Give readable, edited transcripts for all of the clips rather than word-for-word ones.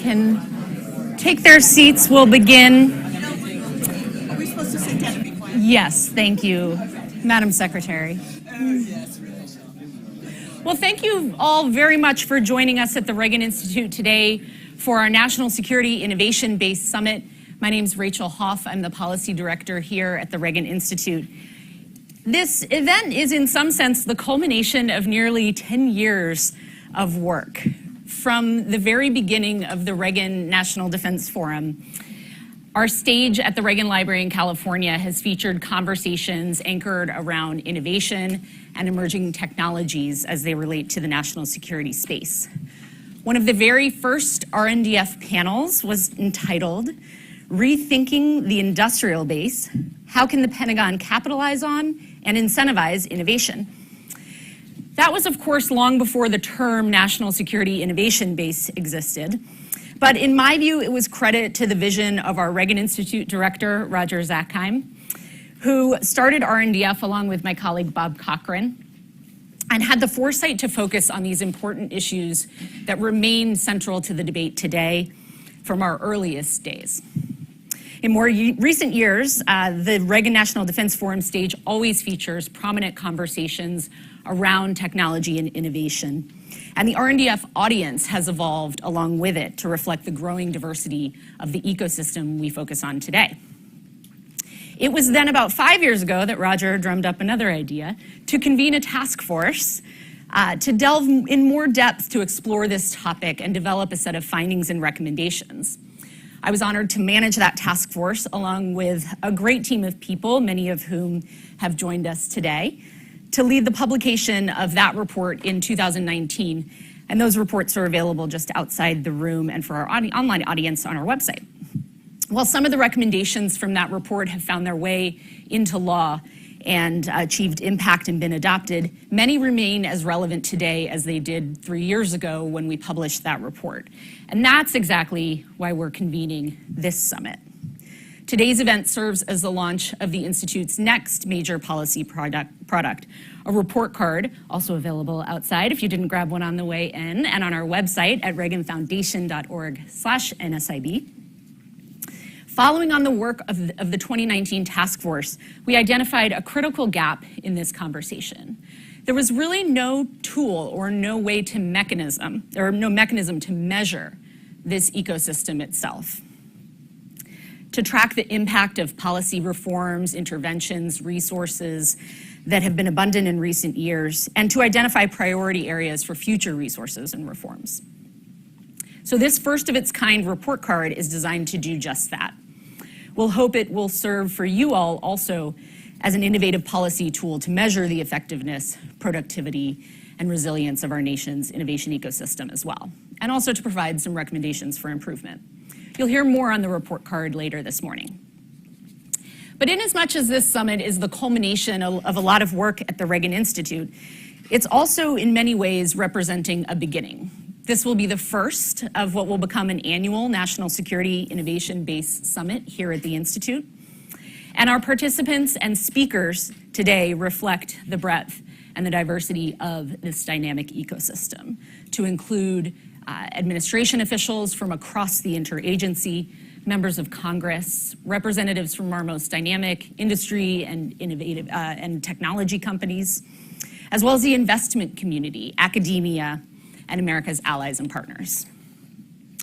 can take their seats. We'll begin. Are we supposed to sit down and be quiet? Yes, thank you, Madam Secretary. Yes. Well, thank you all very much for joining us at the Reagan Institute today for our National Security Innovation-Based Summit. My name is Rachel Hoff. I'm the Policy Director here at the Reagan Institute. This event is in some sense the culmination of nearly 10 years of work. From the very beginning of the Reagan National Defense Forum, our stage at the Reagan Library in California has featured conversations anchored around innovation and emerging technologies as they relate to the national security space. One of the very first RNDF panels was entitled, Rethinking the Industrial Base, How Can the Pentagon Capitalize on and Incentivize Innovation? That was, of course, long before the term National Security Innovation Base existed. But in my view, it was credit to the vision of our Reagan Institute director, Roger Zackheim, who started RNDF along with my colleague Bob Cochran, and had the foresight to focus on these important issues that remain central to the debate today from our earliest days. In more recent years, the Reagan National Defense Forum stage always features prominent conversations around technology and innovation. And the RNDF audience has evolved along with it to reflect the growing diversity of the ecosystem we focus on today. It was then about 5 years ago that Roger drummed up another idea to convene a task force to delve in more depth to explore this topic and develop a set of findings and recommendations. I was honored to manage that task force along with a great team of people, many of whom have joined us today, to lead the publication of that report in 2019. And those reports are available just outside the room and for our online audience on our website. While some of the recommendations from that report have found their way into law and achieved impact and been adopted, many remain as relevant today as they did 3 years ago when we published that report. And that's exactly why we're convening this summit. Today's event serves as the launch of the Institute's next major policy product, a report card, also available outside if you didn't grab one on the way in, and on our website at reaganfoundation.org/NSIB. Following on the work of the 2019 task force, we identified a critical gap in this conversation. There was really no tool or no mechanism to measure this ecosystem itself. To track the impact of policy reforms, interventions, resources that have been abundant in recent years, and to identify priority areas for future resources and reforms. So this first of its kind report card is designed to do just that. We'll hope it will serve for you all also as an innovative policy tool to measure the effectiveness, productivity, and resilience of our nation's innovation ecosystem as well, and also to provide some recommendations for improvement. You'll hear more on the report card later this morning. But inasmuch as this summit is the culmination of a lot of work at the Reagan Institute, it's also in many ways representing a beginning. This will be the first of what will become an annual National Security Innovation-Based Summit here at the Institute. And our participants and speakers today reflect the breadth and the diversity of this dynamic ecosystem, to include administration officials from across the interagency, members of Congress, representatives from our most dynamic industry and innovative and technology companies, as well as the investment community, academia, and America's allies and partners.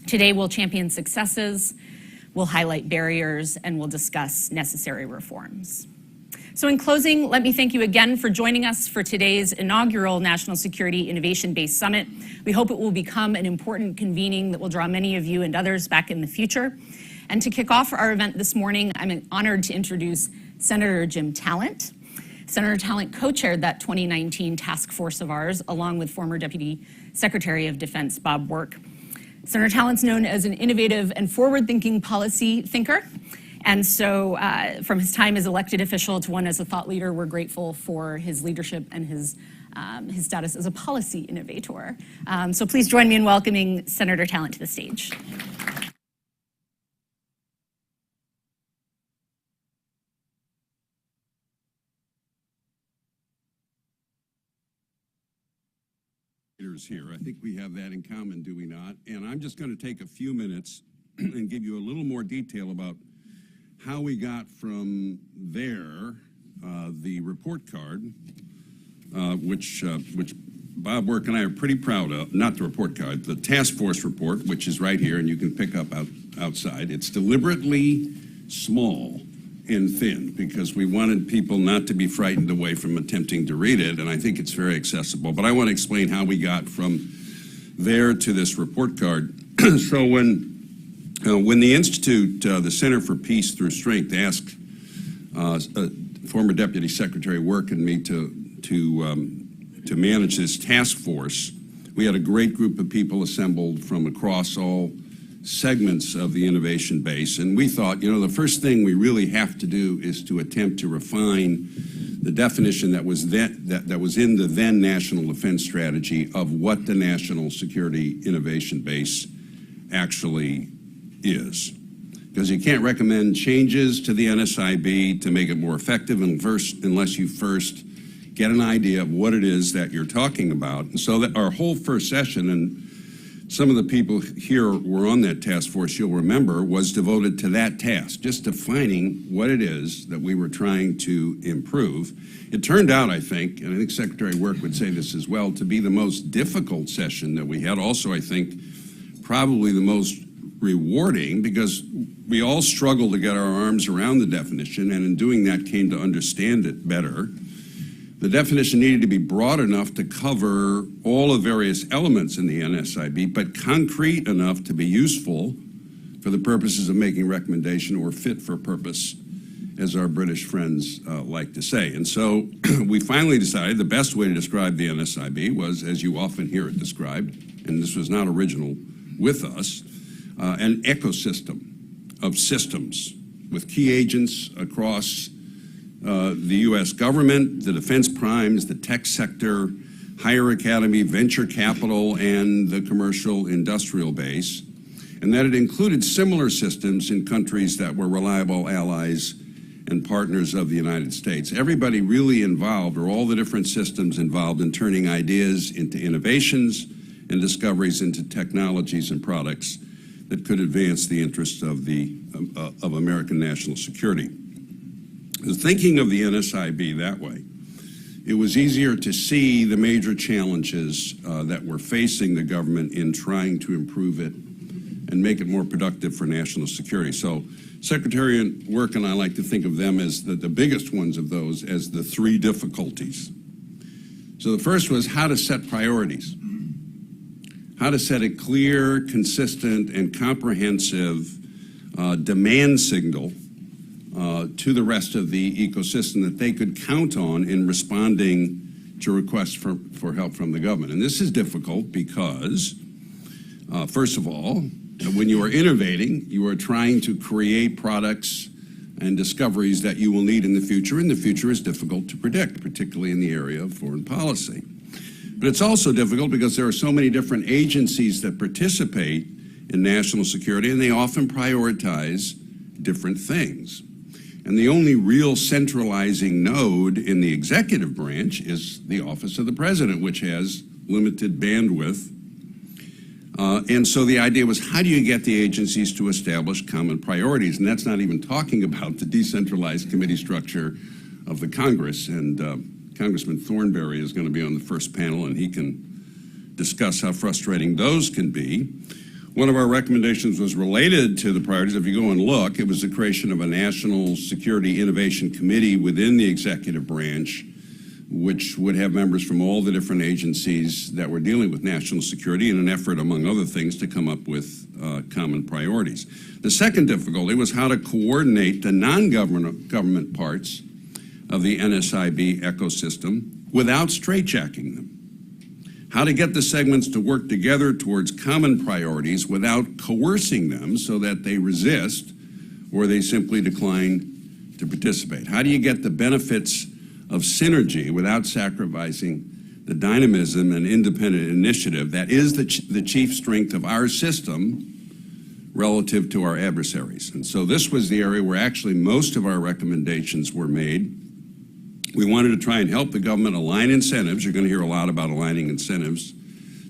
Today we'll champion successes, we'll highlight barriers, and we'll discuss necessary reforms. So in closing, let me thank you again for joining us for today's inaugural National Security Innovation-Based Summit. We hope it will become an important convening that will draw many of you and others back in the future. And to kick off our event this morning, I'm honored to introduce Senator Jim Talent. Senator Talent co-chaired that 2019 task force of ours, along with former Deputy Secretary of Defense Bob Work. Senator Talent's known as an innovative and forward-thinking policy thinker. And so from his time as elected official to one as a thought leader, we're grateful for his leadership and his status as a policy innovator. So please join me in welcoming Senator Talent to the stage. members here. I think we have that in common, do we not? And I'm just going to take a few minutes and give you a little more detail about how we got from there, the report card, which Bob Work and I are pretty proud of, not the report card, the task force report, which is right here, and you can pick up outside. It's deliberately small and thin because we wanted people not to be frightened away from attempting to read it, and I think it's very accessible. But I want to explain how we got from there to this report card. So when the Institute, the Center for Peace Through Strength, asked former Deputy Secretary Work and me to manage this task force, we had a great group of people assembled from across all segments of the innovation base, and we thought, the first thing we really have to do is to attempt to refine the definition that was in the then National Defense Strategy of what the National Security Innovation Base actually is. Because you can't recommend changes to the NSIB to make it more effective unless you first get an idea of what it is that you're talking about. And so that our whole first session, and some of the people here were on that task force, you'll remember, was devoted to that task, just defining what it is that we were trying to improve. It turned out, I think, and I think Secretary Work would say this as well, to be the most difficult session that we had. Also, I think, probably the most rewarding, because we all struggled to get our arms around the definition, and in doing that came to understand it better. The definition needed to be broad enough to cover all the various elements in the NSIB, but concrete enough to be useful for the purposes of making recommendation or fit for purpose, as our British friends like to say. And so we finally decided the best way to describe the NSIB was, as you often hear it described, and this was not original with us, an ecosystem of systems with key agents across the U.S. government, the defense primes, the tech sector, higher academy, venture capital, and the commercial industrial base, and that it included similar systems in countries that were reliable allies and partners of the United States. Everybody really involved, or all the different systems involved in turning ideas into innovations and discoveries into technologies and products that could advance the interests of American national security. Thinking of the NSIB that way, it was easier to see the major challenges that were facing the government in trying to improve it and make it more productive for national security. So Secretary Work and I like to think of them as the biggest ones of those as the three difficulties. So the first was how to set priorities, how to set a clear, consistent, and comprehensive demand signal to the rest of the ecosystem that they could count on in responding to requests for help from the government. And this is difficult because, first of all, when you are innovating, you are trying to create products and discoveries that you will need in the future, and the future is difficult to predict, particularly in the area of foreign policy. But it's also difficult because there are so many different agencies that participate in national security, and they often prioritize different things. And the only real centralizing node in the executive branch is the Office of the President, which has limited bandwidth. And so the idea was, how do you get the agencies to establish common priorities? And that's not even talking about the decentralized committee structure of the Congress. And Congressman Thornberry is going to be on the first panel, and he can discuss how frustrating those can be. One of our recommendations was related to the priorities. If you go and look, it was the creation of a National Security Innovation Committee within the executive branch, which would have members from all the different agencies that were dealing with national security in an effort, among other things, to come up with common priorities. The second difficulty was how to coordinate the non-government parts of the NSIB ecosystem without straitjacking them. How to get the segments to work together towards common priorities without coercing them so that they resist or they simply decline to participate. How do you get the benefits of synergy without sacrificing the dynamism and independent initiative that is the chief strength of our system relative to our adversaries? And so this was the area where actually most of our recommendations were made. We wanted to try and help the government align incentives. You're going to hear a lot about aligning incentives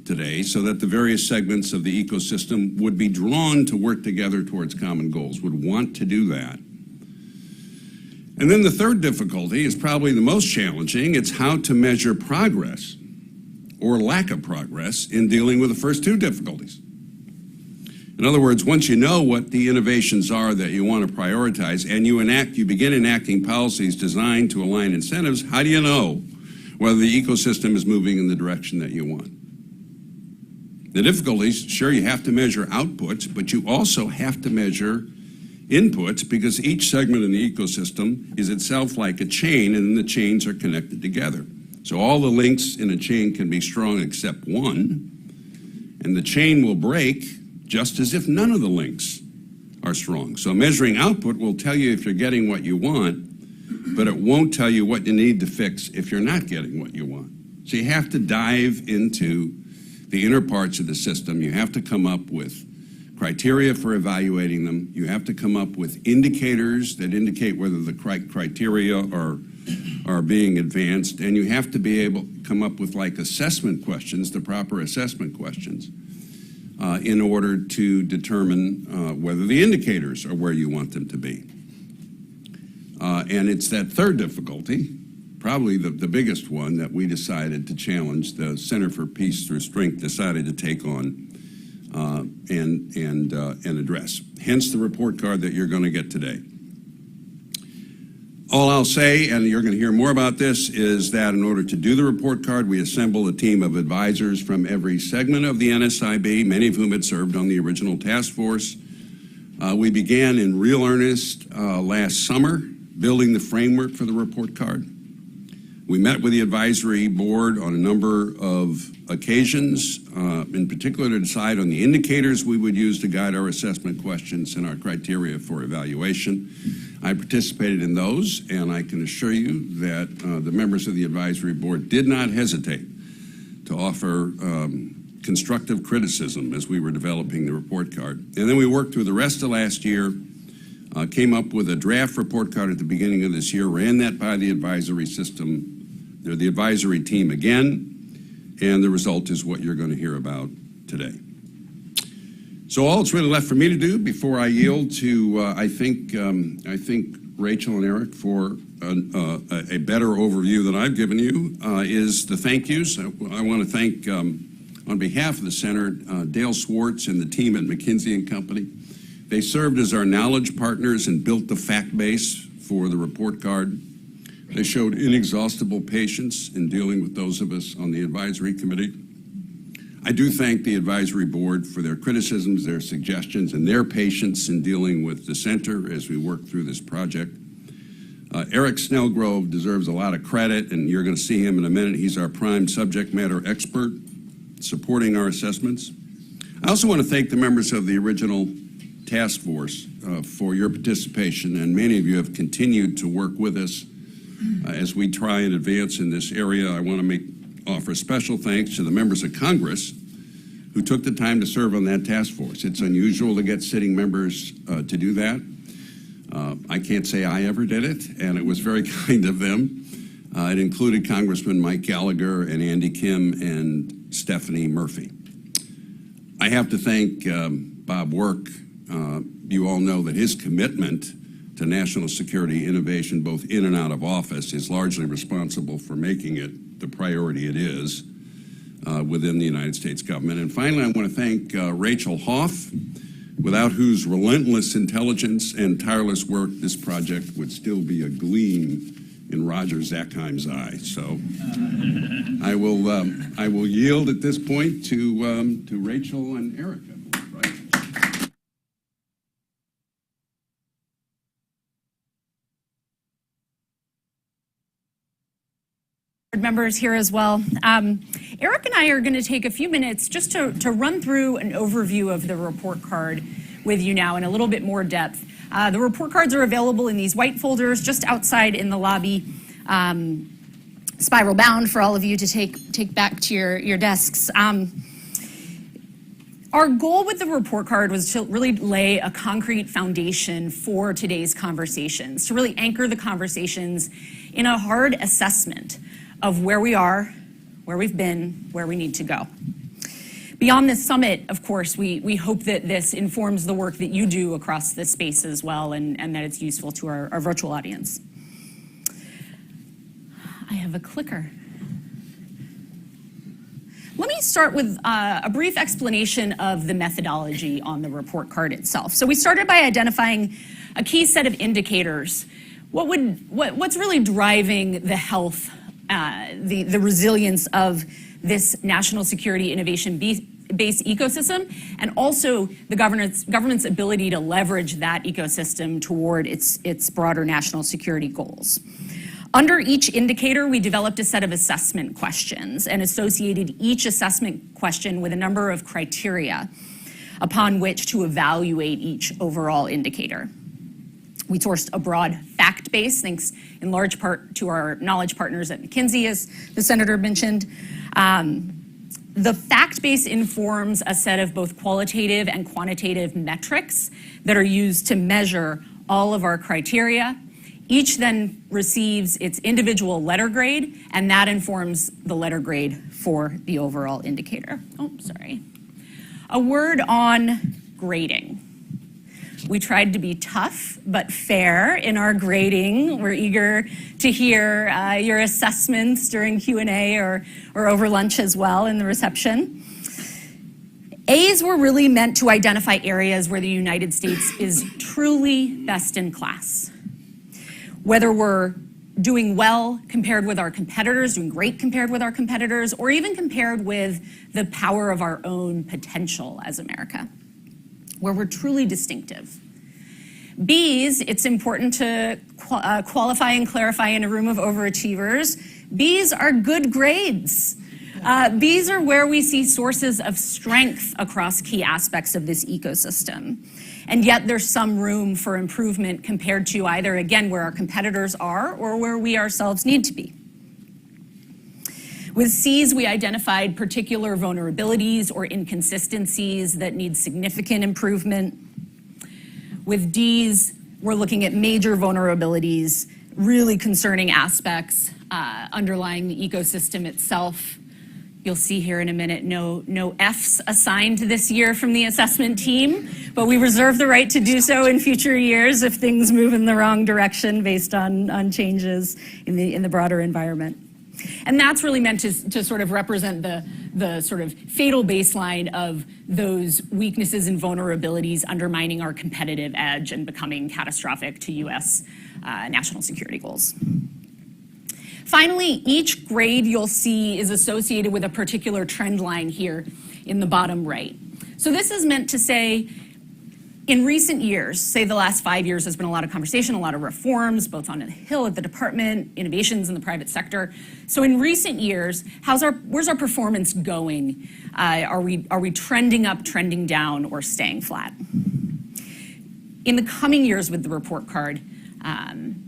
today so that the various segments of the ecosystem would be drawn to work together towards common goals, would want to do that. And then the third difficulty is probably the most challenging. It's how to measure progress or lack of progress in dealing with the first two difficulties. In other words, once you know what the innovations are that you want to prioritize and you begin enacting policies designed to align incentives, how do you know whether the ecosystem is moving in the direction that you want? The difficulties, sure, you have to measure outputs, but you also have to measure inputs because each segment in the ecosystem is itself like a chain, and the chains are connected together. So all the links in a chain can be strong except one, and the chain will break just as if none of the links are strong. So measuring output will tell you if you're getting what you want, but it won't tell you what you need to fix if you're not getting what you want. So you have to dive into the inner parts of the system. You have to come up with criteria for evaluating them. You have to come up with indicators that indicate whether the criteria are being advanced, and you have to be able to come up with like assessment questions, the proper assessment questions, in order to determine whether the indicators are where you want them to be. And it's that third difficulty, probably the biggest one, that we decided to challenge. The Center for Peace Through Strength decided to take on and address. Hence the report card that you're going to get today. All I'll say, and you're going to hear more about this, is that in order to do the report card, we assembled a team of advisors from every segment of the NSIB, many of whom had served on the original task force. We began in real earnest last summer, building the framework for the report card. We met with the advisory board on a number of occasions, in particular to decide on the indicators we would use to guide our assessment questions and our criteria for evaluation. I participated in those, and I can assure you that the members of the advisory board did not hesitate to offer constructive criticism as we were developing the report card. And then we worked through the rest of last year, came up with a draft report card at the beginning of this year, ran that by the advisory system, or the advisory team again, and the result is what you're going to hear about today. So all that's really left for me to do before I yield to, I think Rachel and Eric for a better overview than I've given you, is the thank yous. I want to thank, on behalf of the Center, Dale Swartz and the team at McKinsey & Company. They served as our knowledge partners and built the fact base for the report card. They showed inexhaustible patience in dealing with those of us on the advisory committee. I do thank the advisory board for their criticisms, their suggestions, and their patience in dealing with the center as we work through this project. Eric Snellgrove deserves a lot of credit, and you're going to see him in a minute. He's our prime subject matter expert supporting our assessments. I also want to thank the members of the original task force for your participation, and many of you have continued to work with us as we try and advance in this area. I want to offer special thanks to the members of Congress who took the time to serve on that task force. It's unusual to get sitting members to do that. I can't say I ever did it, and it was very kind of them. It included Congressman Mike Gallagher and Andy Kim and Stephanie Murphy. I have to thank Bob Work. You all know that his commitment to national security innovation, both in and out of office, is largely responsible for making it the priority it is within the United States government. And finally, I want to thank Rachel Hoff, without whose relentless intelligence and tireless work, this project would still be a gleam in Roger Zackheim's eye. So I will yield at this point to Rachel and Erica. Members here as well. Eric and I are going to take a few minutes just to run through an overview of the report card with you now in a little bit more depth. The report cards are available in these white folders just outside in the lobby, spiral bound for all of you to take back to your desks. Our goal with the report card was to really lay a concrete foundation for today's conversations, to really anchor the conversations in a hard assessment of where we are, where we've been, where we need to go. Beyond this summit, of course, we hope that this informs the work that you do across this space as well, and that it's useful to our virtual audience. I have a clicker. Let me start with a brief explanation of the methodology on the report card itself. So we started by identifying a key set of indicators. What's really driving the health, the resilience of this national security innovation-based ecosystem, and also the government's ability to leverage that ecosystem toward its broader national security goals. Under each indicator, we developed a set of assessment questions and associated each assessment question with a number of criteria upon which to evaluate each overall indicator. We sourced a broad fact base, thanks in large part to our knowledge partners at McKinsey, as the Senator mentioned. The fact base informs a set of both qualitative and quantitative metrics that are used to measure all of our criteria. Each then receives its individual letter grade, and that informs the letter grade for the overall indicator. Oh, sorry. A word on grading. We tried to be tough but fair in our grading. We're eager to hear your assessments during Q&A or over lunch as well in the reception. A's were really meant to identify areas where the United States is truly best in class. Whether we're doing well compared with our competitors, doing great compared with our competitors, or even compared with the power of our own potential as America, where we're truly distinctive. B's, it's important to qualify and clarify in a room of overachievers. B's are good grades. B's are where we see sources of strength across key aspects of this ecosystem. And yet there's some room for improvement compared to either, again, where our competitors are or where we ourselves need to be. With C's, we identified particular vulnerabilities or inconsistencies that need significant improvement. With D's, we're looking at major vulnerabilities, really concerning aspects underlying the ecosystem itself. You'll see here in a minute, no F's assigned this year from the assessment team, but we reserve the right to do so in future years if things move in the wrong direction based on changes in the broader environment. And that's really meant to sort of represent the sort of fatal baseline of those weaknesses and vulnerabilities undermining our competitive edge and becoming catastrophic to U.S. National security goals. Finally, each grade you'll see is associated with a particular trend line here in the bottom right. So this is meant to say, in recent years, say the last 5 years, there's been a lot of conversation, a lot of reforms, both on the Hill at the department, innovations in the private sector. So in recent years, where's our performance going? Are we trending up, trending down, or staying flat? In the coming years with the report card,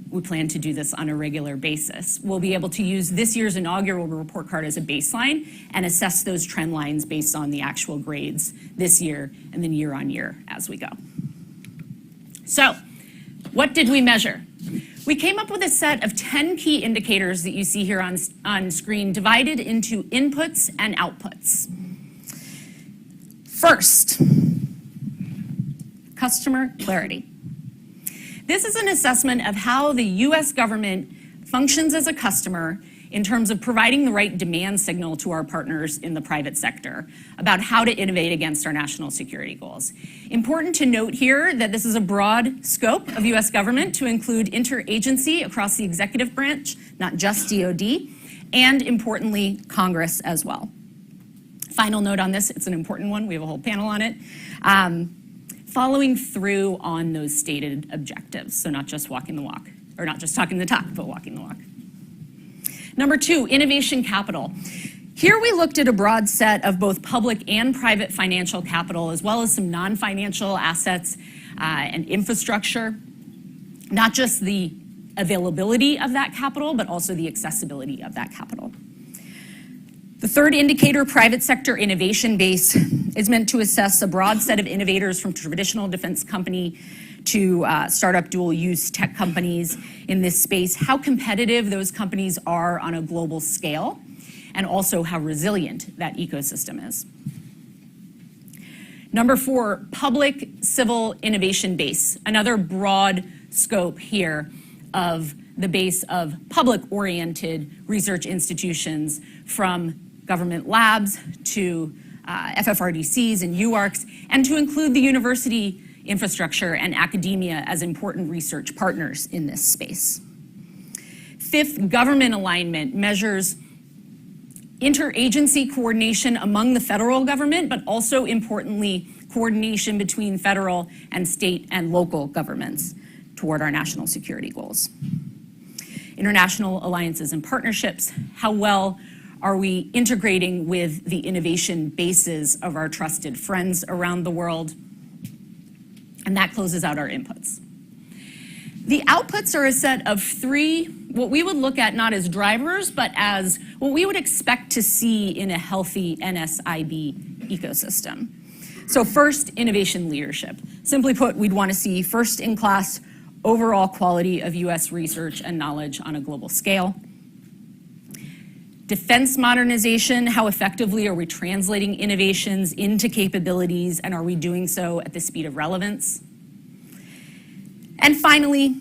we plan to do this on a regular basis. We'll be able to use this year's inaugural report card as a baseline and assess those trend lines based on the actual grades this year and then year on year as we go. So, what did we measure? We came up with a set of 10 key indicators that you see here on screen, divided into inputs and outputs. First, customer clarity. This is an assessment of how the U.S. government functions as a customer in terms of providing the right demand signal to our partners in the private sector about how to innovate against our national security goals. Important to note here that this is a broad scope of U.S. government to include interagency across the executive branch, not just DoD, and importantly, Congress as well. Final note on this, it's an important one. We have a whole panel on it. Following through on those stated objectives. So not just walking the walk, or not just talking the talk, but walking the walk. Number 2, innovation capital. Here we looked at a broad set of both public and private financial capital, as well as some non-financial assets and infrastructure. Not just the availability of that capital, but also the accessibility of that capital. The third indicator, private sector innovation base, is meant to assess a broad set of innovators from traditional defense company to startup dual-use tech companies in this space, how competitive those companies are on a global scale, and also how resilient that ecosystem is. Number 4, public civil innovation base, another broad scope here of the base of public-oriented research institutions, from government labs to FFRDCs and UARCs, and to include the university infrastructure and academia as important research partners in this space. 5th, government alignment measures interagency coordination among the federal government, but also importantly, coordination between federal and state and local governments toward our national security goals. International alliances and partnerships, how well are we integrating with the innovation bases of our trusted friends around the world? And that closes out our inputs. The outputs are a set of 3, what we would look at not as drivers, but as what we would expect to see in a healthy NSIB ecosystem. So first, innovation leadership. Simply put, we'd want to see first-in-class overall quality of U.S. research and knowledge on a global scale. Defense modernization, how effectively are we translating innovations into capabilities, and are we doing so at the speed of relevance? And finally,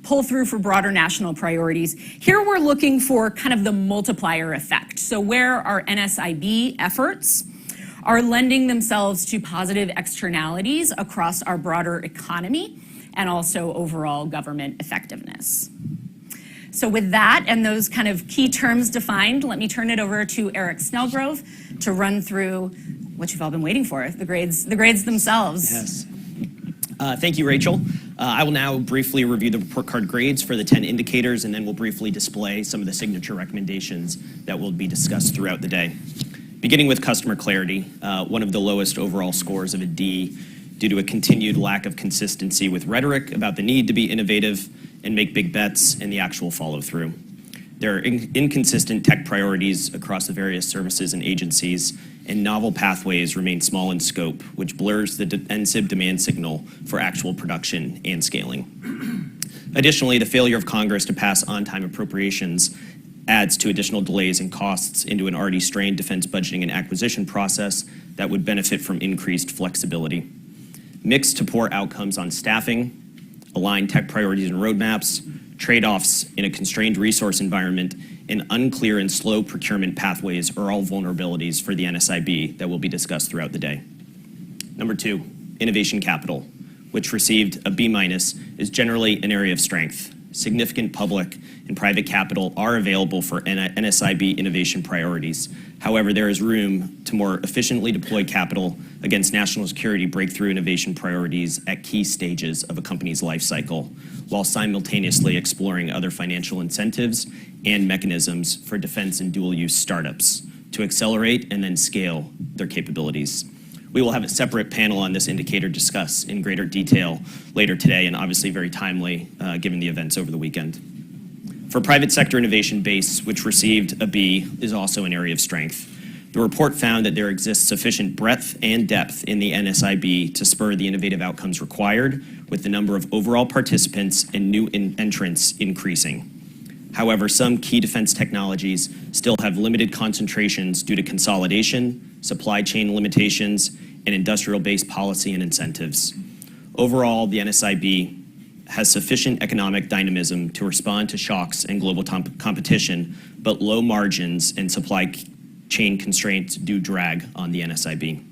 pull through for broader national priorities. Here we're looking for kind of the multiplier effect. So where our NSIB efforts are lending themselves to positive externalities across our broader economy and also overall government effectiveness. So with that and those kind of key terms defined, let me turn it over to Eric Snellgrove to run through what you've all been waiting for, the grades themselves. Yes. Thank you, Rachel. I will now briefly review the report card grades for the 10 indicators, and then we'll briefly display some of the signature recommendations that will be discussed throughout the day. Beginning with customer clarity, one of the lowest overall scores of a D due to a continued lack of consistency with rhetoric about the need to be innovative and make big bets and the actual follow-through. There are inconsistent tech priorities across the various services and agencies, and novel pathways remain small in scope, which blurs the NSIB demand signal for actual production and scaling. Additionally, the failure of Congress to pass on-time appropriations adds to additional delays and costs into an already strained defense budgeting and acquisition process that would benefit from increased flexibility. Mixed to poor outcomes on staffing, aligned tech priorities and roadmaps, trade-offs in a constrained resource environment, and unclear and slow procurement pathways are all vulnerabilities for the NSIB that will be discussed throughout the day. Number 2, innovation capital, which received a B-, is generally an area of strength. Significant public and private capital are available for NSIB innovation priorities. However, there is room to more efficiently deploy capital against national security breakthrough innovation priorities at key stages of a company's life cycle, while simultaneously exploring other financial incentives and mechanisms for defense and dual-use startups to accelerate and then scale their capabilities. We will have a separate panel on this indicator discuss in greater detail later today, and obviously very timely given the events over the weekend. For private sector innovation base, which received a B, is also an area of strength. The report found that there exists sufficient breadth and depth in the NSIB to spur the innovative outcomes required, with the number of overall participants and new entrants increasing. However, some key defense technologies still have limited concentrations due to consolidation, supply chain limitations, and industrial-based policy and incentives. Overall, the NSIB has sufficient economic dynamism to respond to shocks and global competition, but low margins and supply chain constraints do drag on the NSIB.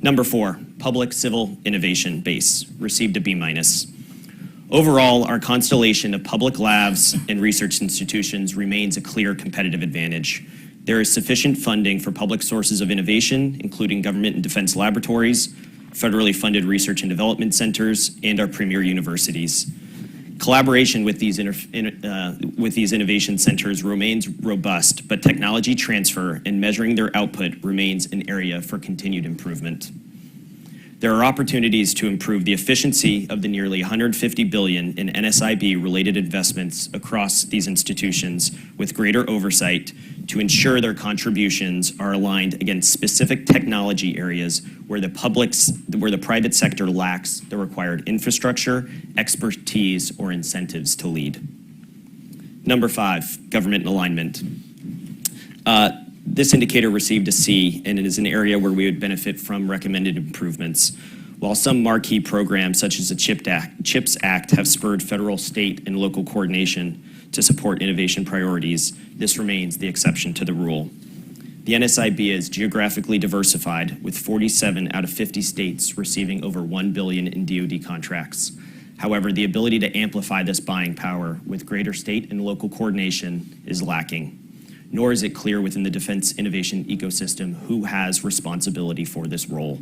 Number 4, public civil innovation base, received a B-. Overall, our constellation of public labs and research institutions remains a clear competitive advantage. There is sufficient funding for public sources of innovation, including government and defense laboratories, federally funded research and development centers, and our premier universities. Collaboration with these innovation centers remains robust, but technology transfer and measuring their output remains an area for continued improvement. There are opportunities to improve the efficiency of the nearly $150 billion in NSIB-related investments across these institutions with greater oversight to ensure their contributions are aligned against specific technology areas where the private sector lacks the required infrastructure, expertise, or incentives to lead. Number 5, government alignment. This indicator received a C, and it is an area where we would benefit from recommended improvements. While some marquee programs, such as the CHIPS Act, have spurred federal, state, and local coordination to support innovation priorities, this remains the exception to the rule. The NSIB is geographically diversified, with 47 out of 50 states receiving over $1 billion in DoD contracts. However, the ability to amplify this buying power with greater state and local coordination is lacking, nor is it clear within the defense innovation ecosystem who has responsibility for this role.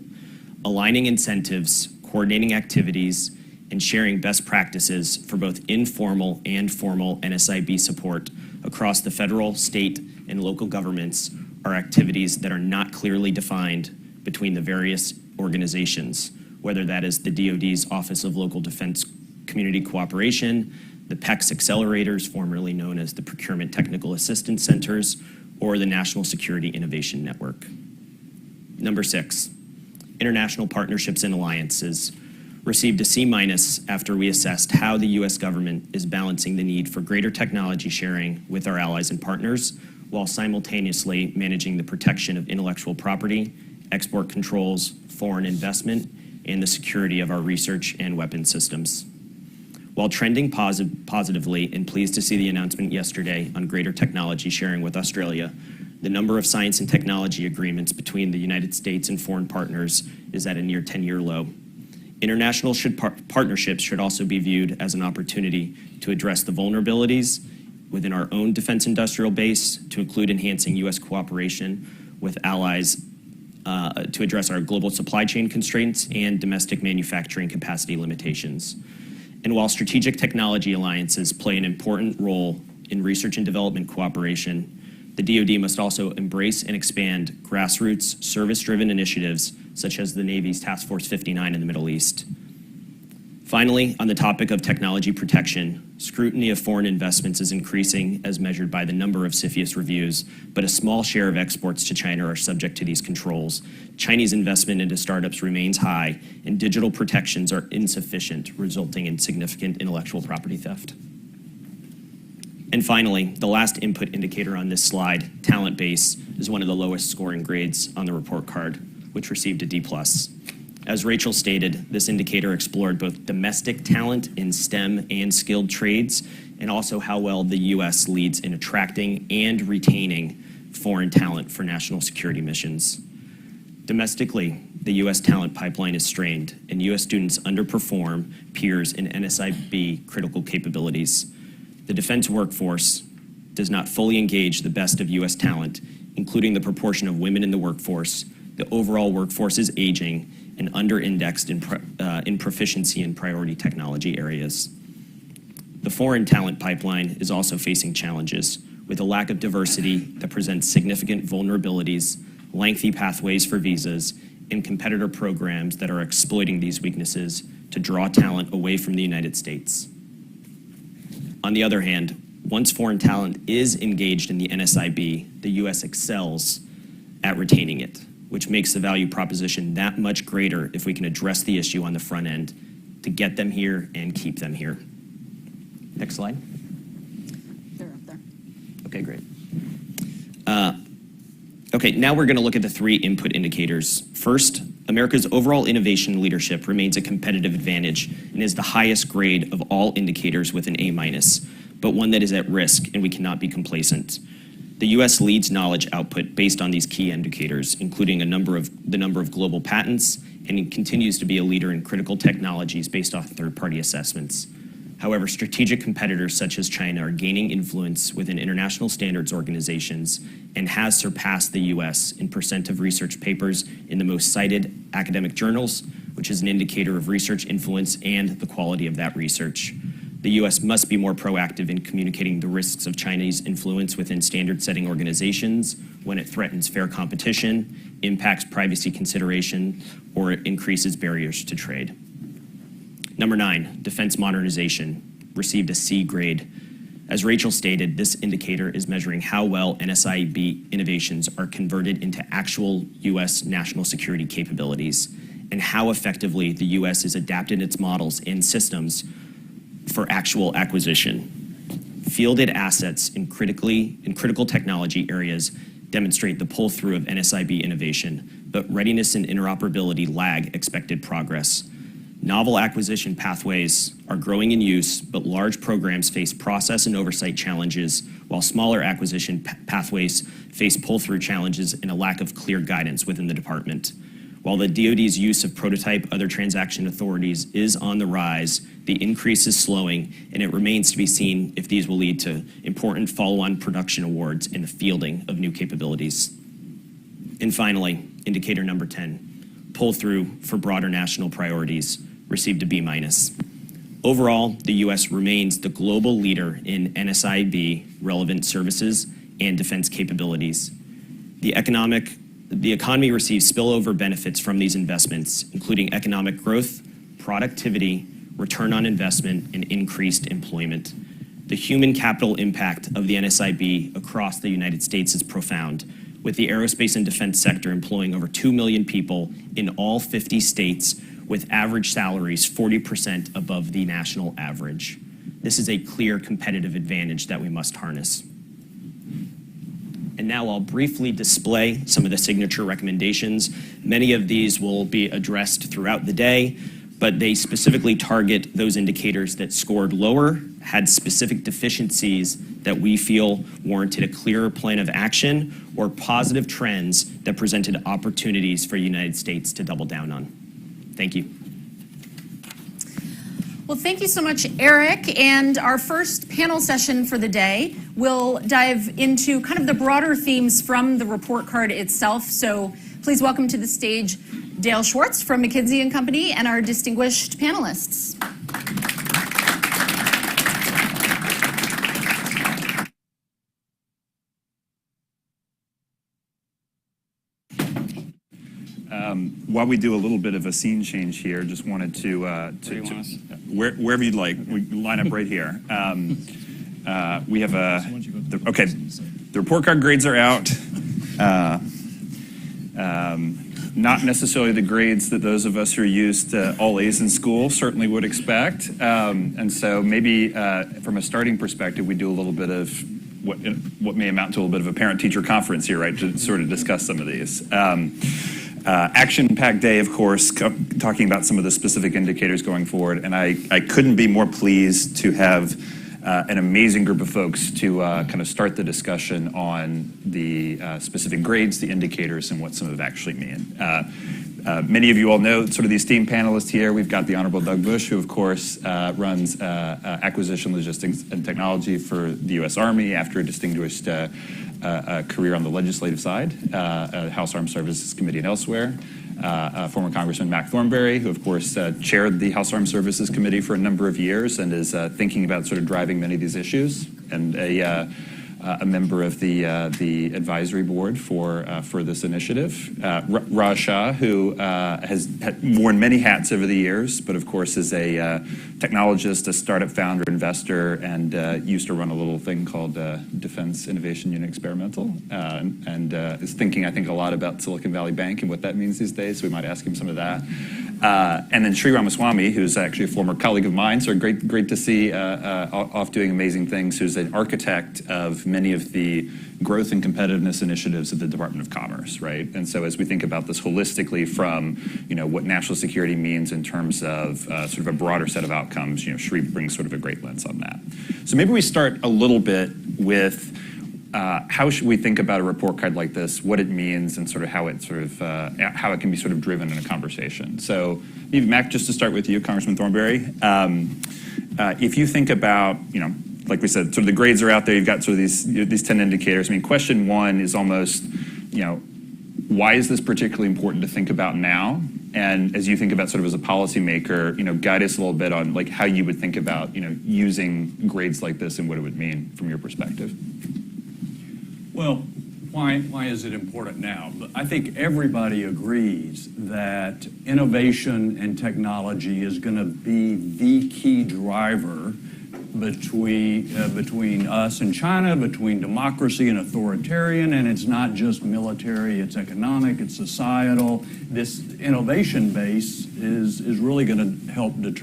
Aligning incentives, coordinating activities, and sharing best practices for both informal and formal NSIB support across the federal, state, and local governments are activities that are not clearly defined between the various organizations, whether that is the DoD's Office of Local Defense Community Cooperation, the PECS accelerators, formerly known as the Procurement Technical Assistance Centers, or the National Security Innovation Network. Number 6, international partnerships and alliances received a C- after we assessed how the U.S. government is balancing the need for greater technology sharing with our allies and partners, while simultaneously managing the protection of intellectual property, export controls, foreign investment, and the security of our research and weapons systems. While trending positively and pleased to see the announcement yesterday on greater technology sharing with Australia, the number of science and technology agreements between the United States and foreign partners is at a near 10-year low. International partnerships should also be viewed as an opportunity to address the vulnerabilities within our own defense industrial base, to include enhancing U.S. cooperation with allies to address our global supply chain constraints and domestic manufacturing capacity limitations. And while strategic technology alliances play an important role in research and development cooperation, the DoD must also embrace and expand grassroots, service-driven initiatives, such as the Navy's Task Force 59 in the Middle East. Finally, on the topic of technology protection, scrutiny of foreign investments is increasing as measured by the number of CFIUS reviews, but a small share of exports to China are subject to these controls. Chinese investment into startups remains high, and digital protections are insufficient, resulting in significant intellectual property theft. And finally, the last input indicator on this slide, talent base, is one of the lowest scoring grades on the report card, which received a D+. As Rachel stated, this indicator explored both domestic talent in STEM and skilled trades, and also how well the U.S. leads in attracting and retaining foreign talent for national security missions. Domestically, the U.S. talent pipeline is strained, and U.S. students underperform peers in NSIB critical capabilities. The defense workforce does not fully engage the best of U.S. talent, including the proportion of women in the workforce. The overall workforce is aging and under-indexed in proficiency in priority technology areas. The foreign talent pipeline is also facing challenges, with a lack of diversity that presents significant vulnerabilities, lengthy pathways for visas, and competitor programs that are exploiting these weaknesses to draw talent away from the United States. On the other hand, once foreign talent is engaged in the NSIB, the U.S. excels at retaining it, which makes the value proposition that much greater if we can address the issue on the front end to get them here and keep them here. Next slide. They're up there. Okay, great. Okay, now we're going to look at the 3 input indicators. First, America's overall innovation leadership remains a competitive advantage and is the highest grade of all indicators with an A-, but one that is at risk, and we cannot be complacent. The U.S. leads knowledge output based on these key indicators, including the number of global patents, and it continues to be a leader in critical technologies based off third-party assessments. However, strategic competitors such as China are gaining influence within international standards organizations and has surpassed the U.S. in % of research papers in the most cited academic journals, which is an indicator of research influence and the quality of that research. The U.S. must be more proactive in communicating the risks of Chinese influence within standard-setting organizations when it threatens fair competition, impacts privacy consideration, or it increases barriers to trade. Number 9, defense modernization, received a C grade. As Rachel stated, this indicator is measuring how well NSIB innovations are converted into actual U.S. national security capabilities and how effectively the U.S. has adapted its models and systems for actual acquisition. Fielded assets in critical technology areas demonstrate the pull-through of NSIB innovation, but readiness and interoperability lag expected progress. Novel acquisition pathways are growing in use, but large programs face process and oversight challenges, while smaller acquisition pathways face pull-through challenges and a lack of clear guidance within the department. While the DoD's use of prototype other transaction authorities is on the rise, the increase is slowing, and it remains to be seen if these will lead to important follow-on production awards in the fielding of new capabilities. And finally, indicator number 10, pull-through for broader national priorities, received a B-. Overall, the U.S. remains the global leader in NSIB relevant services and defense capabilities. The economy receives spillover benefits from these investments, including economic growth, productivity, return on investment, and increased employment. The human capital impact of the NSIB across the United States is profound, with the aerospace and defense sector employing over 2 million people in all 50 states, with average salaries 40% above the national average. This is a clear competitive advantage that we must harness. And now I'll briefly display some of the signature recommendations. Many of these will be addressed throughout the day, but they specifically target those indicators that scored lower, had specific deficiencies that we feel warranted a clearer plan of action, or positive trends that presented opportunities for the United States to double down on. Thank you. Well, thank you so much, Eric. And our first panel session for the day will dive into kind of the broader themes from the report card itself. So please welcome to the stage Dale Schwartz from McKinsey & Company and our distinguished panelists. While we do a little bit of a scene change here, just wanted to wherever you'd like, we line up right here. We have the report card grades are out. Not necessarily the grades that those of us who are used to all A's in school certainly would expect. And so maybe from a starting perspective, we do a little bit of what may amount to a little bit of a parent-teacher conference here, right, to sort of discuss some of these. Action-packed day, of course, talking about some of the specific indicators going forward. And I couldn't be more pleased to have an amazing group of folks to kind of start the discussion on the specific grades, the indicators, and what some of it actually mean. Many of you all know sort of the esteemed panelists here. We've got the Honorable Doug Bush, who, of course, runs acquisition, logistics, and technology for the U.S. Army after a distinguished career on the legislative side, House Armed Services Committee and elsewhere. Former Congressman Mac Thornberry, who, of course, chaired the House Armed Services Committee for a number of years and is thinking about sort of driving many of these issues, and a member of the advisory board for this initiative. Raj Shah, who has worn many hats over the years, but of course is a technologist, a startup founder, investor, and used to run a little thing called Defense Innovation Unit Experimental, and is thinking, I think, a lot about Silicon Valley Bank and what that means these days, so we might ask him some of that. And then Sri Ramaswamy, who's actually a former colleague of mine, so great to see off doing amazing things, who's an architect of many of the growth and competitiveness initiatives of the Department of Commerce, right? And so as we think about this holistically from, what national security means in terms of sort of a broader set of outcomes, Sri brings sort of a great lens on that. So maybe we start a little bit with how should we think about a report card like this, what it means, and sort of how it how it can be sort of driven in a conversation. So maybe, Mac, just to start with you, Congressman Thornberry, if you think about, like we said, sort of the grades are out there, you've got sort of these 10 indicators. I mean, question one is almost, why is this particularly important to think about now? And as you think about sort of as a policymaker, guide us a little bit on like how you would think about, using grades like this and what it would mean from your perspective. Well, why is it important now? I think everybody agrees that innovation and technology is going to be the key driver between us and China, between democracy and authoritarian, and it's not just military, it's economic, it's societal. This innovation base is really going to help be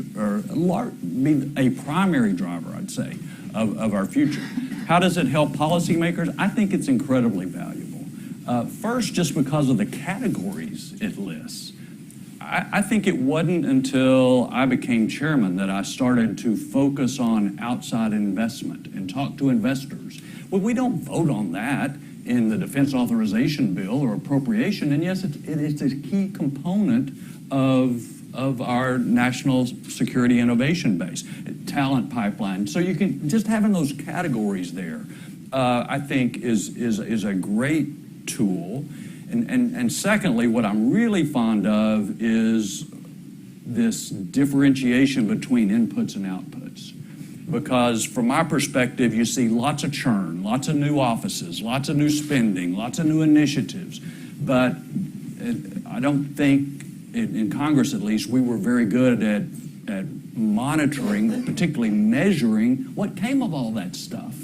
a primary driver, I'd say, of our future. How does it help policymakers? I think it's incredibly valuable. First, just because of the categories it lists. I think it wasn't until I became chairman that I started to focus on outside investment and talk to investors. Well, we don't vote on that in the Defense Authorization Bill or appropriation, and yes, it's a key component of our national security innovation base, talent pipeline. So you can, just having those categories there, I think is a great tool. And secondly, what I'm really fond of is this differentiation between inputs and outputs. Because from my perspective, you see lots of churn, lots of new offices, lots of new spending, lots of new initiatives. But I don't think, in Congress at least, we were very good at monitoring, particularly measuring what came of all that stuff.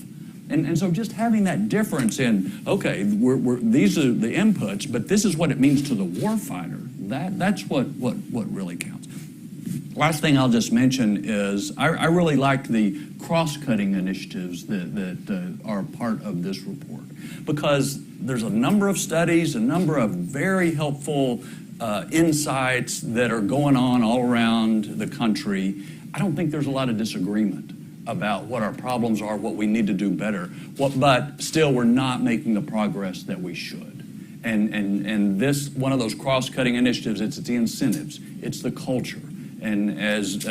And so just having that difference in, okay, these are the inputs, but this is what it means to the warfighter. That's what really counts. Last thing I'll just mention is I really like the cross-cutting initiatives that are part of this report, because there's a number of studies, a number of very helpful insights that are going on all around the country. I don't think there's a lot of disagreement about what our problems are, what we need to do better, but still we're not making the progress that we should. And this, one of those cross-cutting initiatives, it's the incentives, it's the culture. And as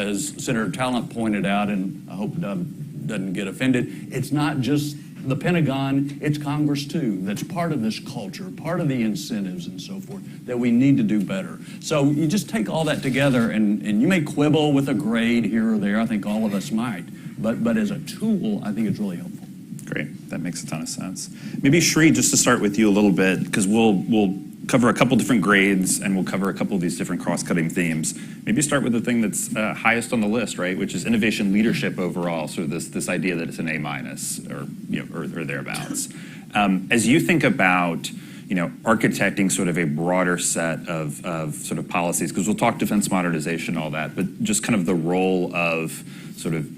Senator Talent pointed out, and I hope Doug doesn't get offended, it's not just the Pentagon, it's Congress too, that's part of this culture, part of the incentives and so forth, that we need to do better. So you just take all that together, and you may quibble with a grade here or there, I think all of us might, but as a tool, I think it's really helpful. Great, that makes a ton of sense. Maybe Sri, just to start with you a little bit, because we'll cover a couple different grades and we'll cover a couple of these different cross-cutting themes. Maybe start with the thing that's highest on the list, right, which is innovation leadership overall. So this idea that it's an A- or thereabouts. As you think about architecting sort of a broader set of sort of policies, because we'll talk defense modernization, all that, but just kind of the role of sort of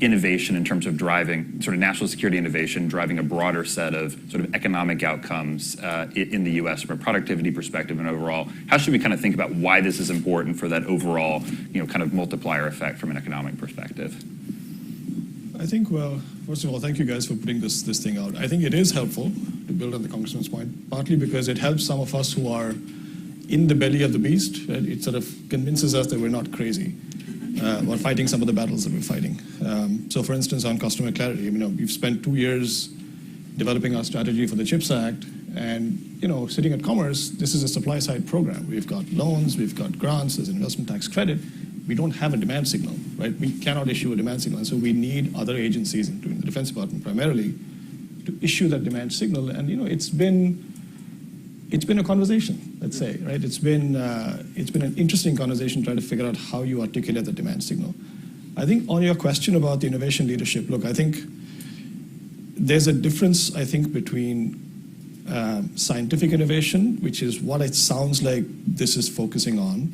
innovation in terms of driving sort of national security innovation, driving a broader set of sort of economic outcomes in the U.S. from a productivity perspective and overall. How should we kind of think about why this is important for that overall, kind of multiplier effect from an economic perspective? I think, well, first of all, thank you guys for putting this thing out. I think it is helpful to build on the Congressman's point, partly because it helps some of us who are in the belly of the beast. Right? It sort of convinces us that we're not crazy. We're fighting some of the battles that we're fighting. So for instance, on customer clarity, we've spent 2 years developing our strategy for the CHIPS Act, and sitting at Commerce, this is a supply side program. We've got loans, we've got grants, there's an investment tax credit. We don't have a demand signal, right? We cannot issue a demand signal, and so we need other agencies, including the Defense Department primarily, to issue that demand signal. And it's been a conversation, let's say, right? It's been an interesting conversation trying to figure out how you articulate the demand signal. I think on your question about the innovation leadership, look, I think there's a difference, between scientific innovation, which is what it sounds like this is focusing on,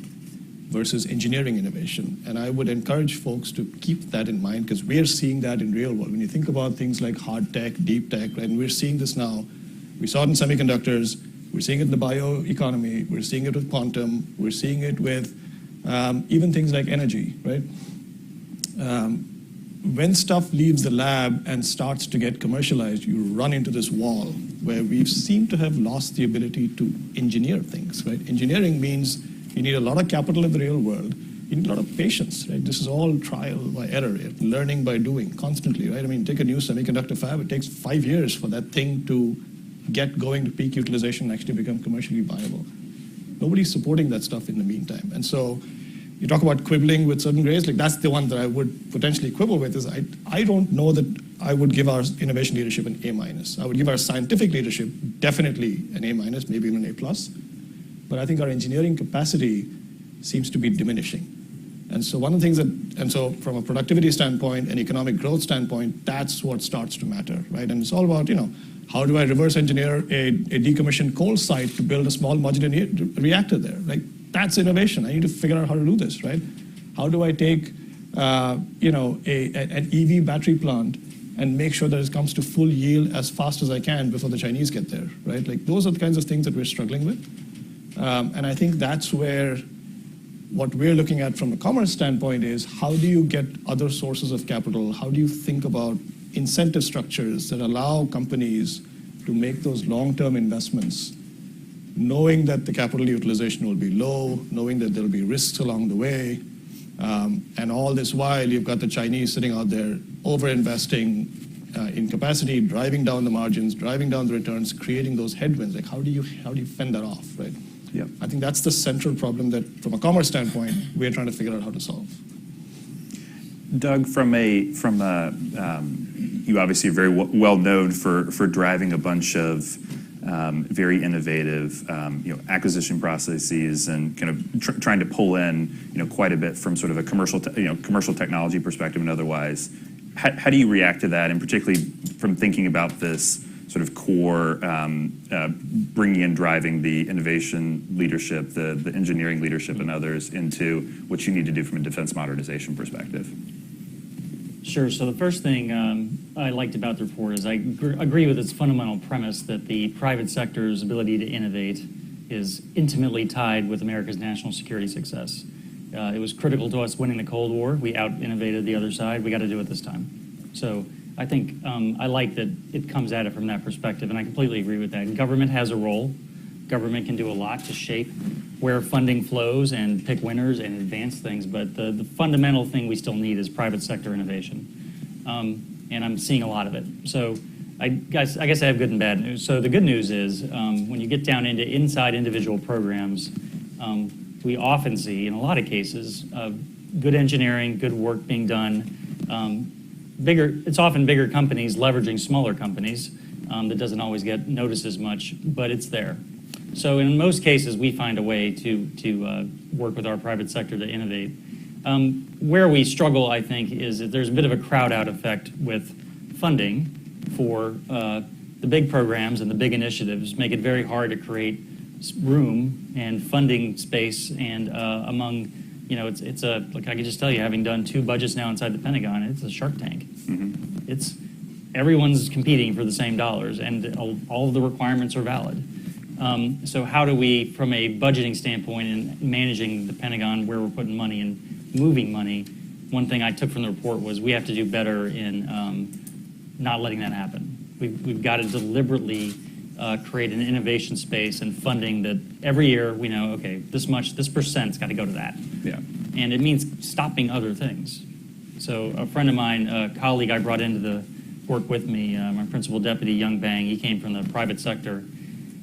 versus engineering innovation. And I would encourage folks to keep that in mind, because we're seeing that in real world. When you think about things like hard tech, deep tech, right? And we're seeing this now. We saw it in semiconductors. We're seeing it in the bioeconomy. We're seeing it with quantum. We're seeing it with even things like energy, right? When stuff leaves the lab and starts to get commercialized, you run into this wall where we seem to have lost the ability to engineer things, right? Engineering means you need a lot of capital in the real world. You need a lot of patience, right? This is all trial by error, learning by doing constantly, right? Take a new semiconductor fab. It takes 5 years for that thing to get going to peak utilization and actually become commercially viable. Nobody's supporting that stuff in the meantime. And so you talk about quibbling with certain grades, that's the one that I would potentially quibble with, is I don't know that I would give our innovation leadership an A-. I would give our scientific leadership definitely an A-, maybe even an A+. But I think our engineering capacity seems to be diminishing. And so one of the things and so from a productivity standpoint and economic growth standpoint, that's what starts to matter, right? And it's all about, how do I reverse engineer a decommissioned coal site to build a small modular reactor there? That's innovation. I need to figure out how to do this, right? How do I take, an EV battery plant and make sure that it comes to full yield as fast as I can before the Chinese get there, right? Like those are the kinds of things that we're struggling with. And I think that's where what we're looking at from a commerce standpoint is how do you get other sources of capital? How do you think about incentive structures that allow companies to make those long-term investments, knowing that the capital utilization will be low, knowing that there'll be risks along the way, and all this while you've got the Chinese sitting out there over-investing in capacity, driving down the margins, driving down the returns, creating those headwinds. Like how do you fend that off, right? Yep. I think that's the central problem that, from a commerce standpoint, we're trying to figure out how to solve. Doug, you obviously are very well known for driving a bunch of very innovative acquisition processes and kind of trying to pull in quite a bit from sort of a commercial technology perspective and otherwise. How do you react to that, and particularly from thinking about this sort of core bringing and driving the innovation leadership, the engineering leadership and others into what you need to do from a defense modernization perspective? Sure. So the first thing I liked about the report is I agree with its fundamental premise that the private sector's ability to innovate is intimately tied with America's national security success. It was critical to us winning the Cold War. We out-innovated the other side. We got to do it this time. So I think I like that it comes at it from that perspective, and I completely agree with that. Government has a role. Government can do a lot to shape where funding flows and pick winners and advance things, but the fundamental thing we still need is private sector innovation. And I'm seeing a lot of it. So I guess I have good and bad news. So the good news is when you get down into inside individual programs, we often see, in a lot of cases, good engineering, good work being done. It's often bigger companies leveraging smaller companies that doesn't always get noticed as much, but it's there. So in most cases, we find a way to work with our private sector to innovate. Where we struggle, I think, is that there's a bit of a crowd-out effect with funding for the big programs and the big initiatives, make it very hard to create room and funding space and among, it's like I can just tell you, having done 2 budgets now inside the Pentagon, it's a shark tank. Mm-hmm. Everyone's competing for the same dollars, and all of the requirements are valid. So how do we, from a budgeting standpoint and managing the Pentagon, where we're putting money and moving money, one thing I took from the report was we have to do better in not letting that happen. We've got to deliberately create an innovation space and funding that every year we know, okay, this percent's got to go to that. Yeah. And it means stopping other things. So a friend of mine, a colleague I brought into the work with me, my principal deputy, Young Bang, he came from the private sector.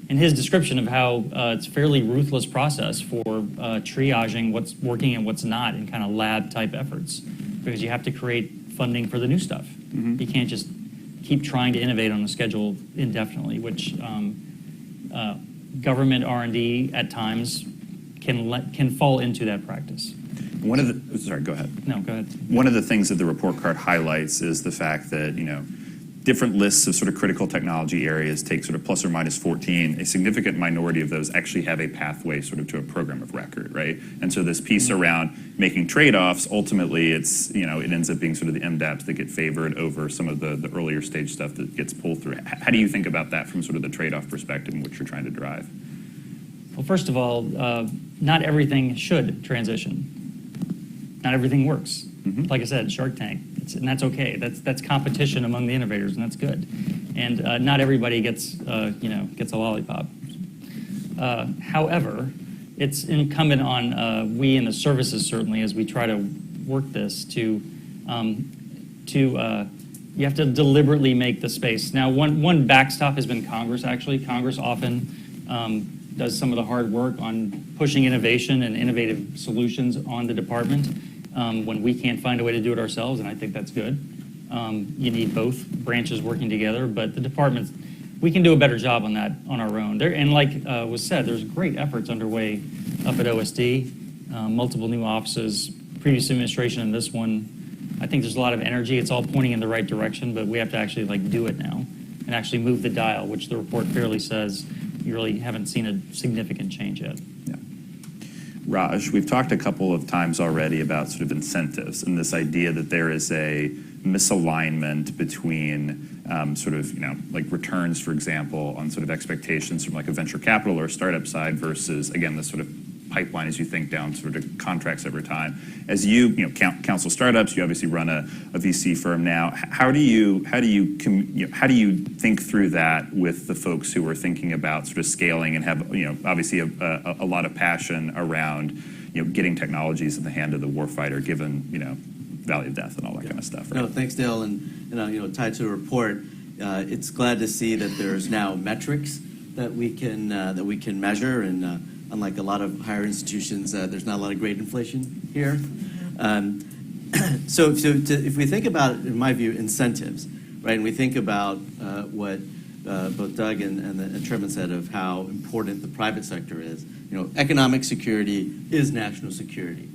And his description of how it's a fairly ruthless process for triaging what's working and what's not in kind of lab-type efforts, because you have to create funding for the new stuff. Mm-hmm. You can't just keep trying to innovate on a schedule indefinitely, which government R&D at times can fall into that practice. Sorry, go ahead. No, go ahead. One of the things that the report card highlights is the fact that, different lists of sort of critical technology areas take sort of plus or minus 14. A significant minority of those actually have a pathway sort of to a program of record, right? And so this piece around making trade-offs, ultimately it ends up being sort of the MDAPs that get favored over some of the earlier stage stuff that gets pulled through. How do you think about that from sort of the trade-off perspective and what you're trying to drive? Well, first of all, not everything should transition. Not everything works. Mm-hmm. Like I said, Shark Tank, and that's okay. That's competition among the innovators, and that's good. And not everybody gets a lollipop. However, it's incumbent on we in the services, certainly, as we try to work this, you have to deliberately make the space. Now, one backstop has been Congress, actually. Congress often does some of the hard work on pushing innovation and innovative solutions on the department when we can't find a way to do it ourselves, and I think that's good. You need both branches working together, but the departments, we can do a better job on that on our own. And like was said, there's great efforts underway up at OSD, multiple new offices, previous administration and this one. I think there's a lot of energy. It's all pointing in the right direction, but we have to actually do it now and actually move the dial, which the report fairly says you really haven't seen a significant change yet. Yeah. Raj, we've talked a couple of times already about sort of incentives and this idea that there is a misalignment between sort of, like returns, for example, on sort of expectations from like a venture capital or startup side versus, again, this sort of pipeline as you think down sort of contracts over time. As you counsel startups, you obviously run a VC firm now. How do you think through that with the folks who are thinking about sort of scaling and have obviously a lot of passion around getting technologies in the hand of the warfighter, given value of death and all that kind of stuff. Right? No, thanks, Dale. And tied to the report, it's glad to see that there's now metrics that we can measure. And unlike a lot of higher institutions, there's not a lot of grade inflation here. So if we think about, in my view, incentives, right, and we think about what both Doug and the chairman said of how important the private sector is. Economic security is national security,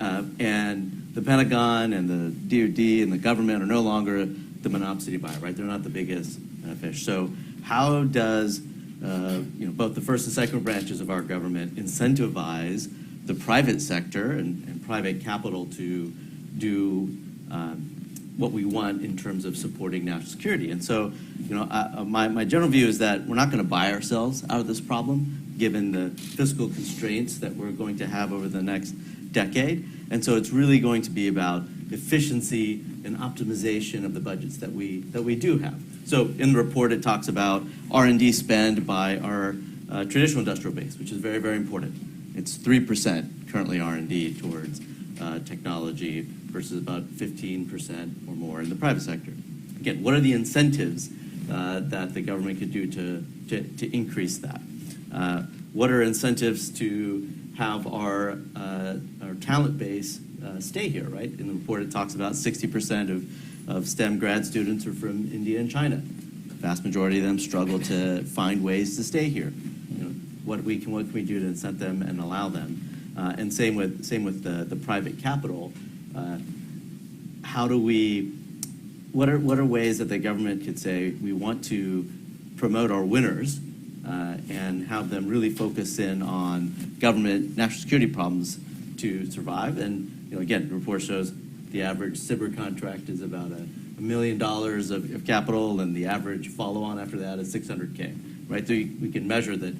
and the Pentagon and the DoD and the government are no longer the monopoly buyer, right? They're not the biggest fish. So how does both the first and second branches of our government incentivize the private sector and private capital to do what we want in terms of supporting national security? And so, my general view is that we're not going to buy ourselves out of this problem, given the fiscal constraints that we're going to have over the next decade. And so it's really going to be about efficiency and optimization of the budgets that we do have. So in the report, it talks about R&D spend by our traditional industrial base, which is very, very important. It's 3% currently R&D towards technology versus about 15% or more in the private sector. Again, what are the incentives that the government could do to increase that? What are incentives to have our talent base stay here, right? In the report, it talks about 60% of STEM grad students are from India and China. The vast majority of them struggle to find ways to stay here. What can we do to incent them and allow them? And same with the private capital. What are ways that the government could say we want to promote our winners and have them really focus in on government national security problems to survive? And again, the report shows the average cyber contract is about $1 million of capital, and the average follow-on after that is $600K. Right? So we can measure that.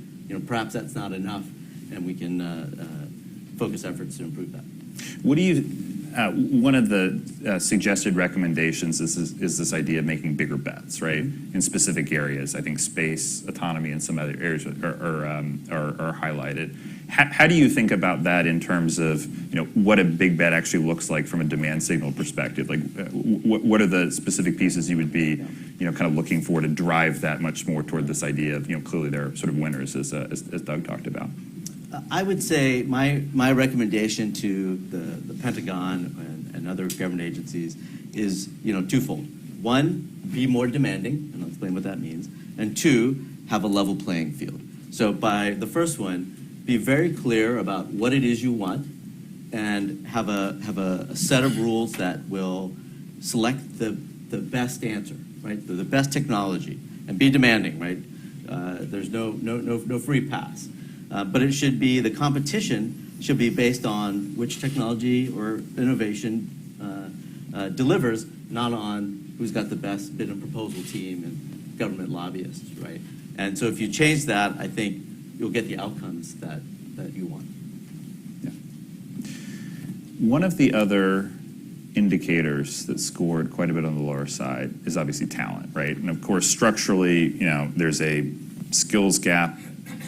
Perhaps that's not enough, and we can focus efforts to improve that. What do you? One of the suggested recommendations is this idea of making bigger bets, right, in specific areas. I think space, autonomy, and some other areas are highlighted. How do you think about that in terms of what a big bet actually looks like from a demand signal perspective? Like, what are the specific pieces you would be kind of looking for to drive that much more toward this idea of clearly they're sort of winners as Doug talked about? I would say my recommendation to the Pentagon and other government agencies is twofold. One, be more demanding, and I'll explain what that means. And two, have a level playing field. So by the first one, be very clear about what it is you want, and have a set of rules that will select the best answer, right? The best technology, and be demanding, right? There's no free pass. But it should be, the competition should be based on which technology or innovation delivers, not on who's got the best bid and proposal team and government lobbyists, right? And so if you change that, I think you'll get the outcomes that you want. Yeah. One of the other indicators that scored quite a bit on the lower side is obviously talent, right? And of course, structurally, there's a skills gap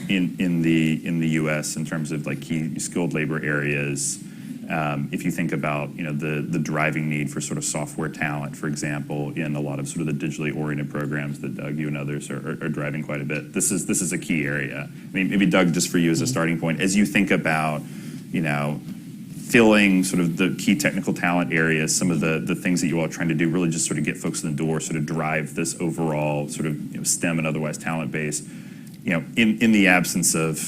in the U.S. in terms of like key skilled labor areas. If you think about the driving need for sort of software talent, for example, in a lot of sort of the digitally oriented programs that Doug, you and others are driving quite a bit. This is a key area. I mean, maybe Doug, just for you as a starting point, as you think about filling sort of the key technical talent areas, some of the things that you all are trying to do, really just sort of get folks in the door, sort of drive this overall sort of STEM and otherwise talent base. In the absence of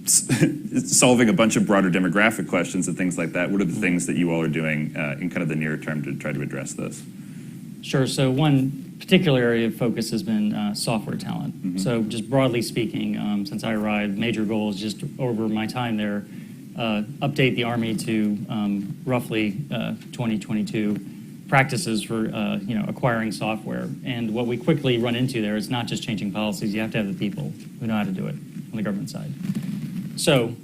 solving a bunch of broader demographic questions and things like that, what are the things that you all are doing in kind of the near term to try to address this? Sure. So one particular area of focus has been software talent. Mm-hmm. So just broadly speaking, since I arrived, major goals just over my time there, update the Army to roughly 2022, practices for acquiring software. And what we quickly run into there is not just changing policies. You have to have the people who know how to do it on the government side. So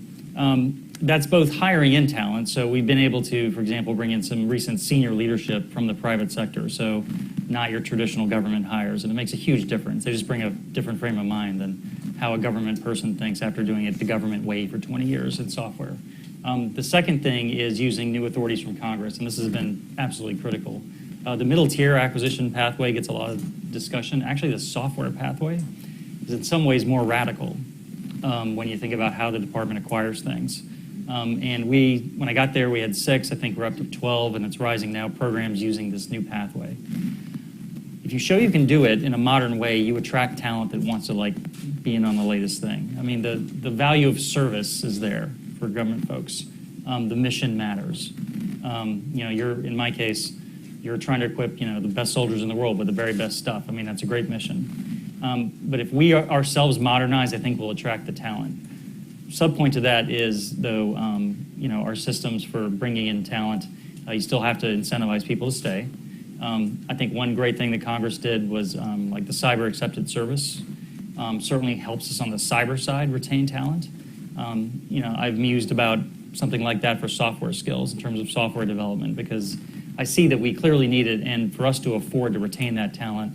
that's both hiring in talent. So we've been able to, for example, bring in some recent senior leadership from the private sector. So not your traditional government hires. And it makes a huge difference. They just bring a different frame of mind than how a government person thinks after doing it the government way for 20 years in software. The second thing is using new authorities from Congress, and this has been absolutely critical. The middle tier acquisition pathway gets a lot of discussion. Actually, the software pathway is in some ways more radical when you think about how the department acquires things. And when I got there, we had 6. I think we're up to 12, and it's rising now, programs using this new pathway. If you show you can do it in a modern way, you attract talent that wants to be in on the latest thing. I mean, the value of service is there for government folks. The mission matters. In my case, you're trying to equip, the best soldiers in the world with the very best stuff. I mean, that's a great mission. But if we ourselves modernize, I think we'll attract the talent. Subpoint to that is, though, our systems for bringing in talent, you still have to incentivize people to stay. I think one great thing that Congress did was the cyber accepted service certainly helps us on the cyber side retain talent. I've mused about something like that for software skills in terms of software development, because I see that we clearly need it, and for us to afford to retain that talent,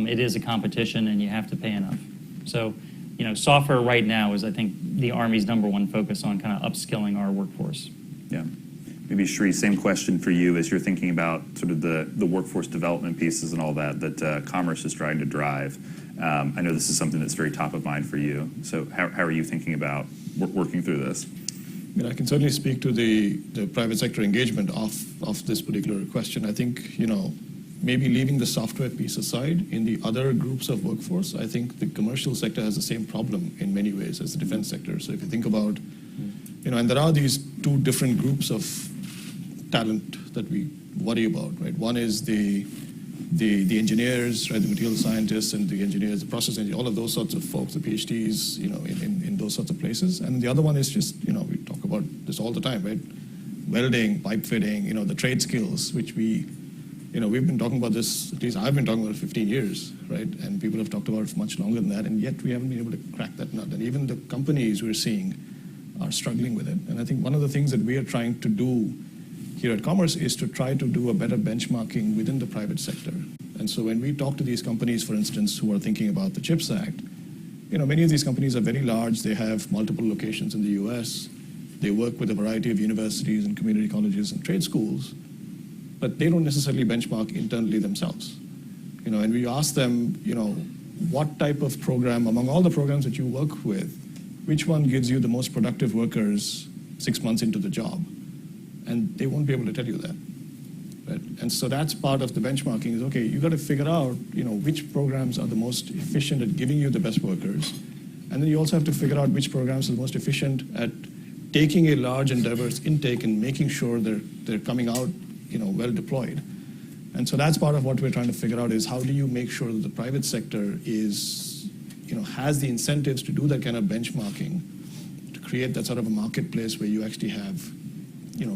it is a competition and you have to pay enough. So, software right now is, I think, the Army's #1 focus on kind of upskilling our workforce. Yeah. Maybe, Sri, same question for you as you're thinking about sort of the workforce development pieces and all that Commerce is trying to drive. I know this is something that's very top of mind for you. So how are you thinking about working through this? I mean, I can certainly speak to the private sector engagement of this particular question. I think, maybe leaving the software piece aside, in the other groups of workforce, I think the commercial sector has the same problem in many ways as the defense sector. So if you think about, and there are these 2 different groups of talent that we worry about, right? One is the engineers, right, the material scientists and the engineers, the process engineers, all of those sorts of folks, the PhDs, in those sorts of places. And the other one is just, we talk about this all the time, right? Welding, pipe fitting, the trade skills, which we've been talking about this, at least I've been talking about it 15 years, right? And people have talked about it for much longer than that, and yet we haven't been able to crack that nut. And even the companies we're seeing are struggling with it. And I think one of the things that we are trying to do here at Commerce is to try to do a better benchmarking within the private sector. And so when we talk to these companies, for instance, who are thinking about the CHIPS Act, many of these companies are very large. They have multiple locations in the US. They work with a variety of universities and community colleges and trade schools, but they don't necessarily benchmark internally themselves. And we ask them, what type of program, among all the programs that you work with, which one gives you the most productive workers 6 months into the job? And they won't be able to tell you that. Right? And so that's part of the benchmarking is, okay, you got to figure out, which programs are the most efficient at giving you the best workers. And then you also have to figure out which programs are the most efficient at taking a large and diverse intake and making sure they're coming out, well deployed. And so that's part of what we're trying to figure out is how do you make sure that the private sector is, has the incentives to do that kind of benchmarking, to create that sort of a marketplace where you actually have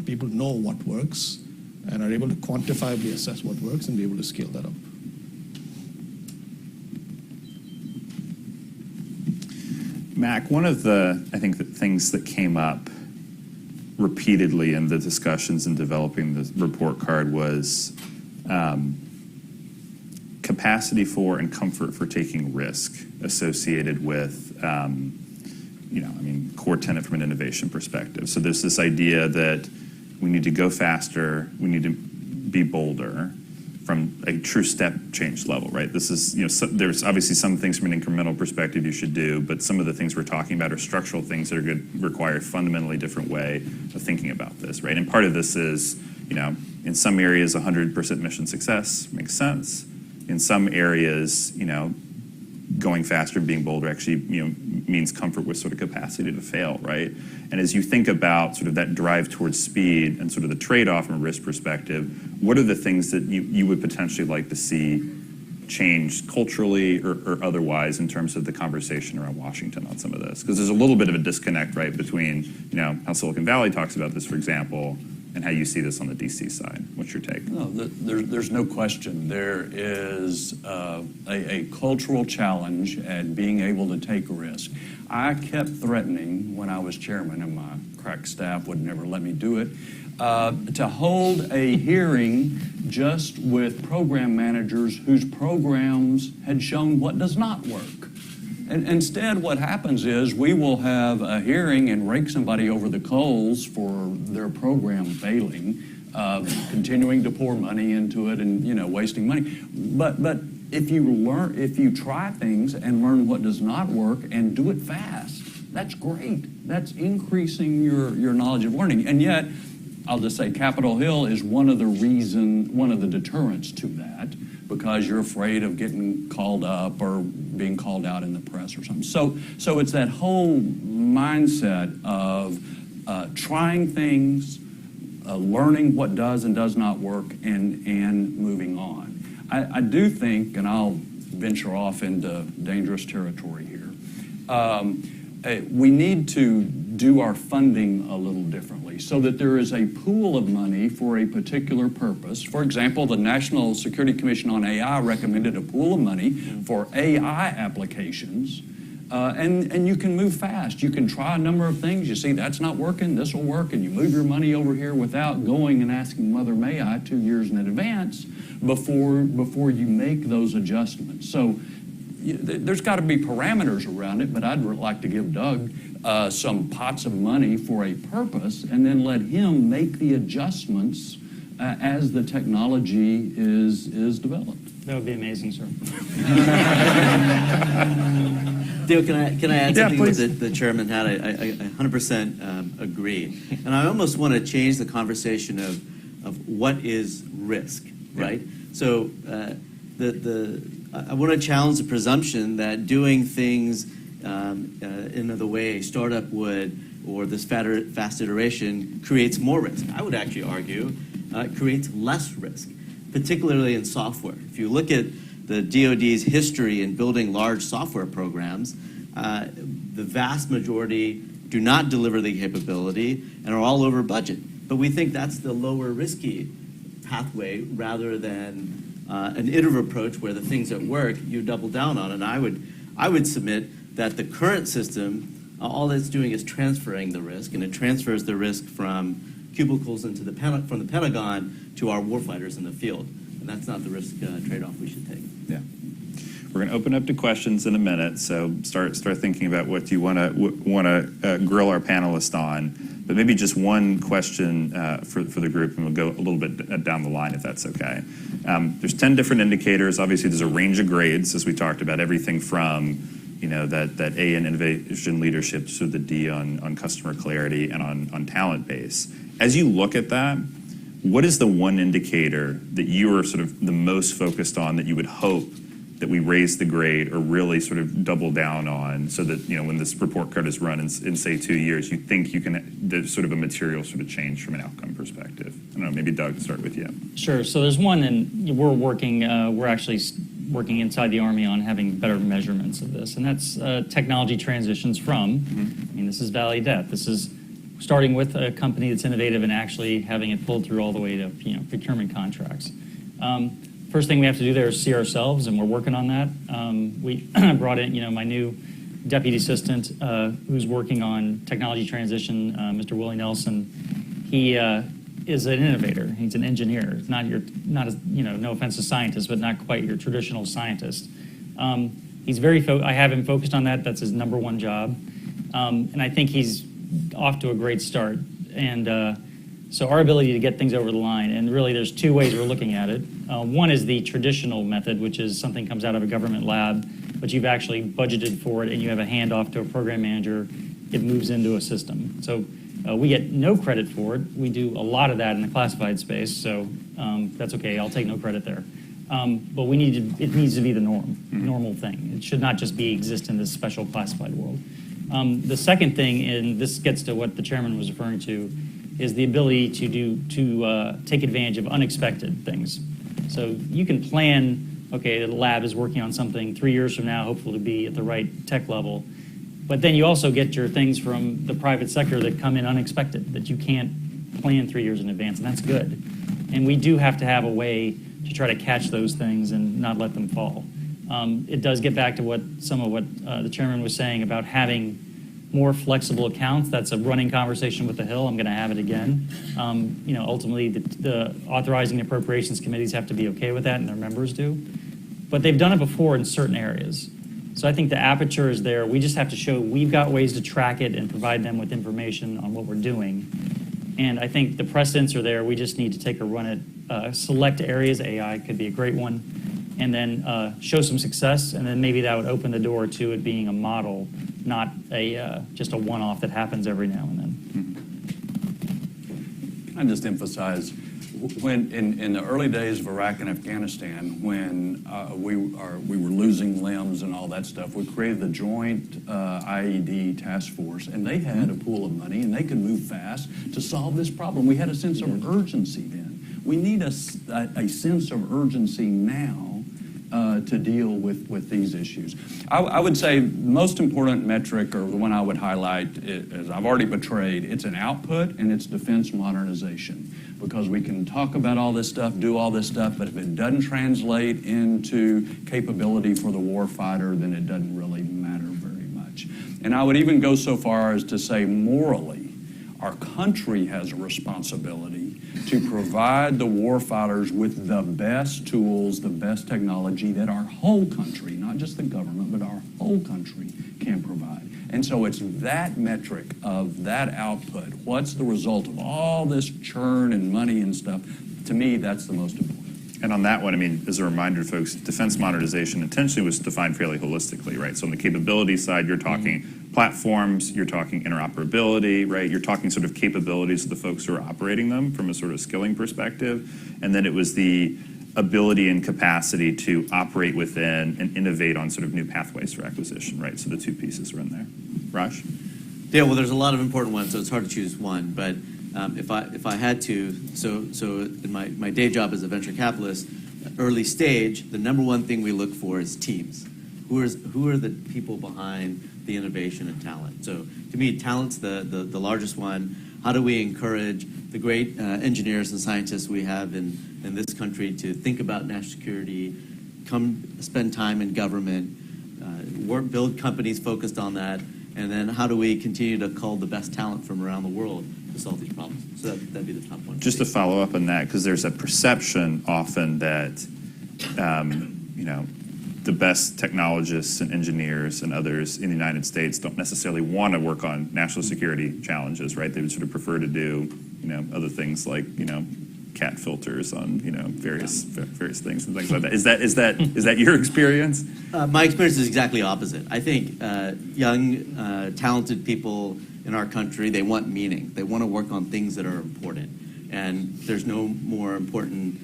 people know what works and are able to quantifiably assess what works and be able to scale that up. Mac, one of the things that came up repeatedly in the discussions in developing the report card was capacity for and comfort for taking risk associated with core tenet from an innovation perspective. So there's this idea that we need to go faster, we need to be bolder from a true step change level, right? This is, there's obviously some things from an incremental perspective you should do, but some of the things we're talking about are structural things that are require a fundamentally different way of thinking about this, right? And part of this is, in some areas, 100% mission success makes sense. In some areas, going faster and being bolder actually, means comfort with sort of capacity to fail, right? And as you think about sort of that drive towards speed and sort of the trade-off from a risk perspective, what are the things that you would potentially like to see change culturally or otherwise in terms of the conversation around Washington on some of this? Because there's a little bit of a disconnect, right, between, how Silicon Valley talks about this, for example, and how you see this on the DC side. What's your take? No, there's no question. There is a cultural challenge at being able to take a risk. I kept threatening when I was chairman, and my crack staff would never let me do it, to hold a hearing just with program managers whose programs had shown what does not work. And instead, what happens is we will have a hearing and rake somebody over the coals for their program failing, continuing to pour money into it and, wasting money. But if you try things and learn what does not work and do it fast, that's great. That's increasing your knowledge of learning. And yet, I'll just say Capitol Hill is one of the deterrents to that, because you're afraid of getting called up or being called out in the press or something. So it's that whole mindset of trying things, learning what does and does not work, and moving on. I do think, and I'll venture off into dangerous territory here, we need to do our funding a little differently so that there is a pool of money for a particular purpose. For example, the National Security Commission on AI recommended a pool of money for AI applications, and you can move fast. You can try a number of things. You see, that's not working, this will work, and you move your money over here without going and asking Mother May I 2 years in advance before you make those adjustments. So there's got to be parameters around it, but I'd like to give Doug some pots of money for a purpose and then let him make the adjustments as the technology is developed. That would be amazing, sir. Dale, can I add something please. that the chairman had? I 100% agree. And I almost want to change the conversation of what is risk, right? So I want to challenge the presumption that doing things in the way a startup would, or this fast iteration, creates more risk. I would actually argue it creates less risk, particularly in software. If you look at the DoD's history in building large software programs, the vast majority do not deliver the capability and are all over budget. But we think that's the lower risky pathway rather than an iterative approach where the things that work you double down on. And I would submit that the current system, all it's doing is transferring the risk, and it transfers the risk from cubicles from the Pentagon to our warfighters in the field. And that's not the risk trade-off we should take. Yeah. We're going to open up to questions in a minute, so start thinking about what you want to grill our panelists on. But maybe just one question for the group, and we'll go a little bit down the line if that's okay. There's 10 different indicators. Obviously, there's a range of grades, as we talked about, everything from that A in innovation leadership to the D on customer clarity and on talent base. As you look at that, what is the one indicator that you are sort of the most focused on that you would hope that we raise the grade or really sort of double down on, so that when this report card is run in say 2 years, you think there's sort of a material sort of change from an outcome perspective? I don't know, maybe Doug, start with you. Sure. So there's one, and we're actually working inside the Army on having better measurements of this, and that's technology transitions from, this is value death. This is starting with a company that's innovative and actually having it pulled through all the way to procurement contracts. First thing we have to do there is see ourselves, and we're working on that. We brought in my new deputy assistant who's working on technology transition, Mr. Willie Nelson. He is an innovator. He's an engineer. It's not no offense to scientists, but not quite your traditional scientist. He's I have him focused on that. That's his number one job. And I think he's off to a great start. And so our ability to get things over the line, and really there's two ways we're looking at it. One is the traditional method, which is something comes out of a government lab, but you've actually budgeted for it and you have a handoff to a program manager. It moves into a system. So we get no credit for it. We do a lot of that in the classified space, so that's okay. I'll take no credit there. But it needs to be the normal thing. It should not just exist in this special classified world. The second thing, and this gets to what the chairman was referring to, is the ability to take advantage of unexpected things. So you can plan, okay, the lab is working on something 3 years from now, hopefully to be at the right tech level. But then you also get your things from the private sector that come in unexpected, that you can't plan 3 years in advance, and that's good. And we do have to have a way to try to catch those things and not let them fall. It does get back to some of what the chairman was saying about having more flexible accounts. That's a running conversation with the Hill. I'm going to have it again. Ultimately, the authorizing and appropriations committees have to be okay with that, and their members do. But they've done it before in certain areas. So I think the aperture is there. We just have to show we've got ways to track it and provide them with information on what we're doing. And I think the precedents are there. We just need to take a run at select areas. AI could be a great one. And then show some success, and then maybe that would open the door to it being a model, not just a one-off that happens every now and then. Can I just emphasize, when in the early days of Iraq and Afghanistan, when we were losing limbs and all that stuff, we created the Joint IED Task Force, and they had a pool of money, and they could move fast to solve this problem. We had a sense of urgency then. We need a sense of urgency now to deal with these issues. I would say the most important metric, or the one I would highlight, as I've already portrayed, it's an output and it's defense modernization. Because we can talk about all this stuff, do all this stuff, but if it doesn't translate into capability for the warfighter, then it doesn't really matter very much. And I would even go so far as to say morally, our country has a responsibility to provide the warfighters with the best tools, the best technology that our whole country, not just the government, but our whole country can provide. And so it's that metric of that output. What's the result of all this churn and money and stuff? To me, that's the most important. And on that one, I mean, as a reminder, folks, defense modernization intentionally was defined fairly holistically, right? So on the capability side, you're talking platforms, you're talking interoperability, right? You're talking sort of capabilities of the folks who are operating them from a sort of skilling perspective. And then it was the ability and capacity to operate within and innovate on sort of new pathways for acquisition, right? So the two pieces are in there. Raj? Yeah, well, there's a lot of important ones, so it's hard to choose one. But if I had to, so in my day job as a venture capitalist, early stage, the number one thing we look for is teams. Who are the people behind the innovation and talent? So to me, talent's the largest one. How do we encourage the great engineers and scientists we have in this country to think about national security, come spend time in government, build companies focused on that, and then how do we continue to cull the best talent from around the world to solve these problems? So that'd be the top one. Just to follow up on that, because there's a perception often that, the best technologists and engineers and others in the United States don't necessarily want to work on national security challenges, right? They would sort of prefer to do, other things like, cat filters on, various things and things like that. Is that your experience? My experience is exactly opposite. I think young, talented people in our country, they want meaning. They want to work on things that are important. And there's no more important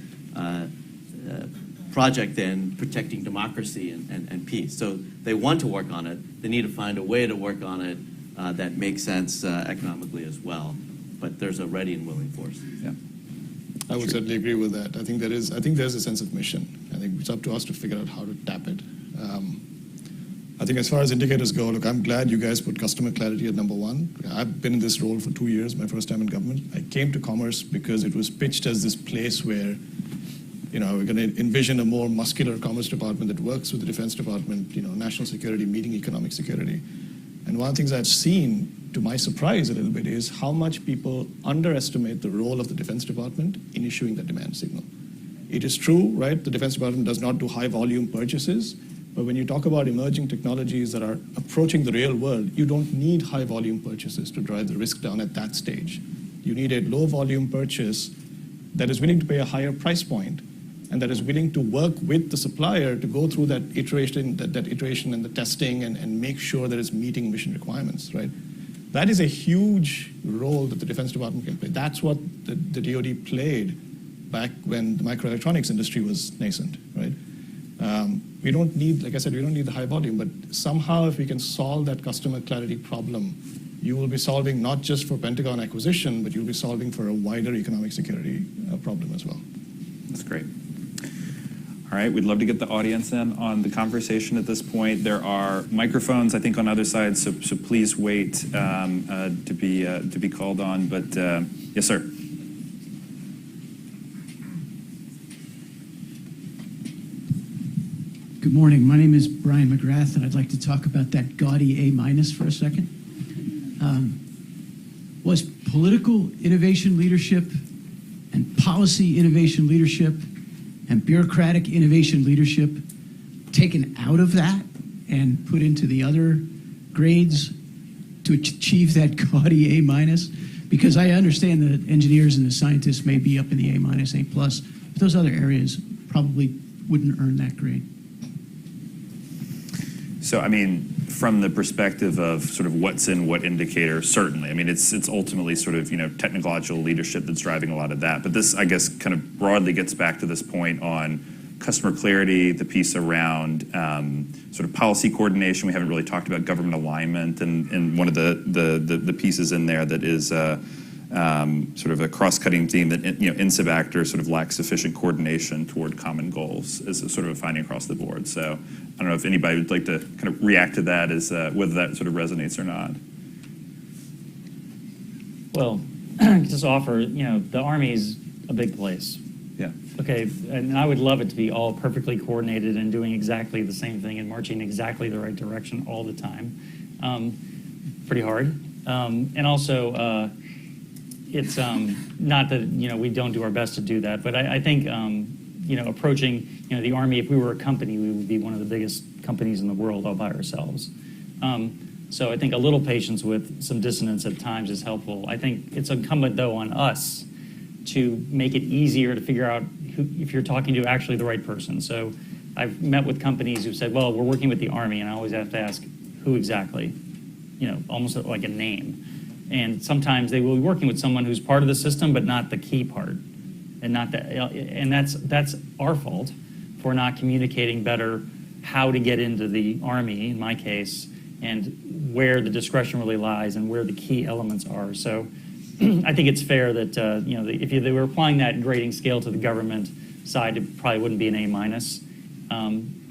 project than protecting democracy and peace. So they want to work on it. They need to find a way to work on it that makes sense economically as well. But there's a ready and willing force. Yeah. I would certainly agree with that. I think there's a sense of mission. I think it's up to us to figure out how to tap it. I think as far as indicators go, look, I'm glad you guys put customer clarity at number one. I've been in this role for 2 years, my first time in government. I came to commerce because it was pitched as this place where we're going to envision a more muscular commerce department that works with the Defense Department, national security, meeting economic security. And one of the things I've seen, to my surprise a little bit, is how much people underestimate the role of the Defense Department in issuing the demand signal. It is true, right? The Defense Department does not do high volume purchases, but when you talk about emerging technologies that are approaching the real world, you don't need high volume purchases to drive the risk down at that stage. You need a low volume purchase that is willing to pay a higher price point and that is willing to work with the supplier to go through that iteration and the testing and make sure that it's meeting mission requirements, right? That is a huge role that the Defense Department can play. That's what the DoD played back when the microelectronics industry was nascent, right? We don't need, like I said, we don't need the high volume, but somehow if we can solve that customer clarity problem, you will be solving not just for Pentagon acquisition, but you'll be solving for a wider economic security problem as well. That's great. All right, we'd love to get the audience in on the conversation at this point. There are microphones, I think, on other sides, so please wait to be called on. But yes, sir. Good morning. My name is Brian McGrath, and I'd like to talk about that gaudy A- for a second. Was political innovation leadership and policy innovation leadership and bureaucratic innovation leadership taken out of that and put into the other grades to achieve that gaudy A-? Because I understand that engineers and the scientists may be up in the A-, A+, but those other areas probably wouldn't earn that grade. So, I mean, from the perspective of sort of what's in what indicator, certainly. I mean, it's ultimately sort of, technological leadership that's driving a lot of that. But this, I guess, kind of broadly gets back to this point on customer clarity, the piece around sort of policy coordination. We haven't really talked about government alignment, and one of the pieces in there that is sort of a cross-cutting theme that INSIB actors sort of lack sufficient coordination toward common goals is a sort of a finding across the board. So I don't know if anybody would like to kind of react to that as whether that sort of resonates or not. Well, just offer, the Army's a big place. Yeah. Okay, and I would love it to be all perfectly coordinated and doing exactly the same thing and marching exactly the right direction all the time. Pretty hard. And also, it's not that, we don't do our best to do that, but I think, approaching, the Army, if we were a company, we would be one of the biggest companies in the world all by ourselves. So I think a little patience with some dissonance at times is helpful. I think it's incumbent, though, on us to make it easier to figure out if you're talking to actually the right person. So I've met with companies who've said, well, we're working with the Army, and I always have to ask who exactly, almost like a name. And sometimes they will be working with someone who's part of the system, but not the key part. And that's our fault for not communicating better how to get into the Army, in my case, and where the discretion really lies and where the key elements are. So I think it's fair that, if they were applying that grading scale to the government side, it probably wouldn't be an A-.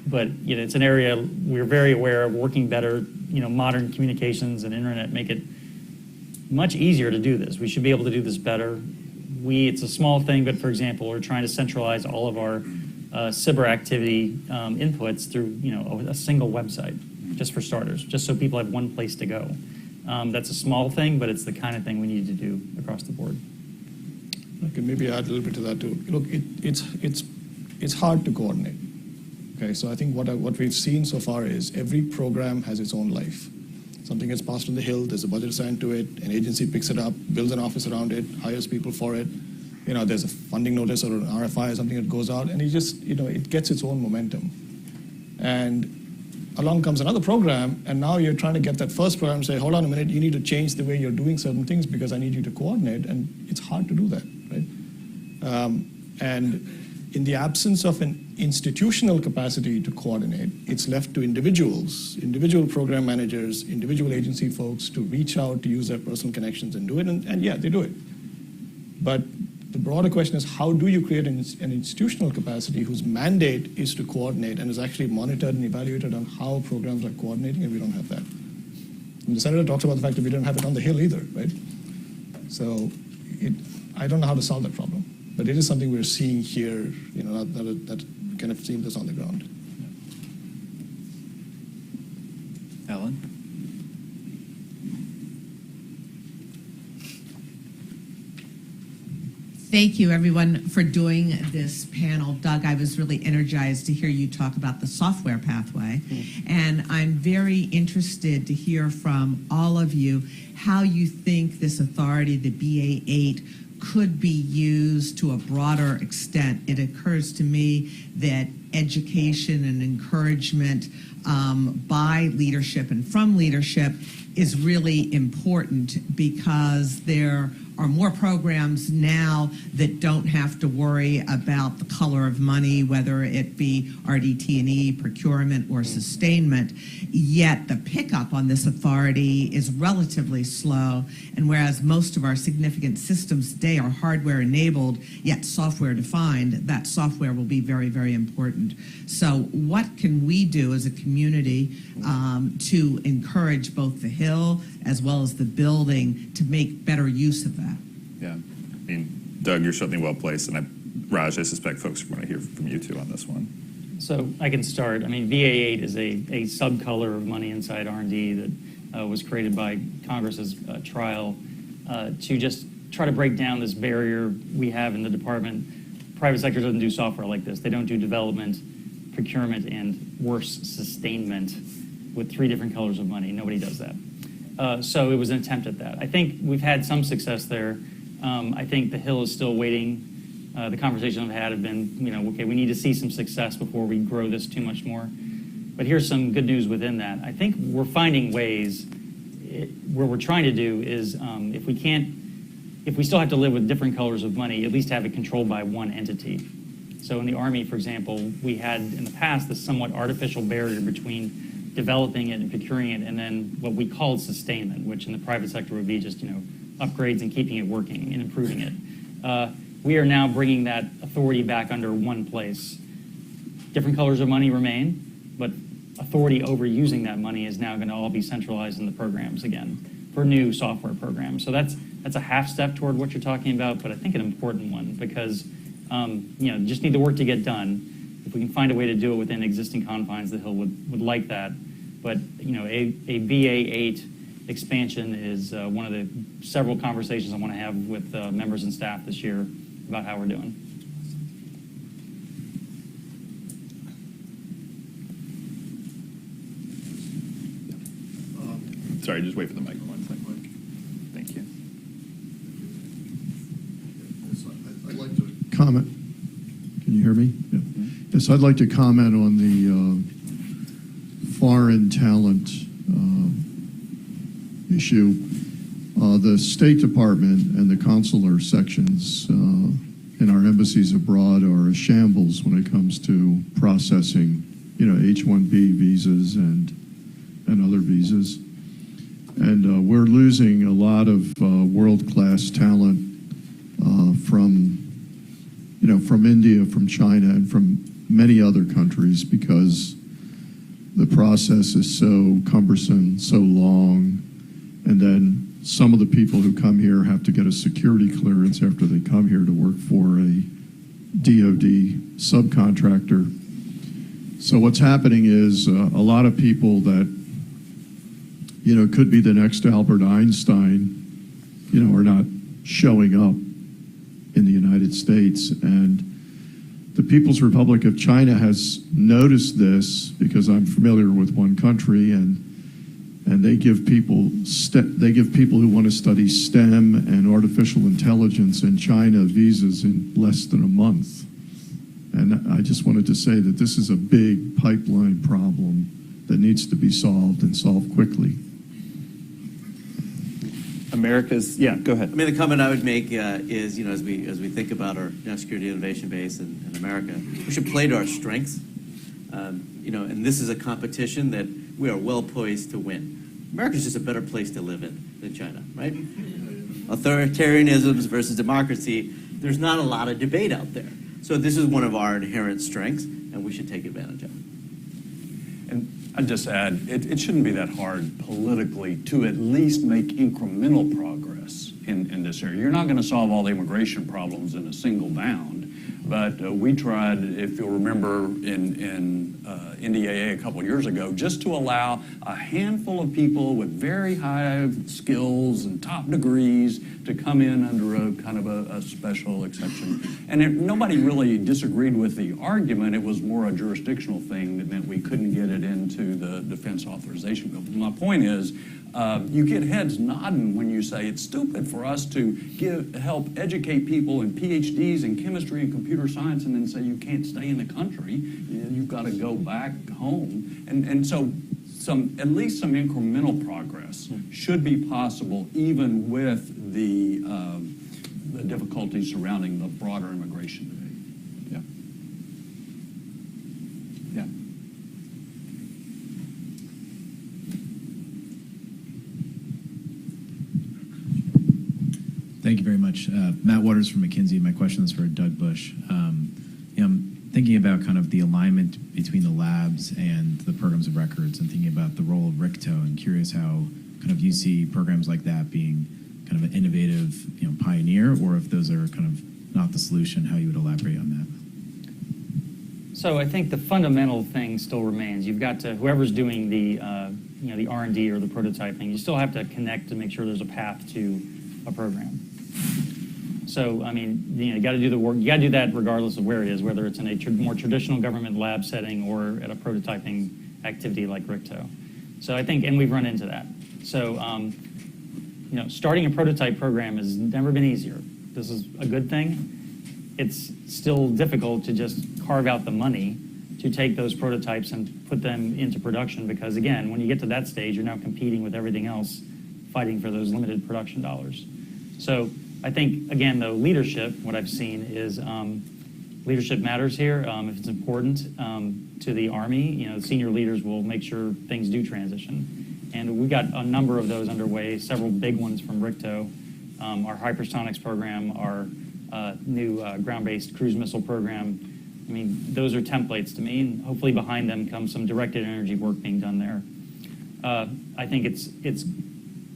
But, it's an area we're very aware of. Working better, modern communications and internet make it much easier to do this. We should be able to do this better. It's a small thing, but for example, we're trying to centralize all of our cyber activity inputs through, a single website, just for starters, just so people have one place to go. That's a small thing, but it's the kind of thing we need to do across the board. I can maybe add a little bit to that too. Look, it's hard to coordinate. Okay, so I think what we've seen so far is every program has its own life. Something gets passed on the Hill, there's a budget assigned to it, an agency picks it up, builds an office around it, hires people for it. There's a funding notice or an RFI or something that goes out, and it gets its own momentum. And along comes another program, and now you're trying to get that first program to say, hold on a minute, you need to change the way you're doing certain things because I need you to coordinate, and it's hard to do that, right? And in the absence of an institutional capacity to coordinate, it's left to individual program managers, individual agency folks to reach out, to use their personal connections and do it, and yeah, they do it. But the broader question is, how do you create an institutional capacity whose mandate is to coordinate and is actually monitored and evaluated on how programs are coordinating, and we don't have that. And the Senator talks about the fact that we don't have it on the Hill either, right? So I don't know how to solve that problem. But it is something we're seeing here, that kind of seeing this on the ground. Ellen? Thank you, everyone, for doing this panel. Doug, I was really energized to hear you talk about the software pathway. And I'm very interested to hear from all of you how you think this authority, the BA-8, could be used to a broader extent. It occurs to me that education and encouragement by leadership and from leadership is really important because there are more programs now that don't have to worry about the color of money, whether it be RDT&E, procurement, or sustainment. Yet the pickup on this authority is relatively slow, and whereas most of our significant systems today are hardware enabled, yet software defined, that software will be very, very important. So what can we do as a community to encourage both the Hill as well as the building to make better use of that? Yeah. I mean, Doug, you're certainly well placed, and Raj, I suspect folks want to hear from you too on this one. So I can start. I mean, VA8 is a subcolor of money inside R&D that was created by Congress's trial to just try to break down this barrier we have in the department. Private sector doesn't do software like this. They don't do development, procurement, and worse, sustainment with 3 different colors of money. Nobody does that. So it was an attempt at that. I think we've had some success there. I think the Hill is still waiting. The conversations I've had have been, okay, we need to see some success before we grow this too much more. But here's some good news within that. I think we're finding ways where we're trying to do is if we still have to live with different colors of money, at least have it controlled by one entity. So in the Army, for example, we had in the past this somewhat artificial barrier between developing it and procuring it and then what we called sustainment, which in the private sector would be just, upgrades and keeping it working and improving it. We are now bringing that authority back under one place. Different colors of money remain, but authority over using that money is now going to all be centralized in the programs again for new software programs. So that's a half step toward what you're talking about, but I think an important one because just need the work to get done. If we can find a way to do it within existing confines, the Hill would like that. But a VA8 expansion is one of the several conversations I want to have with members and staff this year about how we're doing. Sorry, just wait for the mic one second. Thank you. I'd like to comment. Can you hear me? Yeah. Yes, I'd like to comment on the foreign talent issue. The State Department and the consular sections in our embassies abroad are a shambles when it comes to processing, H-1B visas and other visas. And we're losing a lot of world-class talent from India, from China, and from many other countries because the process is so cumbersome, so long, and then some of the people who come here have to get a security clearance after they come here to work for a DoD subcontractor. So what's happening is a lot of people that could be the next Albert Einstein, are not showing up in the United States. And the People's Republic of China has noticed this because I'm familiar with one country, and they give people who want to study STEM and artificial intelligence in China visas in less than a month. And I just wanted to say that this is a big pipeline problem that needs to be solved and solved quickly. Go ahead. I mean, the comment I would make is, as we think about our national security innovation base in America, we should play to our strengths. And this is a competition that we are well poised to win. America's just a better place to live in than China, right? Authoritarianisms versus democracy, there's not a lot of debate out there. So this is one of our inherent strengths, and we should take advantage of it. And I'd just add, it shouldn't be that hard politically to at least make incremental progress in this area. You're not going to solve all the immigration problems in a single bound, but we tried, if you'll remember, in NDAA a couple of years ago, just to allow a handful of people with very high skills and top degrees to come in under a kind of a special exception. And nobody really disagreed with the argument. It was more a jurisdictional thing that meant we couldn't get it into the defense authorization bill. But my point is, you get heads nodding when you say it's stupid for us to help educate people in PhDs in chemistry and computer science and then say you can't stay in the country. You've got to go back home. And so at least some incremental progress should be possible even with the difficulties surrounding the broader immigration debate. Yeah. Yeah. Thank you very much. Matt Waters from McKinsey. My question is for Doug Bush. I'm thinking about kind of the alignment between the labs and the programs of records and thinking about the role of RICTO and curious how kind of you see programs like that being kind of an innovative pioneer, or if those are kind of not the solution, how you would elaborate on that. So I think the fundamental thing still remains. You've got to, whoever's doing the, the R&D or the prototyping, you still have to connect to make sure there's a path to a program. So, I mean, you got to do the work. You got to do that regardless of where it is, whether it's in a more traditional government lab setting or at a prototyping activity like RICTO. So I think, and we've run into that. So, starting a prototype program has never been easier. This is a good thing. It's still difficult to just carve out the money to take those prototypes and put them into production because, again, when you get to that stage, you're now competing with everything else, fighting for those limited production dollars. So I think, again, though, leadership, what I've seen is leadership matters here. If it's important to the Army, senior leaders will make sure things do transition. And we've got a number of those underway, several big ones from RICTO, our hypersonics program, our new ground-based cruise missile program. I mean, those are templates to me, and hopefully behind them comes some directed energy work being done there. I think it's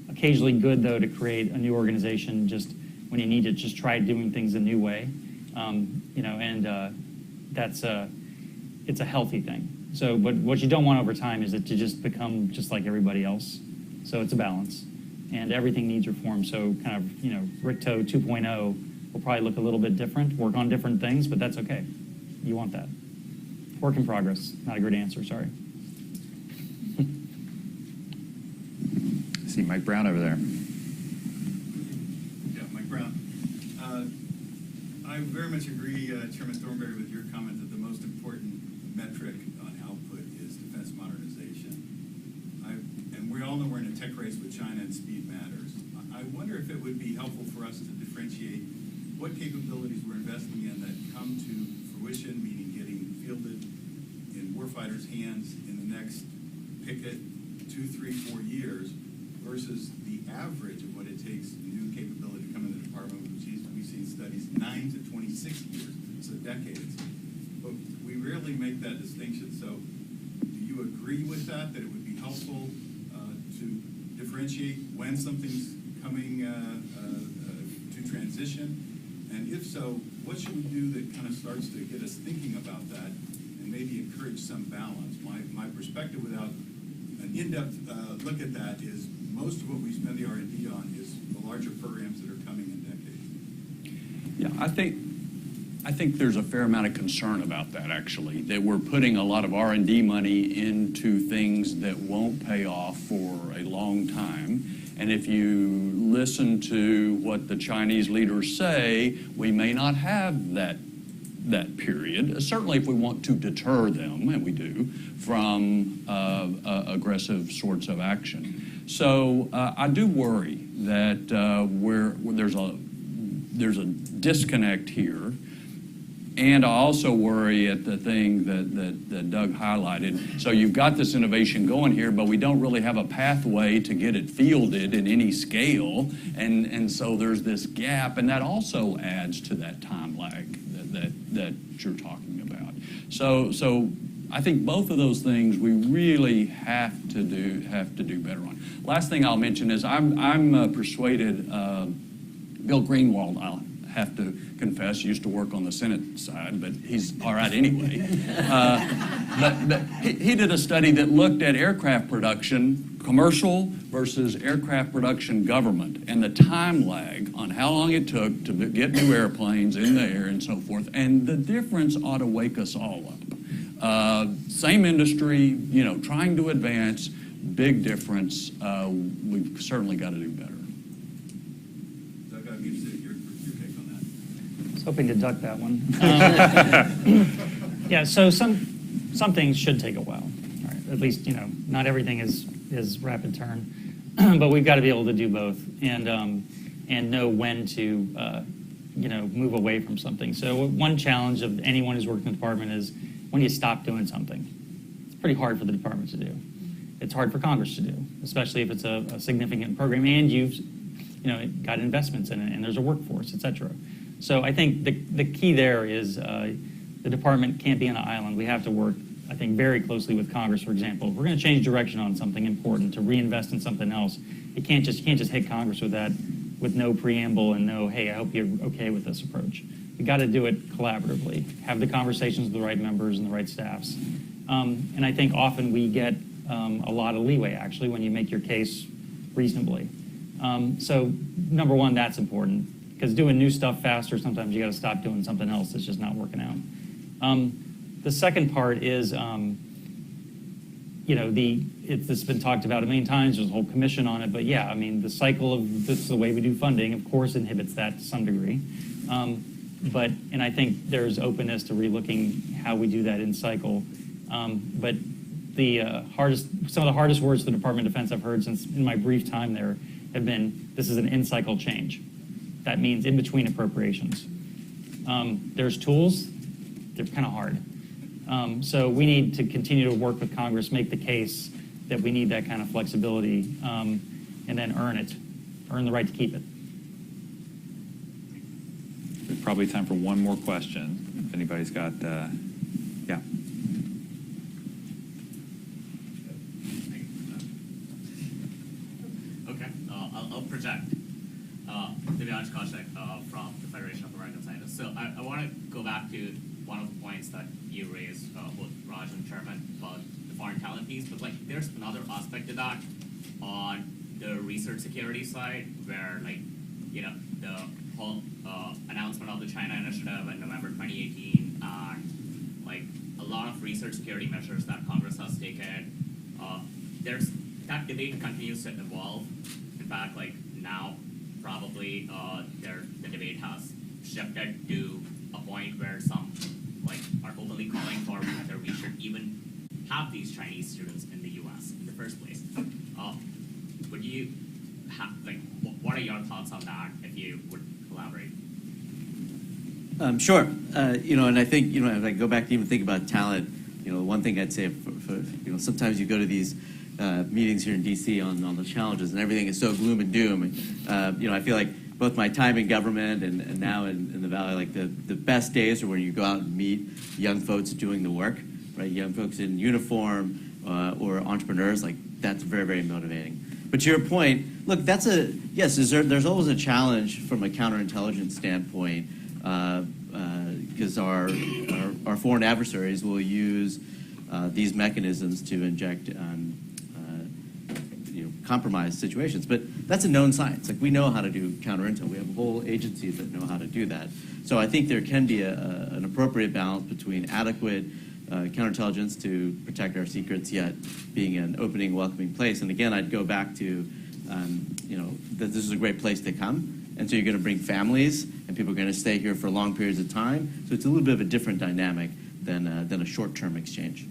occasionally good, though, to create a new organization just when you need to just try doing things a new way, that's it's a healthy thing. So, but what you don't want over time is it to just become just like everybody else. So it's a balance, and everything needs reform. So kind of, RICTO 2.0 will probably look a little bit different, work on different things, but that's okay. You want that. Work in progress. Not a good answer, sorry. I see Mike Brown over there. Yeah, Mike Brown. I very much agree, Chairman Thornberry, with your comment that the most important metric on output is defense modernization. And we all know we're in a tech race with China and speed matters. I wonder if it would be helpful for us to differentiate what capabilities we're investing in that come to fruition, meaning getting fielded in warfighters' hands in the next, pick it, 2, 3, 4 years, versus the average of what it takes new capability to come in the department, which is, we've seen studies 9 to 26 years, so decades. But we rarely make that distinction. So do you agree with that it would be helpful to differentiate when something's coming to transition? And if so, what should we do that kind of starts to get us thinking about that and maybe encourage some balance? My perspective without an in-depth look at that is most of what we spend the R&D on is the larger programs that are coming in decades. Yeah, I think there's a fair amount of concern about that, actually, that we're putting a lot of R&D money into things that won't pay off for a long time. And if you listen to what the Chinese leaders say, we may not have that period. Certainly if we want to deter them, and we do, from aggressive sorts of action. So I do worry that there's a disconnect here. And I also worry at the thing that Doug highlighted. So you've got this innovation going here, but we don't really have a pathway to get it fielded in any scale. And so there's this gap, and that also adds to that time lag that you're talking about. So I think both of those things we really have to do better on. Last thing I'll mention is I'm persuaded Bill Greenwald, I'll have to confess, used to work on the Senate side, but he's all right anyway. But he did a study that looked at aircraft production, commercial versus aircraft production government, and the time lag on how long it took to get new airplanes in the air and so forth. And the difference ought to wake us all up. Same industry, trying to advance, big difference. We've certainly got to do better. Hoping to duck that one. Yeah, so some things should take a while. All right, at least, not everything is rapid turn, but we've got to be able to do both and know when to move away from something. So one challenge of anyone who's worked in the department is when you stop doing something. It's pretty hard for the department to do. It's hard for Congress to do, especially if it's a significant program and you've got investments in it and there's a workforce, et cetera. So I think the key there is the department can't be on an island. We have to work, I think, very closely with Congress, for example. If we're going to change direction on something important to reinvest in something else, you can't just hit Congress with that with no preamble and no, hey, I hope you're okay with this approach. you got to do it collaboratively. Have the conversations with the right members and the right staffs. And I think often we get a lot of leeway, actually, when you make your case reasonably. So number one, that's important, because doing new stuff faster, sometimes you got to stop doing something else that's just not working out. The second part is, it's been talked about a million times. There's a whole commission on it, but yeah, I mean, the cycle of this is the way we do funding, of course, inhibits that to some degree. And I think there's openness to relooking how we do that in cycle. But some of the hardest words to the Department of Defense I've heard since in my brief time there have been, this is an in-cycle change. That means in between appropriations. There's tools, they're kind of hard. So we need to continue to work with Congress, make the case that we need that kind of flexibility, and then earn the right to keep it. There's probably time for one more question. If anybody's got, yeah. Okay, I'll project. From the Federation of American Scientists. So I want to go back to one of the points that you raised, both Raj and Chairman, about the foreign talent piece. But like, there's another aspect to that on the research security side, where the whole announcement of the China Initiative in November 2018, and like a lot of research security measures that Congress has taken. That debate continues to evolve. In fact, like now, probably the debate has shifted to a point where some are openly calling for whether we should even have these Chinese students in the U.S. in the first place. Would you have what are your thoughts on that? If you would collaborate. Sure. And I think if I go back to even think about talent, one thing I'd say for sometimes you go to these meetings here in D.C. on the challenges, and everything is so gloom and doom. I feel like both my time in government and now in the Valley, like the best days are when you go out and meet young folks doing the work, right? Young folks in uniform or entrepreneurs, like that's very, very motivating. But to your point, look, yes, there's always a challenge from a counterintelligence standpoint, because our foreign adversaries will use these mechanisms to inject compromised situations. But that's a known science. Like, we know how to do counterintel. We have whole agencies that know how to do that. So I think there can be an appropriate balance between adequate counterintelligence to protect our secrets, yet being an opening, welcoming place. And again, I'd go back to, that this is a great place to come. And so you're going to bring families, and people are going to stay here for long periods of time. So it's a little bit of a different dynamic than a short-term exchange.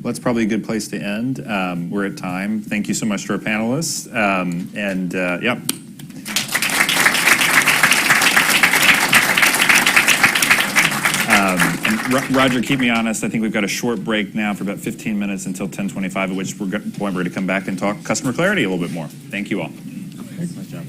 Well, that's probably a good place to end. We're at time. Thank you so much to our panelists. Yep. And Roger, keep me honest. I think we've got a short break now for about 15 minutes until 10:25, at which point we're going to come back and talk customer clarity a little bit more. Thank you all. Nice job.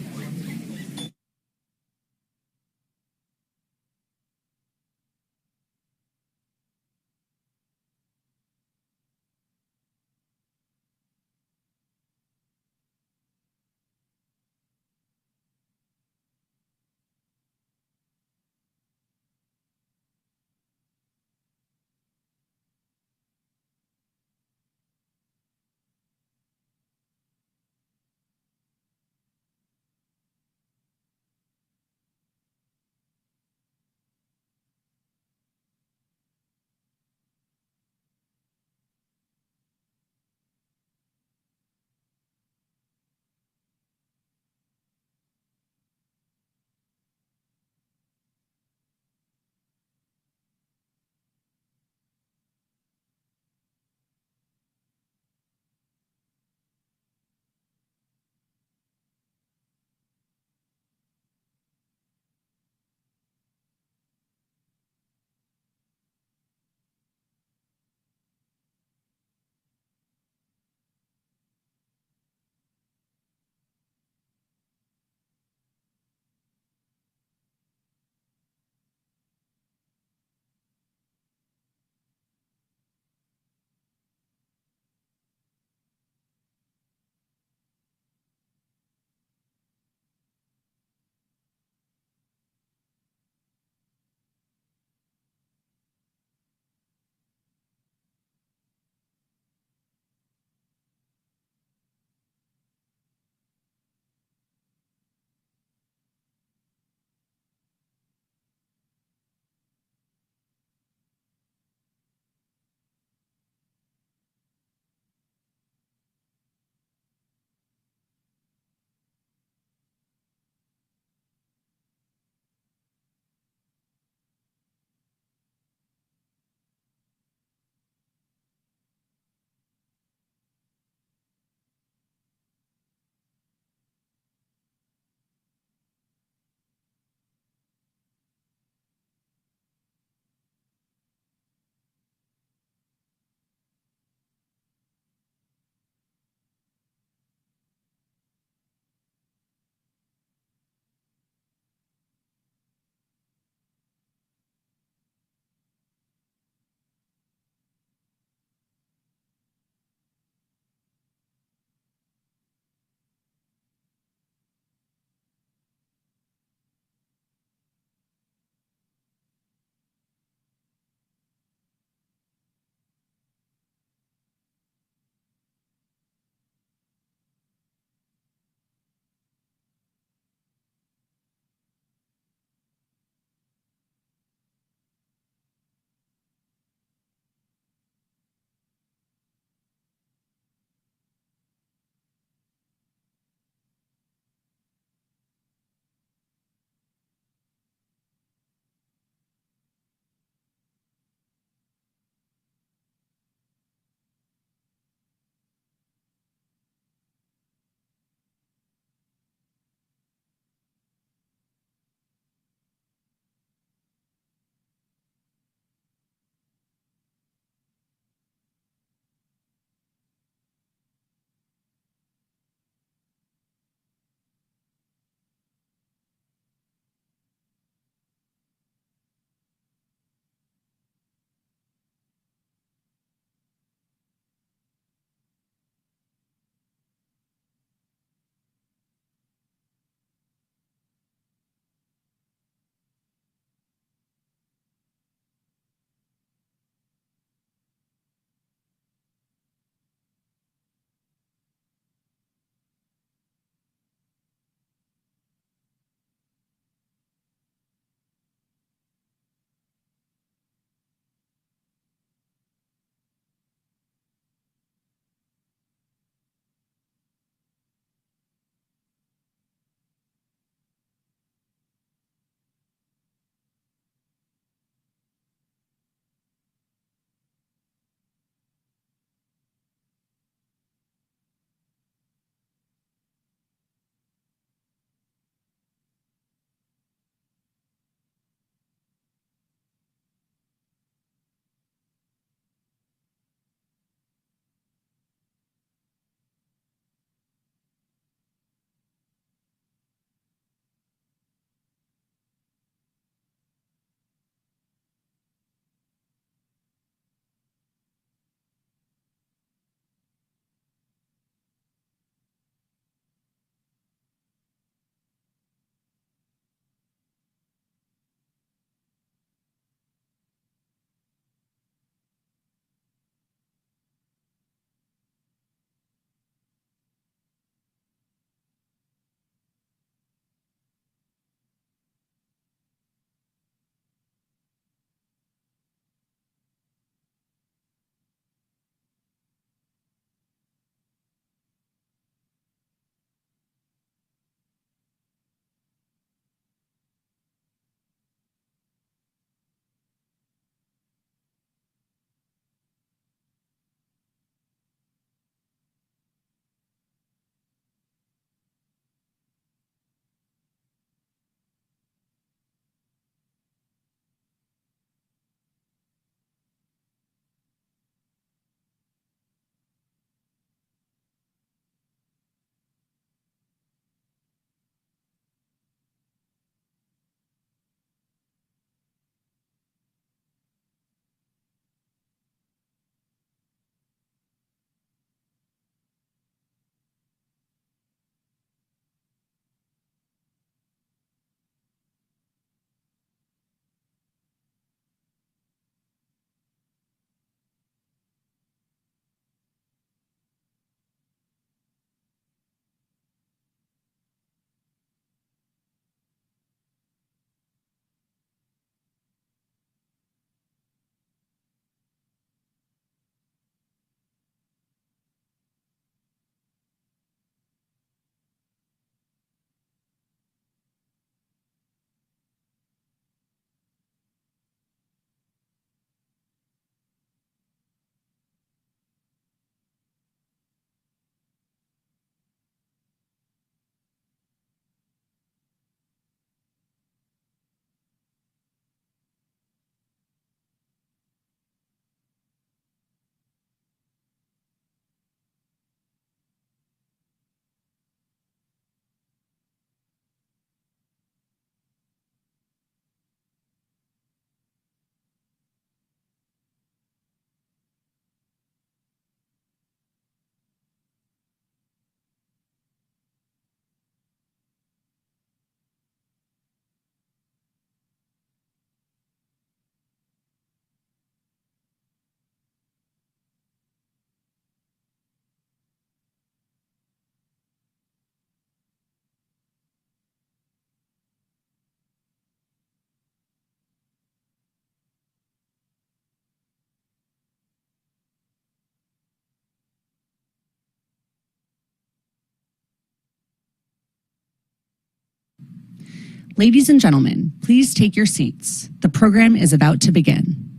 Ladies and gentlemen, please take your seats. The program is about to begin.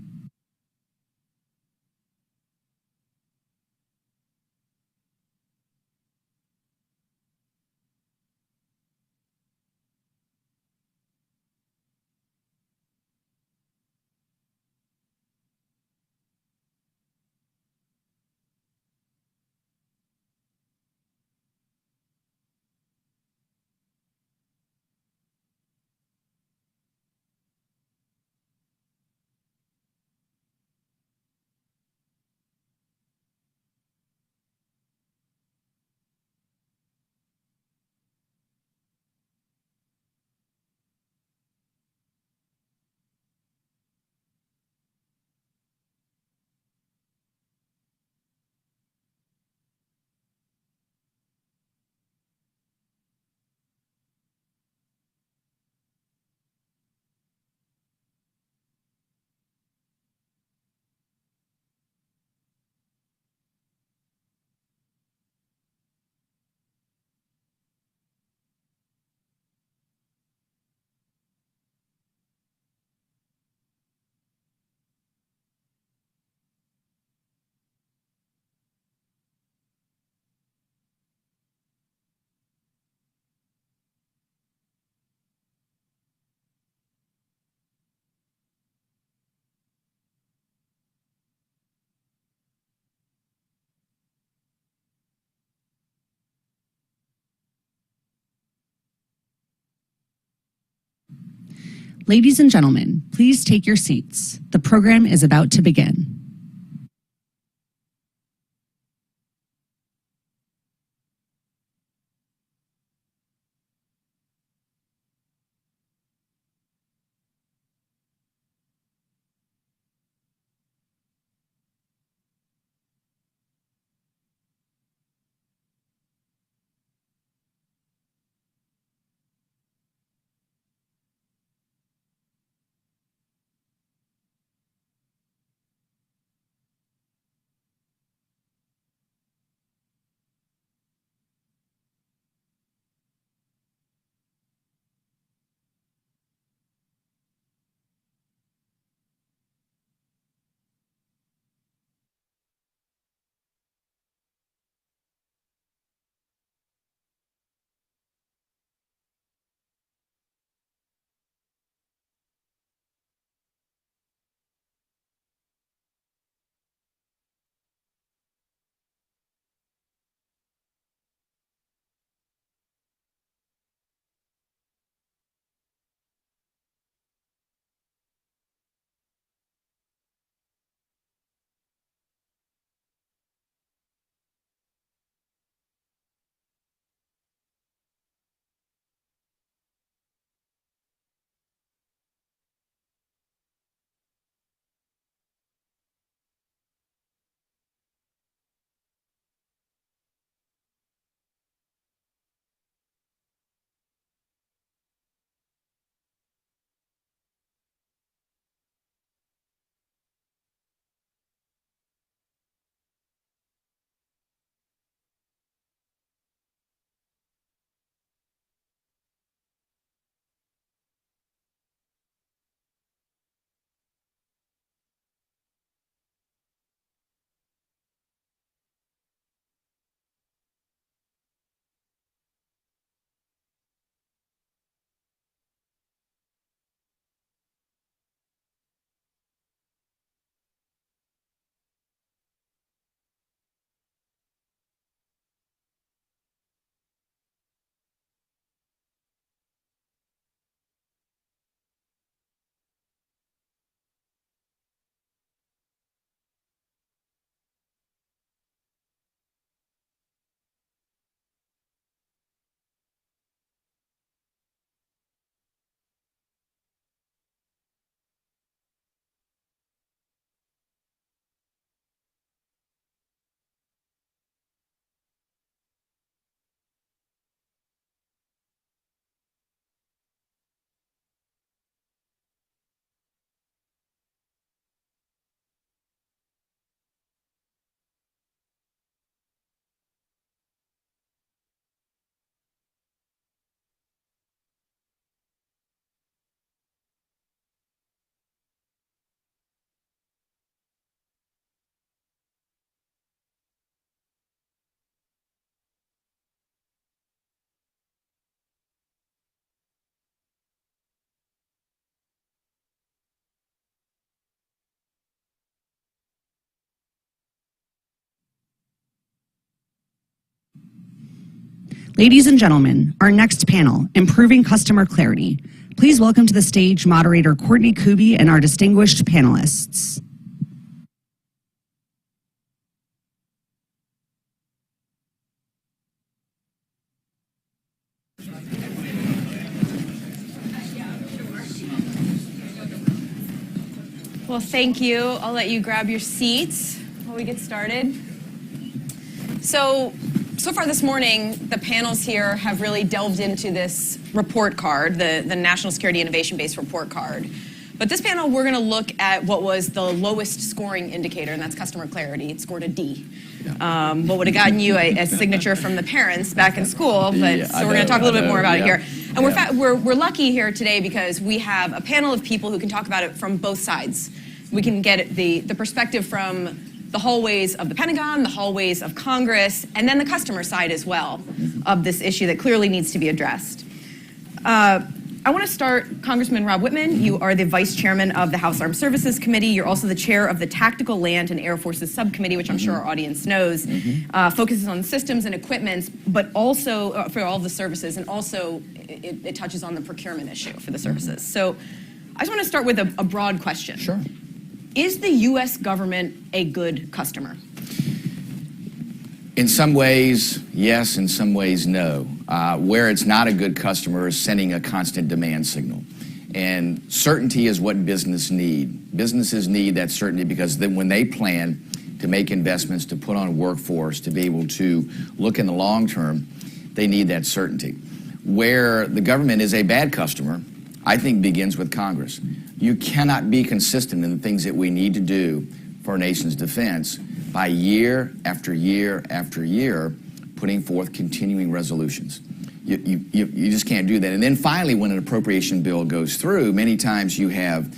Ladies and gentlemen, please take your seats. The program is about to begin. Ladies and gentlemen, our next panel, Improving Customer Clarity. Please welcome to the stage moderator Courtney Kuby and our distinguished panelists. Well, thank you. I'll let you grab your seats while we get started. So far this morning, the panels here have really delved into this report card, the National Security Innovation-Based Report Card. But this panel, we're going to look at what was the lowest scoring indicator, and that's customer clarity. It scored a D. What would have gotten you a signature from the parents back in school, but so we're going to talk a little bit more about it here. And we're lucky here today because we have a panel of people who can talk about it from both sides. We can get the perspective from the hallways of the Pentagon, the hallways of Congress, and then the customer side as well of this issue that clearly needs to be addressed. I want to start, Congressman Rob Wittman. You are the Vice Chairman of the House Armed Services Committee. You're also the Chair of the Tactical Land and Air Forces Subcommittee, which I'm sure our audience knows, focuses on systems and equipment, but also for all the services, and also it touches on the procurement issue for the services. So I just want to start with a broad question. Sure. Is the U.S. government a good customer? In some ways, yes. In some ways, no. Where it's not a good customer is sending a constant demand signal. And certainty is what business need. Businesses need that certainty because then when they plan to make investments, to put on a workforce, to be able to look in the long term, they need that certainty. Where the government is a bad customer, I think begins with Congress. You cannot be consistent in the things that we need to do for our nation's defense by year after year after year putting forth continuing resolutions. You just can't do that. And then finally, when an appropriation bill goes through, many times you have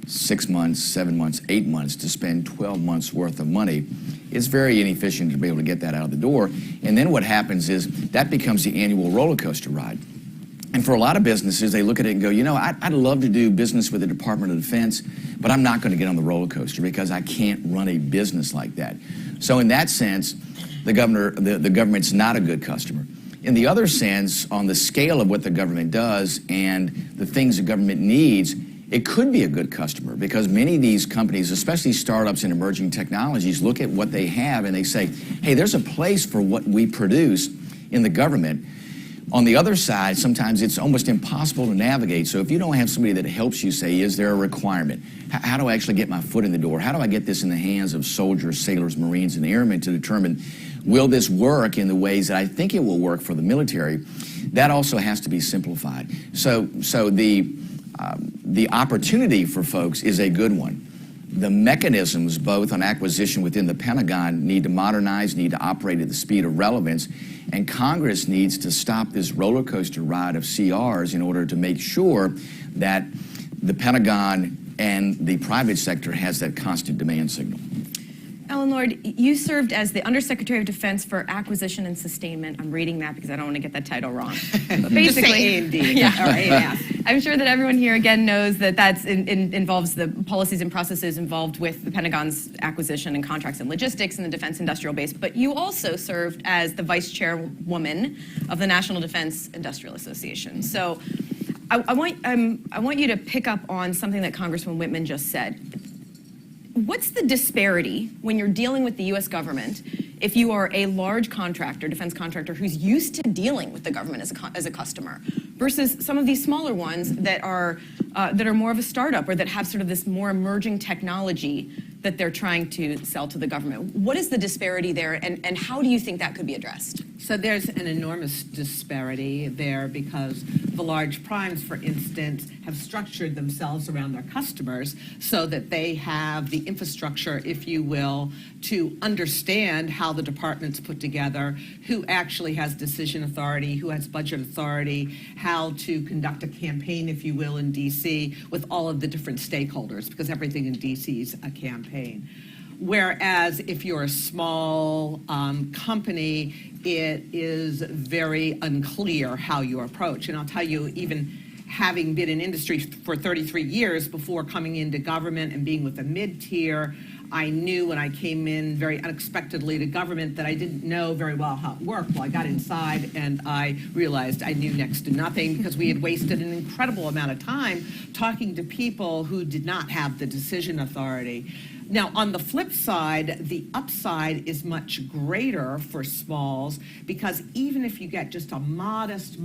6 months, 7 months, 8 months to spend 12 months worth of money. It's very inefficient to be able to get that out of the door. And then what happens is that becomes the annual roller coaster ride. And for a lot of businesses, they look at it and go, you know, I'd love to do business with the Department of Defense, but I'm not going to get on the roller coaster because I can't run a business like that. So in that sense, the government's not a good customer. In the other sense, on the scale of what the government does and the things the government needs, it could be a good customer because many of these companies, especially startups and emerging technologies, look at what they have and they say, hey, there's a place for what we produce in the government. On the other side, sometimes it's almost impossible to navigate. So if you don't have somebody that helps you say, is there a requirement? How do I actually get my foot in the door? How do I get this in the hands of soldiers, sailors, Marines, and airmen to determine, will this work in the ways that I think it will work for the military? That also has to be simplified. So the opportunity for folks is a good one. The mechanisms, both on acquisition within the Pentagon, need to modernize, need to operate at the speed of relevance, and Congress needs to stop this roller coaster ride of CRs in order to make sure that the Pentagon and the private sector has that constant demand signal. Ellen Lord, you served as the Undersecretary of Defense for Acquisition and Sustainment. I'm reading that because I don't want to get that title wrong. But basically, A&D. Yeah, Or A&F. I'm sure that everyone here again knows that that involves the policies and processes involved with the Pentagon's acquisition and contracts and logistics and the defense industrial base. But you also served as the Vice Chairwoman of the National Defense Industrial Association. So I want you to pick up on something that Congressman Wittman just said. What's the disparity when you're dealing with the U.S. government if you are a large contractor, defense contractor, who's used to dealing with the government as a customer versus some of these smaller ones that are more of a startup or that have sort of this more emerging technology that they're trying to sell to the government? What is the disparity there, and how do you think that could be addressed? So there's an enormous disparity there because the large primes, for instance, have structured themselves around their customers so that they have the infrastructure, if you will, to understand how the department's put together, who actually has decision authority, who has budget authority, how to conduct a campaign, if you will, in D.C. with all of the different stakeholders, because everything in D.C. is a campaign. Whereas if you're a small company, it is very unclear how you approach. And I'll tell you, even having been in industry for 33 years before coming into government and being with a mid-tier, I knew when I came in very unexpectedly to government that I didn't know very well how it worked. Well, I got inside and I realized I knew next to nothing because we had wasted an incredible amount of time talking to people who did not have the decision authority. Now, on the flip side, the upside is much greater for smalls because even if you get just a modest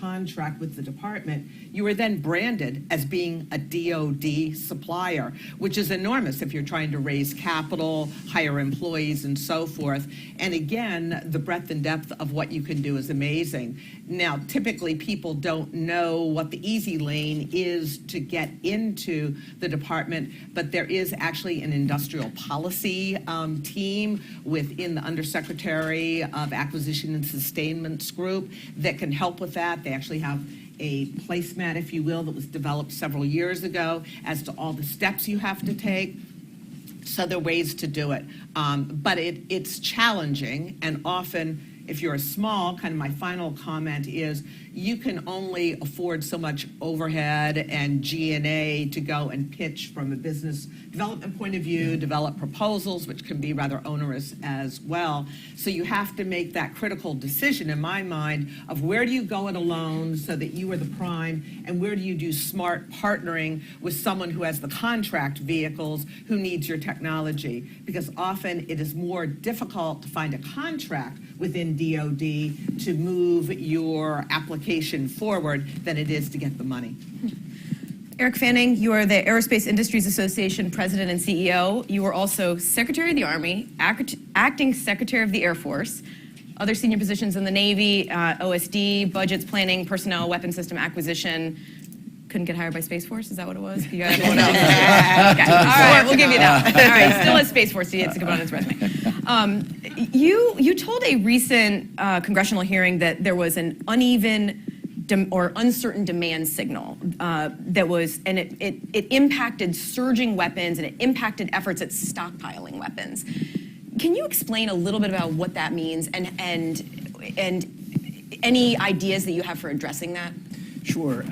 contract with the department, you are then branded as being a DoD supplier, which is enormous if you're trying to raise capital, hire employees, and so forth. And again, the breadth and depth of what you can do is amazing. Now, typically people don't know what the easy lane is to get into the department, but there is actually an industrial policy team within the Undersecretary of Acquisition and Sustainment Group that can help with that. They actually have a placemat, if you will, that was developed several years ago as to all the steps you have to take. So there are ways to do it. But it's challenging, and often if you're a small, kind of my final comment is you can only afford so much overhead and G&A to go and pitch from a business development point of view, develop proposals, which can be rather onerous as well. So you have to make that critical decision, in my mind, of where do you go it alone so that you are the prime, and where do you do smart partnering with someone who has the contract vehicles who needs your technology. Because often it is more difficult to find a contract within DoD to move your application forward than it is to get the money. Eric Fanning, you are the Aerospace Industries Association President and CEO. You were also Secretary of the Army, Acting Secretary of the Air Force, other senior positions in the Navy, OSD, budgets, planning, personnel, weapon system acquisition. Couldn't get hired by Space Force? Is that what it was? You got everyone else. Okay. All right, we'll give you that. All right, still at Space Force. It's on his resume. You told a recent congressional hearing that there was an uneven or uncertain demand signal that was, and it impacted surging weapons and it impacted efforts at stockpiling weapons. Can you explain a little bit about what that means and any ideas that you have for addressing that? Sure.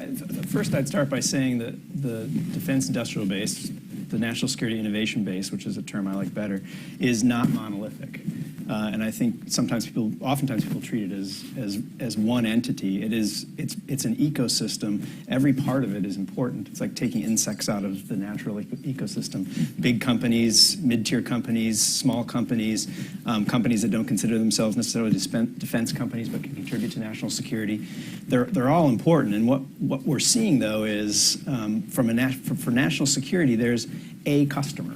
First, I'd start by saying that the defense industrial base, the national security innovation base, which is a term I like better, is not monolithic. And I think oftentimes people treat it as one entity. It's an ecosystem. Every part of it is important. It's like taking insects out of the natural ecosystem. Big companies, mid-tier companies, small companies, companies that don't consider themselves necessarily defense companies but can contribute to national security. They're all important. And what we're seeing though is for national security, there's a customer.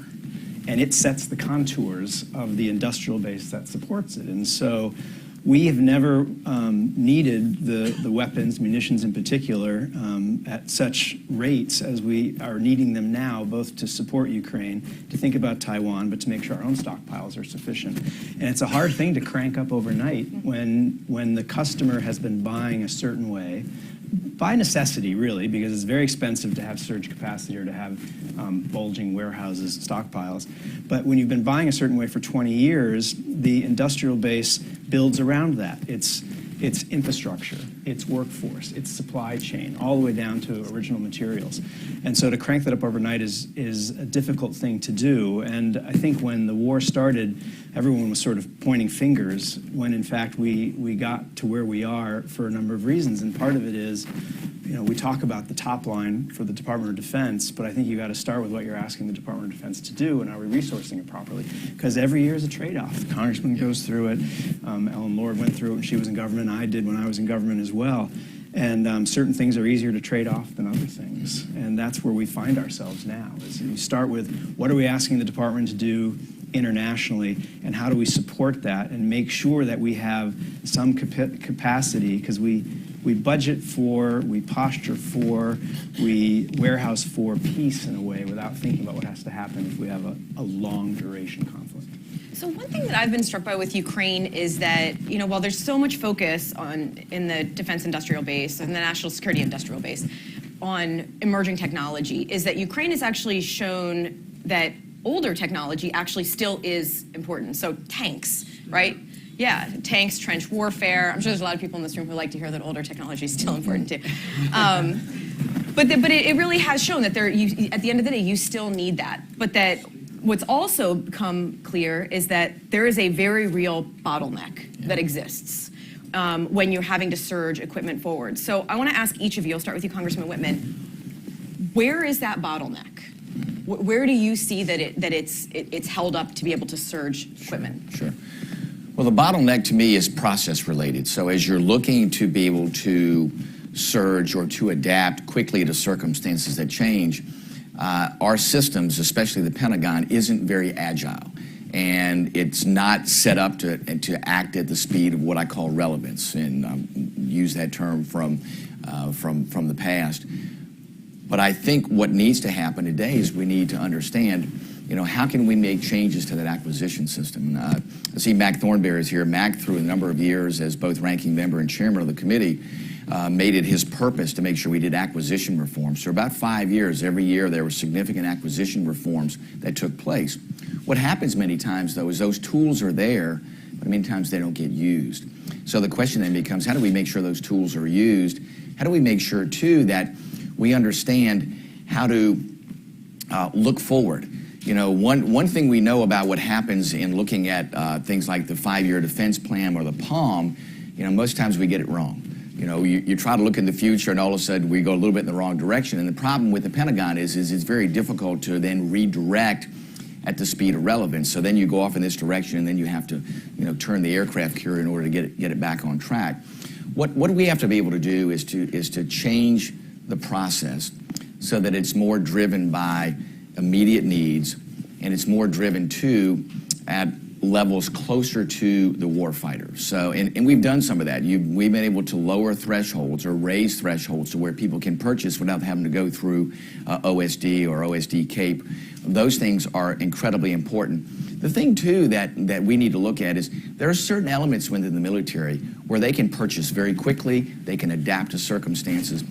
And it sets the contours of the industrial base that supports it. And so we have never needed the weapons, munitions in particular, at such rates as we are needing them now, both to support Ukraine, to think about Taiwan, but to make sure our own stockpiles are sufficient. And it's a hard thing to crank up overnight when the customer has been buying a certain way, by necessity, really, because it's very expensive to have surge capacity or to have bulging warehouses, stockpiles. But when you've been buying a certain way for 20 years, the industrial base builds around that. It's infrastructure, it's workforce, it's supply chain, all the way down to original materials. And so to crank that up overnight is a difficult thing to do. And I think when the war started, everyone was sort of pointing fingers when in fact we got to where we are for a number of reasons. And part of it is, we talk about the top line for the Department of Defense, but I think you got to start with what you're asking the Department of Defense to do, and are we resourcing it properly? Because every year is a trade-off. The Congressman goes through it. Ellen Lord went through it when she was in government. I did when I was in government as well. And certain things are easier to trade off than other things. And that's where we find ourselves now. Is we start with what are we asking the department to do internationally, and how do we support that and make sure that we have some capacity, because we budget for, we posture for, we warehouse for peace in a way without thinking about what has to happen if we have a long duration conflict. So one thing that I've been struck by with Ukraine is that, while there's so much focus in the defense industrial base and the national security industrial base on emerging technology, is that Ukraine has actually shown that older technology actually still is important. So tanks, right? Yeah, tanks, trench warfare. I'm sure there's a lot of people in this room who like to hear that older technology is still important too. But it really has shown that at the end of the day, you still need that. But that what's also become clear is that there is a very real bottleneck that exists when you're having to surge equipment forward. So I want to ask each of you, I'll start with you, Congressman Whitman, where is that bottleneck? Where do you see that it's held up to be able to surge equipment? Sure. Well, the bottleneck to me is process related. So as you're looking to be able to surge or to adapt quickly to circumstances that change, our systems, especially the Pentagon, isn't very agile. And it's not set up to act at the speed of what I call relevance, and use that term from the past. But I think what needs to happen today is we need to understand, how can we make changes to that acquisition system? I see Mac Thornberry is here. Mac, through a number of years as both ranking member and chairman of the committee, made it his purpose to make sure we did acquisition reforms. For about 5 years, every year there were significant acquisition reforms that took place. What happens many times, though, is those tools are there, but many times they don't get used. So the question then becomes, how do we make sure those tools are used? How do we make sure, too, that we understand how to look forward? One thing we know about what happens in looking at things like the 5-year defense plan or the POM, most times we get it wrong. You try to look in the future and all of a sudden we go a little bit in the wrong direction. And the problem with the Pentagon is it's very difficult to then redirect at the speed of relevance. So then you go off in this direction and then you have to turn the aircraft carrier in order to get it back on track. What we have to be able to do is to change the process so that it's more driven by immediate needs, and it's more driven too at levels closer to the warfighter. So, and we've done some of that. We've been able to lower thresholds or raise thresholds to where people can purchase without having to go through OSD or OSD CAPE. Those things are incredibly important. The thing too that we need to look at is there are certain elements within the military where they can purchase very quickly, they can adapt to circumstances.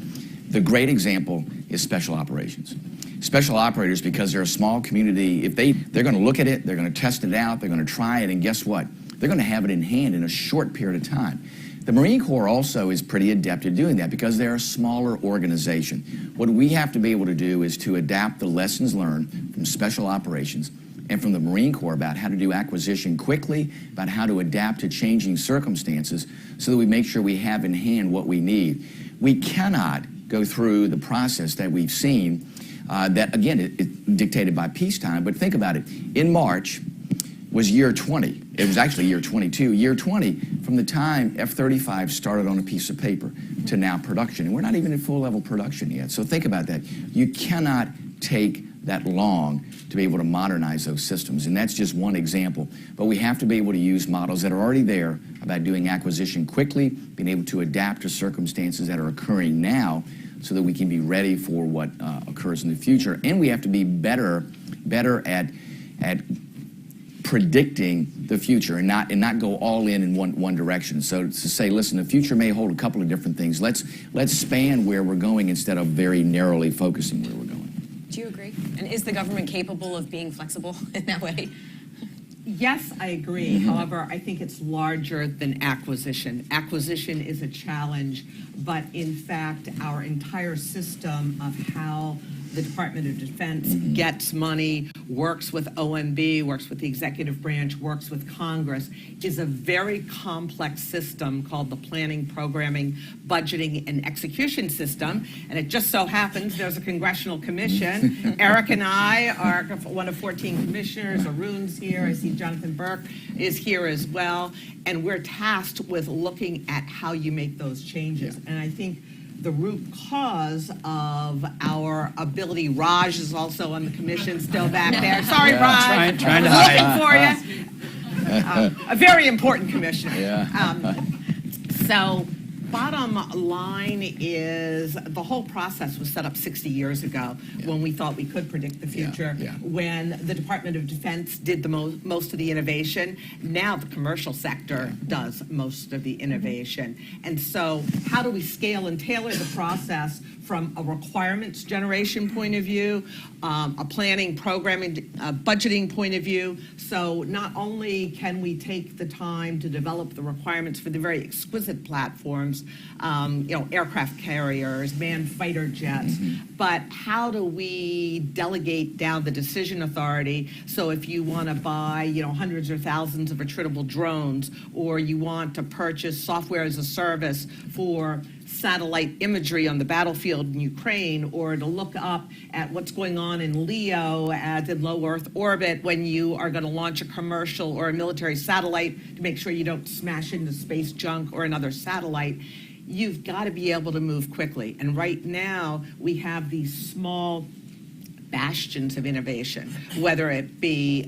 The great example is special operations. Special operators, because they're a small community, if they're going to look at it, they're going to test it out, they're going to try it, and guess what? They're going to have it in hand in a short period of time. The Marine Corps also is pretty adept at doing that because they're a smaller organization. What we have to be able to do is to adapt the lessons learned from special operations and from the Marine Corps about how to do acquisition quickly, about how to adapt to changing circumstances so that we make sure we have in hand what we need. We cannot go through the process that we've seen that, again, it's dictated by peacetime, but think about it. In March was year 20. It was actually year 22. Year 20, from the time F-35 started on a piece of paper to now production. And we're not even in full-level production yet. So think about that. You cannot take that long to be able to modernize those systems. And that's just one example. But we have to be able to use models that are already there about doing acquisition quickly, being able to adapt to circumstances that are occurring now so that we can be ready for what occurs in the future. And we have to be better at predicting the future and not go all in one direction. So to say, listen, the future may hold a couple of different things. Let's span where we're going instead of very narrowly focusing where we're going. Do you agree? And is the government capable of being flexible in that way? Yes, I agree. However, I think it's larger than acquisition. Acquisition is a challenge, but in fact, our entire system of how the Department of Defense gets money, works with OMB, works with the executive branch, works with Congress, is a very complex system called the Planning, Programming, Budgeting, and Execution System. And it just so happens there's a congressional commission. Eric and I are one of 14 commissioners. Arun's here. I see Jonathan Burke is here as well. And we're tasked with looking at how you make those changes. And I think the root cause of our ability, Raj is also on the commission, still back there. Sorry, Raj. Trying to hide. Looking for you. A very important commissioner. So bottom line is the whole process was set up 60 years ago when we thought we could predict the future, when the Department of Defense did the most of the innovation. Now the commercial sector does most of the innovation. And so how do we scale and tailor the process from a requirements generation point of view, a planning, programming, budgeting point of view? So not only can we take the time to develop the requirements for the very exquisite platforms platforms, aircraft carriers, manned fighter jets. But how do we delegate down the decision authority? So if you want to buy, hundreds or thousands of attritable drones, or you want to purchase software as a service for satellite imagery on the battlefield in Ukraine, or to look up at what's going on in LEO as in low Earth orbit when you are going to launch a commercial or a military satellite to make sure you don't smash into space junk or another satellite, you've got to be able to move quickly. And right now, we have these small bastions of innovation, whether it be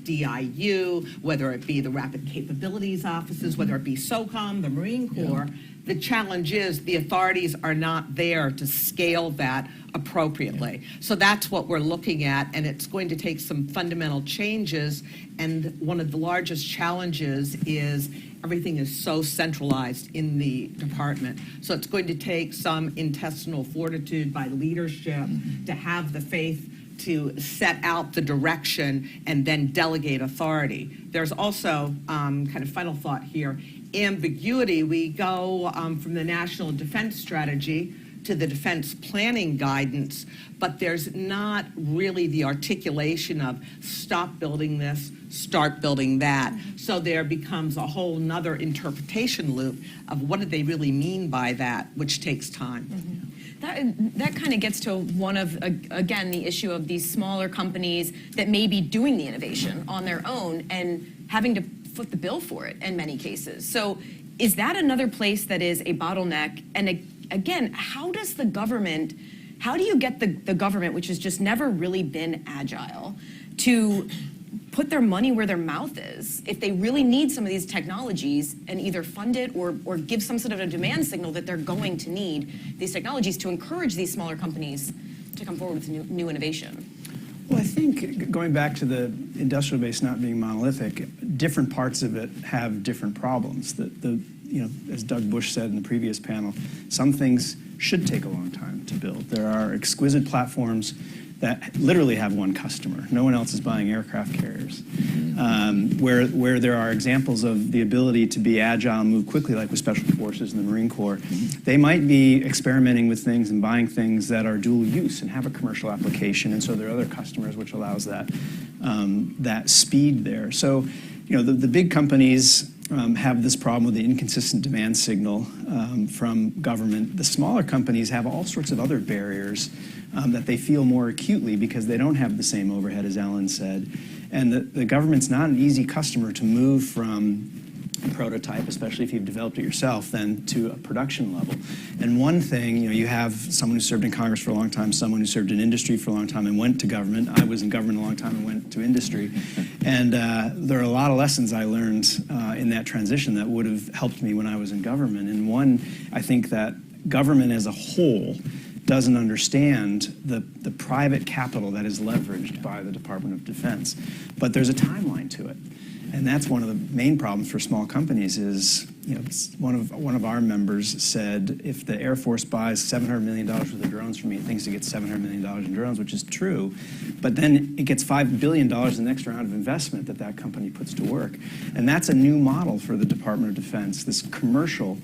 DIU, whether it be the Rapid Capabilities Offices, whether it be SOCOM, the Marine Corps. The challenge is the authorities are not there to scale that appropriately. So that's what we're looking at, and it's going to take some fundamental changes. And one of the largest challenges is everything is so centralized in the department. So it's going to take some intestinal fortitude by leadership to have the faith to set out the direction and then delegate authority. There's also kind of final thought here, ambiguity. We go from the National Defense Strategy to the defense planning guidance, but there's not really the articulation of stop building this, start building that. So there becomes a whole nother interpretation loop of what did they really mean by that, which takes time. That kind of gets to one of, again, the issue of these smaller companies that may be doing the innovation on their own and having to foot the bill for it in many cases. So is that another place that is a bottleneck? And again, how do you get the government, which has just never really been agile, to put their money where their mouth is if they really need some of these technologies and either fund it or give some sort of a demand signal that they're going to need these technologies to encourage these smaller companies to come forward with new innovation? Well, I think going back to the industrial base not being monolithic, different parts of it have different problems. As Doug Bush said in the previous panel, some things should take a long time to build. There are exquisite platforms that literally have one customer. No one else is buying aircraft carriers. Where there are examples of the ability to be agile and move quickly, like with Special Forces and the Marine Corps, they might be experimenting with things and buying things that are dual use and have a commercial application, and so there are other customers which allows that, that speed there. So, the big companies have this problem with the inconsistent demand signal from government. The smaller companies have all sorts of other barriers that they feel more acutely because they don't have the same overhead, as Ellen said. And the government's not an easy customer to move from a prototype, especially if you've developed it yourself, then to a production level. And one thing, you have someone who served in Congress for a long time, someone who served in industry for a long time and went to government. I was in government a long time and went to industry. And there are a lot of lessons I learned in that transition that would have helped me when I was in government. And one, I think that government as a whole doesn't understand the private capital that is leveraged by the Department of Defense. But there's a timeline to it. And that's one of the main problems for small companies is, one of our members said, if the Air Force buys $700 million worth of drones from me, it thinks it gets $700 million in drones, which is true. But then it gets $5 billion in the next round of investment that company puts to work. And that's a new model for the Department of Defense, this commercial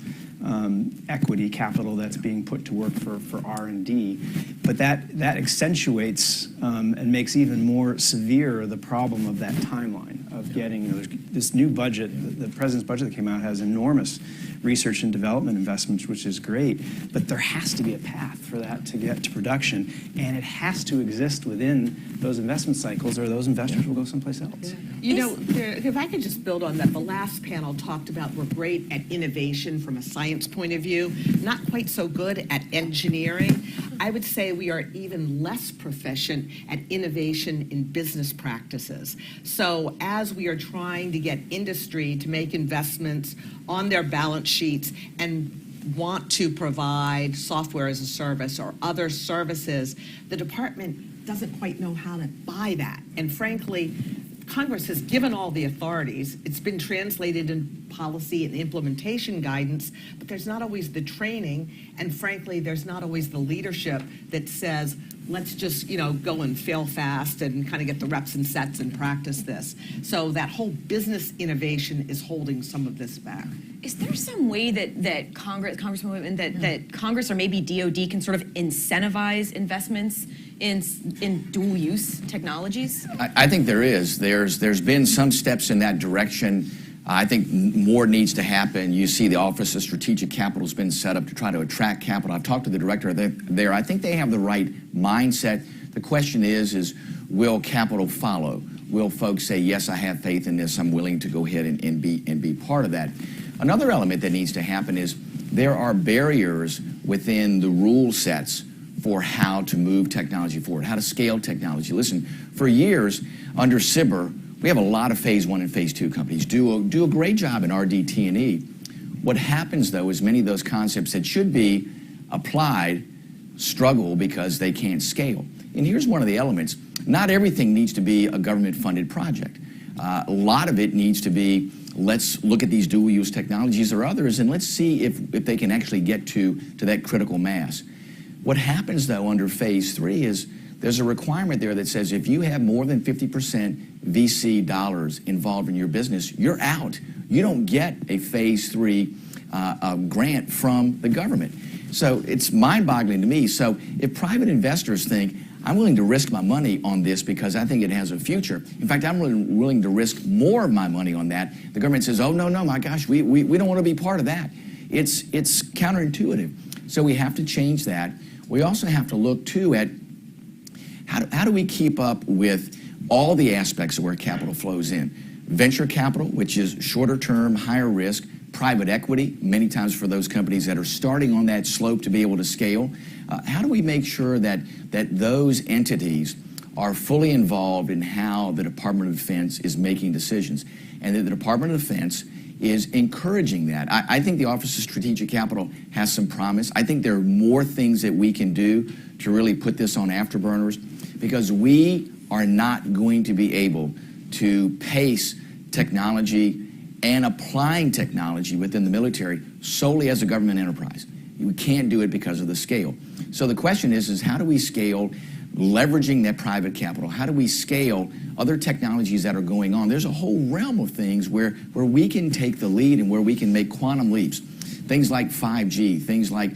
equity capital that's being put to work for R&D. But that accentuates and makes even more severe the problem of that timeline of getting, this new budget, the president's budget that came out has enormous research and development investments, which is great, but there has to be a path for that to get to production, and it has to exist within those investment cycles or those investors will go someplace else. If I could just build on that, the last panel talked about we're great at innovation from a science point of view, not quite so good at engineering. I would say we are even less proficient at innovation in business practices. So as we are trying to get industry to make investments on their balance sheets and want to provide software as a service or other services, the department doesn't quite know how to buy that. And frankly, Congress has given all the authorities. It's been translated in policy and implementation guidance, but there's not always the training, and frankly, there's not always the leadership that says, let's just, go and fail fast and kind of get the reps and sets and practice this. So that whole business innovation is holding some of this back. Is there some way that Congressman Whitman, that Congress or maybe DOD can sort of incentivize investments in dual-use technologies? I think there is. There's been some steps in that direction. I think more needs to happen. You see the Office of Strategic Capital has been set up to try to attract capital. I've talked to the director there. I think they have the right mindset. The question is will capital follow? Will folks say, yes, I have faith in this, I'm willing to go ahead and be part of that? Another element that needs to happen is there are barriers within the rule sets for how to move technology forward, how to scale technology. Listen, for years under CBER, we have a lot of phase 1 and phase 2 companies do a great job in RDT&E. What happens, though, is many of those concepts that should be applied struggle because they can't scale. And here's one of the elements. Not everything needs to be a government-funded project. A lot of it needs to be, let's look at these dual-use technologies or others, and let's see if they can actually get to that critical mass. What happens, though, under phase 3 is there's a requirement there that says if you have more than 50% VC dollars involved in your business, you're out. You don't get a phase 3 grant from the government. So it's mind-boggling to me. So if private investors think, I'm willing to risk my money on this because I think it has a future. In fact, I'm really willing to risk more of my money on that. The government says, oh, no, my gosh, we don't want to be part of that. It's counterintuitive. So we have to change that. We also have to look, too, at how do we keep up with all the aspects of where capital flows in. Venture capital, which is shorter term, higher risk. Private equity, many times for those companies that are starting on that slope to be able to scale. How do we make sure that those entities are fully involved in how the Department of Defense is making decisions, and that the Department of Defense is encouraging that? I think the Office of Strategic Capital has some promise. I think there are more things that we can do to really put this on afterburners, because we are not going to be able to pace technology and applying technology within the military solely as a government enterprise. We can't do it because of the scale. So the question is how do we scale leveraging that private capital? How do we scale other technologies that are going on? There's a whole realm of things where we can take the lead and where we can make quantum leaps. Things like 5G, things like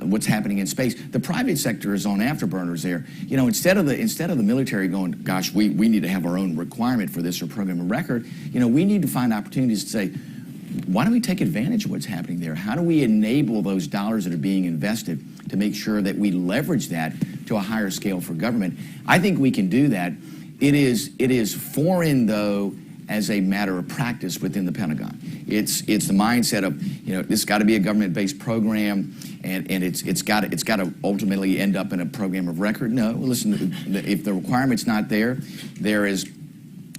what's happening in space. The private sector is on afterburners there. You know, instead of the military going, gosh, we need to have our own requirement for this or program of record, you know, we need to find opportunities to say, why don't we take advantage of what's happening there? How do we enable those dollars that are being invested to make sure that we leverage that to a higher scale for government? I think we can do that. It is foreign, though, as a matter of practice within the Pentagon. It's the mindset of, you know, this got to be a government-based program, and it's got to ultimately end up in a program of record. No, listen, if the requirement's not there, there is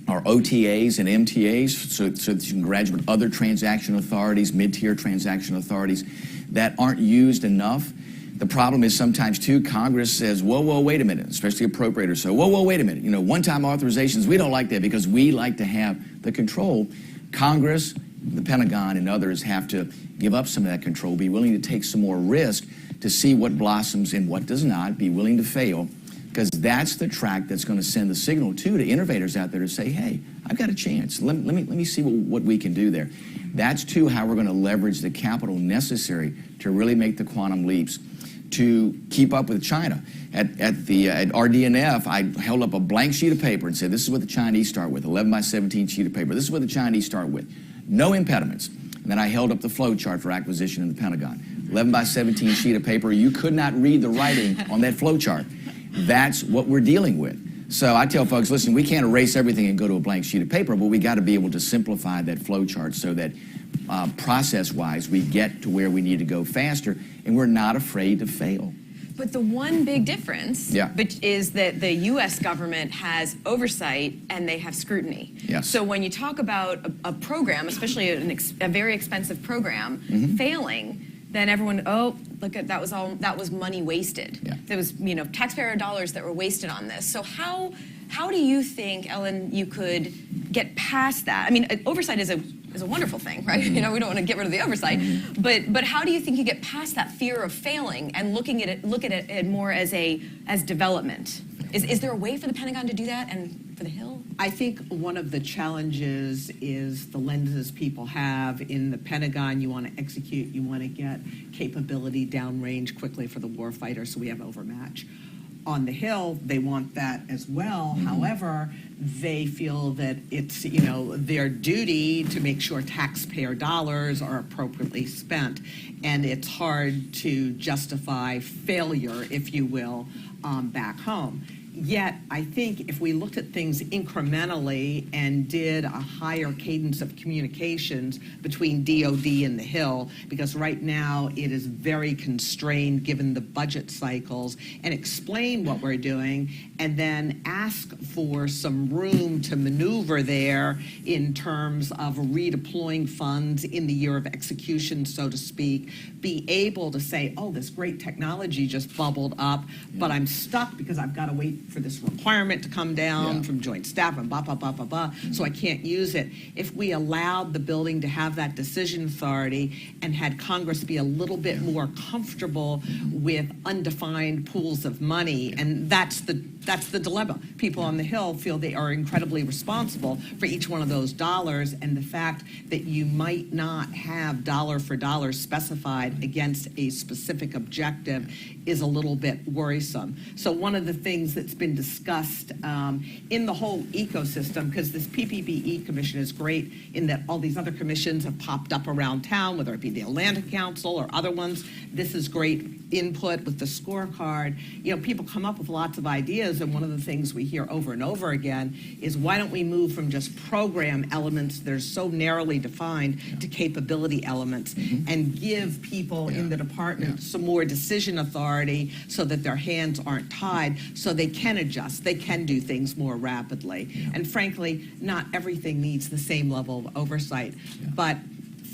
our OTAs and MTAs, so that you can graduate other transaction authorities, mid-tier transaction authorities that aren't used enough. The problem is sometimes, too, Congress says, whoa, wait a minute, especially appropriators. So, whoa, wait a minute. You know, one-time authorizations, we don't like that because we like to have the control. Congress, the Pentagon, and others have to give up some of that control, be willing to take some more risk to see what blossoms and what does not, be willing to fail, because that's the track that's going to send the signal, too, to innovators out there to say, hey, I've got a chance. Let me see what we can do there. That's, too, how we're going to leverage the capital necessary to really make the quantum leaps to keep up with China. At RDNF, I held up a blank sheet of paper and said, this is what the Chinese start with, 11 by 17 sheet of paper. This is what the Chinese start with. No impediments. And then I held up the flow chart for acquisition in the Pentagon. 11 by 17 sheet of paper. You could not read the writing on that flow chart. That's what we're dealing with. So I tell folks, listen, we can't erase everything and go to a blank sheet of paper, but we got to be able to simplify that flow chart so that process-wise we get to where we need to go faster, and we're not afraid to fail. But the one big difference is that the U.S. government has oversight and they have scrutiny. Yes. So when you talk about a program, especially a very expensive program, failing, then everyone, oh, look at that was money wasted. Yeah. There was, you know, taxpayer dollars that were wasted on this. So how do you think, Ellen, you could get past that? I mean, oversight is a is a wonderful thing, right? You know, we don't want to get rid of the oversight, but how do you think you get past that fear of failing and look at it more as development? Is there a way for the Pentagon to do that and for the Hill? I think one of the challenges is the lenses people have. In the Pentagon, you want to execute, you want to get capability downrange quickly for the warfighter, so we have overmatch. On the Hill, they want that as well. However, they feel that it's, you know, their duty to make sure taxpayer dollars are appropriately spent, and it's hard to justify failure, if you will, back home. Yet, I think if we looked at things incrementally and did a higher cadence of communications between DOD and the Hill, because right now it is very constrained given the budget cycles, and explain what we're doing, and then ask for some room to maneuver there in terms of redeploying funds in the year of execution, so to speak, be able to say, oh, this great technology just bubbled up, but I'm stuck because I've got to wait for this requirement to come down from Joint Staff and blah, blah, blah, blah, blah, so I can't use it. If we allowed the building to have that decision authority and had Congress be a little bit more comfortable with undefined pools of money, and that's the dilemma. People on the Hill feel they are incredibly responsible for each one of those dollars, and the fact that you might not have dollar for dollar specified against a specific objective is a little bit worrisome. So one of the things that's been discussed in the whole ecosystem, because this PPBE commission is great in that all these other commissions have popped up around town, whether it be the Atlantic Council or other ones. This is great input with the scorecard. You know, people come up with lots of ideas, and one of the things we hear over and over again is, why don't we move from just program elements that are so narrowly defined to capability elements, and give people in the department some more decision authority so that their hands aren't tied, so they can adjust, they can do things more rapidly. And frankly, not everything needs the same level of oversight, but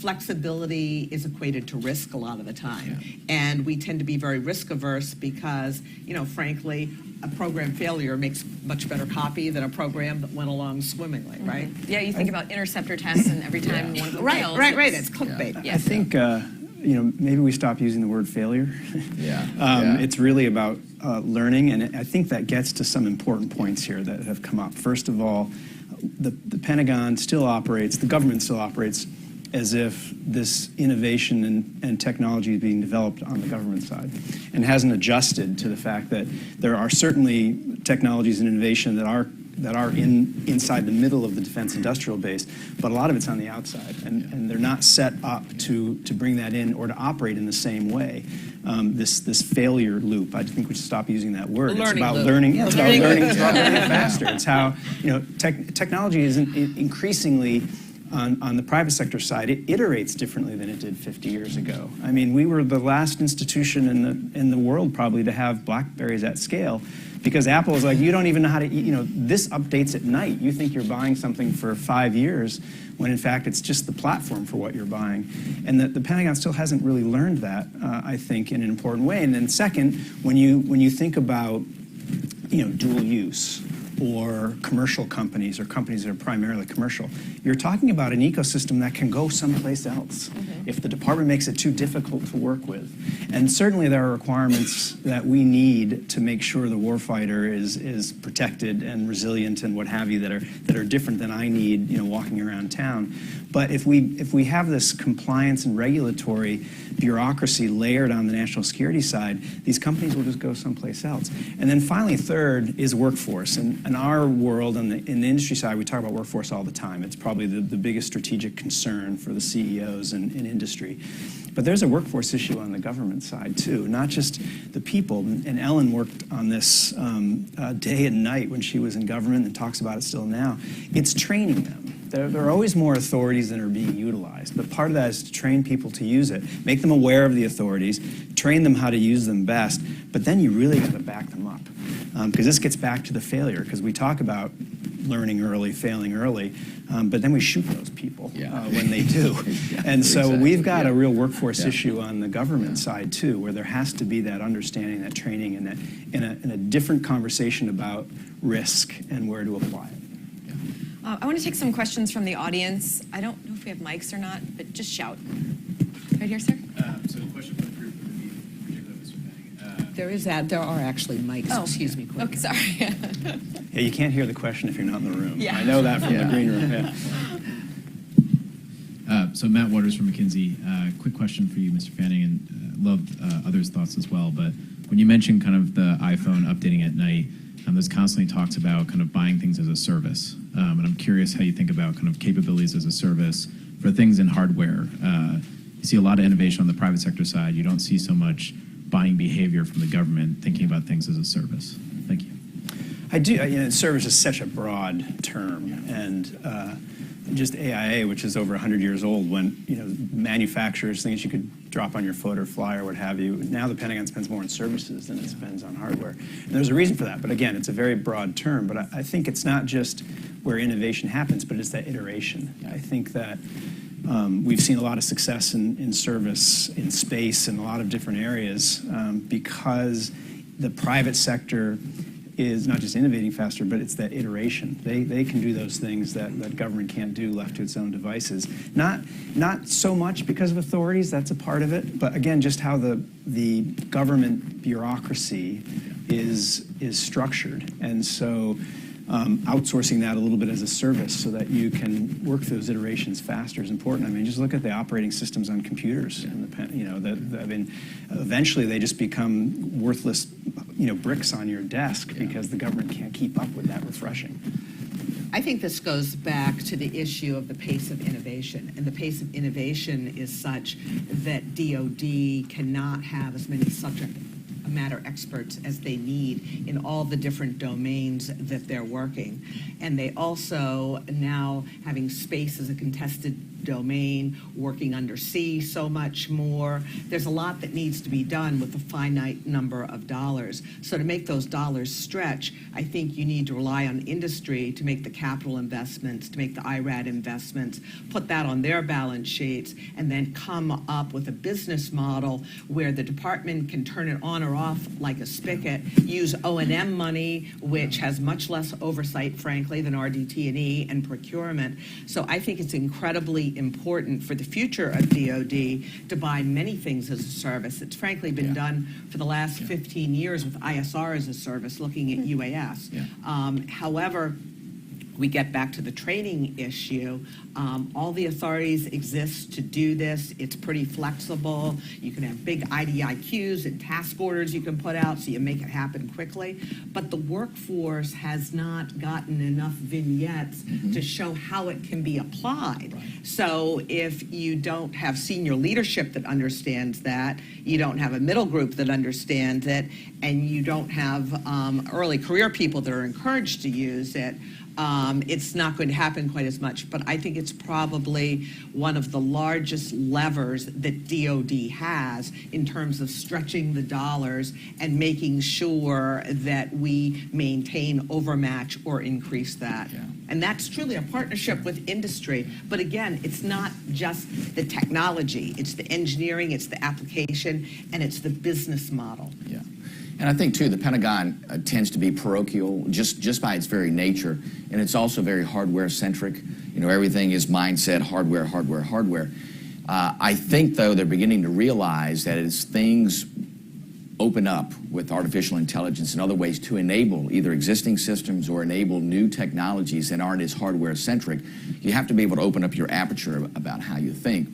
flexibility is equated to risk a lot of the time. And we tend to be very risk averse because, you know, frankly, a program failure makes much better copy than a program that went along swimmingly, right? Yeah, you think about interceptor tests, and every time one fails. Right, it's clickbait. I think, you know, maybe we stop using the word failure. It's really about learning, and I think that gets to some important points here that have come up. First of all, the Pentagon still operates, the government still operates as if this innovation and technology is being developed on the government side, and hasn't adjusted to the fact that there are certainly technologies and innovation that are inside the middle of the defense industrial base, but a lot of it's on the outside, and they're not set up to bring that in or to operate in the same way. This failure loop, I think we should stop using that word. It's about learning. It's about learning faster. It's how, you know, technology is increasingly on the private sector side, it iterates differently than it did 50 years ago. I mean, we were the last institution in the world probably to have BlackBerries at scale, because Apple was like, you don't even know how to, you know, this updates at night. You think you're buying something for 5 years, when in fact it's just the platform for what you're buying. And the Pentagon still hasn't really learned that, I think, in an important way. And then second, when you think about, you know, dual use, or commercial companies, or companies that are primarily commercial, you're talking about an ecosystem that can go someplace else if the department makes it too difficult to work with. And certainly there are requirements that we need to make sure the warfighter is protected and resilient and what have you, that are different than I need, you know, walking around town. But if we have this compliance and regulatory bureaucracy layered on the national security side, these companies will just go someplace else. And then finally, third is workforce. And in our world, in the industry side, we talk about workforce all the time. It's probably the biggest strategic concern for the CEOs in industry. But there's a workforce issue on the government side, too, not just the people. And Ellen worked on this day and night when she was in government, and talks about it still now. It's training them. There are always more authorities than are being utilized, but part of that is to train people to use it, make them aware of the authorities, train them how to use them best, but then you really got to back them up. Because this gets back to the failure, because we talk about learning early, failing early, but then we shoot those people when they do. And so we've got a real workforce issue on the government side, too, where there has to be that understanding, that training, and that in a different conversation about risk and where to apply it. I want to take some questions from the audience. I don't know if if we have mics or not, but just shout. Right here, sir. So a question for the group would be particularly Mr. Fanning. There are actually mics. Oh, Excuse me. Okay, sorry. Yeah, you can't hear the question if you're not in the room. Yeah. I know that from the green room. Yeah. So Matt Waters from McKinsey. Quick question for you, Mr. Fanning, and loved others' thoughts as well. But when you mentioned kind of the iPhone updating at night, there's constantly talks about kind of buying things as a service. And I'm curious how you think about kind of capabilities as a service for things in hardware. You see a lot of innovation on the private sector side. You don't see so much buying behavior from the government thinking about things as a service. Thank you. I do. Service is such a broad term, and just AIA, which is over 100 years old, when manufacturers, things you could drop on your foot or fly or what have you. Now the Pentagon spends more on services than it spends on hardware, and there's a reason for that. But again, it's a very broad term. But I think it's not just where innovation happens, but it's that iteration. I think that we've seen a lot of success in service, in space, in a lot of different areas because the private sector is not just innovating faster, but it's that iteration. They can do those things that government can't do left to its own devices. Not so much because of authorities, that's a part of it, but again, just how the government bureaucracy is structured. And so outsourcing that a little bit as a service so that you can work those iterations faster is important. I mean, just look at the operating systems on computers. And eventually they just become worthless, bricks on your desk because the government can't keep up with that refreshing. I think this goes back to the issue of the pace of innovation. And the pace of innovation is such that DOD cannot have as many subject matter experts as they need in all the different domains that they're working. And they also, now having space as a contested domain, working undersea so much more. There's a lot that needs to be done with a finite number of dollars. So to make those dollars stretch, I think you need to rely on industry to make the capital investments, to make the IRAD investments, put that on their balance sheets, and then come up with a business model where the department can turn it on or off like a spigot, use O&M money, which has much less oversight, frankly, than RDT&E and procurement. So I think it's incredibly important for the future of DOD to buy many things as a service. It's frankly been done for the last 15 years with ISR as a service, looking at UAS. However, we get back to the training issue. All the authorities exist to do this. It's pretty flexible. You can have big IDIQs and task orders you can put out so you make it happen quickly. But the workforce has not gotten enough vignettes to show how it can be applied. So if you don't have senior leadership that understands that, you don't have a middle group that understands it, and you don't have early career people that are encouraged to use it, it's not going to happen quite as much. But I think it's probably one of the largest levers that DOD has in terms of stretching the dollars and making sure that we maintain overmatch or increase that. And that's truly a partnership with industry. But again, it's not just the technology. It's the engineering, it's the application, and it's the business model. And I think, too, the Pentagon tends to be parochial just by its very nature, and it's also very hardware-centric. Everything is mindset, hardware, hardware, hardware. I think, though, they're beginning to realize that as things open up with artificial intelligence and other ways to enable either existing systems or enable new technologies that aren't as hardware-centric, you have to be able to open up your aperture about how you think.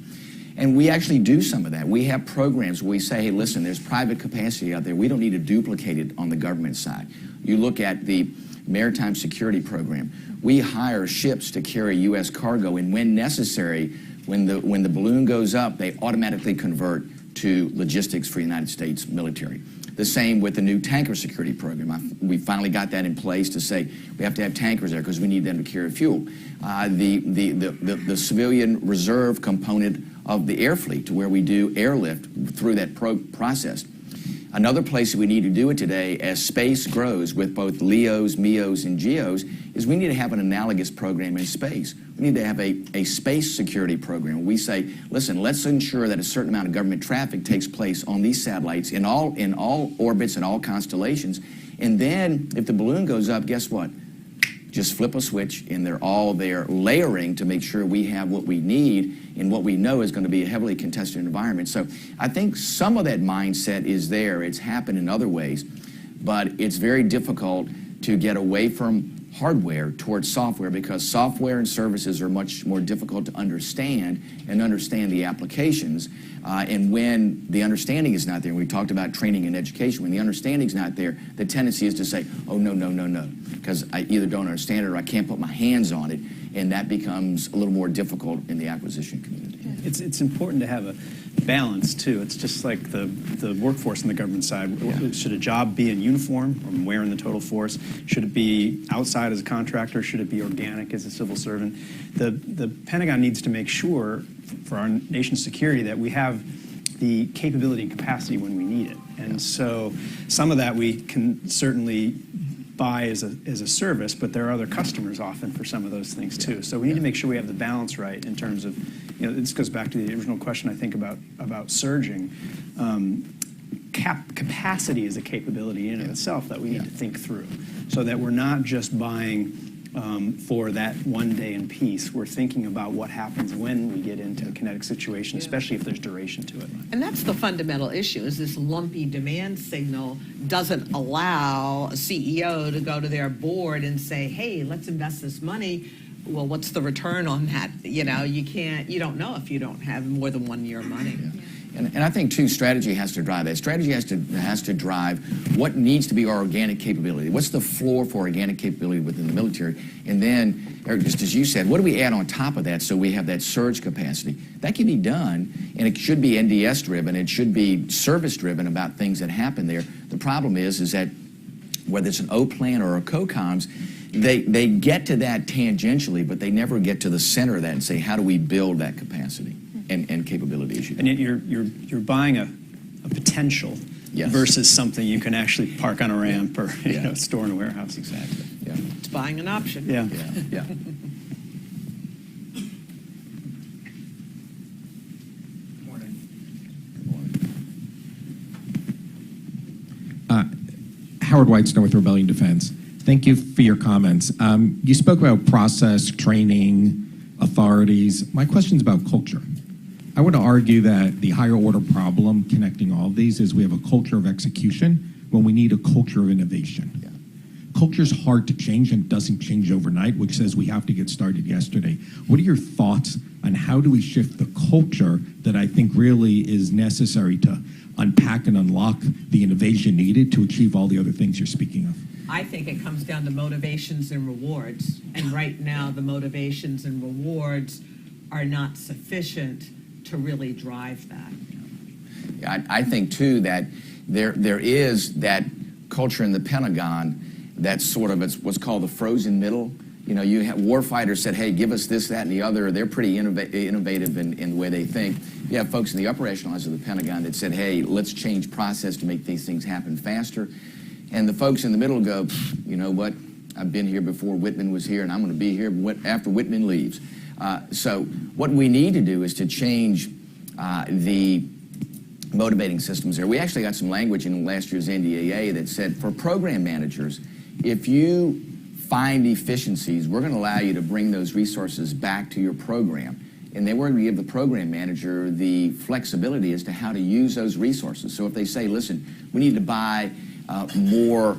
And we actually do some of that. We have programs where we say, hey, listen, there's private capacity out there. We don't need to duplicate it on the government side. You look at the Maritime Security Program. We hire ships to carry U.S. cargo, and when necessary, when the balloon goes up, they automatically convert to logistics for the United States military. The same with the new tanker security program. We finally got that in place to say we have to have tankers there because we need them to carry fuel. The civilian reserve component of the air fleet, to where we do airlift through that process. Another place that we need to do it today, as space grows with both LEOs, MEOs, and GEOs, is we need to have an analogous program in space. We need to have a space security program. We say, listen, let's ensure that a certain amount of government traffic takes place on these satellites in all orbits and all constellations. And then if the balloon goes up, guess what? just flip a switch, and they're all there layering to make sure we have what we need in what we know is going to be a heavily contested environment. So I think some of that mindset is there. It's happened in other ways, but it's very difficult to get away from hardware towards software, because software and services are much more difficult to understand and understand the applications. And when the understanding is not there, and we talked about training and education, when the understanding is not there, the tendency is to say, oh, no, no, no, no, because I either don't understand it or I can't put my hands on it, and that becomes a little more difficult in the acquisition community. It's important to have a balance, too. It's just like the workforce on the government side. Yeah. Should a job be in uniform or wearing the total force? Should it be outside as a contractor? Should it be organic as a civil servant? The Pentagon needs to make sure, for our nation's security, that we have the capability and capacity when we need it. And so some of that we can certainly buy as a service, but there are other customers often for some of those things too. So we need to make sure we have the balance right in terms of, this goes back to the original question I think about surging. Capacity is a capability in and of itself that we need to think through, so that we're not just buying for that one day in peace. We're thinking about what happens when we get into a kinetic situation, especially if there's duration to it. And that's the fundamental issue, is this lumpy demand signal doesn't allow a CEO to go to their board and say, hey, let's invest this money. Well, what's the return on that? You don't know if you don't have more than 1 year money. Yeah. And I think, too, strategy has to drive that. Strategy has to drive what needs to be our organic capability. What's the floor for organic capability within the military? And then, Eric, just as you said, what do we add on top of that so we have that surge capacity? That can be done, and it should be NDS-driven. It should be service-driven about things that happen there. The problem is that whether it's an O-plan or a COCOMS, they get to that tangentially, but they never get to the center of that and say, how do we build that capacity and capability issue? And yet you're buying a potential versus something you can actually park on a ramp or store in a warehouse. Exactly. Yeah. It's buying an option. Yeah. Yeah. Howard Whitestone with Rebellion Defense. Thank you for your comments. You spoke about process, training, authorities. My question's about culture. I would argue that the higher order problem connecting all of these is we have a culture of execution when we need a culture of innovation. Yeah. Culture's hard to change and doesn't change overnight, which says we have to get started yesterday. What are your thoughts on how do we shift the culture that I think really is necessary to unpack and unlock the innovation needed to achieve all the other things you're speaking of? I think it comes down to motivations and rewards. And right now, the motivations and rewards are not sufficient to really drive that. Yeah, I think, too, that there is that culture in the Pentagon that's sort of what's called the frozen middle. You have warfighters said, hey, give us this, that, and the other. They're pretty innovative in the way they think. You have folks in the upper echelons of the Pentagon that said, hey, let's change process to make these things happen faster. And the folks in the middle go, you know what, I've been here before Whitman was here, and I'm going to be here after Whitman leaves. So what we need to do is to change the motivating systems there. We actually got some language in last year's NDAA that said for program managers, if you find efficiencies, we're going to allow you to bring those resources back to your program. And then we're going to give the program manager the flexibility as to how to use those resources. So if they say, listen, we need to buy more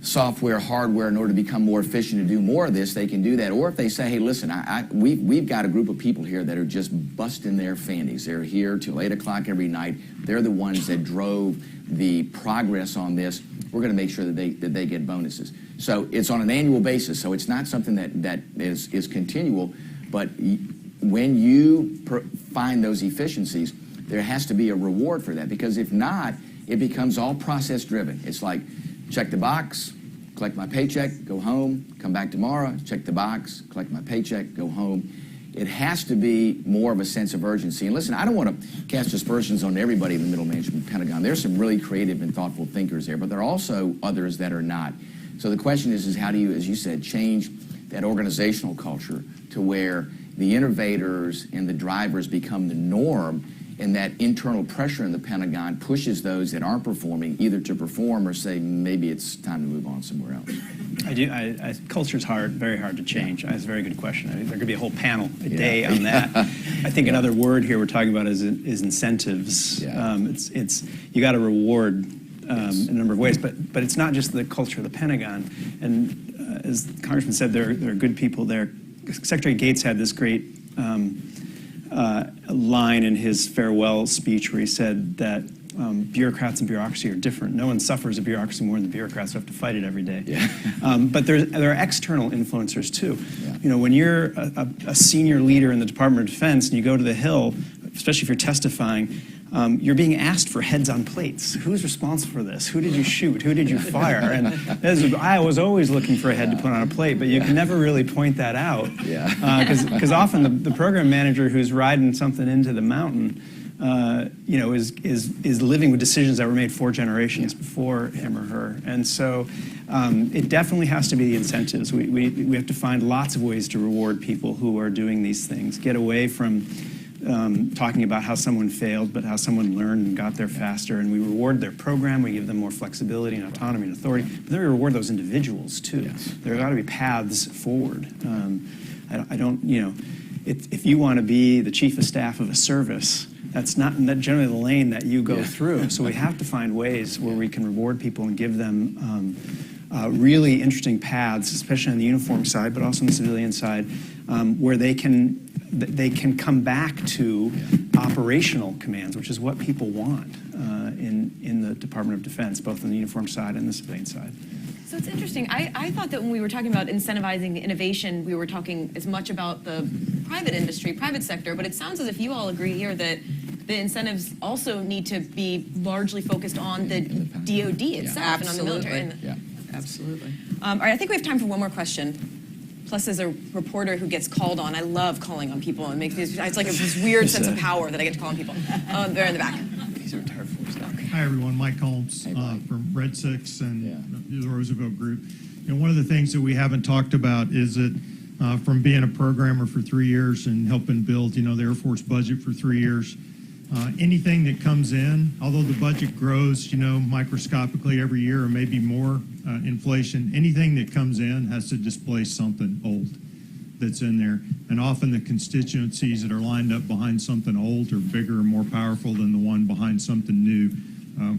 software, hardware in order to become more efficient to do more of this, they can do that. Or if they say, hey, listen, we've got a group of people here that are just busting their fannies. They're here till 8 o'clock every night. They're the ones that drove the progress on this. We're going to make sure that they get bonuses. So it's on an annual basis. So it's not something that is continual. But when you find those efficiencies, there has to be a reward for that. Because if not, it becomes all process driven. It's like, check the box, collect my paycheck, go home, come back tomorrow, check the box, collect my paycheck, go home. It has to be more of a sense of urgency. And listen, I don't want to cast aspersions on everybody in the middle management Pentagon. There's some really creative and thoughtful thinkers there, but there are also others that are not. So the question is how do you, as you said, change that organizational culture to where the innovators and the drivers become the norm, And that internal pressure in the Pentagon pushes those that aren't performing either to perform or say maybe it's time to move on somewhere else. Culture's hard, very hard to change. That's a very good question. There could be a whole panel, a day on that. I think another word here we're talking about is incentives. It's you got to reward in a number of ways, but it's not just the culture of the Pentagon. And as the Congressman said, there are good people there. Secretary Gates had this great line in his farewell speech where he said that bureaucrats and bureaucracy are different. No one suffers a bureaucracy more than the bureaucrats who have to fight it every day. But there are external influencers too. You know, when you're a senior leader in the Department of Defense and you go to the Hill, especially if you're testifying, you're being asked for heads on plates. Who's responsible for this? Who did you shoot? Who did you fire? And I was always looking for a head to put on a plate, but you can never really point that out. Because often the program manager who's riding something into the mountain, you know, is living with decisions that were made 4 generations before him or her. And so it definitely has to be the incentives. We have to find lots of ways to reward people who are doing these things. Get away from talking about how someone failed, but how someone learned and got there faster. And we reward their program. We give them more flexibility and autonomy and authority. But then we reward those individuals, too. There got to be paths forward. I don't, you know, if you want to be the chief of staff of a service, that's not generally the lane that you go through. So we have to find ways where we can reward people and give them really interesting paths, especially on the uniform side, but also on the civilian side, where they can come back to operational commands, which is what people want in the Department of Defense, both on the uniform side and the civilian side. So it's interesting. I thought that when we were talking about incentivizing innovation, we were talking as much about the private industry, private sector, but it sounds as if you all agree here that the incentives also need to be largely focused on the DoD itself and on the military. Absolutely. All right, I think we have time for one more question. Plus, as a reporter who gets called on, I love calling on people and it's like this weird sense of power that I get to call on people. They're in the back. These are retired folks now. Hi, everyone. Mike Holmes from Red Six and the Roosevelt Group. You know, one of the things that we haven't talked about is that from being a programmer for 3 years and helping build, you know, the Air Force budget for 3 years, anything that comes in, although the budget grows, you know, microscopically every year or maybe more inflation, anything that comes in has to displace something old that's in there. And often the constituencies that are lined up behind something old are bigger and more powerful than the one behind something new.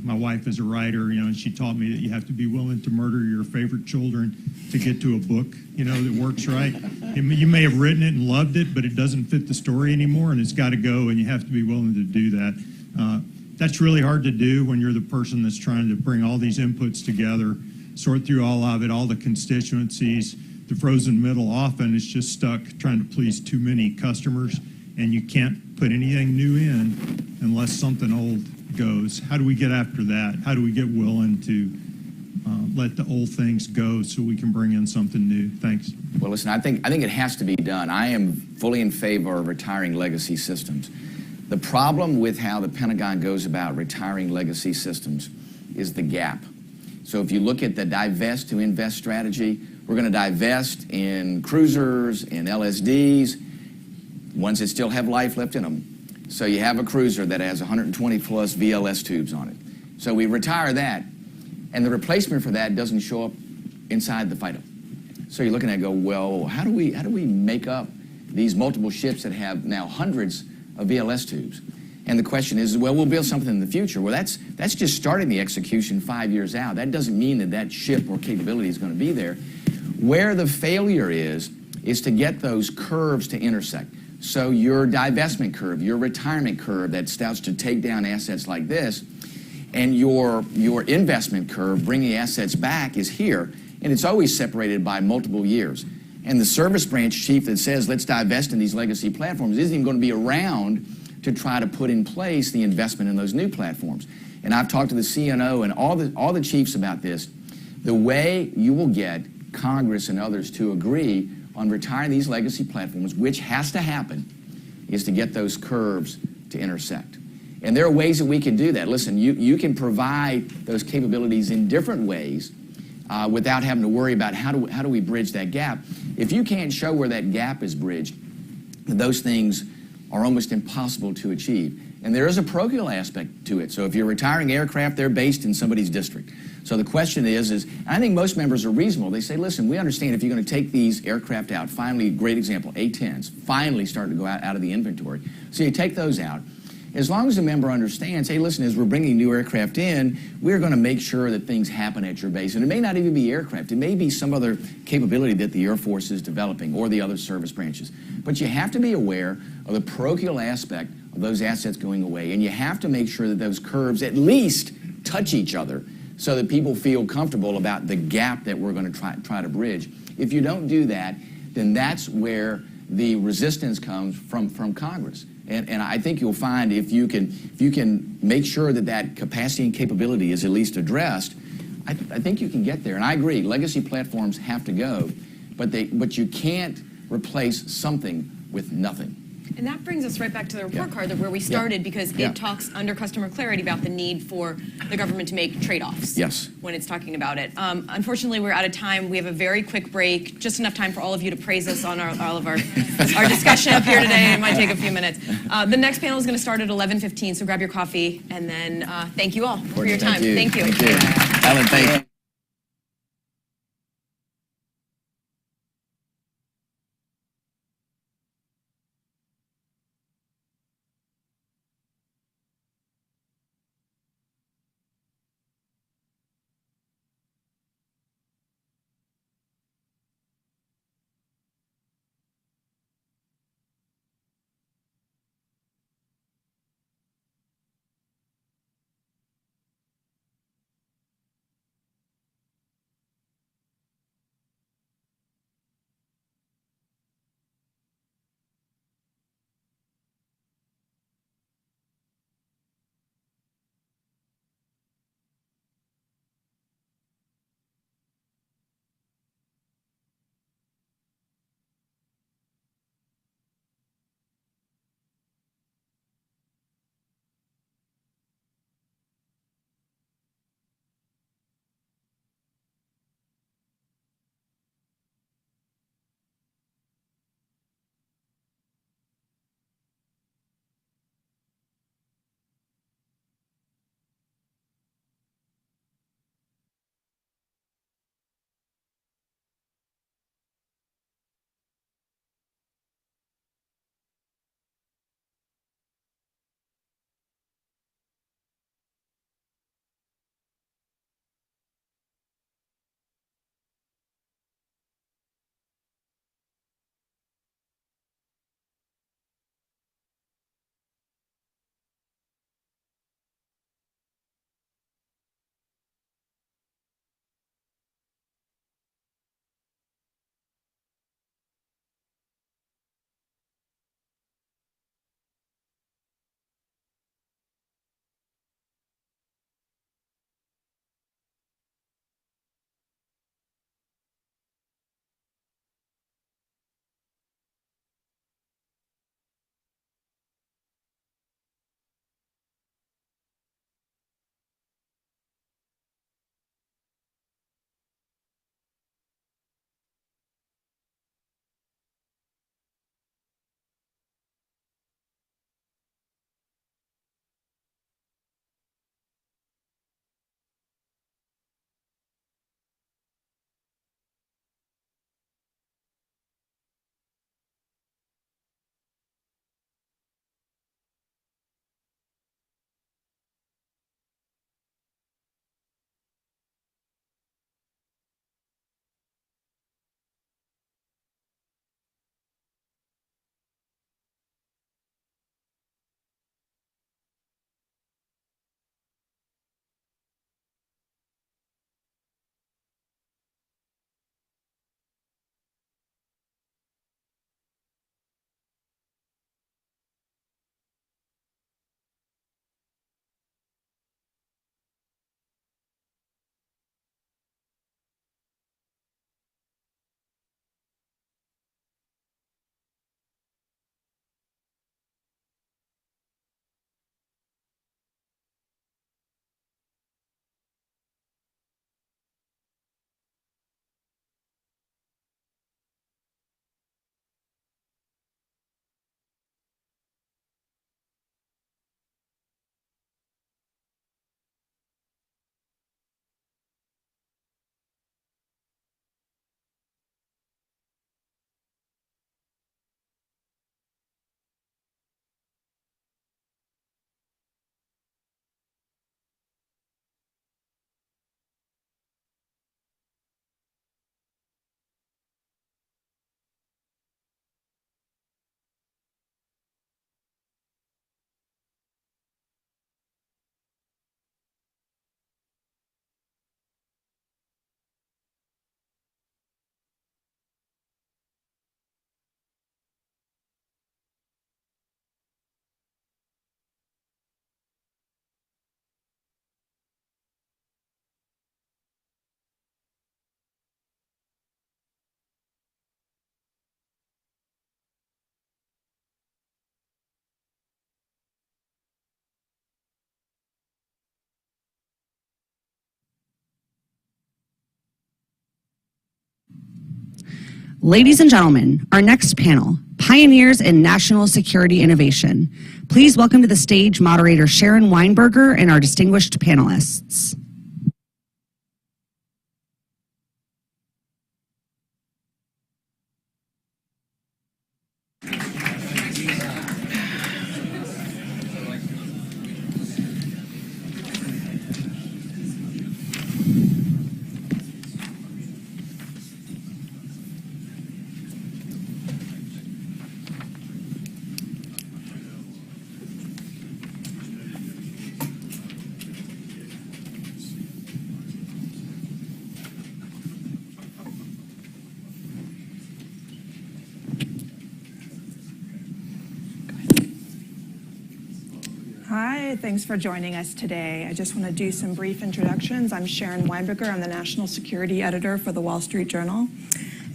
My wife is a writer, you know, and she taught me that you have to be willing to murder your favorite children to get to a book, you know, that works right. You may have written it and loved it, but it doesn't fit the story anymore, and it's got to go, and you have to be willing to do that. That's really hard to do when you're the person that's trying to bring all these inputs together, sort through all of it, all the constituencies. The frozen middle often is just stuck trying to please too many customers, and you can't put anything new in unless something old goes. How do we get after that? How do we get willing to let the old things go so we can bring in something new? Thanks. Well, listen, I think it has to be done. I am fully in favor of retiring legacy systems. The problem with how the Pentagon goes about retiring legacy systems is the gap. So if you look at the divest to invest strategy, we're going to divest in cruisers, in LSDs, ones that still have life left in them. So you have a cruiser that has 120 plus VLS tubes on it. So we retire that, and the replacement for that doesn't show up inside the fighter. So you're looking at go, well, how do we make up these multiple ships that have now hundreds of VLS tubes? And the question is, well, we'll build something in the future. Well, that's just starting the execution 5 years out. That doesn't mean that ship or capability is going to be there. Where the failure is to get those curves to intersect. So your divestment curve, your retirement curve that starts to take down assets like this, and your investment curve, bringing assets back, is here, and it's always separated by multiple years. And the service branch chief that says, let's divest in these legacy platforms, isn't even going to be around to try to put in place the investment in those new platforms. And I've talked to the CNO and all the chiefs about this. The way you will get Congress and others to agree on retiring these legacy platforms, which has to happen, is to get those curves to intersect. And there are ways that we can do that. Listen, you can provide those capabilities in different ways without having to worry about how do we bridge that gap. If you can't show where that gap is bridged, those things are almost impossible to achieve. And there is a parochial aspect to it. So if you're retiring aircraft, they're based in somebody's district. So the question is I think most members are reasonable. They say, listen, we understand if you're going to take these aircraft out, finally, great example, A-10s, finally starting to go out of the inventory. So you take those out. As long as the member understands, hey, listen, as we're bringing new aircraft in, we're going to make sure that things happen at your base. And it may not even be aircraft. It may be some other capability that the Air Force is developing or the other service branches. But you have to be aware of the parochial aspect of those assets going away. And you have to make sure that those curves at least touch each other so that people feel comfortable about the gap that we're going to try to bridge. If you don't do that, then that's where the resistance comes from Congress. And I think you'll find if you can make sure that that capacity and capability is at least addressed, I think you can get there. And I agree, legacy platforms have to go, but you can't replace something with nothing. And that brings us right back to the report card where we started because it talks under customer clarity about the need for the government to make trade-offs when it's talking about it. Unfortunately, we're out of time. We have a very quick break, just enough time for all of you to praise us on all of our discussion up here today. It might take a few minutes. The next panel is going to start at 11:15, so grab your coffee, and then thank you all for your time. Thank you. Ellen, thank you. Ladies and gentlemen, our next panel, Pioneers in National Security Innovation. Please welcome to the stage moderator Sharon Weinberger and our distinguished panelists. Hi, thanks for joining us today. I just want to do some brief introductions. I'm Sharon Weinberger. I'm the National Security Editor for the Wall Street Journal.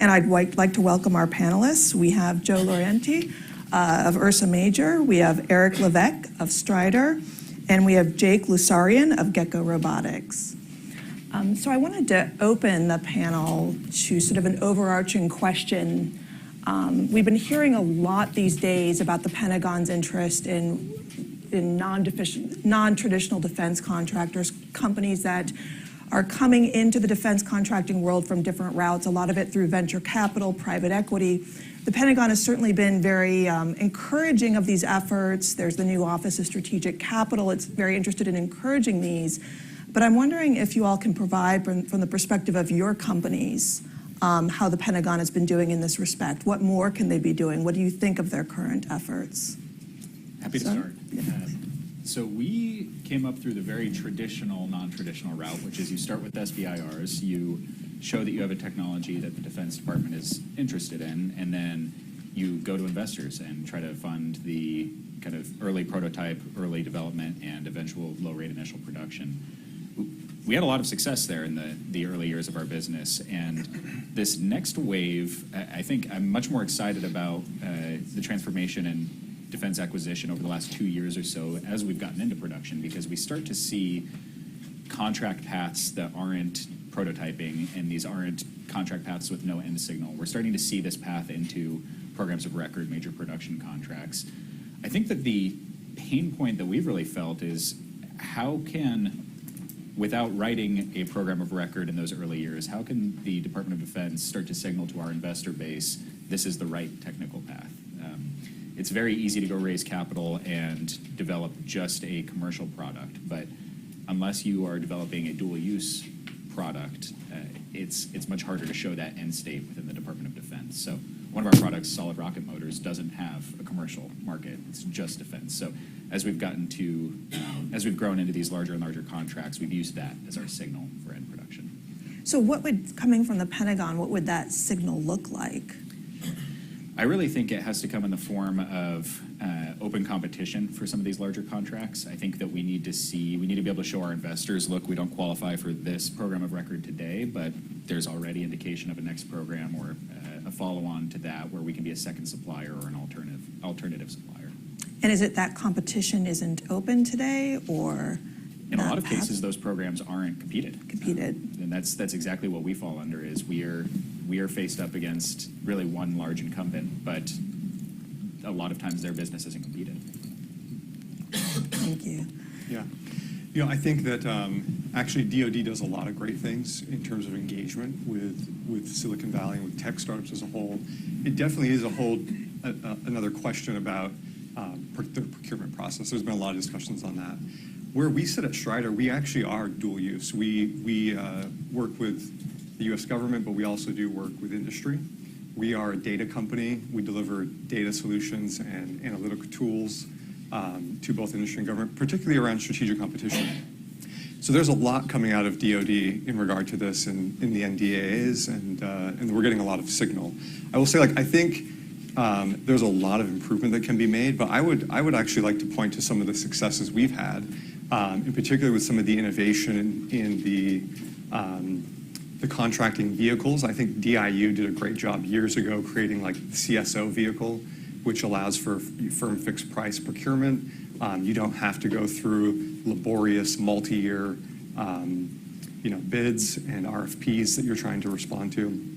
And I'd like to welcome our panelists. We have Joe Laurenti of Ursa Major. We have Eric Levesque of Strider. And we have Jake Lusarian of Gecko Robotics. So I wanted to open the panel to sort of an overarching question. We've been hearing a lot these days about the Pentagon's interest in non-traditional defense contractors, companies that are coming into the defense contracting world from different routes, a lot of it through venture capital, private equity. The Pentagon has certainly been very encouraging of these efforts. There's the new Office of Strategic Capital. It's very interested in encouraging these. But I'm wondering if you all can provide, from the perspective of your companies, how the Pentagon has been doing in this respect. What more can they be doing? What do you think of their current efforts? Happy to start. So we came up through the very traditional, non-traditional route, which is you start with SBIRs, you show that you have a technology that the Defense Department is interested in, and then you go to investors and try to fund the kind of early prototype, early development, and eventual low-rate initial production. We had a lot of success there in the early years of our business, and this next wave, I think I'm much more excited about the transformation and defense acquisition over the last 2 years or so as we've gotten into production, because we start to see contract paths that aren't prototyping, and these aren't contract paths with no end signal. We're starting to see this path into programs of record, major production contracts. I think that the pain point that we've really felt is how can, without writing a program of record in those early years, how can the Department of Defense start to signal to our investor base this is the right technical path? It's very easy to go raise capital and develop just a commercial product, but unless you are developing a dual-use product, it's much harder to show that end state within the Department of Defense. So one of our products, Solid Rocket Motors, doesn't have a commercial market. It's just defense. So as we've gotten to, as we've grown into these larger and larger contracts, we've used that as our signal for end production. So what would, coming from the Pentagon, what would that signal look like? I really think it has to come in the form of open competition for some of these larger contracts. I think that we need to be able to show our investors, look, we don't qualify for this program of record today, but there's already indication of a next program or a follow-on to that where we can be a second supplier or an alternative supplier. And is it that competition isn't open today, or? In a lot of cases, those programs aren't competed. And that's exactly what we fall under, is we are faced up against really one large incumbent, but a lot of times their business isn't competed. Thank you. Yeah. You know, I think that actually DoD does a lot of great things in terms of engagement with Silicon Valley and with tech startups as a whole. It definitely is another question about the procurement process. There's been a lot of discussions on that. Where we sit at Strider, we actually are dual use. We work with the U.S. government, but we also do work with industry. We are a data company. We deliver data solutions and analytical tools to both industry and government, particularly around strategic competition. So there's a lot coming out of DoD in regard to this in the NDAs, and we're getting a lot of signal. I will say, I think there's a lot of improvement that can be made, but I would actually like to point to some of the successes we've had, in particular with some of the innovation in the contracting vehicles. I think DIU did a great job years ago creating the CSO vehicle, which allows for firm fixed price procurement. You don't have to go through laborious multi-year bids and RFPs that you're trying to respond to.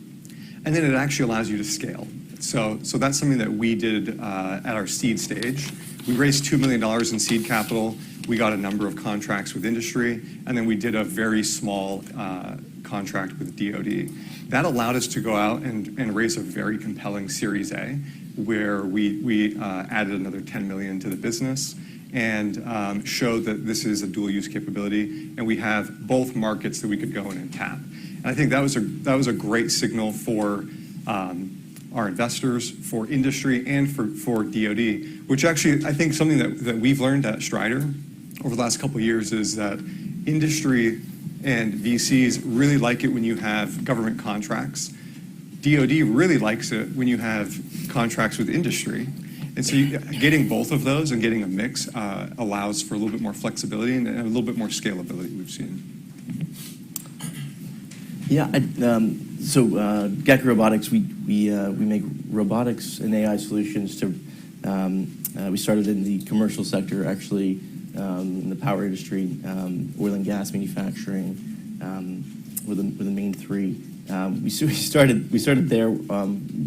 and then it actually allows you to scale. So that's something that we did at our seed stage. We raised $2 million in seed capital. We got a number of contracts with industry, and then we did a very small contract with DoD. That allowed us to go out and raise a very compelling Series A, where we added another $10 million to the business and showed that this is a dual-use capability, and we have both markets that we could go in and tap. And I think that was a great signal for our investors, for industry, and for DoD, which actually I think something that we've learned at Strider over the last couple of years is that industry and VCs really like it when you have government contracts. DoD really likes it when you have contracts with industry. And so getting both of those and getting a mix allows for a little bit more flexibility and a little bit more scalability we've seen. Yeah, so Gecko Robotics, we make robotics and AI solutions to, we started in the commercial sector, actually, in the power industry, oil and gas manufacturing, with the main three. We started there,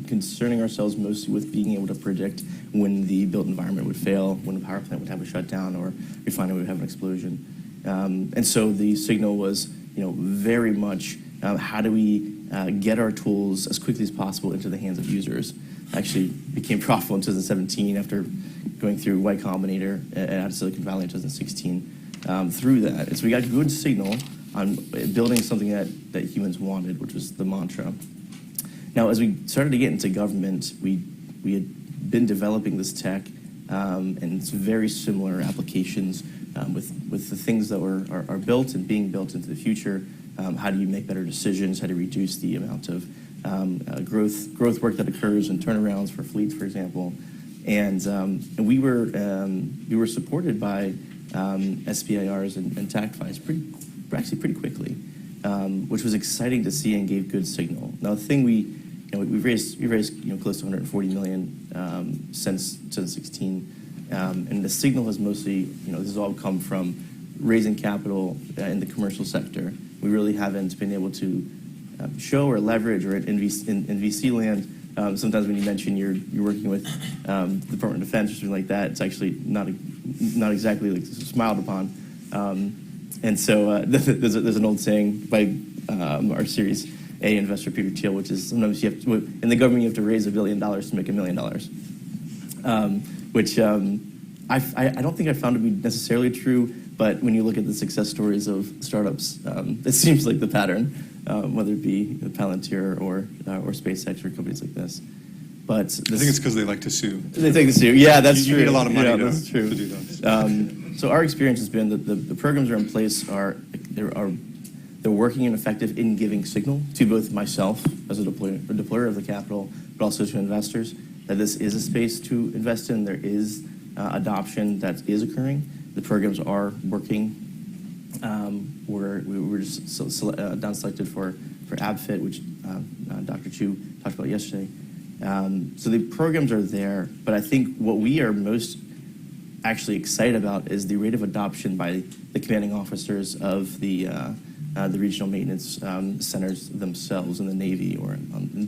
concerning ourselves mostly with being able to predict when the built environment would fail, when the power plant would have a shutdown, or refinery would have an explosion. And so the signal was, very much how do we get our tools as quickly as possible into the hands of users. Actually became profitable in 2017 after going through Y Combinator out of Silicon Valley in 2016 through that. And so we got good signal on building something that humans wanted, which was the mantra. Now, as we started to get into government, we had been developing this tech and it's very similar applications with the things that are built and being built into the future. How do you make better decisions? How do you reduce the amount of growth work that occurs in turnarounds for fleets, for example? And we were supported by SBIRs and TACFIs pretty quickly, which was exciting to see and gave good signal. Now, the thing we've raised close to $140 million since 2016, and the signal has mostly this has all come from raising capital in the commercial sector. We really haven't been able to show or leverage, or in VC land. Sometimes when you mention you're working with the Department of Defense or something like that, it's actually not exactly like smiled upon. And so there's an old saying by our Series A investor Peter Thiel, which is sometimes you have to, in the government you have to raise $1 billion to make $1 million, which I don't think I found to be necessarily true. But when you look at the success stories of startups, it seems like the pattern, whether it be Palantir or SpaceX or companies like this. But I think it's because they like to sue. They like to sue. Yeah, that's true. You need a lot of money that's true. to do that. So our experience has been that the programs are in place they're working and effective in giving signal to both myself as a deployer of the capital, but also to investors that this is a space to invest in. There is adoption that is occurring. The programs are working. We were just down selected for AbFit, which Dr. Chu talked about yesterday. So the programs are there, but I think what we are most actually excited about is the rate of adoption by the commanding officers of the regional maintenance centers themselves in the Navy, or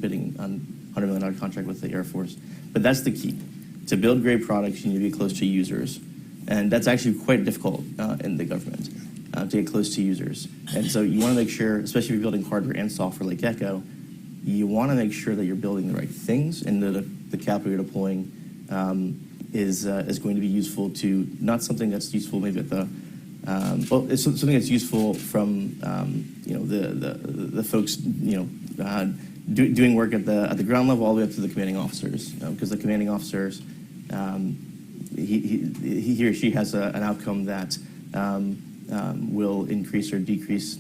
bidding on $100 million contract with the Air Force. But that's the key. To build great products, you need to be close to users. And that's actually quite difficult in the government, to get close to users. And so you want to make sure, especially if you're building hardware and software like Gecko, you want to make sure that you're building the right things and that the capital you're deploying is going to be useful to, not something that's useful maybe at the, it's something that's useful from, the folks, doing work at the ground level all the way up to the commanding officers, because the commanding officers, he or she has an outcome that will increase or decrease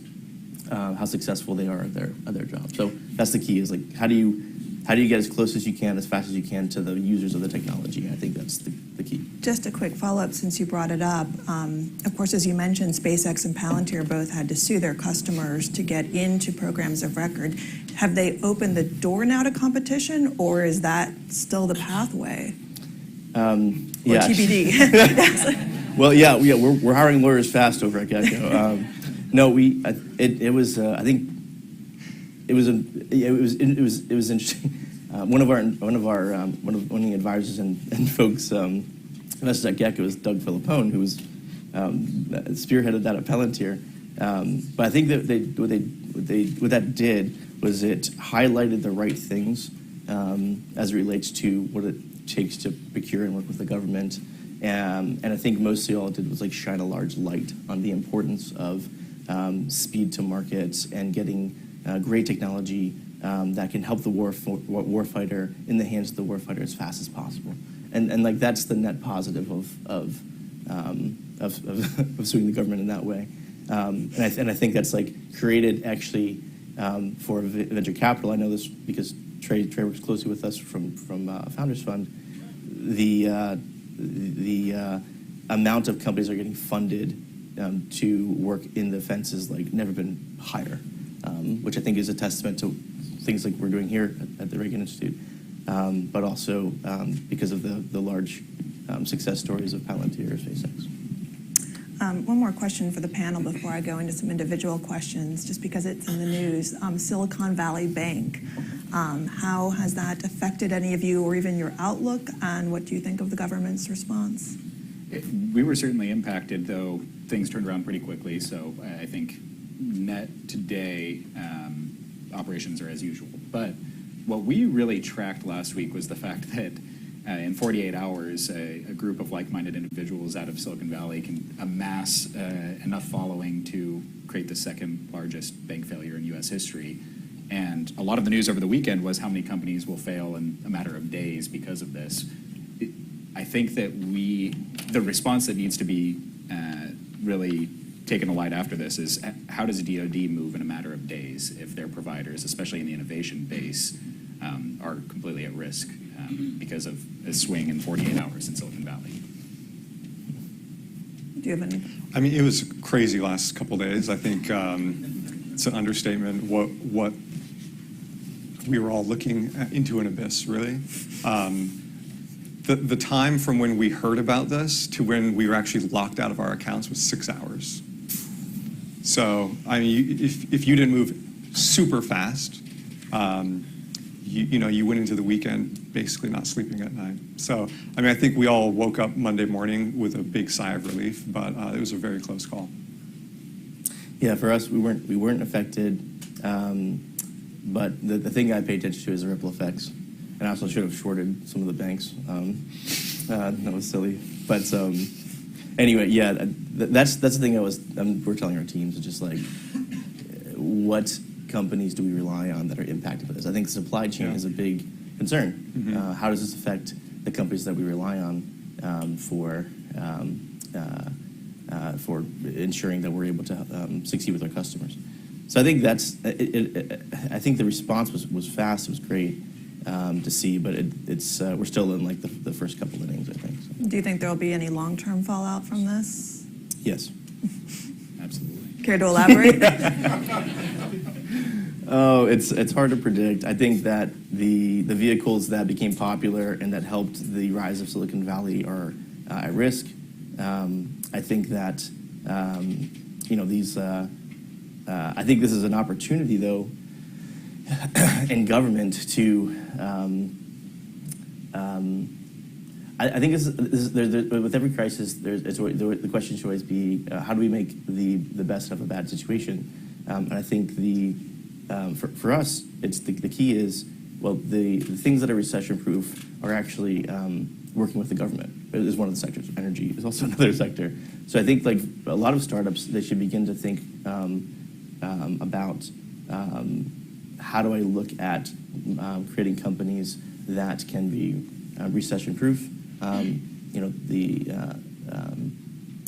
how successful they are at their job. So that's the key, is like how do you get as close as you can, as fast as you can to the users of the technology? I think that's the key. Just a quick follow-up since you brought it up. Of course, as you mentioned, SpaceX and Palantir both had to sue their customers to get into programs of record. Have they opened the door now to competition, or is that still the pathway? Or Yeah. TBD? Well, yeah, we're hiring lawyers fast over at Gecko. No, it was I think interesting. One of the advisors and folks invested at Gecko was Doug Filippone, who was spearheaded that at Palantir. But I think that what that did was it highlighted the right things as it relates to what it takes to procure and work with the government. And I think mostly all it did was like shine a large light on the importance of speed to market and getting great technology that can help the warfighter in the hands of the warfighter as fast as possible. And like that's the net positive of suing the government in that way. And I think that's like created actually for venture capital. I know this because Trey works closely with us from Founders Fund. The amount of companies that are getting funded to work in defense is like never been higher, which I think is a testament to things like we're doing here at the Reagan Institute, but also because of the large success stories of Palantir or SpaceX. One more question for the panel before I go into some individual questions, just because it's in the news. Silicon Valley Bank, how has that affected any of you or even your outlook, and what do you think of the government's response? We were certainly impacted, though things turned around pretty quickly. So I think net today, operations are as usual. But what we really tracked last week was the fact that in 48 hours, a group of like-minded individuals out of Silicon Valley can amass enough following to create the second largest bank failure in U.S. history. And a lot of the news over the weekend was how many companies will fail in a matter of days because of this. I think that the response that needs to be really taken to light after this is how does DoD move in a matter of days if their providers, especially in the innovation base, are completely at risk because of a swing in 48 hours in Silicon Valley. Do you have any? I mean, it was crazy last couple of days. I think it's an understatement what we were all looking into an abyss, really. The time from when we heard about this to when we were actually locked out of our accounts was 6 hours. So, I mean, if you didn't move super fast, you went into the weekend basically not sleeping at night. So, I mean, I think we all woke up Monday morning with a big sigh of relief, but it was a very close call. Yeah, for us, we weren't affected, but the thing I paid attention to is the ripple effects. And I also should have shorted some of the banks. That was silly. But anyway, yeah, that's the thing we're telling our teams, is just like, what companies do we rely on that are impacted by this? I think supply chain is a big concern. Mm-hmm. How does this affect the companies that we rely on for ensuring that we're able to succeed with our customers? So I think that's I think the response was fast. It was great to see, but we're still in like the first couple of innings, I think. So. Do you think there will be any long-term fallout from this? Yes. Absolutely. Care to elaborate? Oh, it's hard to predict. I think that the vehicles that became popular and that helped the rise of Silicon Valley are at risk. I think that these. I think this is an opportunity, though, in government to. I think with every crisis, the question should always be how do we make the best of a bad situation, and I think for us, it's the key is the things that are recession-proof are actually working with the government. It is one of the sectors. Energy is also another sector. So I think like a lot of startups, they should begin to think about how do I look at creating companies that can be recession-proof. And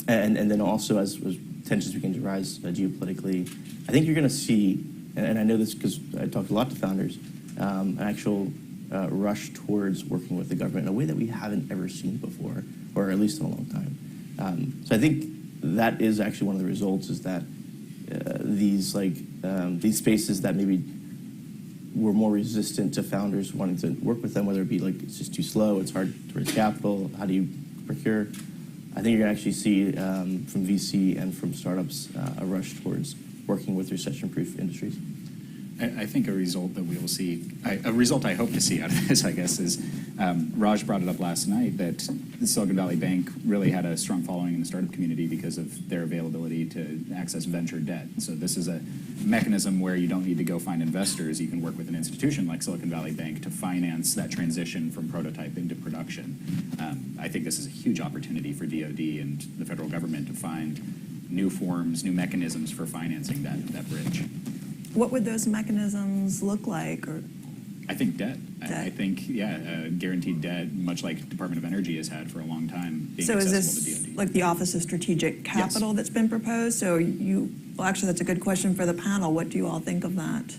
then also as tensions begin to rise geopolitically, I think you're going to see, and I know this because I talked a lot to founders, an actual rush towards working with the government in a way that we haven't ever seen before, or at least in a long time. So I think that is actually one of the results, is that these spaces that maybe were more resistant to founders wanting to work with them, whether it be like it's just too slow, it's hard to raise capital, how do you procure? I think you're going to actually see from VC and from startups a rush towards working with recession-proof industries. I think a result that we will see, a result I hope to see out of this, I guess, is Raj brought it up last night that the Silicon Valley Bank really had a strong following in the startup community because of their availability to access venture debt. So this is a mechanism where you don't need to go find investors. You can work with an institution like Silicon Valley Bank to finance that transition from prototype into production. I think this is a huge opportunity for DoD and the federal government to find new forms, new mechanisms for financing that bridge. What would those mechanisms look like? Or I think debt. I think, guaranteed debt, much like Department of Energy has had for a long time, being so is accessible this to DoD. like the Office of Strategic Capital that's been proposed? So well, actually, that's a good question for the panel. What do you all think of that?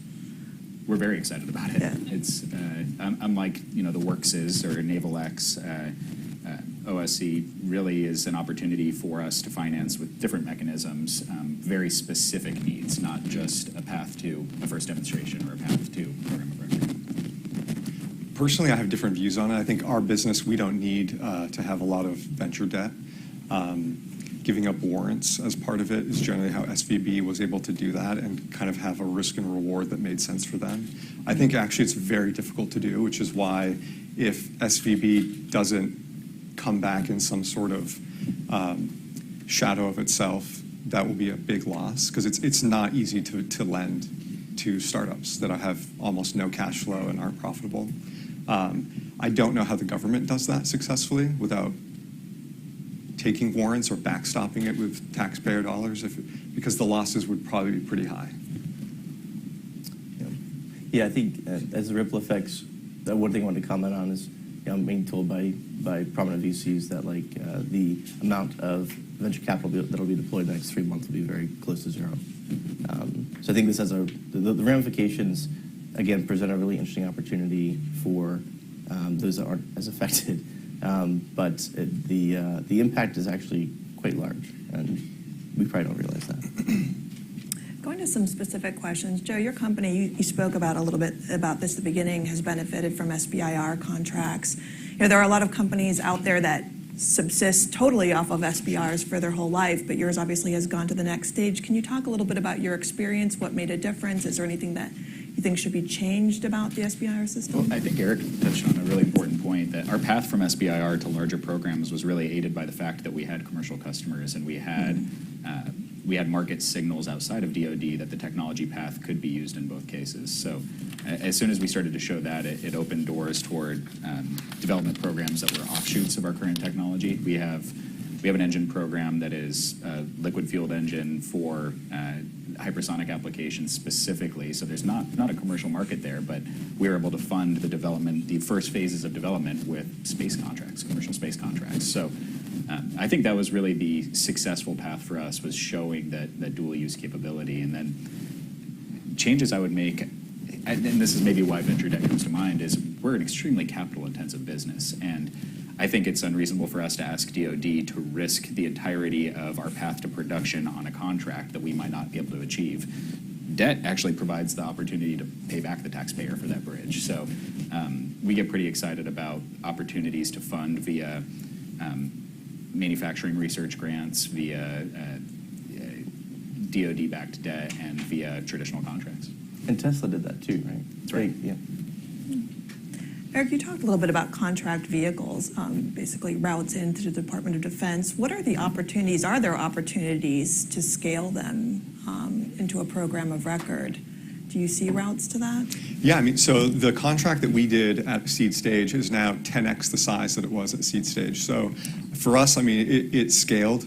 We're very excited about it. Yeah. It's unlike the WorksIS or Naval X. OSC really is an opportunity for us to finance with different mechanisms, very specific needs, not just a path to a first demonstration or a path to program of record. Personally, I have different views on it. I think our business, we don't need to have a lot of venture debt. Giving up warrants as part of it is generally how SVB was able to do that and kind of have a risk and reward that made sense for them. I think actually it's very difficult to do, which is why if SVB doesn't come back in some sort of shadow of itself, that will be a big loss because it's not easy to lend to startups that have almost no cash flow and aren't profitable. I don't know how the government does that successfully without taking warrants or backstopping it with taxpayer dollars because the losses would probably be pretty high. Yeah, I think as the ripple effects, the one thing I wanted to comment on is I'm being told by prominent VCs that the amount of venture capital that will be deployed in the next 3 months will be very close to zero. So I think this has the ramifications, again, present a really interesting opportunity for those that aren't as affected. But the impact is actually quite large, and we probably don't realize that. Going to some specific questions. Joe, your company, you spoke about a little bit about this at the beginning, has benefited from SBIR contracts. There are a lot of companies out there that subsist totally off of SBIRs for their whole life, but yours obviously has gone to the next stage. Can you talk a little bit about your experience? What made a difference? Is there anything that you think should be changed about the SBIR system? Well, I think Eric touched on a really important point that our path from SBIR to larger programs was really aided by the fact that we had commercial customers and we had market signals outside of DoD that the technology path could be used in both cases. So as soon as we started to show that, it opened doors toward development programs that were offshoots of our current technology. We have an engine program that is a liquid-fueled engine for hypersonic applications specifically. So there's not a commercial market there, but we were able to fund the first phases of development with space contracts, commercial space contracts. So I think that was really the successful path for us, was showing that dual use capability. And then changes I would make, and this is maybe why venture debt comes to mind, is we're an extremely capital intensive business. And I think it's unreasonable for us to ask DoD to risk the entirety of our path to production on a contract that we might not be able to achieve. Debt actually provides the opportunity to pay back the taxpayer for that bridge. So we get pretty excited about opportunities to fund via manufacturing research grants, via DoD-backed debt, and via traditional contracts. And Tesla did that too, right? That's right. Yeah. Eric, you talked a little bit about contract vehicles, basically routes into the Department of Defense. What are the opportunities? Are there opportunities to scale them into a program of record? Do you see routes to that? Yeah, I mean, so the contract that we did at seed stage is now 10x the size that it was at seed stage. So for us, I mean, it scaled.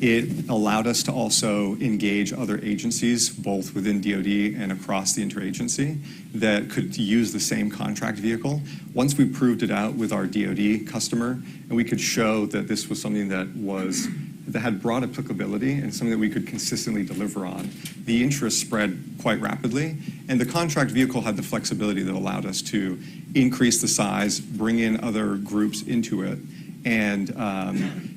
It allowed us to also engage other agencies, both within DoD and across the interagency, that could use the same contract vehicle. Once we proved it out with our DoD customer, and we could show that this was something that had broad applicability and something that we could consistently deliver on, the interest spread quite rapidly. And the contract vehicle had the flexibility that allowed us to increase the size, bring in other groups into it, and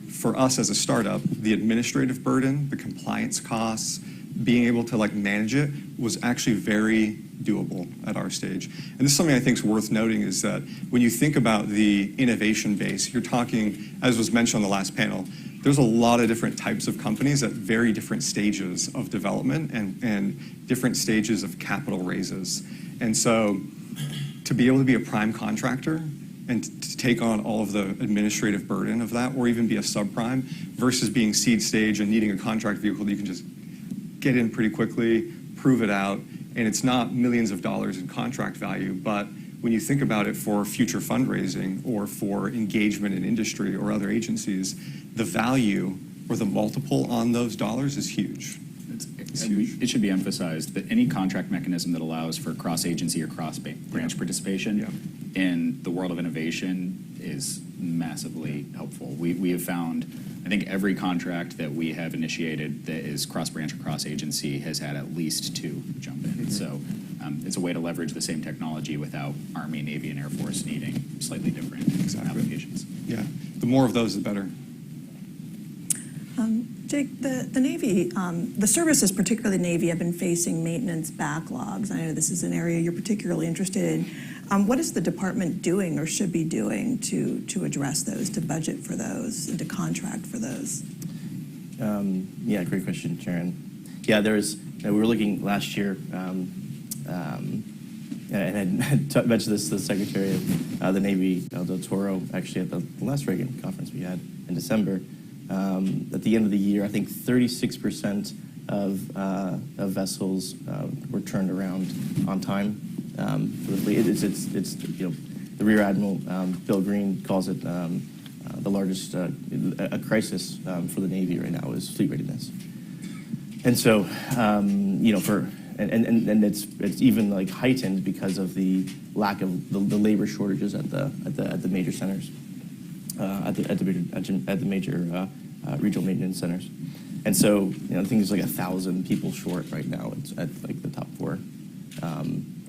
for us as a startup, the administrative burden, the compliance costs, being able to manage it was actually very doable at our stage. And this is something I think is worth noting, is that when you think about the innovation base, you're talking, as was mentioned on the last panel, there's a lot of different types of companies at very different stages of development and different stages of capital raises. And so to be able to be a prime contractor and to take on all of the administrative burden of that, or even be a subprime, versus being seed stage and needing a contract vehicle that you can just get in pretty quickly, prove it out, and it's not millions of dollars in contract value, but when you think about it for future fundraising or for engagement in industry or other agencies, the value or the multiple on those dollars is huge. It should be emphasized that any contract mechanism that allows for cross-agency or cross-branch participation in the world of innovation is massively helpful. We have found, I think every contract that we have initiated that is cross-branch or cross-agency has had at least 2 jump in. So it's a way to leverage the same technology without Army, Navy, and Air Force needing slightly different applications. Yeah, the more of those, the better. Jake, the Navy, the services, particularly the Navy, have been facing maintenance backlogs. I know this is an area you're particularly interested in. What is the department doing or should be doing to address those, to budget for those, and to contract for those? Yeah, great question, Sharon. Yeah, we were looking last year, and I mentioned this to the Secretary of the Navy, Del Toro, actually at the last Reagan conference we had in December. At the end of the year, I think 36% of vessels were turned around on time for the fleet. It's the Rear Admiral Bill Green calls it the largest a crisis for the Navy right now is fleet readiness. And so and it's even like heightened because of the lack of the labor shortages at the major centers, at the major regional maintenance centers. And so, I think there's like 1,000 people short right now. It's at like the top 4.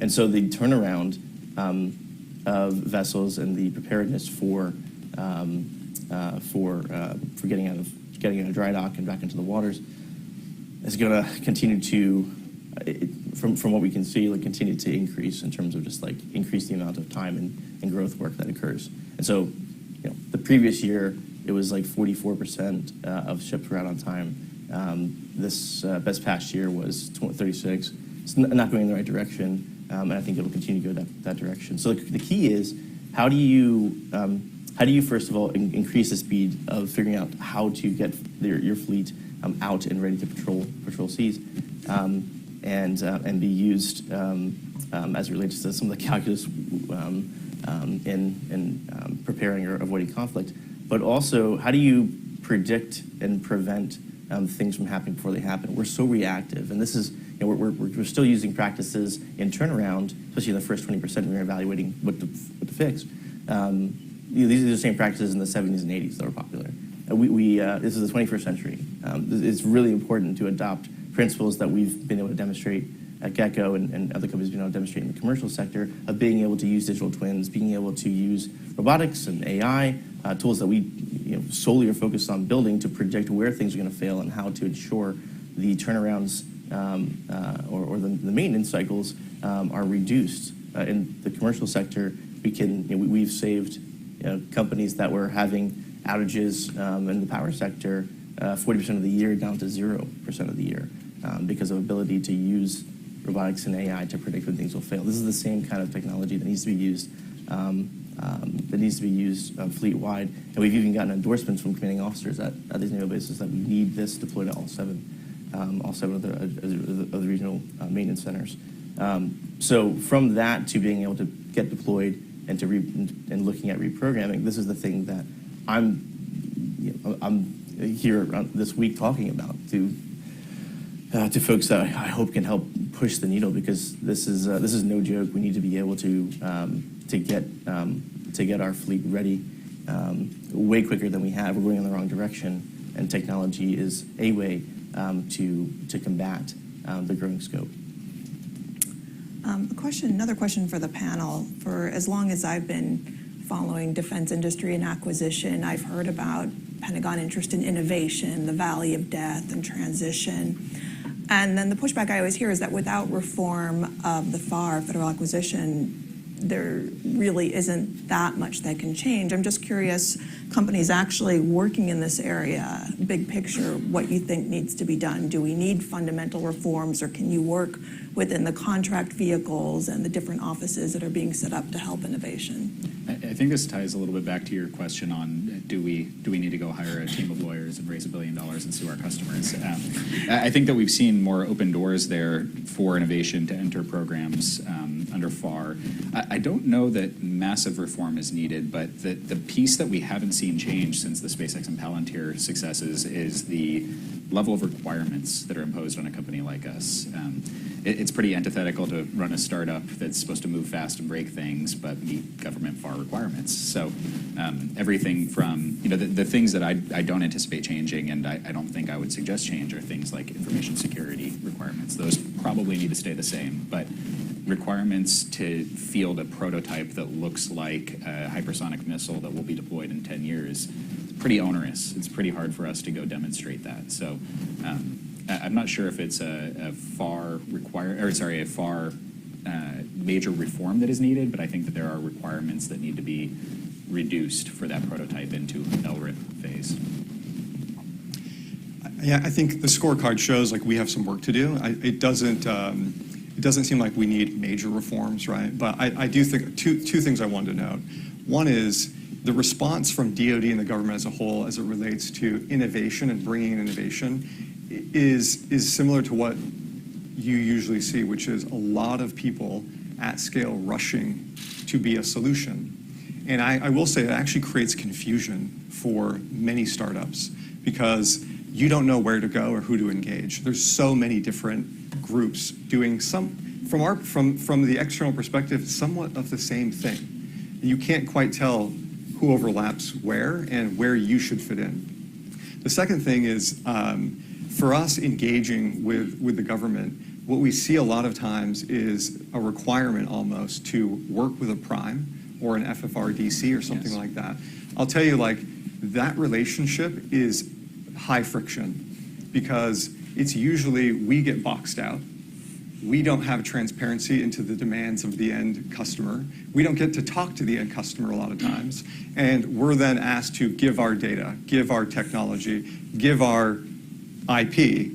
And so the turnaround of vessels and the preparedness for getting out of dry dock and back into the waters is going to continue to, from what we can see, like continue to increase in terms of just like increase the amount of time and growth work that occurs. And so, the previous year, it was like 44% of ships were out on time. This past year was 36. It's not going in the right direction, and I think it will continue to go that direction. So the key is how do you first of all increase the speed of figuring out how to get your fleet out and ready to patrol seas, and be used as it relates to some of the calculus in preparing or avoiding conflict. But also, how do you predict and prevent things from happening before they happen? We're so reactive, and this is we're still using practices in turnaround, especially in the first 20% when we're evaluating what to fix. These are the same practices in the 70s and 80s that were popular. This is the 21st century. It's really important to adopt principles that we've been able to demonstrate at Gecko and other companies have been able to demonstrate in the commercial sector of being able to use digital twins, being able to use robotics and AI, tools that we solely are focused on building to predict where things are going to fail and how to ensure the turnarounds or the maintenance cycles are reduced. In the commercial sector, we've saved companies that were having outages in the power sector 40% of the year down to 0% of the year because of ability to use robotics and AI to predict when things will fail. This is the same kind of technology that needs to be used fleet-wide, and we've even gotten endorsements from commanding officers at these naval bases that we need this deployed at all seven of the regional maintenance centers. So from that to being able to get deployed and and looking at reprogramming, this is the thing that I'm here this week talking about to folks that I hope can help push the needle, because this is no joke. We need to be able to get our fleet ready way quicker than we have. We're going in the wrong direction, and technology is a way to combat the growing scope. Another question for the panel. For as long as I've been following defense industry and acquisition, I've heard about Pentagon interest in innovation, the valley of death and transition. And then the pushback I always hear is that without reform of the FAR, federal acquisition, there really isn't that much that can change. I'm just curious, companies actually working in this area, big picture, what you think needs to be done. Do we need fundamental reforms, or can you work within the contract vehicles and the different offices that are being set up to help innovation? I think this ties a little bit back to your question on do we need to go hire a team of lawyers and raise $1 billion and sue our customers? I think that we've seen more open doors there for innovation to enter programs under FAR. I don't know that massive reform is needed, but the piece that we haven't seen change since the SpaceX and Palantir successes is the level of requirements that are imposed on a company like us. It's pretty antithetical to run a startup that's supposed to move fast and break things, but meet government FAR requirements. So everything from, the things that I don't anticipate changing, and I don't think I would suggest change, are things like information security requirements. Those probably need to stay the same, but requirements to field a prototype that looks like a hypersonic missile that will be deployed in 10 years, pretty onerous. It's pretty hard for us to go demonstrate that. So I'm not sure if it's a FAR major reform that is needed, but I think that there are requirements that need to be reduced for that prototype into LRIP phase. Yeah, I think the scorecard shows like we have some work to do. It doesn't seem like we need major reforms, right? But I do think two things I wanted to note. One is the response from DoD and the government as a whole as it relates to innovation and bringing in innovation is similar to what you usually see, which is a lot of people at scale rushing to be a solution. And I will say it actually creates confusion for many startups because you don't know where to go or who to engage. There's so many different groups doing from the external perspective, somewhat of the same thing. You can't quite tell who overlaps where and where you should fit in. The second thing is, for us engaging with the government, what we see a lot of times is a requirement almost to work with a prime or an FFRDC or something like that. I'll tell you, like, that relationship is high friction because it's usually we get boxed out. We don't have transparency into the demands of the end customer. We don't get to talk to the end customer a lot of times. And we're then asked to give our data, give our technology, give our IP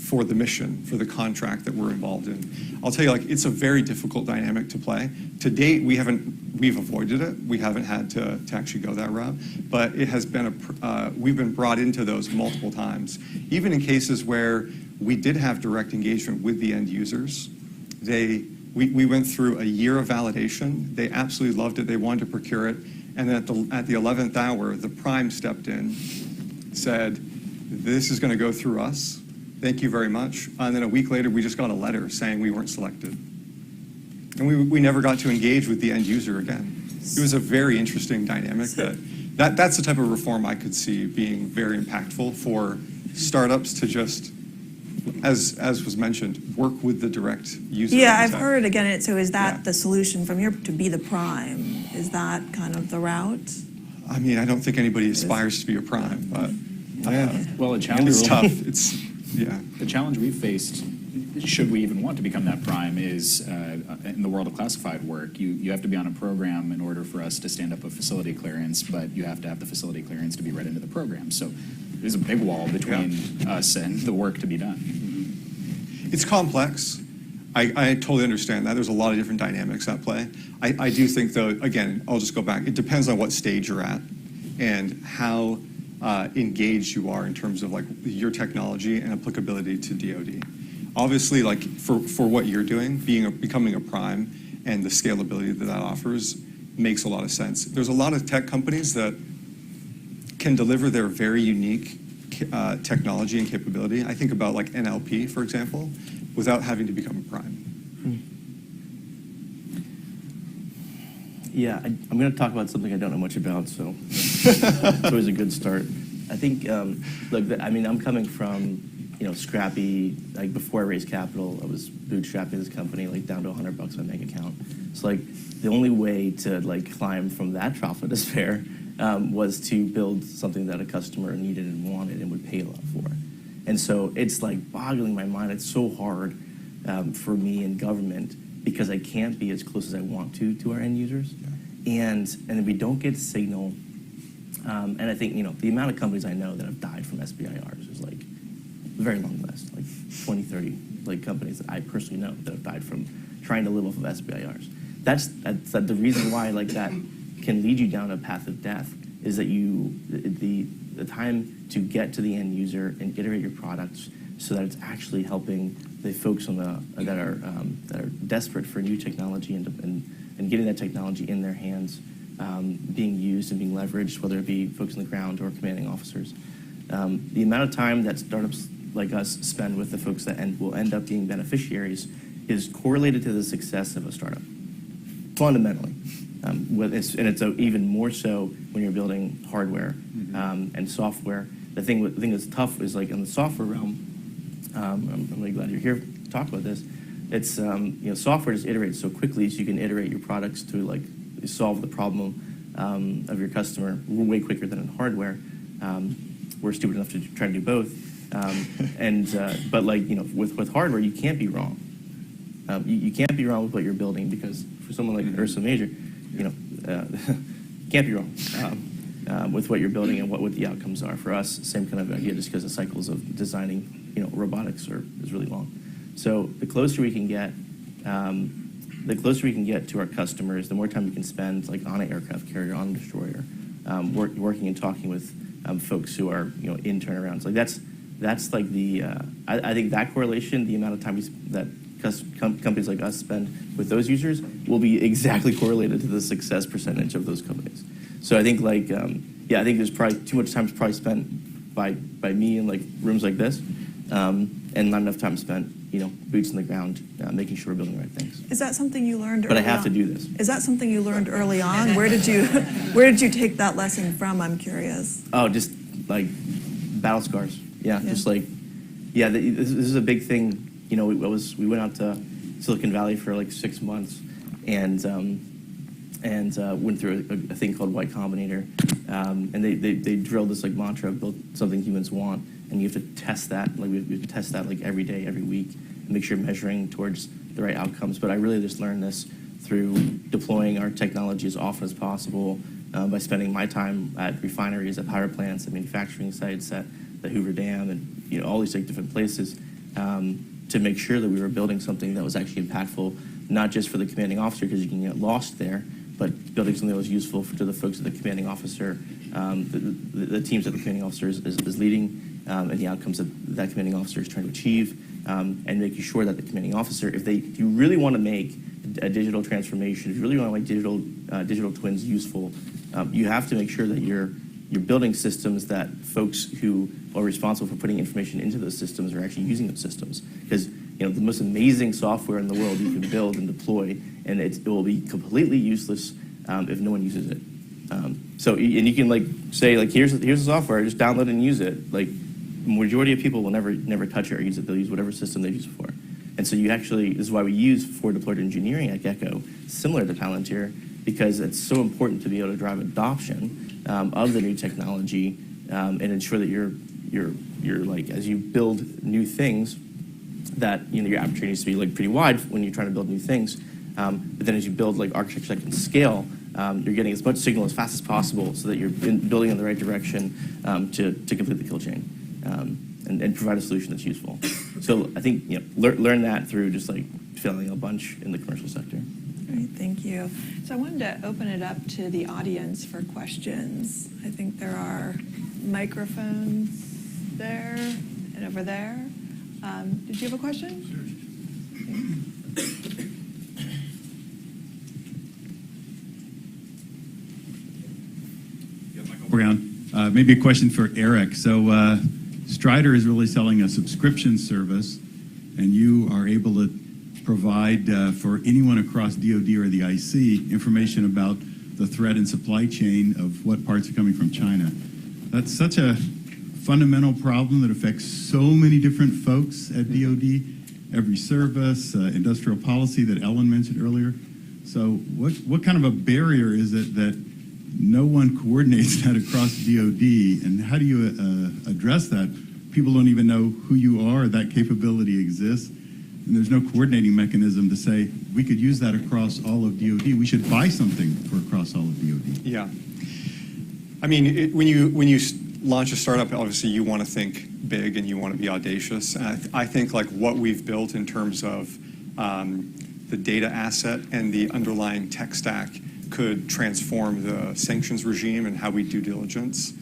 for the mission, for the contract that we're involved in. I'll tell you, like, it's a very difficult dynamic to play. To date, we've avoided it. We haven't had to actually go that route. But it has been we've been brought into those multiple times. Even in cases where we did have direct engagement with the end users, we went through a year of validation. They absolutely loved it. They wanted to procure it. And then at the 11th hour, the prime stepped in, said, "This is going to go through us. Thank you very much." And then a week later, we just got a letter saying we weren't selected. And we never got to engage with the end user again. It was a very interesting dynamic. That's the type of reform I could see being very impactful for startups to just, as was mentioned, work with the direct user. Yeah, I've heard again. So is that the solution from here to be the prime? Is that kind of the route? I mean, I don't think anybody aspires to be a prime, but well, a challenge it's tough. The challenge we've faced, should we even want to become that prime, is in the world of classified work. You have to be on a program in order for us to stand up a facility clearance, but you have to have the facility clearance to be read into the program. So there's a big wall between us and the work to be done. It's complex. I totally understand that. There's a lot of different dynamics at play. I do think, though, again, I'll just go back. It depends on what stage you're at and how engaged you are in terms of like your technology and applicability to DoD. Obviously, like for what you're doing, becoming a prime and the scalability that offers makes a lot of sense. There's a lot of tech companies that can deliver their very unique technology and capability. I think about like NLP, for example, without having to become a prime. Yeah, I'm going to talk about something I don't know much about, so it's always a good start. I think, look, I mean, I'm coming from, scrappy, like before I raised capital, I was bootstrapping this company, like down to $100 on my bank account. So like the only way to like climb from that trough of despair was to build something that a customer needed and wanted and would pay a lot for. And so it's like boggling my mind. It's so hard for me in government because I can't be as close as I want to our end users. And if we don't get signal And I think, the amount of companies I know that have died from SBIRs is like a very long list, like 20, 30 like companies that I personally know that have died from trying to live off of SBIRs. That's the reason why like that can lead you down a path of death is that the time to get to the end user and iterate your products so that it's actually helping the folks that are desperate for new technology and getting that technology in their hands, being used and being leveraged, whether it be folks on the ground or commanding officers. The amount of time that startups like us spend with the folks that will end up being beneficiaries is correlated to the success of a startup, fundamentally. And it's even more so when you're building hardware and software. The thing that's tough is like in the software realm. I'm really glad you're here to talk about this. It's software just iterates so quickly, so you can iterate your products to like solve the problem of your customer way quicker than in hardware. We're stupid enough to try to do both, but with hardware, you can't be wrong. You can't be wrong with what you're building because for someone like Ursa Major, can't be wrong with what you're building and what the outcomes are. For us, same kind of idea, just because the cycles of designing, robotics is really long. So the closer we can get to our customers, the more time we can spend like on an aircraft carrier, on a destroyer, working and talking with folks who are in turnarounds. Like that's like the I think that correlation, the amount of time that companies like us spend with those users will be exactly correlated to the success percentage of those companies. So I think I think there's probably too much time probably spent by me in like rooms like this, and not enough time spent boots on the ground, making sure we're building the right things. Is that something you learned early But I have on? to do this. Is that something you learned early on? Where did you take that lesson from? I'm curious. Oh, just like battle scars. Yeah. Just like, this is a big thing. We went out to Silicon Valley for like 6 months and went through a thing called Y Combinator. And they drilled this like mantra, build something humans want. And you have to test that. Like we have to test that like every day, every week, and make sure you're measuring towards the right outcomes. But I really just learned this through deploying our technology as often as possible, by spending my time at refineries, at power plants, at manufacturing sites, at the Hoover Dam, and all these like different places, to make sure that we were building something that was actually impactful, not just for the commanding officer because you can get lost there, but building something that was useful to the folks that the commanding officer, the teams that the commanding officer is leading, and the outcomes that commanding officer is trying to achieve, and making sure that the commanding officer, if you really want to make a digital transformation, if you really want to make digital twins useful, you have to make sure that you're building systems that folks who are responsible for putting information into those systems are actually using those systems. Because the most amazing software in the world you can build and deploy, and it will be completely useless if no one uses it. And you can like say like here's the software, just download it and use it. Like majority of people will never touch it or use it. They'll use whatever system they've used before. And so this is why we use forward deployed engineering at Gecko, similar to Palantir, because it's so important to be able to drive adoption of the new technology and ensure that you're like as you build new things that your aperture needs to be like pretty wide when you're trying to build new things. But then as you build like architecture that can scale, you're getting as much signal as fast as possible so that you're building in the right direction to complete the kill chain and provide a solution that's useful. So I think learn that through just like failing a bunch in the commercial sector. Great, thank you. So I wanted to open it up to the audience for questions. I think there are microphones there and over there. Did you have a question? Around. Maybe a question for Eric. So Strider is really selling a subscription service, and you are able to provide for anyone across DoD or the IC information about the threat and supply chain of what parts are coming from China. That's such a fundamental problem that affects so many different folks at DoD, every service, industrial policy that Ellen mentioned earlier. So what kind of a barrier is it that no one coordinates that across DoD, and how do you address that? People don't even know who you are, that capability exists, and there's no coordinating mechanism to say, we could use that across all of DoD. We should buy something for across all of DoD. Yeah. I mean, when you launch a startup, obviously you want to think big and you want to be audacious. And I think like what we've built in terms of the data asset and the underlying tech stack could transform the sanctions regime and how we do diligence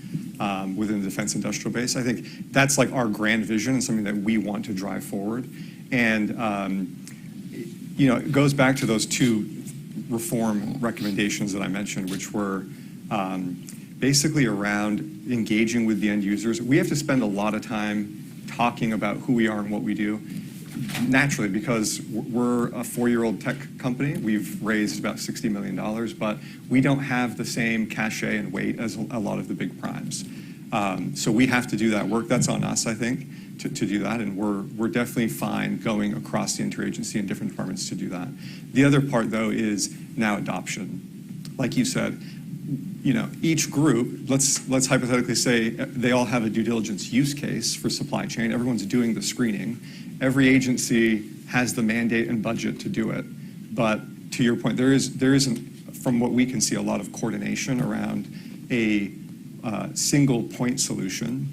within the defense industrial base. I think that's like our grand vision and something that we want to drive forward. And it goes back to those two reform recommendations that I mentioned, which were basically around engaging with the end users. We have to spend a lot of time talking about who we are and what we do. Naturally, because we're a 4-year-old tech company, we've raised about $60 million, but we don't have the same cachet and weight as a lot of the big primes. So we have to do that work. That's on us, I think, to do that, and we're definitely fine going across the interagency and different departments to do that. The other part, though, is now adoption. Like you said, each group, let's hypothetically say they all have a due diligence use case for supply chain. Everyone's doing the screening. Every agency has the mandate and budget to do it. But to your point, there isn't, from what we can see, a lot of coordination around a single point solution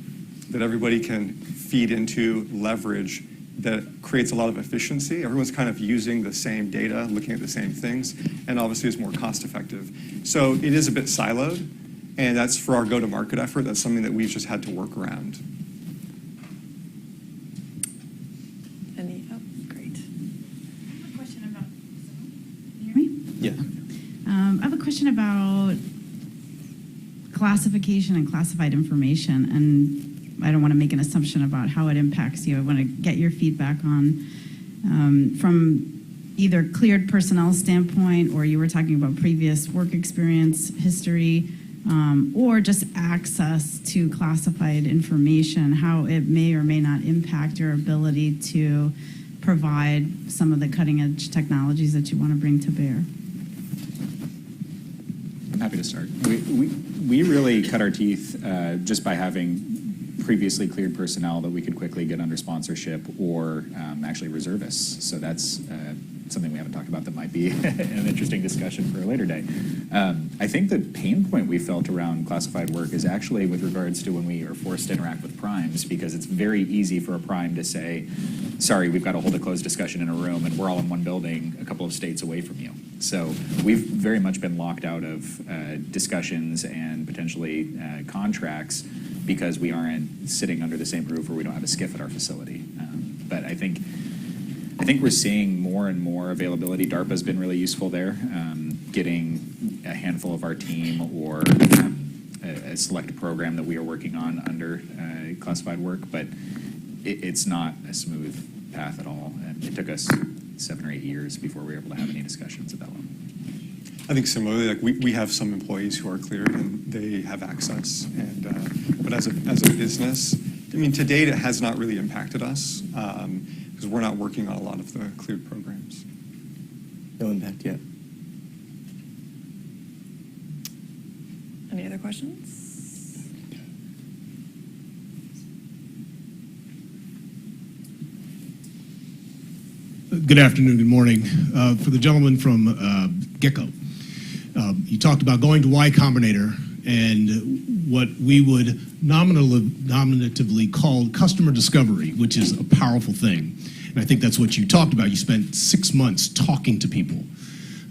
that everybody can feed into, leverage, that creates a lot of efficiency. Everyone's kind of using the same data, looking at the same things, and obviously is more cost effective. So it is a bit siloed, and that's for our go-to-market effort. That's something that we've just had to work around. Great. I have a question about, can you hear me? Yeah. I have a question about classification and classified information, and I don't want to make an assumption about how it impacts you. I want to get your feedback on, from either cleared personnel standpoint, or you were talking about previous work experience, history, or just access to classified information, how it may or may not impact your ability to provide some of the cutting edge technologies that you want to bring to bear. I'm happy to start. We really cut our teeth just by having previously cleared personnel that we could quickly get under sponsorship, or actually reservists. So that's something we haven't talked about that might be an interesting discussion for a later day. I think the pain point we felt around classified work is actually with regards to when we are forced to interact with primes, because it's very easy for a prime to say, sorry, we've got to hold a closed discussion in a room and we're all in one building a couple of states away from you. So we've very much been locked out of discussions and potentially contracts because we aren't sitting under the same roof, or we don't have a skiff at our facility. But I think we're seeing more and more availability. DARPA's been really useful there, getting a handful of our team or a select program that we are working on under classified work, but it's not a smooth path at all. And it took us 7 or 8 years before we were able to have any discussions at that level. I think similarly, like we have some employees who are cleared and they have access, and but as a business, I mean, to date it has not really impacted us because we're not working on a lot of the cleared programs. No impact yet. Any other questions? Good afternoon, good morning. For the gentleman from Gecko, you talked about going to Y Combinator and what we would nominatively call customer discovery, which is a powerful thing. And I think that's what you talked about. You spent 6 months talking to people.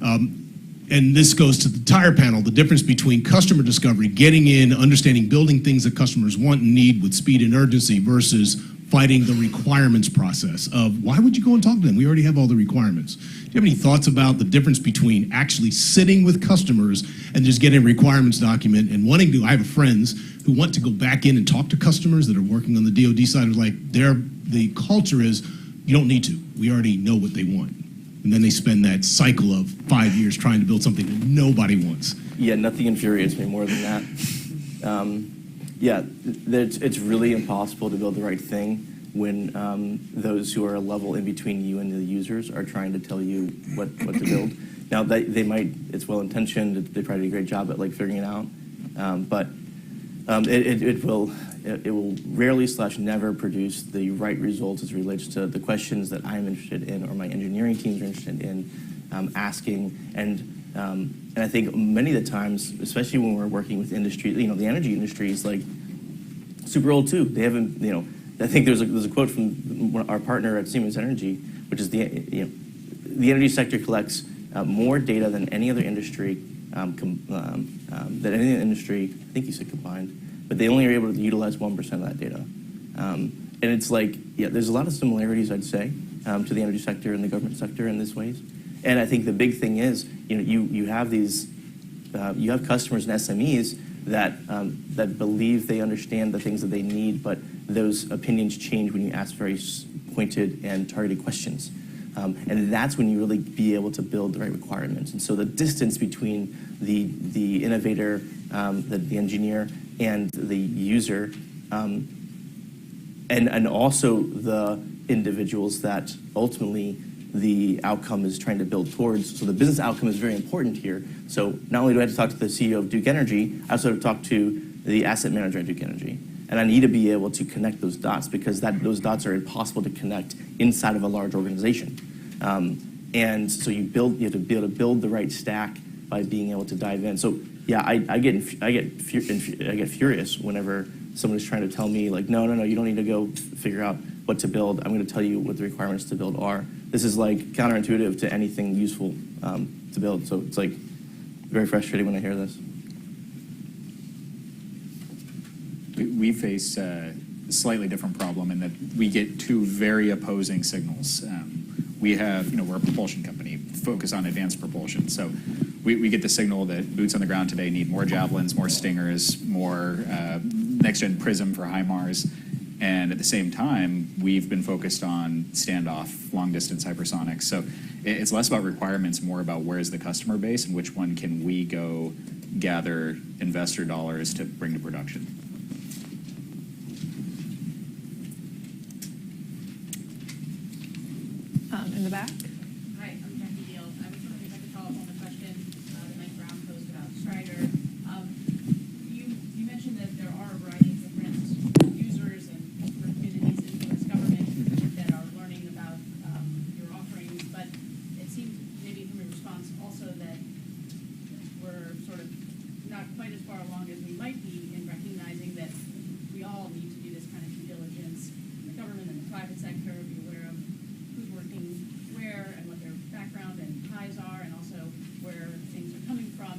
And this goes to the entire panel, the difference between customer discovery, getting in, understanding, building things that customers want and need with speed and urgency, versus fighting the requirements process of why would you go and talk to them? We already have all the requirements. Do you have any thoughts about the difference between actually sitting with customers and just getting a requirements document and wanting to? I have friends who want to go back in and talk to customers that are working on the DoD side of like the culture is you don't need to. We already know what they want. And then they spend that cycle of 5 years trying to build something that nobody wants. Yeah, nothing infuriates me more than that. Yeah, it's really impossible to build the right thing when those who are a level in between you and the users are trying to tell you what to build. Now, they might, it's well-intentioned, they probably do a great job at like figuring it out, but it will rarely / never produce the right results as it relates to the questions that I'm interested in or my engineering teams are interested in asking. And And I think many of the times, especially when we're working with industry, the energy industry is like super old too. They haven't, I think there's a quote from our partner at Siemens Energy, which is the energy sector collects more data than any other industry, I think you said combined, but they only are able to utilize 1% of that data. And it's like, there's a lot of similarities, I'd say, to the energy sector and the government sector in these ways. And I think the big thing is, you have these, you have customers and SMEs that believe they understand the things that they need, but those opinions change when you ask very pointed and targeted questions. And that's when you really be able to build the right requirements. And so the distance between the innovator, the engineer, and the user, and also the individuals that ultimately the outcome is trying to build towards. So the business outcome is very important here. So not only do I have to talk to the CEO of Duke Energy, I also have to talk to the asset manager at Duke Energy. And I need to be able to connect those dots because those dots are impossible to connect inside of a large organization. And so you have to be able to build the right stack by being able to dive in. So yeah, I get furious whenever someone's trying to tell me like, no, you don't need to go figure out what to build. I'm going to tell you what the requirements to build are. This is like counterintuitive to anything useful to build. So it's like very frustrating when I hear this. We face a slightly different problem in that we get two very opposing signals. We have, we're a propulsion company, focus on advanced propulsion. So we get the signal that boots on the ground today need more Javelins, more Stingers, more next-gen Prism for HIMARS. And at the same time, we've been focused on standoff, long-distance hypersonics. So it's less about requirements, more about where's the customer base and which one can we go gather investor dollars to bring to production. In the back. Hi, I'm Jackie Deal. I was wondering if I could follow up on the question that Mike Brown posed about Strider. You mentioned that there are a variety of different users and communities in U.S. government that are learning about your offerings, but it seems maybe from your response also that we're sort of not quite as far along as we might be in recognizing that we all need to do this kind of due diligence in the government and the private sector, be aware of who's working where and what their background and ties are, and also where things are coming from.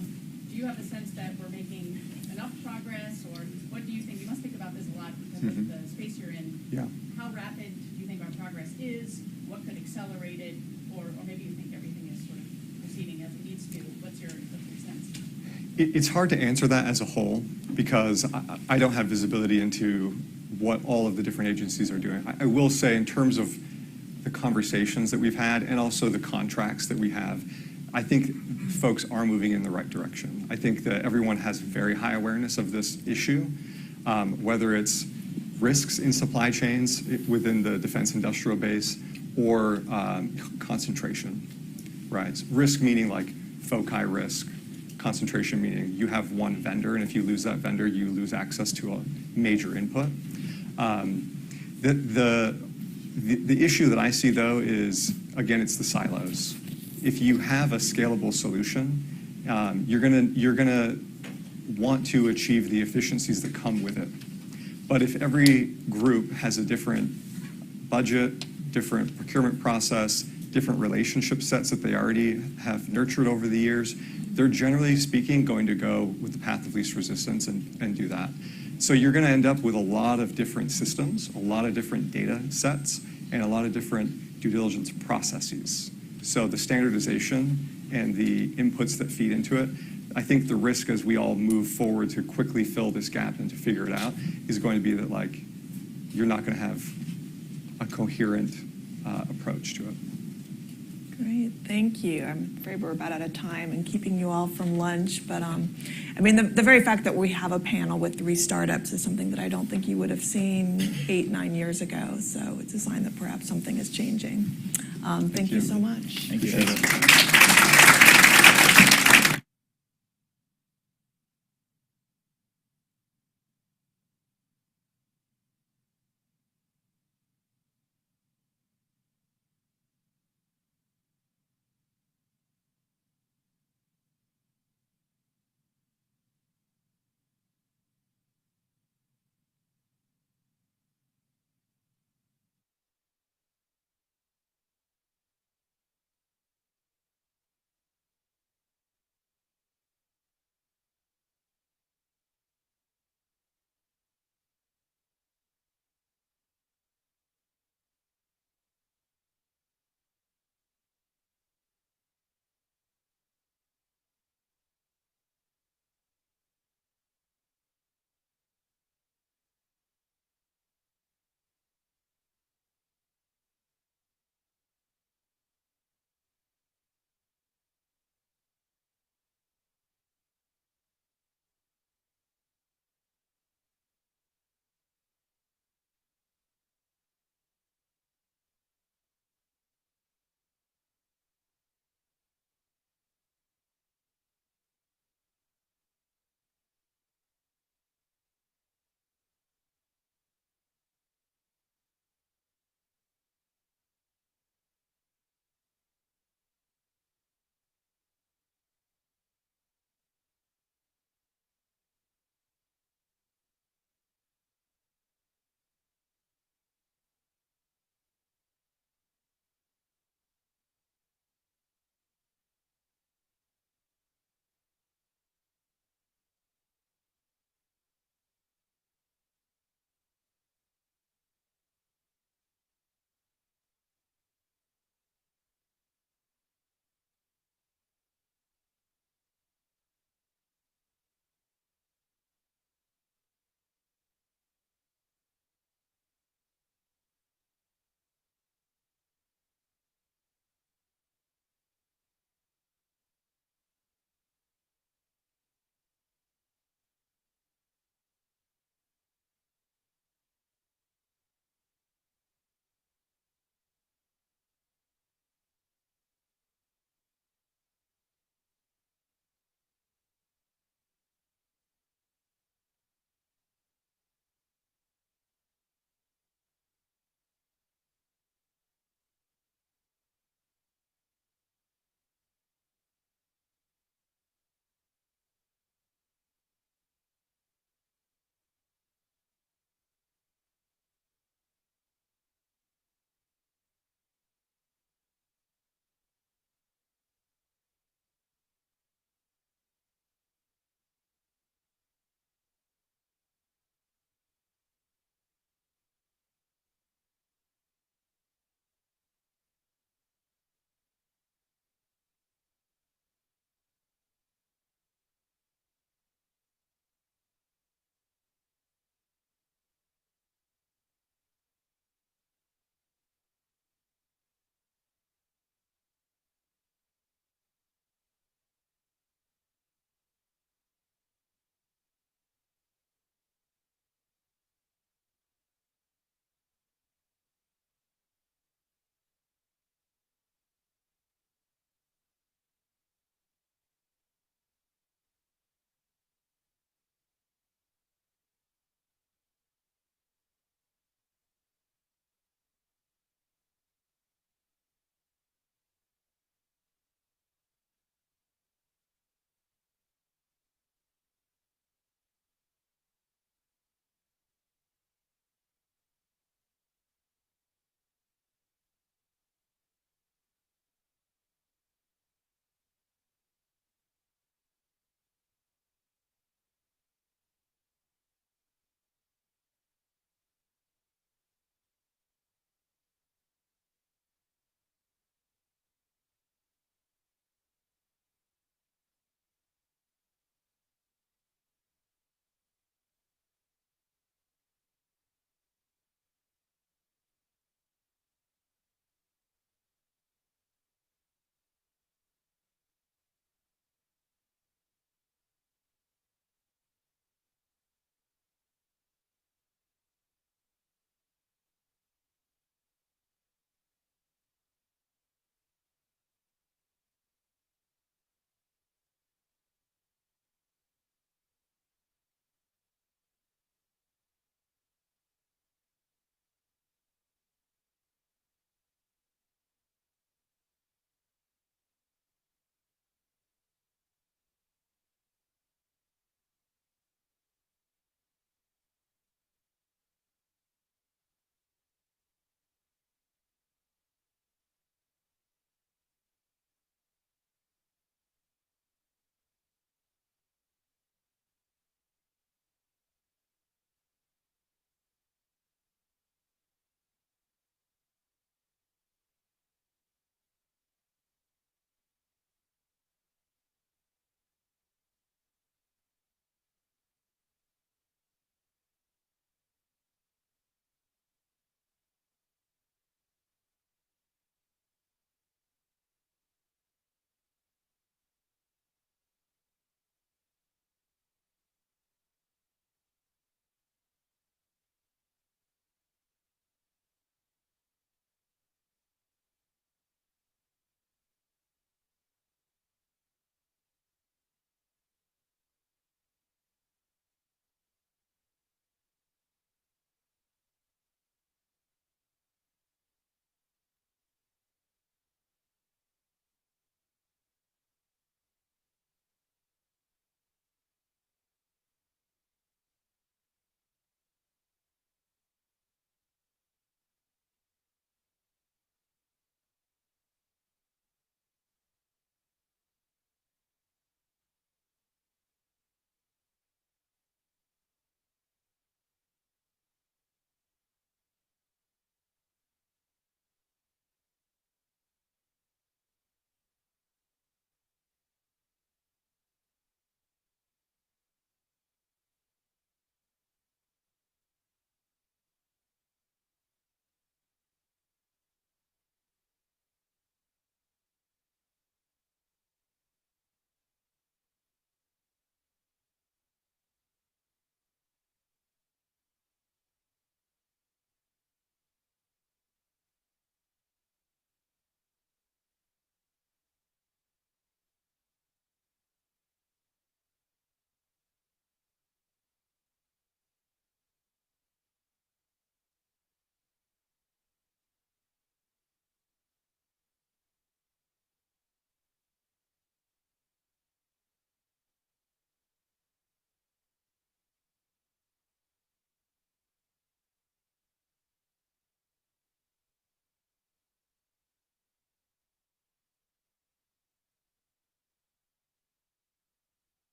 Do you have a sense that we're making enough progress, or what do you think? You must think about this a lot because of the space you're in. Yeah. How rapid do you think our progress is? What could accelerate it? Or maybe you think everything is sort of proceeding as it needs to. What's your sense? It's hard to answer that as a whole because I don't have visibility into what all of the different agencies are doing. I will say in terms of the conversations that we've had and also the contracts that we have, I think folks are moving in the right direction. I think that everyone has very high awareness of this issue, whether it's risks in supply chains within the defense industrial base or concentration, right? Risk meaning like foci risk, concentration meaning you have one vendor, and if you lose that vendor, you lose access to a major input. The issue that I see, though, is, again, it's the silos. If you have a scalable solution, you're gonna want to achieve the efficiencies that come with it. But if every group has a different budget, different procurement process, different relationship sets that they already have nurtured over the years, they're generally speaking going to go with the path of least resistance and do that. So you're going to end up with a lot of different systems, a lot of different data sets, and a lot of different due diligence processes. So the standardization and the inputs that feed into it, I think the risk as we all move forward to quickly fill this gap and to figure it out is going to be that like you're not going to have a coherent approach to it. Great, thank you. I'm afraid we're about out of time and keeping you all from lunch, but I mean, the very fact that we have a panel with 3 startups is something that I don't think you would have seen 8-9 years ago, so it's a sign that perhaps something is changing. Thank you so much. Thank you.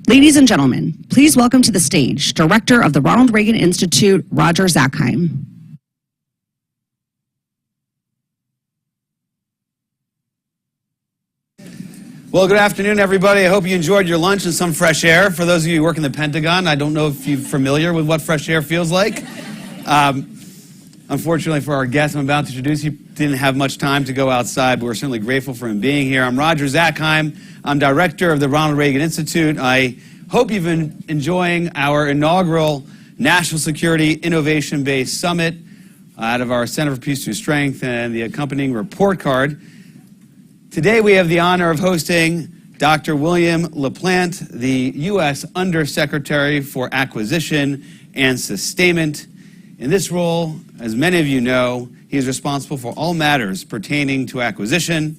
Ladies and gentlemen, please welcome to the stage Director of the Ronald Reagan Institute, Roger Zackheim. Well, good afternoon, everybody. I hope you enjoyed your lunch and some fresh air. For those of you who work in the Pentagon, I don't know if you're familiar with what fresh air feels like. Unfortunately for our guest I'm about to introduce, he didn't have much time to go outside, but we're certainly grateful for him being here. I'm Roger Zackheim. I'm director of the Ronald Reagan Institute. I hope you've been enjoying our inaugural National Security Innovation-Based Summit out of our Center for Peace Through Strength and the accompanying report card. Today we have the honor of hosting Dr. William LaPlante, the U.S. Undersecretary for Acquisition and Sustainment. In this role, as many of you know, he is responsible for all matters pertaining to acquisition,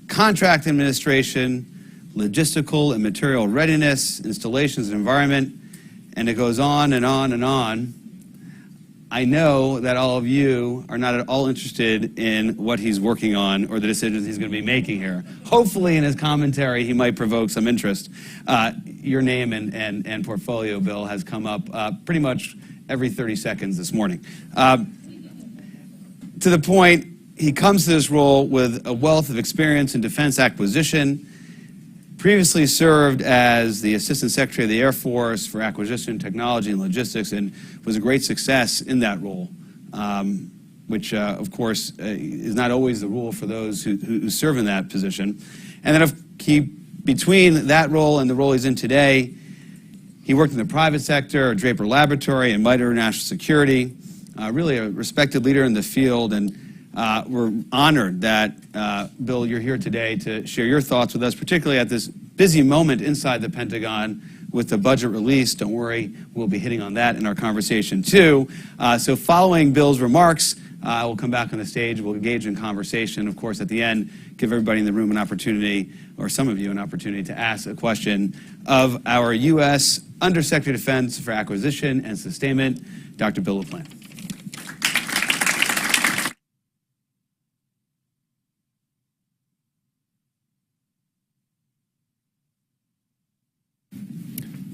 contract administration, logistical and material readiness, installations and environment, and it goes on and on and on. I know that all of you are not at all interested in what he's working on or the decisions he's going to be making here. Hopefully in his commentary he might provoke some interest. Your name and portfolio, Bill, has come up pretty much every 30 seconds this morning. To the point, he comes to this role with a wealth of experience in defense acquisition, previously served as the Assistant Secretary of the Air Force for Acquisition, Technology, and Logistics, and was a great success in that role, which, of course, is not always the rule for those who serve in that position. And then between that role and the role he's in today, he worked in the private sector, Draper Laboratory, and MITRE National Security, really a respected leader in the field, and we're honored that, Bill, you're here today to share your thoughts with us, particularly at this busy moment inside the Pentagon with the budget release. Don't worry, we'll be hitting on that in our conversation too. So following Bill's remarks, we'll come back on the stage, we'll engage in conversation. Of course, at the end, give everybody in the room an opportunity, or some of you an opportunity, to ask a question of our U.S. Undersecretary of Defense for Acquisition and Sustainment, Dr. Bill LaPlante.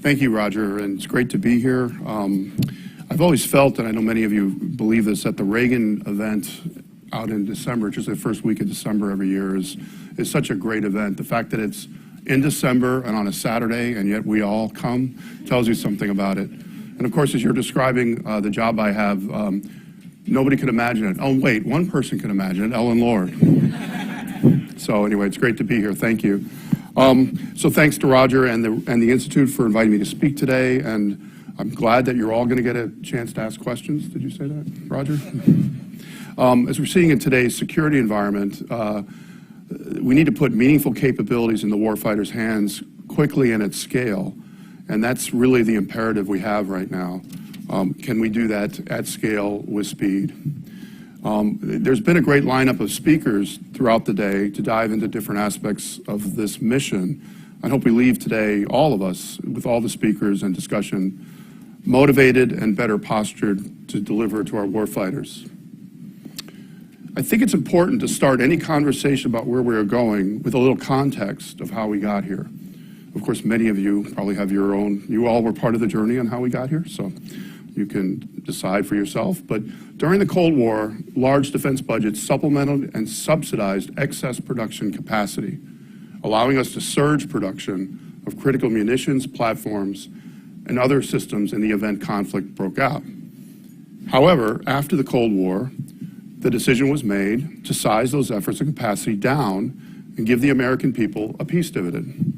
Thank you, Roger, and it's great to be here. I've always felt, and I know many of you believe this, that the Reagan event out in December, which is the first week of December every year, is such a great event. The fact that it's in December and on a Saturday, and yet we all come, tells you something about it. And of course, as you're describing the job I have, nobody could imagine it. Oh, wait, one person can imagine it, Ellen Lord. So anyway, it's great to be here. Thank you. So thanks to Roger and the Institute for inviting me to speak today, and I'm glad that you're all going to get a chance to ask questions. Did you say that, Roger? As we're seeing in today's security environment, we need to put meaningful capabilities in the warfighter's hands quickly and at scale, and that's really the imperative we have right now. Can we do that at scale with speed? There's been a great lineup of speakers throughout the day to dive into different aspects of this mission. I hope we leave today, all of us, with all the speakers and discussion, motivated and better postured to deliver to our warfighters. I think it's important to start any conversation about where we are going with a little context of how we got here. Of course, many of you probably have your own, you all were part of the journey on how we got here, so you can decide for yourself. But during the Cold War, large defense budgets supplemented and subsidized excess production capacity, allowing us to surge production of critical munitions, platforms, and other systems in the event conflict broke out. However, after the Cold War, the decision was made to size those efforts and capacity down and give the American people a peace dividend.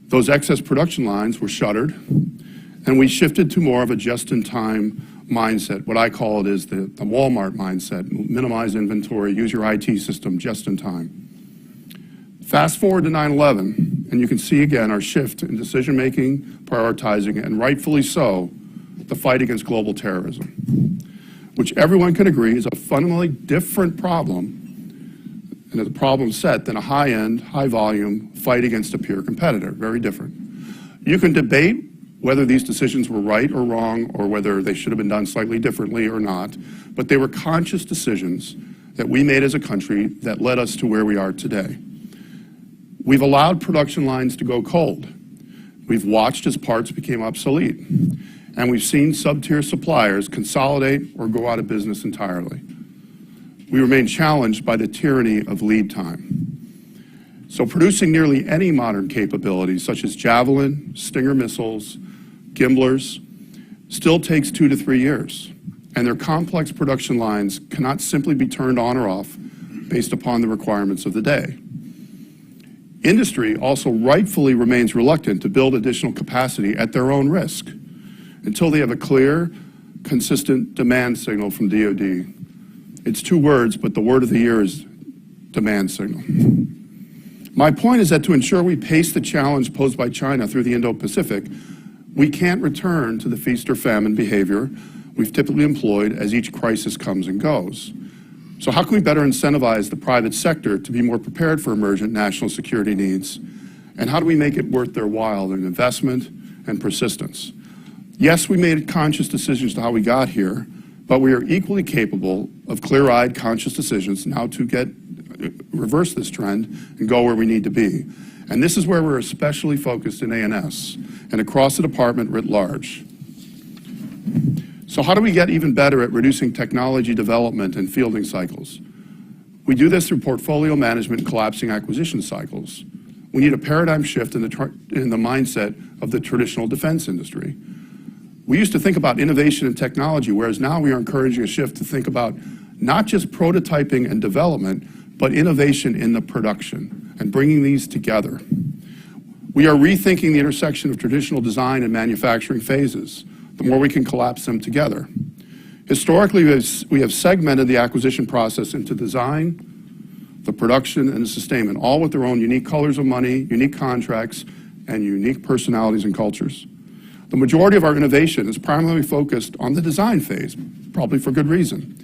Those excess production lines were shuttered, and we shifted to more of a just-in-time mindset. What I call it is the Walmart mindset: minimize inventory, use your IT system just in time. Fast forward to 9/11, and you can see again our shift in decision-making, prioritizing, and rightfully so, the fight against global terrorism, which everyone can agree is a fundamentally different problem and a problem set than a high-end, high-volume fight against a peer competitor. Very different. You can debate whether these decisions were right or wrong, or whether they should have been done slightly differently or not, but they were conscious decisions that we made as a country that led us to where we are today. We've allowed production lines to go cold. We've watched as parts became obsolete, and we've seen sub-tier suppliers consolidate or go out of business entirely. We remain challenged by the tyranny of lead time. So producing nearly any modern capabilities, such as Javelin, Stinger missiles, Gimblers, still takes 2 to 3 years, and their complex production lines cannot simply be turned on or off based upon the requirements of the day. Industry also rightfully remains reluctant to build additional capacity at their own risk until they have a clear, consistent demand signal from DoD. It's 2 words, but the word of the year is demand signal. My point is that to ensure we pace the challenge posed by China through the Indo-Pacific, we can't return to the feast or famine behavior we've typically employed as each crisis comes and goes. So how can we better incentivize the private sector to be more prepared for emergent national security needs? And how do we make it worth their while in investment and persistence? Yes, we made conscious decisions to how we got here, but we are equally capable of clear-eyed, conscious decisions now to reverse this trend and go where we need to be. And this is where we're especially focused in A&S and across the department writ large. So how do we get even better at reducing technology development and fielding cycles? We do this through portfolio management and collapsing acquisition cycles. We need a paradigm shift in the mindset of the traditional defense industry. We used to think about innovation and technology, whereas now we are encouraging a shift to think about not just prototyping and development, but innovation in the production and bringing these together. We are rethinking the intersection of traditional design and manufacturing phases. The more we can collapse them together. Historically, we have segmented the acquisition process into design, the production, and the sustainment, all with their own unique colors of money, unique contracts, and unique personalities and cultures. The majority of our innovation is primarily focused on the design phase, probably for good reason.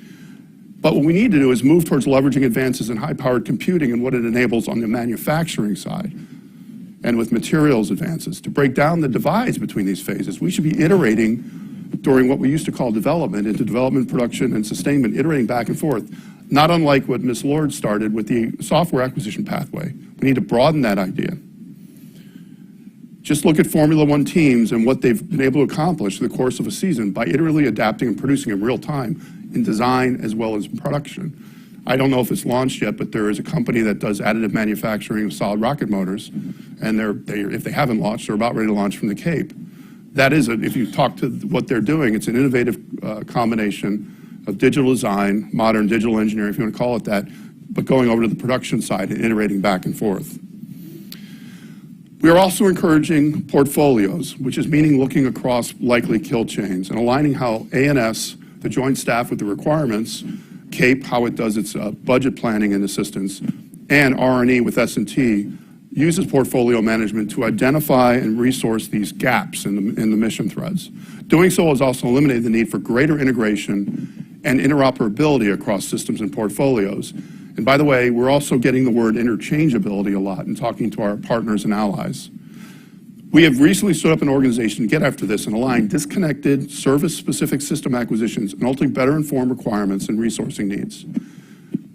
But what we need to do is move towards leveraging advances in high-powered computing and what it enables on the manufacturing side, and with materials advances. To break down the divides between these phases, we should be iterating during what we used to call development into development, production, and sustainment, iterating back and forth, not unlike what Ms. Lord started with the software acquisition pathway. We need to broaden that idea. Just look at Formula One teams and what they've been able to accomplish in the course of a season by iteratively adapting and producing in real time in design as well as production. I don't know if it's launched yet, but there is a company that does additive manufacturing of solid rocket motors, and if they haven't launched, they're about ready to launch from the Cape. That is, if you talk to what they're doing, it's an innovative combination of digital design, modern digital engineering, if you want to call it that, but going over to the production side and iterating back and forth. We are also encouraging portfolios, which is meaning looking across likely kill chains and aligning how A&S, the joint staff with the requirements, CAPE, how it does its budget planning and assistance, and R&E with S&T, uses portfolio management to identify and resource these gaps in the mission threads. Doing so has also eliminated the need for greater integration and interoperability across systems and portfolios. And by the way, we're also getting the word interchangeability a lot in talking to our partners and allies. We have recently stood up an organization to get after this and align disconnected, service-specific system acquisitions and ultimately better inform requirements and resourcing needs.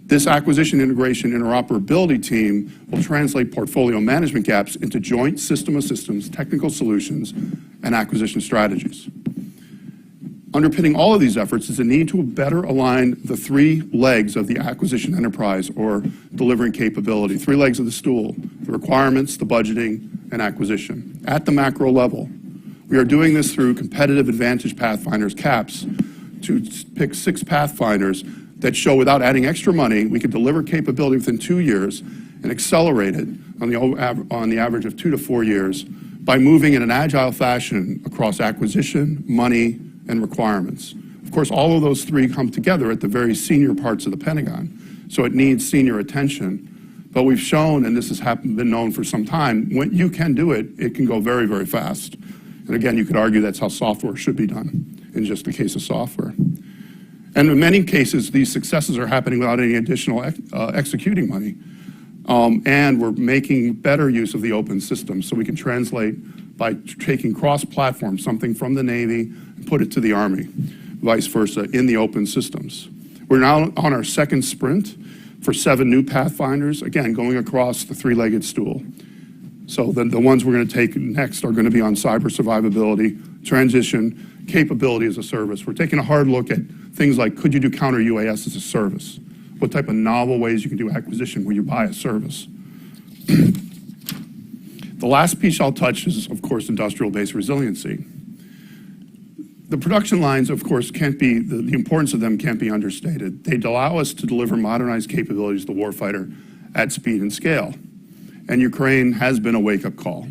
This acquisition integration interoperability team will translate portfolio management gaps into joint system of systems, technical solutions, and acquisition strategies. Underpinning all of these efforts is a need to better align the 3 legs of the acquisition enterprise or delivering capability, 3 legs of the stool, the requirements, the budgeting, and acquisition. At the macro level, we are doing this through competitive advantage pathfinders, CAPs, to pick 6 pathfinders that show without adding extra money, we can deliver capability within 2 years and accelerate it on the average of 2 to 4 years by moving in an agile fashion across acquisition, money, and requirements. Of course, all of those 3 come together at the very senior parts of the Pentagon, so it needs senior attention. But we've shown, and this has been known for some time, when you can do it, it can go very, very fast. And again, you could argue that's how software should be done in just the case of software. And in many cases, these successes are happening without any additional executing money. And we're making better use of the open system so we can translate by taking cross-platform, something from the Navy, and put it to the Army, vice versa, in the open systems. We're now on our 2nd sprint for 7 new pathfinders, again, going across the 3-legged stool. So the ones we're going to take next are going to be on cyber survivability, transition, capability as a service. We're taking a hard look at things like, could you do counter UAS as a service? What type of novel ways you can do acquisition where you buy a service? The last piece I'll touch is, of course, industrial-based resiliency. The production lines, of course, can't be, the importance of them can't be understated. They allow us to deliver modernized capabilities to the warfighter at speed and scale. And Ukraine has been a wake-up call.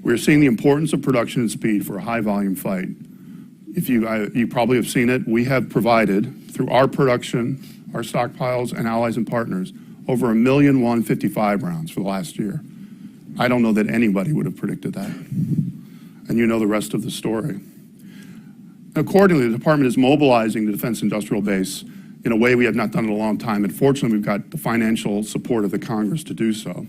We're seeing the importance of production and speed for a high-volume fight. If you probably have seen it, we have provided, through our production, our stockpiles, and allies and partners, over 1,155,000 rounds for the last year. I don't know that anybody would have predicted that. And you know the rest of the story. Accordingly, the department is mobilizing the defense industrial base in a way we have not done in a long time. And fortunately, we've got the financial support of the Congress to do so.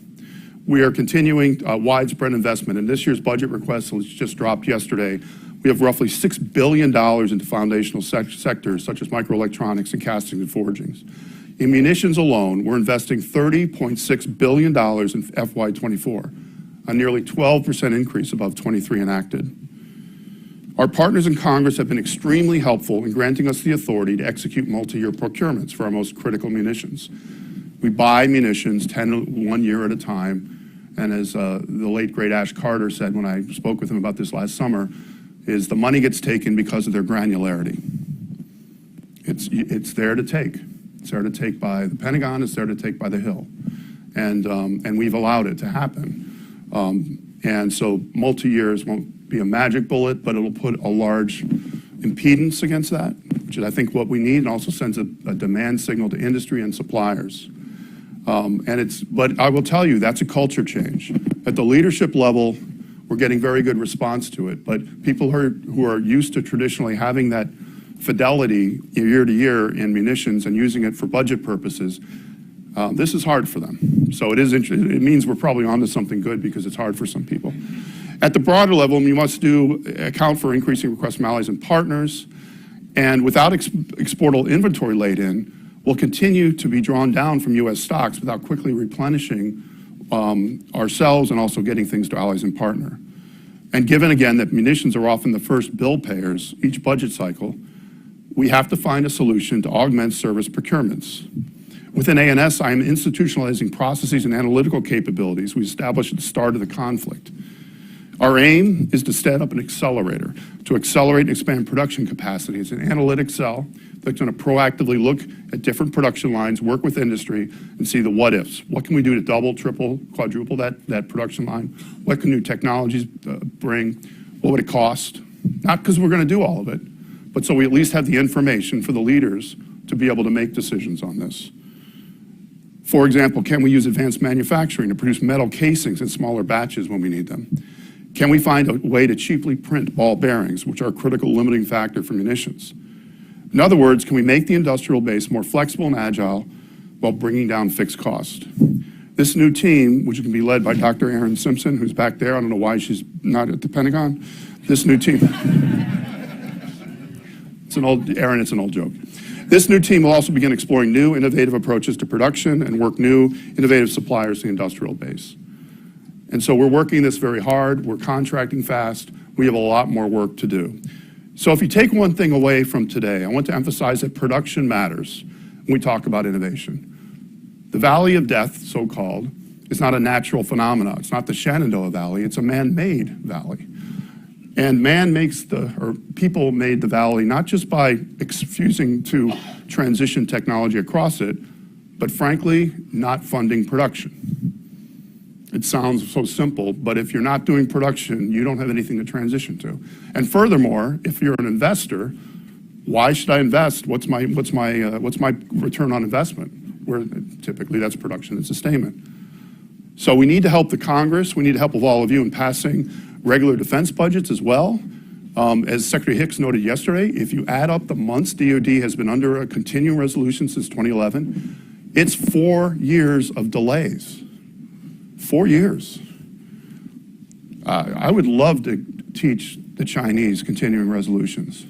We are continuing widespread investment. In this year's budget request, which just dropped yesterday, we have roughly $6 billion into foundational sectors such as microelectronics and castings and forgings. In munitions alone, we're investing $30.6 billion in FY24, a nearly 12% increase above 23 enacted. Our partners in Congress have been extremely helpful in granting us the authority to execute multi-year procurements for our most critical munitions. We buy munitions 1 year at a time, and as the late, great Ash Carter said when I spoke with him about this last summer, is the money gets taken because of their granularity. It's there to take. It's there to take by the Pentagon, it's there to take by the Hill. And we've allowed it to happen. And so multi-years won't be a magic bullet, but it'll put a large impedance against that, which is I think what we need, and also sends a demand signal to industry and suppliers. But I will tell you, that's a culture change. At the leadership level, we're getting very good response to it, but people who are used to traditionally having that fidelity year to year in munitions and using it for budget purposes, this is hard for them. So it means we're probably onto something good because it's hard for some people. At the broader level, we must account for increasing requests from allies and partners, and without exportable inventory laid in, we'll continue to be drawn down from U.S. stocks without quickly replenishing ourselves and also getting things to allies and partner. And given again that munitions are often the first bill payers each budget cycle, we have to find a solution to augment service procurements. Within ANS, I am institutionalizing processes and analytical capabilities we established at the start of the conflict. Our aim is to stand up an accelerator to accelerate and expand production capacity. It's an analytic cell that's going to proactively look at different production lines, work with industry, and see the what-ifs. What can we do to double, triple, quadruple that production line? What can new technologies bring? What would it cost? Not because we're going to do all of it, but so we at least have the information for the leaders to be able to make decisions on this. For example, can we use advanced manufacturing to produce metal casings in smaller batches when we need them? Can we find a way to cheaply print ball bearings, which are a critical limiting factor for munitions? In other words, can we make the industrial base more flexible and agile while bringing down fixed cost? This new team, which can be led by Dr. Erin Simpson, who's back there, I don't know why she's not at the Pentagon. This new team, it's an old joke. This new team will also begin exploring new innovative approaches to production and work new innovative suppliers to the industrial base. And so we're working this very hard. We're contracting fast. We have a lot more work to do. So if you take one thing away from today, I want to emphasize that production matters when we talk about innovation. The Valley of Death, so-called, is not a natural phenomenon. It's not the Shenandoah Valley. It's a man-made valley. And people made the valley not just by refusing to transition technology across it, but frankly, not funding production. It sounds so simple, but if you're not doing production, you don't have anything to transition to. And furthermore, if you're an investor, why should I invest? What's my return on investment? Where typically that's production and sustainment. So we need to help the Congress. We need help of all of you in passing regular defense budgets as well. As Secretary Hicks noted yesterday, if you add up the months DOD has been under a continuing resolution since 2011, it's 4 years of delays. 4 years. I would love to teach the Chinese continuing resolutions.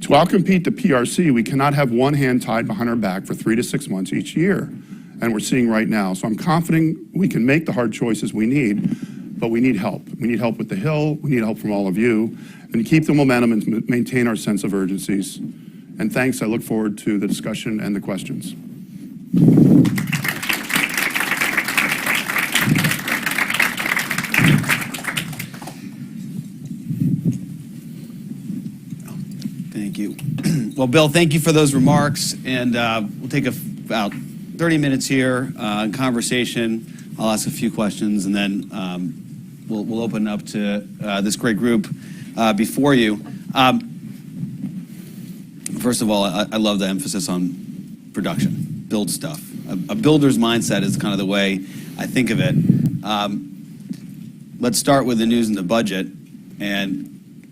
To outcompete the PRC, we cannot have one hand tied behind our back for 3 to 6 months each year. and we're seeing right now. So I'm confident we can make the hard choices we need, but we need help. We need help with the Hill. We need help from all of you, and to keep the momentum and maintain our sense of urgencies. And thanks. I look forward to the discussion and the questions. Thank you. Well, Bill, thank you for those remarks, and we'll take about 30 minutes here in conversation. I'll ask a few questions, and then we'll open up to this great group before you. First of all, I love the emphasis on production, build stuff. A builder's mindset is kind of the way I think of it. Let's start with the news and the budget, and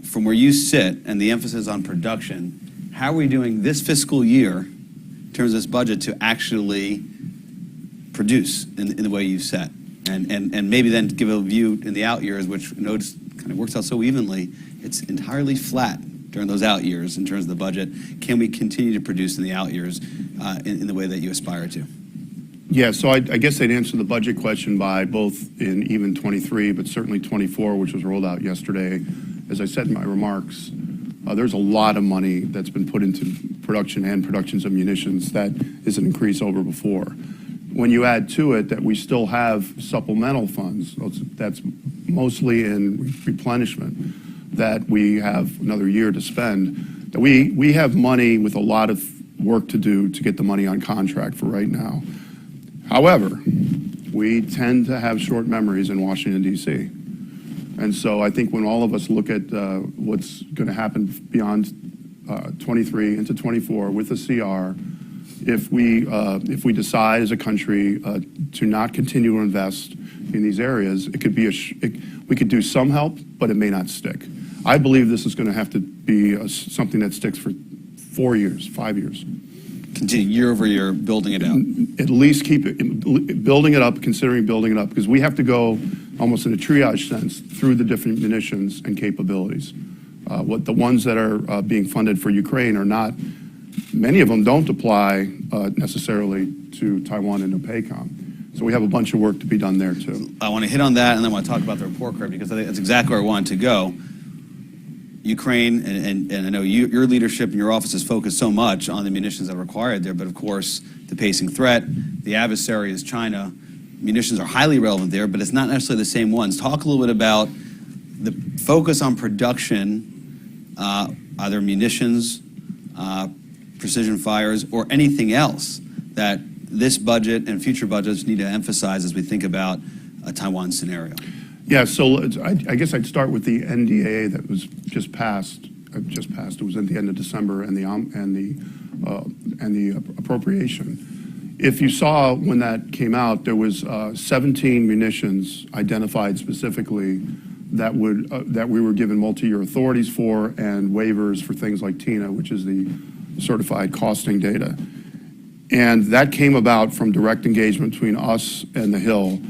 from where you sit and the emphasis on production, how are we doing this fiscal year in terms of this budget to actually produce in the way you set? And maybe then give a view in the out years, which I notice kind of works out so evenly. It's entirely flat during those out years in terms of the budget. Can we continue to produce in the out years in the way that you aspire to? Yeah, so I guess I'd answer the budget question by both in even 23, but certainly 24, which was rolled out yesterday. As I said in my remarks, there's a lot of money that's been put into production and productions of munitions. That is an increase over before. When you add to it that we still have supplemental funds, that's mostly in replenishment, that we have another year to spend, that we have money with a lot of work to do to get the money on contract for right now. However, we tend to have short memories in Washington, D.C. And so I think when all of us look at what's going to happen beyond 23 into 24 with the CR, if we decide as a country to not continue to invest in these areas, it could be we could do some help, but it may not stick. I believe this is going to have to be something that sticks for 4 years, 5 years. Continue year over year building it out. At least keep it, building it up, considering building it up, because we have to go almost in a triage sense through the different munitions and capabilities. What the ones that are being funded for Ukraine are not. Many of them don't apply necessarily to Taiwan and NOPACOM. So we have a bunch of work to be done there too. I want to hit on that, and then I want to talk about the report card, because I think that's exactly where I wanted to go. Ukraine, and I know your leadership and your office is focused so much on the munitions that are required there, but of course, the pacing threat, the adversary is China. Munitions are highly relevant there, but it's not necessarily the same ones. Talk a little bit about the focus on production, either munitions, precision fires, or anything else that this budget and future budgets need to emphasize as we think about a Taiwan scenario. Yeah, so I guess I'd start with the NDAA that was just passed. It was at the end of December, and the appropriation. If you saw when that came out, there was 17 munitions identified specifically that we were given multi-year authorities for, and waivers for things like TINA, which is the certified costing data. And that came about from direct engagement between us and the Hill.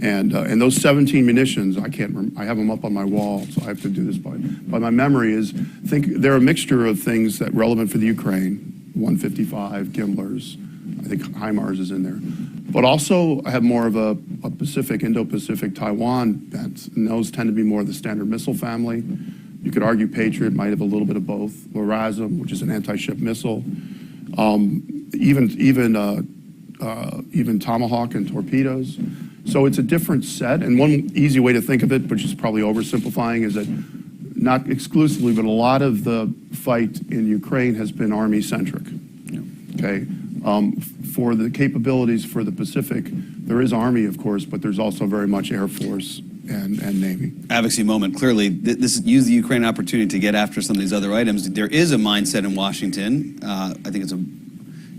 And those 17 munitions, I can't remember, I have them up on my wall, so I have to do this by my memory, they're a mixture of things that are relevant for the Ukraine, 155, Gimblers, I think HIMARS is in there. But also I have more of a Pacific, Indo-Pacific, Taiwan bent, and those tend to be more of the Standard Missile family. You could argue Patriot might have a little bit of both. LRASM, which is an anti-ship missile. Even Tomahawk and torpedoes. So it's a different set, and one easy way to think of it, which is probably oversimplifying, is that not exclusively, but a lot of the fight in Ukraine has been Army-centric. Yeah. Okay? For the capabilities for the Pacific, there is Army, of course, but there's also very much Air Force and Navy. Advocacy moment. Clearly, use the Ukraine opportunity to get after some of these other items. There is a mindset in Washington. I think it's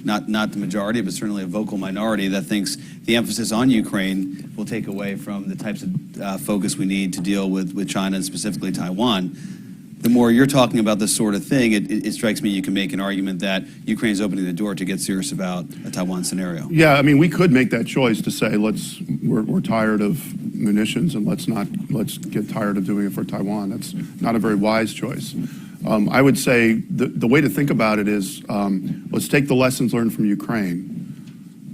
not the majority, but certainly a vocal minority that thinks the emphasis on Ukraine will take away from the types of focus we need to deal with China and specifically Taiwan. The more you're talking about this sort of thing, it strikes me you can make an argument that Ukraine is opening the door to get serious about a Taiwan scenario. Yeah, I mean, we could make that choice to say, we're tired of munitions and let's get tired of doing it for Taiwan. That's not a very wise choice. I would say the way to think about it is, let's take the lessons learned from Ukraine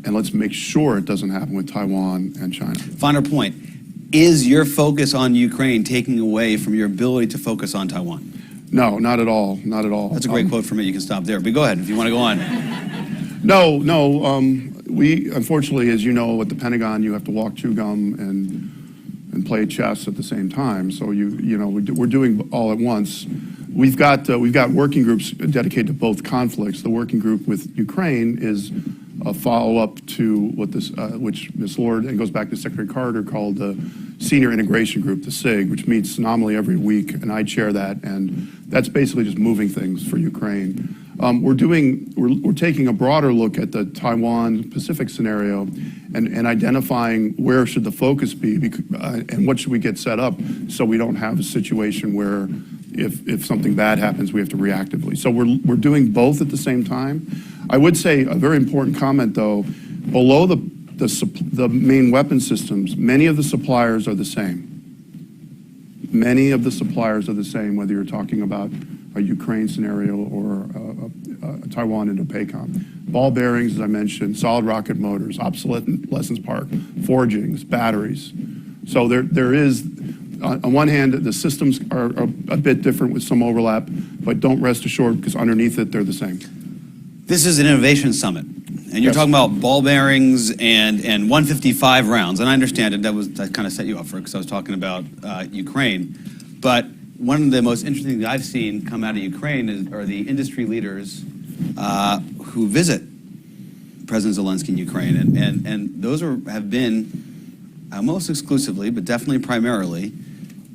and let's make sure it doesn't happen with Taiwan and China. Final point. Is your focus on Ukraine taking away from your ability to focus on Taiwan? No, not at all. Not at all. That's a great quote from me. You can stop there. But go ahead if you want to go on. No. We, unfortunately, as you know, at the Pentagon, you have to walk, chew gum, and play chess at the same time. So we're doing all at once. We've got working groups dedicated to both conflicts. The working group with Ukraine is a follow-up to what which Ms. Lord, and goes back to Secretary Carter, called the Senior Integration Group, the SIG, which meets nominally every week, and I chair that, and that's basically just moving things for Ukraine. We're taking a broader look at the Taiwan Pacific scenario and identifying where should the focus be and what should we get set up so we don't have a situation where if something bad happens, we have to reactively. So we're doing both at the same time. I would say a very important comment, though, below the main weapon systems, many of the suppliers are the same. Many of the suppliers are the same, whether you're talking about a Ukraine scenario or a Taiwan Indo-PACOM. Ball bearings, as I mentioned, solid rocket motors, obsolescence part, forgings, batteries. So there is, on one hand, the systems are a bit different with some overlap, but don't rest assured because underneath it, they're the same. This is an innovation summit, and you're talking about ball bearings and 155 rounds, and I understand it. That kind of set you up for it because I was talking about Ukraine. But one of the most interesting things I've seen come out of Ukraine are the industry leaders who visit President Zelensky in Ukraine, and those have been almost exclusively, but definitely primarily,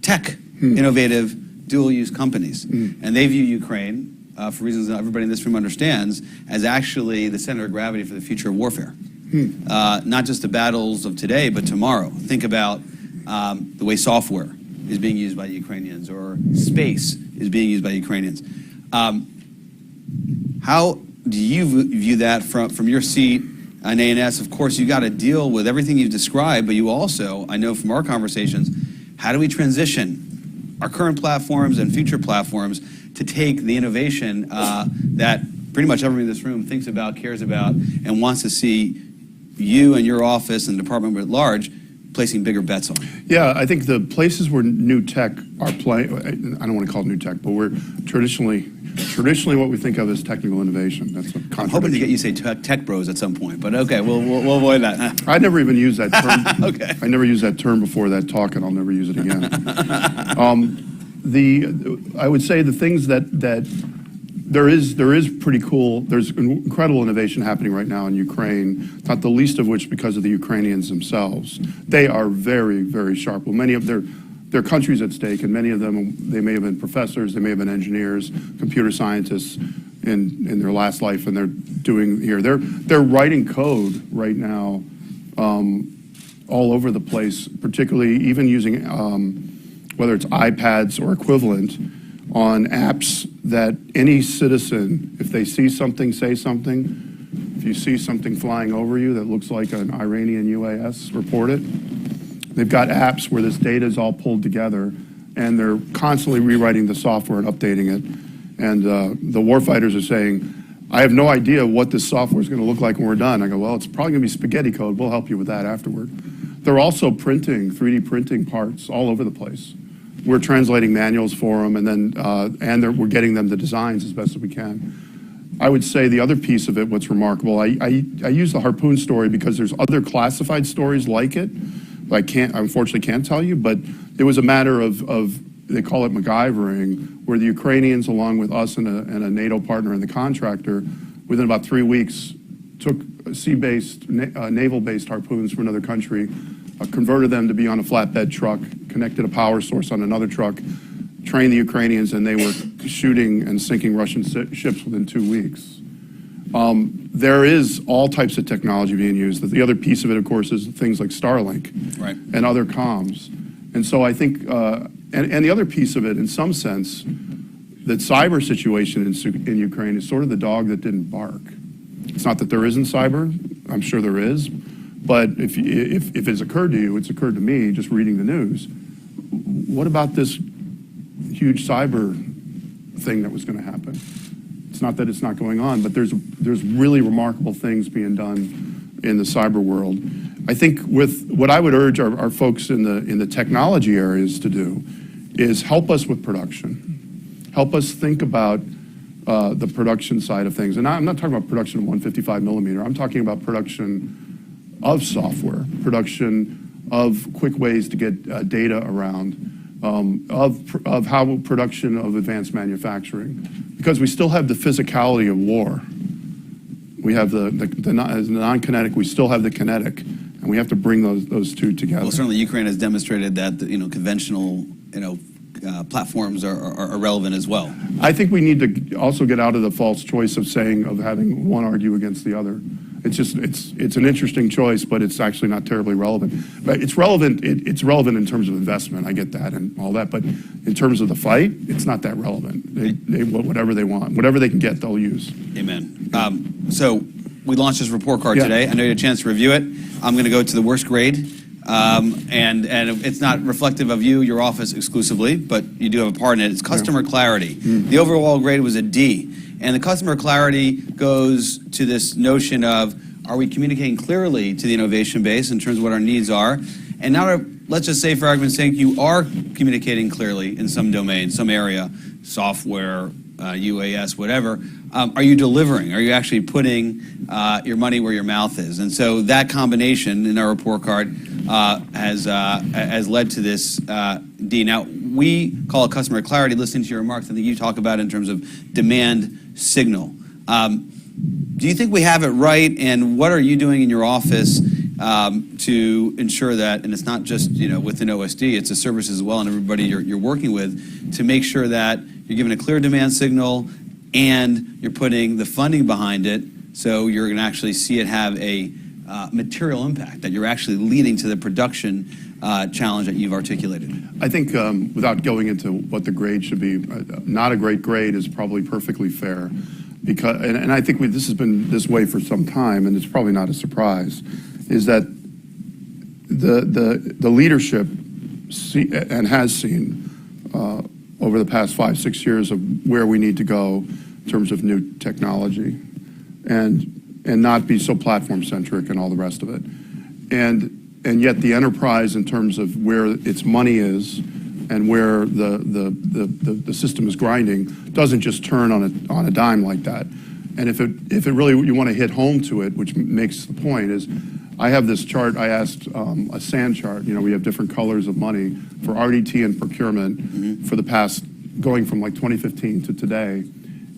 tech, innovative, dual-use companies, and they view Ukraine, for reasons that everybody in this room understands, as actually the center of gravity for the future of warfare. Not just the battles of today, but tomorrow. Think about the way software is being used by the Ukrainians, or space is being used by Ukrainians. How do you view that from your seat on A&S? Of course, you got to deal with everything you've described, but you also, I know from our conversations, how do we transition our current platforms and future platforms to take the innovation that pretty much everyone in this room thinks about, cares about, and wants to see you and your office and the department at large placing bigger bets on? Yeah, I think the places where new tech are playing, I don't want to call it new tech, but we're traditionally what we think of as technical innovation. That's a contradiction. I'm hoping to get you to say tech bros at some point, but okay, we'll avoid that. I never even used that term. Okay. I never used that term before that talk, and I'll never use it again. I would say the things that there is pretty cool. There's incredible innovation happening right now in Ukraine, not the least of which because of the Ukrainians themselves. They are very, very sharp. Well, many of their countries at stake, and many of them, they may have been professors, they may have been engineers, computer scientists in their last life, and they're doing here. They're writing code right now all over the place, particularly even using whether it's iPads or equivalent on apps that any citizen, if they see something, say something. If you see something flying over you that looks like an Iranian UAS, report it. They've got apps where this data is all pulled together, and they're constantly rewriting the software and updating it. And the warfighters are saying, I have no idea what this software is going to look like when we're done. I go, well, it's probably going to be spaghetti code. We'll help you with that afterward. They're also printing, 3D printing parts all over the place. We're translating manuals for them, and then we're getting them the designs as best as we can. I would say the other piece of it, what's remarkable, I use the harpoon story because there's other classified stories like it. I unfortunately can't tell you, but it was a matter of they call it MacGyvering, where the Ukrainians, along with us and a NATO partner and the contractor, within about 3 weeks, took sea-based, naval-based harpoons from another country, converted them to be on a flatbed truck, connected a power source on another truck, trained the Ukrainians, and they were shooting and sinking Russian ships within 2 weeks. There is all types of technology being used. The other piece of it, of course, is things like Starlink and other comms. And so I think, and the other piece of it, in some sense, that cyber situation in Ukraine is sort of the dog that didn't bark. It's not that there isn't cyber. I'm sure there is. But if it's occurred to you, it's occurred to me just reading the news. What about this huge cyber thing that was going to happen? It's not that it's not going on, but there's really remarkable things being done in the cyber world. I think with what I would urge our folks in the technology areas to do is help us with production. Help us think about the production side of things. And I'm not talking about production of 155 millimeter. I'm talking about production of software, production of quick ways to get data around, of how production of advanced manufacturing. Because we still have the physicality of war. We have the non-kinetic, we still have the kinetic, and we have to bring those two together. Well, certainly Ukraine has demonstrated that conventional platforms are relevant as well. I think we need to also get out of the false choice of having one argue against the other. It's an interesting choice, but it's actually not terribly relevant. But it's relevant. It's relevant in terms of investment. I get that and all that, but in terms of the fight, it's not that relevant. They whatever they want, whatever they can get, they'll use. Amen. So we launched this report card today. I know you had a chance to review it. I'm going to go to the worst grade, and it's not reflective of your office exclusively, but you do have a part in it. It's customer clarity. The overall grade was a D. And the customer clarity goes to this notion of, are we communicating clearly to the innovation base in terms of what our needs are? And now, let's just say, for argument's sake, you are communicating clearly in some domain, some area, software, UAS, whatever. Are you delivering? Are you actually putting your money where your mouth is? And so that combination in our report card has led to this D. Now, we call it customer clarity. Listening to your remarks, I think you talk about it in terms of demand signal. Do you think we have it right? And what are you doing in your office to ensure that, and it's not just within OSD, it's a service as well, and everybody you're working with, to make sure that you're giving a clear demand signal and you're putting the funding behind it, so you're going to actually see it have a material impact, that you're actually leading to the production challenge that you've articulated? I think without going into what the grade should be, not a great grade is probably perfectly fair. Because, and I think this has been this way for some time, and it's probably not a surprise, is that the leadership has seen over the past 5-6 years of where we need to go in terms of new technology, and not be so platform centric and all the rest of it, and yet the enterprise in terms of where its money is and where the system is grinding doesn't just turn on a dime like that. And if it really, you want to hit home to it, which makes the point, is I have this chart. I asked a sand chart. We have different colors of money for RDT and procurement for the past, going from like 2015 to today,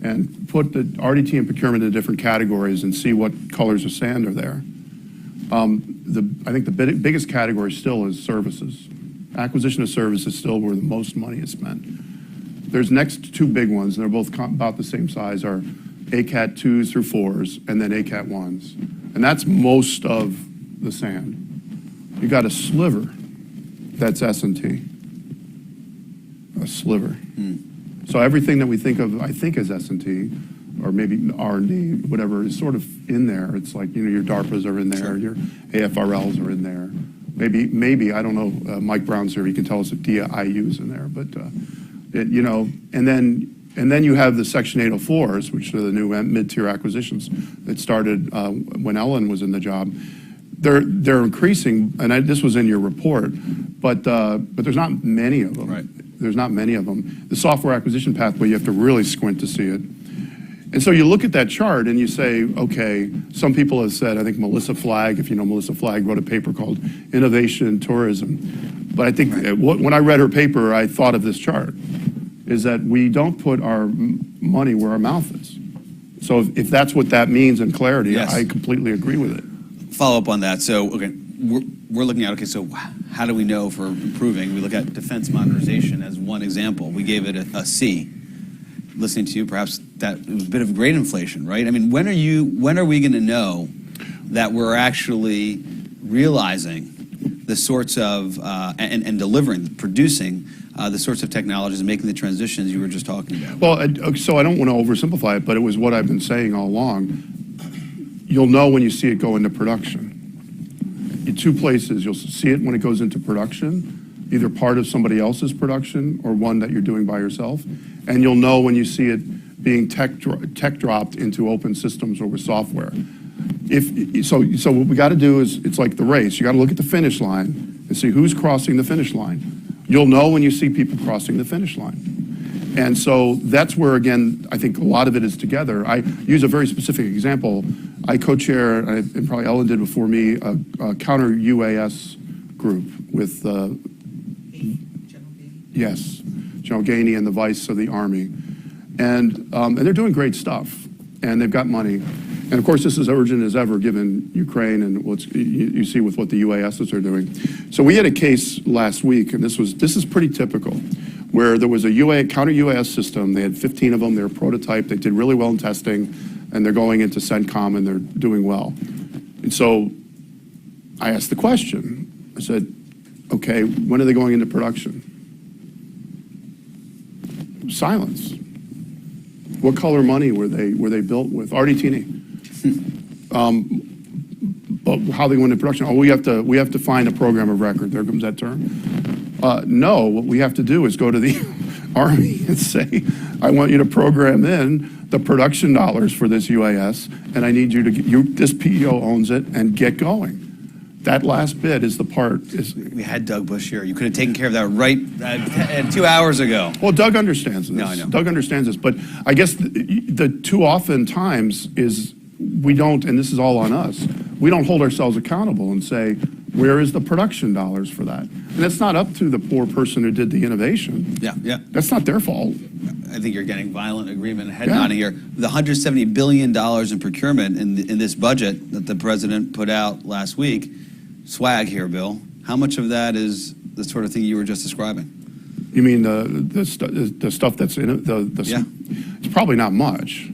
and put the RDT and procurement in different categories and see what colors of sand are there. I think the biggest category still is services. Acquisition of services still where the most money is spent. There's next two big ones, and they're both about the same size, are ACAT 2s through 4s, and then ACAT 1s. And that's most of the sand. You got a sliver that's S&T. A sliver. So everything that we think of, I think, as S&T, or maybe R&D, whatever, is sort of in there. It's like, your DARPAs are in there, your AFRLs are in there. Maybe I don't know. Mike Brown's here. He can tell us if DIU's in there. But and then you have the Section 804s, which are the new mid-tier acquisitions that started when Ellen was in the job. They're increasing, and this was in your report, but there's not many of them. Right. There's not many of them. The software acquisition pathway, you have to really squint to see it. And so you look at that chart and you say, okay, some people have said, I think Melissa Flagg, if you know Melissa Flagg, wrote a paper called Innovation in Tourism. But I think when I read her paper, I thought of this chart, is that we don't put our money where our mouth is. So if that's what that means in clarity, yes. I completely agree with it. Follow up on that. So, okay, we're looking at, so how do we know if we're improving? We look at defense modernization as one example. We gave it a C. Listening to you, perhaps that was a bit of grade inflation, right? I mean, when are we going to know that we're actually realizing the sorts of and delivering, producing the sorts of technologies and making the transitions you were just talking about? Well, so I don't want to oversimplify it, but it was what I've been saying all along. You'll know when you see it go into production. In two places, you'll see it when it goes into production, either part of somebody else's production or one that you're doing by yourself. And you'll know when you see it being tech dropped into open systems or with software. So what we got to do is, it's like the race. You got to look at the finish line and see who's crossing the finish line. You'll know when you see people crossing the finish line. And so that's where, again, I think a lot of it is together. I use a very specific example. I co-chair, and probably Ellen did before me, a counter UAS group with, yes, General Gainey and the Vice of the Army. And they're doing great stuff, and they've got money. And of course, this is urgent as ever given Ukraine and what you see with what the UASs are doing. So we had a case last week, and this is pretty typical, where there was a counter UAS system. They had 15 of them. They were prototype. They did really well in testing, and they're going into CENTCOM, and they're doing well. And so I asked the question. I said, okay, when are they going into production? Silence. What color money were they built with? RDT&E. But how they go into production? Oh, we have to find a program of record. There comes that term. No, what we have to do is go to the Army and say, I want you to program in the production dollars for this UAS, and I need you to this PEO owns it, and get going. That last bit is the part. We had Doug Bush here. You could have taken care of that right 2 hours ago. Well, Doug understands this. No, I know. Doug understands this, but I guess the too often times is we don't, and this is all on us, we don't hold ourselves accountable and say, where is the production dollars for that? And that's not up to the poor person who did the innovation. Yeah. That's not their fault. I think you're getting violent agreement head nodding here. The $170 billion in procurement in this budget that the president put out last week, swag here, Bill. How much of that is the sort of thing you were just describing? You mean the stuff that's in it? Yeah. It's probably not much.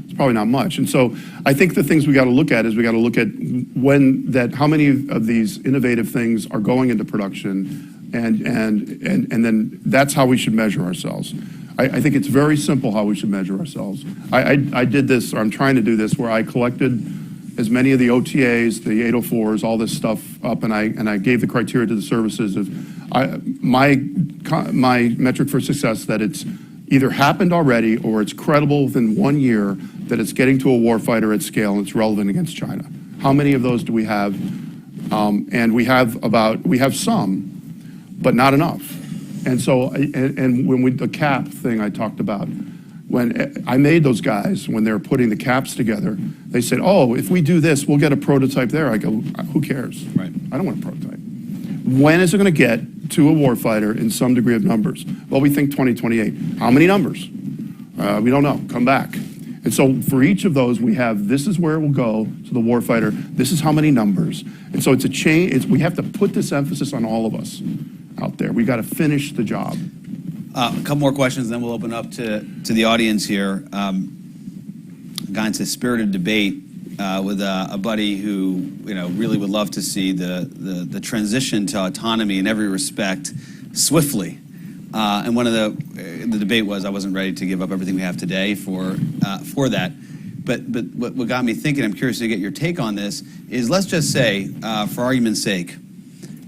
It's probably not much. And so I think the things we got to look at is we got to look at how many of these innovative things are going into production, and then that's how we should measure ourselves. I think it's very simple how we should measure ourselves. I did this, or I'm trying to do this, where I collected as many of the OTAs, the 804s, all this stuff up, and I gave the criteria to the services of my metric for success, that it's either happened already or it's credible within 1 year that it's getting to a warfighter at scale and it's relevant against China. How many of those do we have? And we have some, but not enough. And so, and when the cap thing I talked about, when I made those guys, when they were putting the caps together, they said, oh, if we do this, we'll get a prototype there. I go, who cares? Right. I don't want a prototype. When is it going to get to a warfighter in some degree of numbers? Well, we think 2028. How many numbers? We don't know. Come back. And so for each of those, we have, this is where it will go to the warfighter. This is how many numbers. And so it's a chain. We have to put this emphasis on all of us out there. We got to finish the job. A couple more questions, then we'll open up to the audience here. Got into spirited debate with a buddy who really would love to see the transition to autonomy in every respect swiftly. And one of the debate was I wasn't ready to give up everything we have today for that. But what got me thinking, I'm curious to get your take on this, is let's just say, for argument's sake,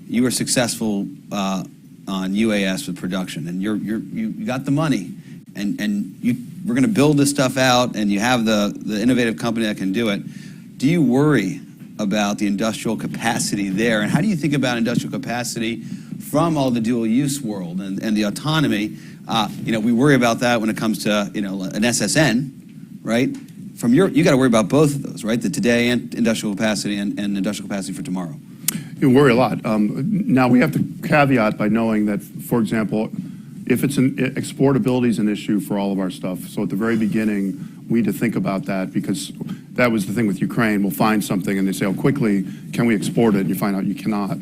you were successful on UAS with production, and you got the money, and we're going to build this stuff out, and you have the innovative company that can do it. Do you worry about the industrial capacity there, and how do you think about industrial capacity from all the dual use world and the autonomy? We worry about that when it comes to an SSN, right? You got to worry about both of those, right? The today and industrial capacity and industrial capacity for tomorrow. You worry a lot. Now, we have to caveat by knowing that, for example, if exportability is an issue for all of our stuff, so at the very beginning, we need to think about that, because that was the thing with Ukraine. We'll find something and they say, oh, quickly, can we export it? And you find out you cannot.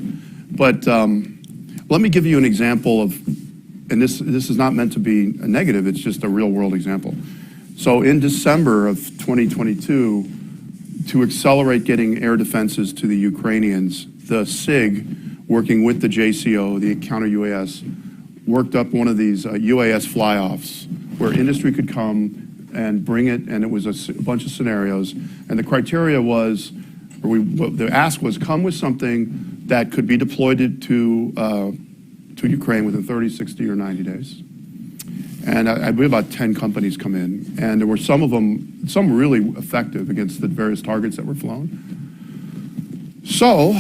But let me give you an example of, and this is not meant to be a negative, it's just a real world example. So in December of 2022, to accelerate getting air defenses to the Ukrainians, the SIG, working with the JCO, the counter UAS, worked up one of these UAS fly-offs where industry could come and bring it, and it was a bunch of scenarios. And the criteria was, the ask was, come with something that could be deployed to Ukraine within 30, 60, or 90 days. And I believe about 10 companies come in, and there were some of them, some really effective against the various targets that were flown. So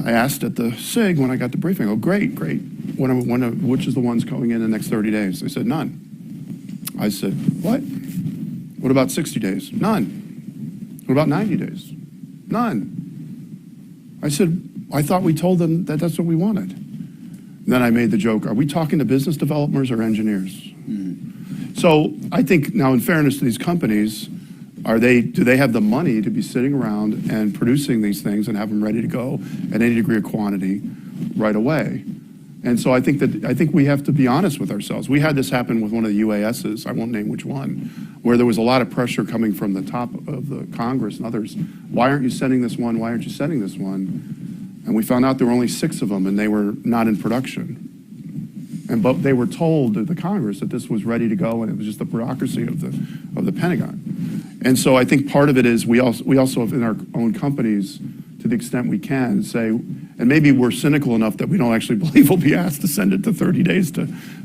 I asked at the SIG when I got the briefing, great. Which is the ones going in the next 30 days? They said, none. I said, what? What about 60 days? None. What about 90 days? None. I said, I thought we told them that that's what we wanted. And then I made the joke, are we talking to business developers or engineers? So I think now, in fairness to these companies, do they have the money to be sitting around and producing these things and have them ready to go at any degree of quantity right away? And so I think we have to be honest with ourselves. We had this happen with one of the UASs, I won't name which one, where there was a lot of pressure coming from the top of the Congress and others. Why aren't you sending this one? Why aren't you sending this one? And we found out there were only 6 of them, and they were not in production. But they were told to the Congress that this was ready to go, and it was just the bureaucracy of the Pentagon. And so I think part of it is we also in our own companies, to the extent we can, say, and maybe we're cynical enough that we don't actually believe we'll be asked to send it to 30 days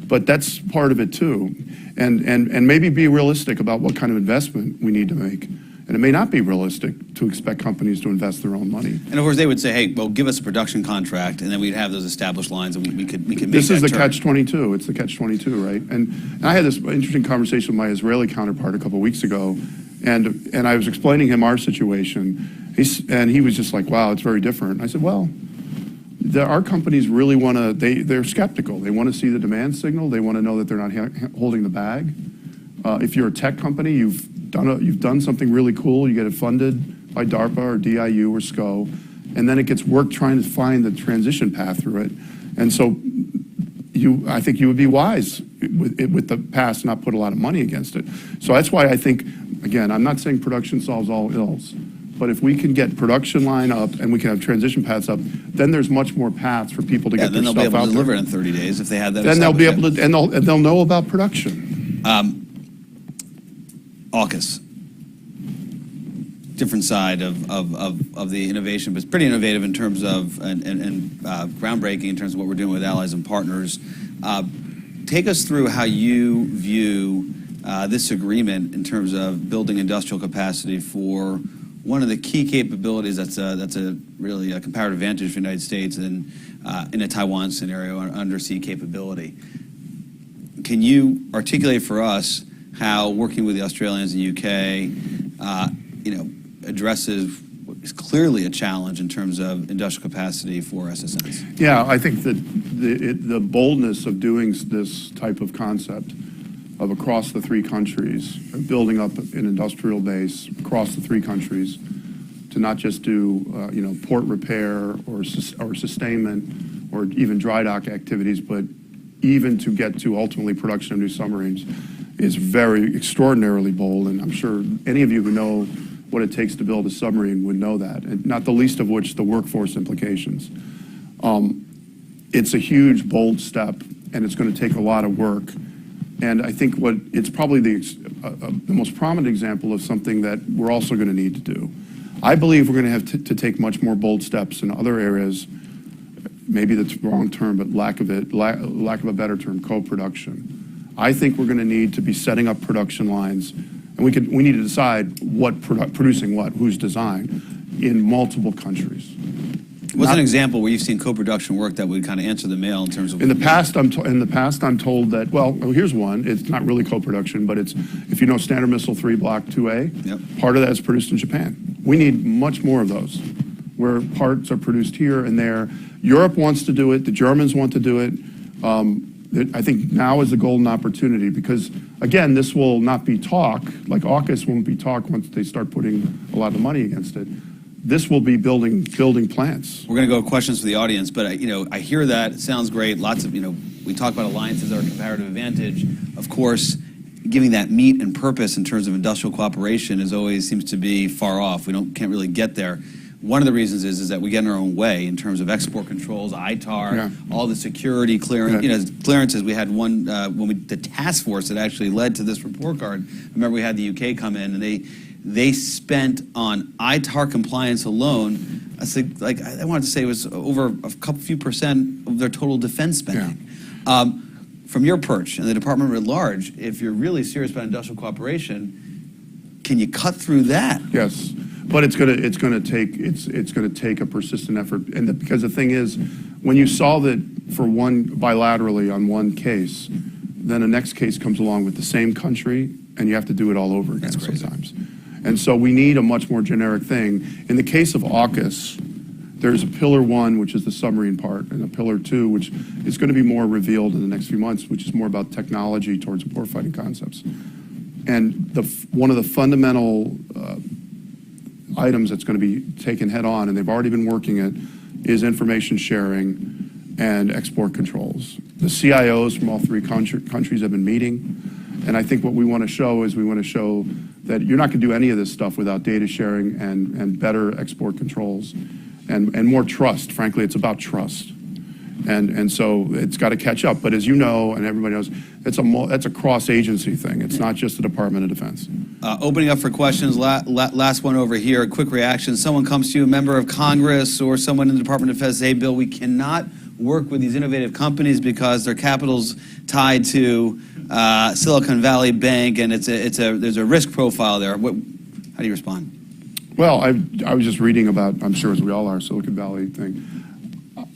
but that's part of it too. And maybe be realistic about what kind of investment we need to make. And it may not be realistic to expect companies to invest their own money. And of course, they would say, hey, well, give us a production contract, and then we'd have those established lines, and we could make This is that the turn. catch-22. It's the catch-22, right? And I had this interesting conversation with my Israeli counterpart a couple of weeks ago, and I was explaining him our situation, and he was just like, wow, it's very different. I said, well, our companies really want to, they're skeptical. They want to see the demand signal. They want to know that they're not holding the bag. If you're a tech company, you've done something really cool. You get it funded by DARPA or DIU or SCO, and then it gets work trying to find the transition path through it. And so I think you would be wise with the past, not put a lot of money against it. So that's why I think, again, I'm not saying production solves all ills, but if we can get production line up and we can have transition paths up, then there's much more paths for people to get their stuff out there. Then they'll be able to deliver it in 30 days if they have that. Then they'll be able to, and they'll know about production. AUKUS, different side of the innovation, but it's pretty innovative in terms of and groundbreaking in terms of what we're doing with allies and partners. Take us through how you view this agreement in terms of building industrial capacity for one of the key capabilities that's a really a comparative advantage for the United States in a Taiwan scenario, an undersea capability. Can you articulate for us how working with the Australians and UK, addresses what is clearly a challenge in terms of industrial capacity for SSNs? Yeah, I think that the boldness of doing this type of concept of across the 3 countries, of building up an industrial base across the 3 countries, to not just do port repair or sustainment or even dry dock activities, but even to get to ultimately production of new submarines, is very extraordinarily bold, and I'm sure any of you who know what it takes to build a submarine would know that, and not the least of which the workforce implications. It's a huge, bold step, and it's going to take a lot of work. And I think it's probably the most prominent example of something that we're also going to need to do. I believe we're going to have to take much more bold steps in other areas. Maybe that's the wrong term, but lack of a better term, co-production. I think we're going to need to be setting up production lines, and we need to decide producing what, whose design, in multiple countries. What's an example where you've seen co-production work that would kind of answer the mail in terms of? In the past, I'm told that. Well, here's one. It's not really co-production, but it's, if you know Standard Missile 3 Block 2A. Yep. Part of that is produced in Japan. We need much more of those, where parts are produced here and there. Europe wants to do it. The Germans want to do it. I think now is a golden opportunity because, again, this will not be talk. Like AUKUS won't be talk once they start putting a lot of money against it. This will be building plants. We're going to go to questions for the audience, but I hear that. It sounds great. Lots of, we talk about alliances are a comparative advantage. Of course, giving that meat and purpose in terms of industrial cooperation always seems to be far off. We can't really get there. One of the reasons is that we get in our own way in terms of export controls, ITAR, all the security clearance, clearances. We had one the task force that actually led to this report card. I remember we had the UK come in and they spent on ITAR compliance alone, I wanted to say it was over a few percent of their total defense spending. from your perch and the department at large, if you're really serious about industrial cooperation, can you cut through that? Yes, but it's gonna take a persistent effort, and because the thing is, when you solve it for one bilaterally on one case, then the next case comes along with the same country, and you have to do it all over again sometimes. And so we need a much more generic thing. In the case of AUKUS, there's a pillar 1, which is the submarine part, and a pillar 2, which is going to be more revealed in the next few months, which is more about technology towards warfighting concepts. And one of the fundamental items that's going to be taken head on, and they've already been working it, is information sharing and export controls. The CIOs from all 3 countries have been meeting, and I think what we want to show is that you're not going to do any of this stuff without data sharing and better export controls and more trust. Frankly, it's about trust. And so it's got to catch up. But as you know, and everybody knows, that's a cross-agency thing. It's not just the Department of Defense. Opening up for questions, last one over here, a quick reaction. Someone comes to you, a member of Congress or someone in the Department of Defense, hey, Bill, we cannot work with these innovative companies because their capital's tied to Silicon Valley Bank, and there's a risk profile there. How do you respond? Well, I was just reading about, I'm sure as we all are, Silicon Valley thing.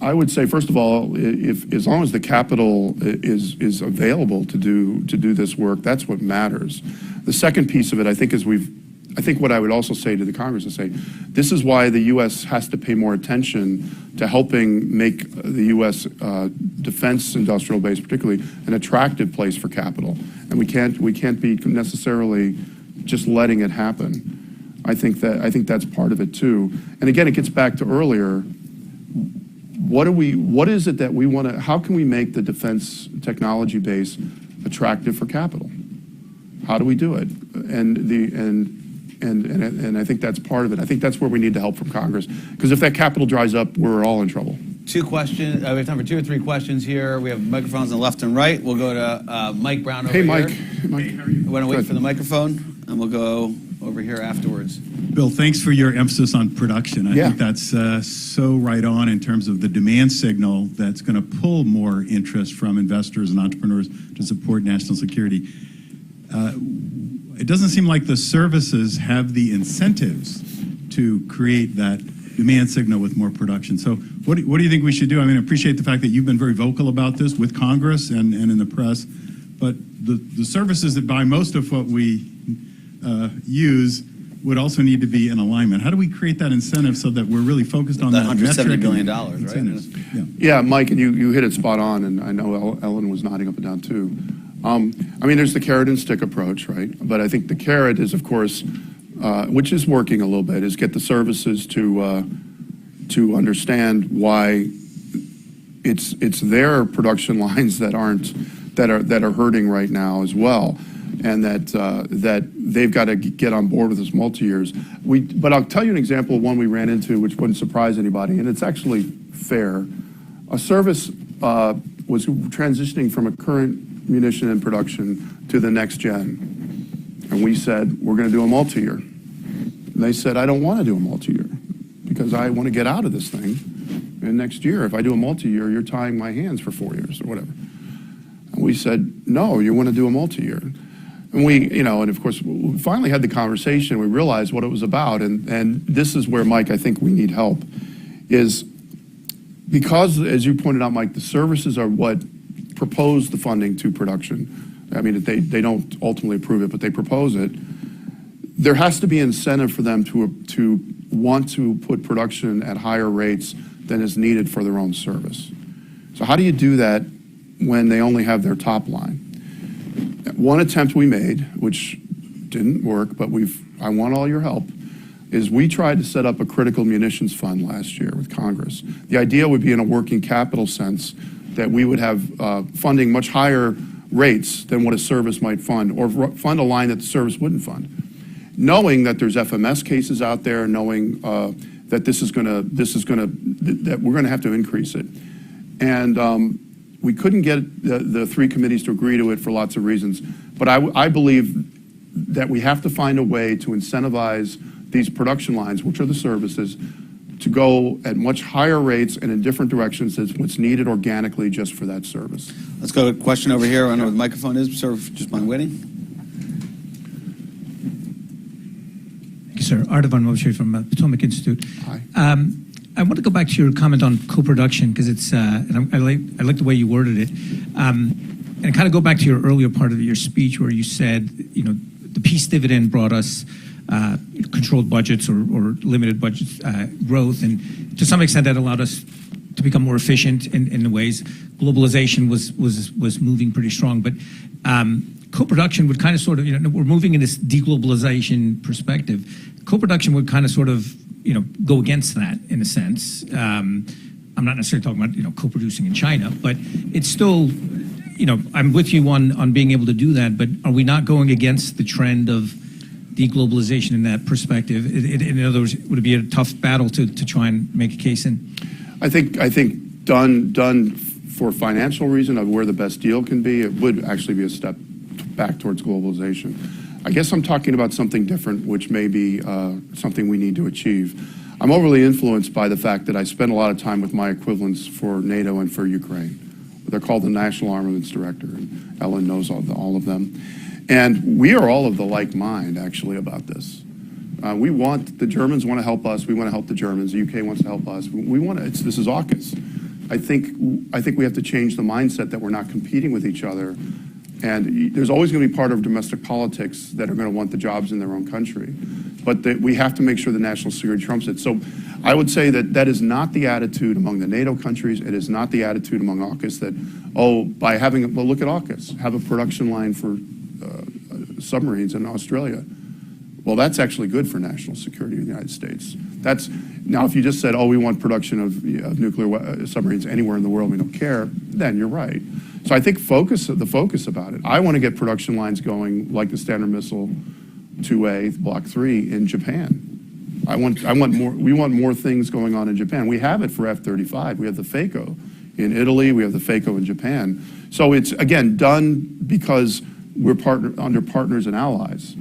I would say, first of all, as long as the capital is available to do this work, that's what matters. The second piece of it, I think what I would also say to the Congress is say, this is why the U.S. has to pay more attention to helping make the U.S. Defense industrial base, particularly, an attractive place for capital. And we can't be necessarily just letting it happen. I think that's part of it too. And again, it gets back to earlier. What is it that we want to? How can we make the defense technology base attractive for capital? How do we do it? And I think that's part of it. I think that's where we need the help from Congress, because if that capital dries up, we're all in trouble. 2 questions. We have time for 2 or 3 questions here. We have microphones on the left and right. We'll go to Mike Brown over here. Hey, Mike. We want to wait for the microphone, and we'll go over here afterwards. Bill, thanks for your emphasis on production. I think that's so right on in terms of the demand signal that's going to pull more interest from investors and entrepreneurs to support national security. It doesn't seem like the services have the incentives to create that demand signal with more production. So what do you think we should do? I mean, I appreciate the fact that you've been very vocal about this with Congress and in the press, but the services that buy most of what we use would also need to be in alignment. How do we create that incentive so that we're really focused on that $170 billion, right? Yeah, Mike, and you hit it spot on, and I know Ellen was nodding up and down too. I mean, there's the carrot and stick approach, right? But I think the carrot is, of course, which is working a little bit, is get the services to understand why it's their production lines that are hurting right now as well, and that they've got to get on board with this multi-years. But I'll tell you an example of one we ran into, which wouldn't surprise anybody, and it's actually fair. A service was transitioning from a current munition in production to the next gen, and we said we're going to do a multi-year. And they said, I don't want to do a multi-year because I want to get out of this thing. And next year, if I do a multi-year, you're tying my hands for 4 years or whatever. And we said, no, you want to do a multi-year. And and of course, we finally had the conversation. We realized what it was about. And this is where, Mike, I think we need help, is because, as you pointed out, Mike, the services are what propose the funding to production. I mean, they don't ultimately approve it, but they propose it. There has to be incentive for them to want to put production at higher rates than is needed for their own service. So how do you do that when they only have their top line? One attempt we made, which didn't work, but I want all your help, is we tried to set up a critical munitions fund last year with Congress. The idea would be, in a working capital sense, that we would have funding much higher rates than what a service might fund, or fund a line that the service wouldn't fund. Knowing that there's FMS cases out there, knowing that that we're gonna have to increase it. And we couldn't get the 3 committees to agree to it for lots of reasons. But I believe that we have to find a way to incentivize these production lines, which are the services, to go at much higher rates and in different directions than what's needed organically just for that service. Let's go to a question over here. I don't know where the microphone is. Sir, just mind waiting. Thank you, sir. Artavan Moshe from Potomac Institute. Hi. I want to go back to your comment on co-production because it's, and I like the way you worded it. And kind of go back to your earlier part of your speech where you said, the peace dividend brought us controlled budgets or limited budget growth, and to some extent that allowed us to become more efficient in the ways. Globalization was moving pretty strong, but co-production would kind of sort of, we're moving in this deglobalization perspective. Co-production would kind of sort of, go against that in a sense. I'm not necessarily talking about, co-producing in China, but it's still, I'm with you on being able to do that, but are we not going against the trend of deglobalization in that perspective? In other words, would it be a tough battle to try and make a case in? I think done for financial reason of where the best deal can be, it would actually be a step back towards globalization. I guess I'm talking about something different, which may be something we need to achieve. I'm overly influenced by the fact that I spend a lot of time with my equivalents for NATO and for Ukraine. They're called the National Armaments Director, and Ellen knows all of them. And we are all of the like mind, actually, about this. The Germans want to help us. We want to help the Germans. The UK wants to help us. This is AUKUS. I think we have to change the mindset that we're not competing with each other. And there's always going to be part of domestic politics that are going to want the jobs in their own country. But we have to make sure the national security trumps it. So I would say that is not the attitude among the NATO countries. It is not the attitude among AUKUS that, look at AUKUS, have a production line for submarines in Australia. Well, that's actually good for national security in the United States. Now, if you just said, we want production of nuclear submarines anywhere in the world, we don't care, then you're right. So I think the focus about it. I want to get production lines going like the Standard Missile 2A Block 3 in Japan. We want more things going on in Japan. We have it for F-35. We have the FACO in Italy. We have the FACO in Japan. So it's, again, done because we're under partners and allies.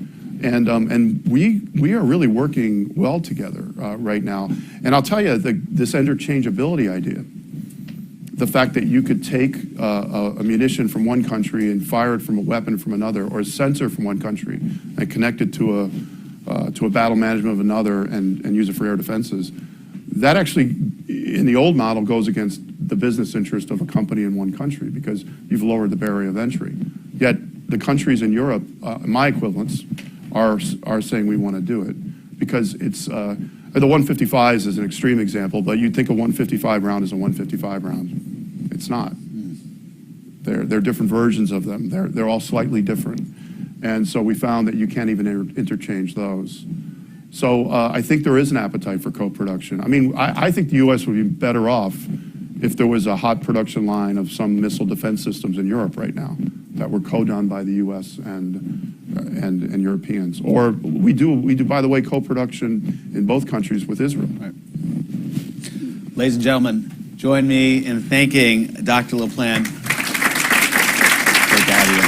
And we are really working well together right now. And I'll tell you, this interchangeability idea, the fact that you could take a munition from one country and fire it from a weapon from another, or a sensor from one country and connect it to a battle management of another and use it for air defenses, that actually, in the old model, goes against the business interest of a company in one country because you've lowered the barrier of entry. Yet the countries in Europe, my equivalents, are saying we want to do it because it's the 155s is an extreme example, but you'd think a 155 round is a 155 round. It's not. They're different versions of them. They're all slightly different, and so we found that you can't even interchange those. So I think there is an appetite for co-production. I mean, I think the U.S. would be better off if there was a hot production line of some missile defense systems in Europe right now that were co-done by the U.S. and Europeans. Or we do, by the way, co-production in both countries with Israel. Right. Ladies and gentlemen, join me in thanking Dr. LaPlante. Great to have you.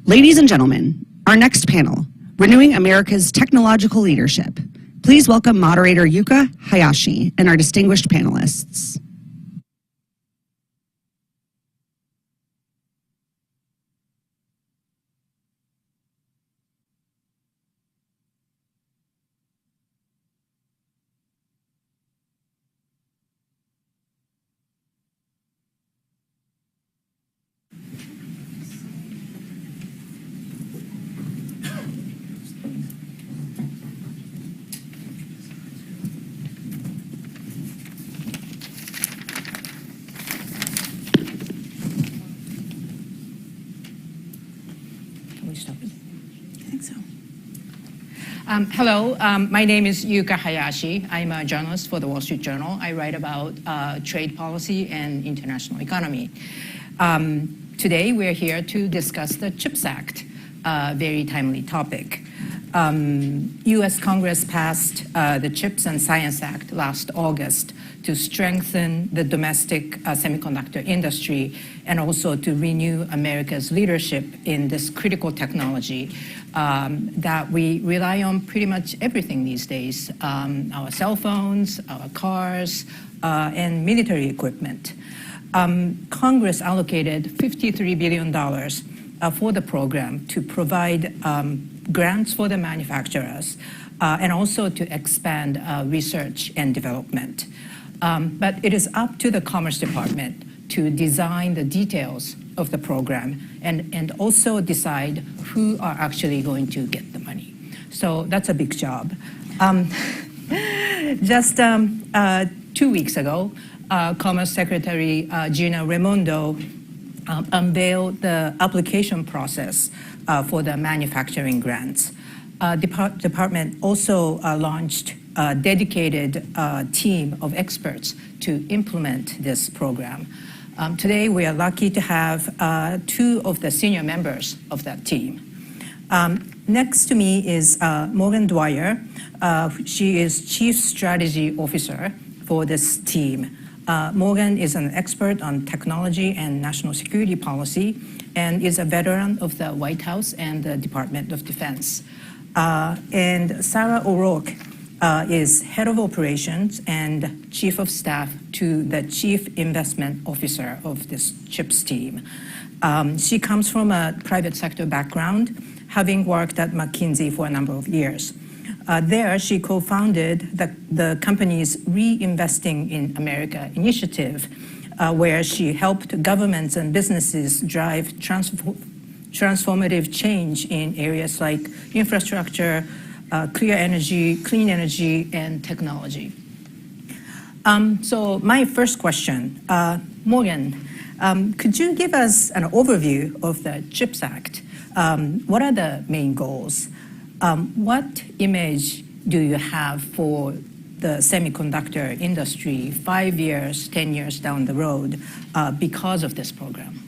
Ladies and gentlemen, our next panel, Renewing America's Technological Leadership. Please welcome moderator Yuka Hayashi and our distinguished panelists. Hello, my name is Yuka Hayashi. I'm a journalist for the Wall Street Journal. I write about trade policy and international economy. Today, we're here to discuss the CHIPS Act, a very timely topic. U.S. Congress passed the CHIPS and Science Act last August to strengthen the domestic semiconductor industry and also to renew America's leadership in this critical technology that we rely on pretty much everything these days, our cell phones, our cars, and military equipment. Congress allocated $53 billion for the program to provide grants for the manufacturers and also to expand research and development. But it is up to the Commerce Department to design the details of the program and also decide who are actually going to get the money. So that's a big job. Just 2 weeks ago, Commerce Secretary Gina Raimondo unveiled the application process for the manufacturing grants. Department also launched a dedicated team of experts to implement this program. Today, we are lucky to have 2 of the senior members of that team. Next to me is Morgan Dwyer. She is Chief Strategy Officer for this team. Morgan is an expert on technology and national security policy and is a veteran of the White House and the Department of Defense. And Sarah O'Rourke is Head of Operations and Chief of Staff to the Chief Investment Officer of this CHIPS team. She comes from a private sector background, having worked at McKinsey for a number of years. There, she co-founded the company's Reinvesting in America initiative, where she helped governments and businesses drive transformative change in areas like infrastructure, clean energy, and technology. So my first question, Morgan, could you give us an overview of the CHIPS Act? What are the main goals? What image do you have for the semiconductor industry 5 years, 10 years down the road because of this program?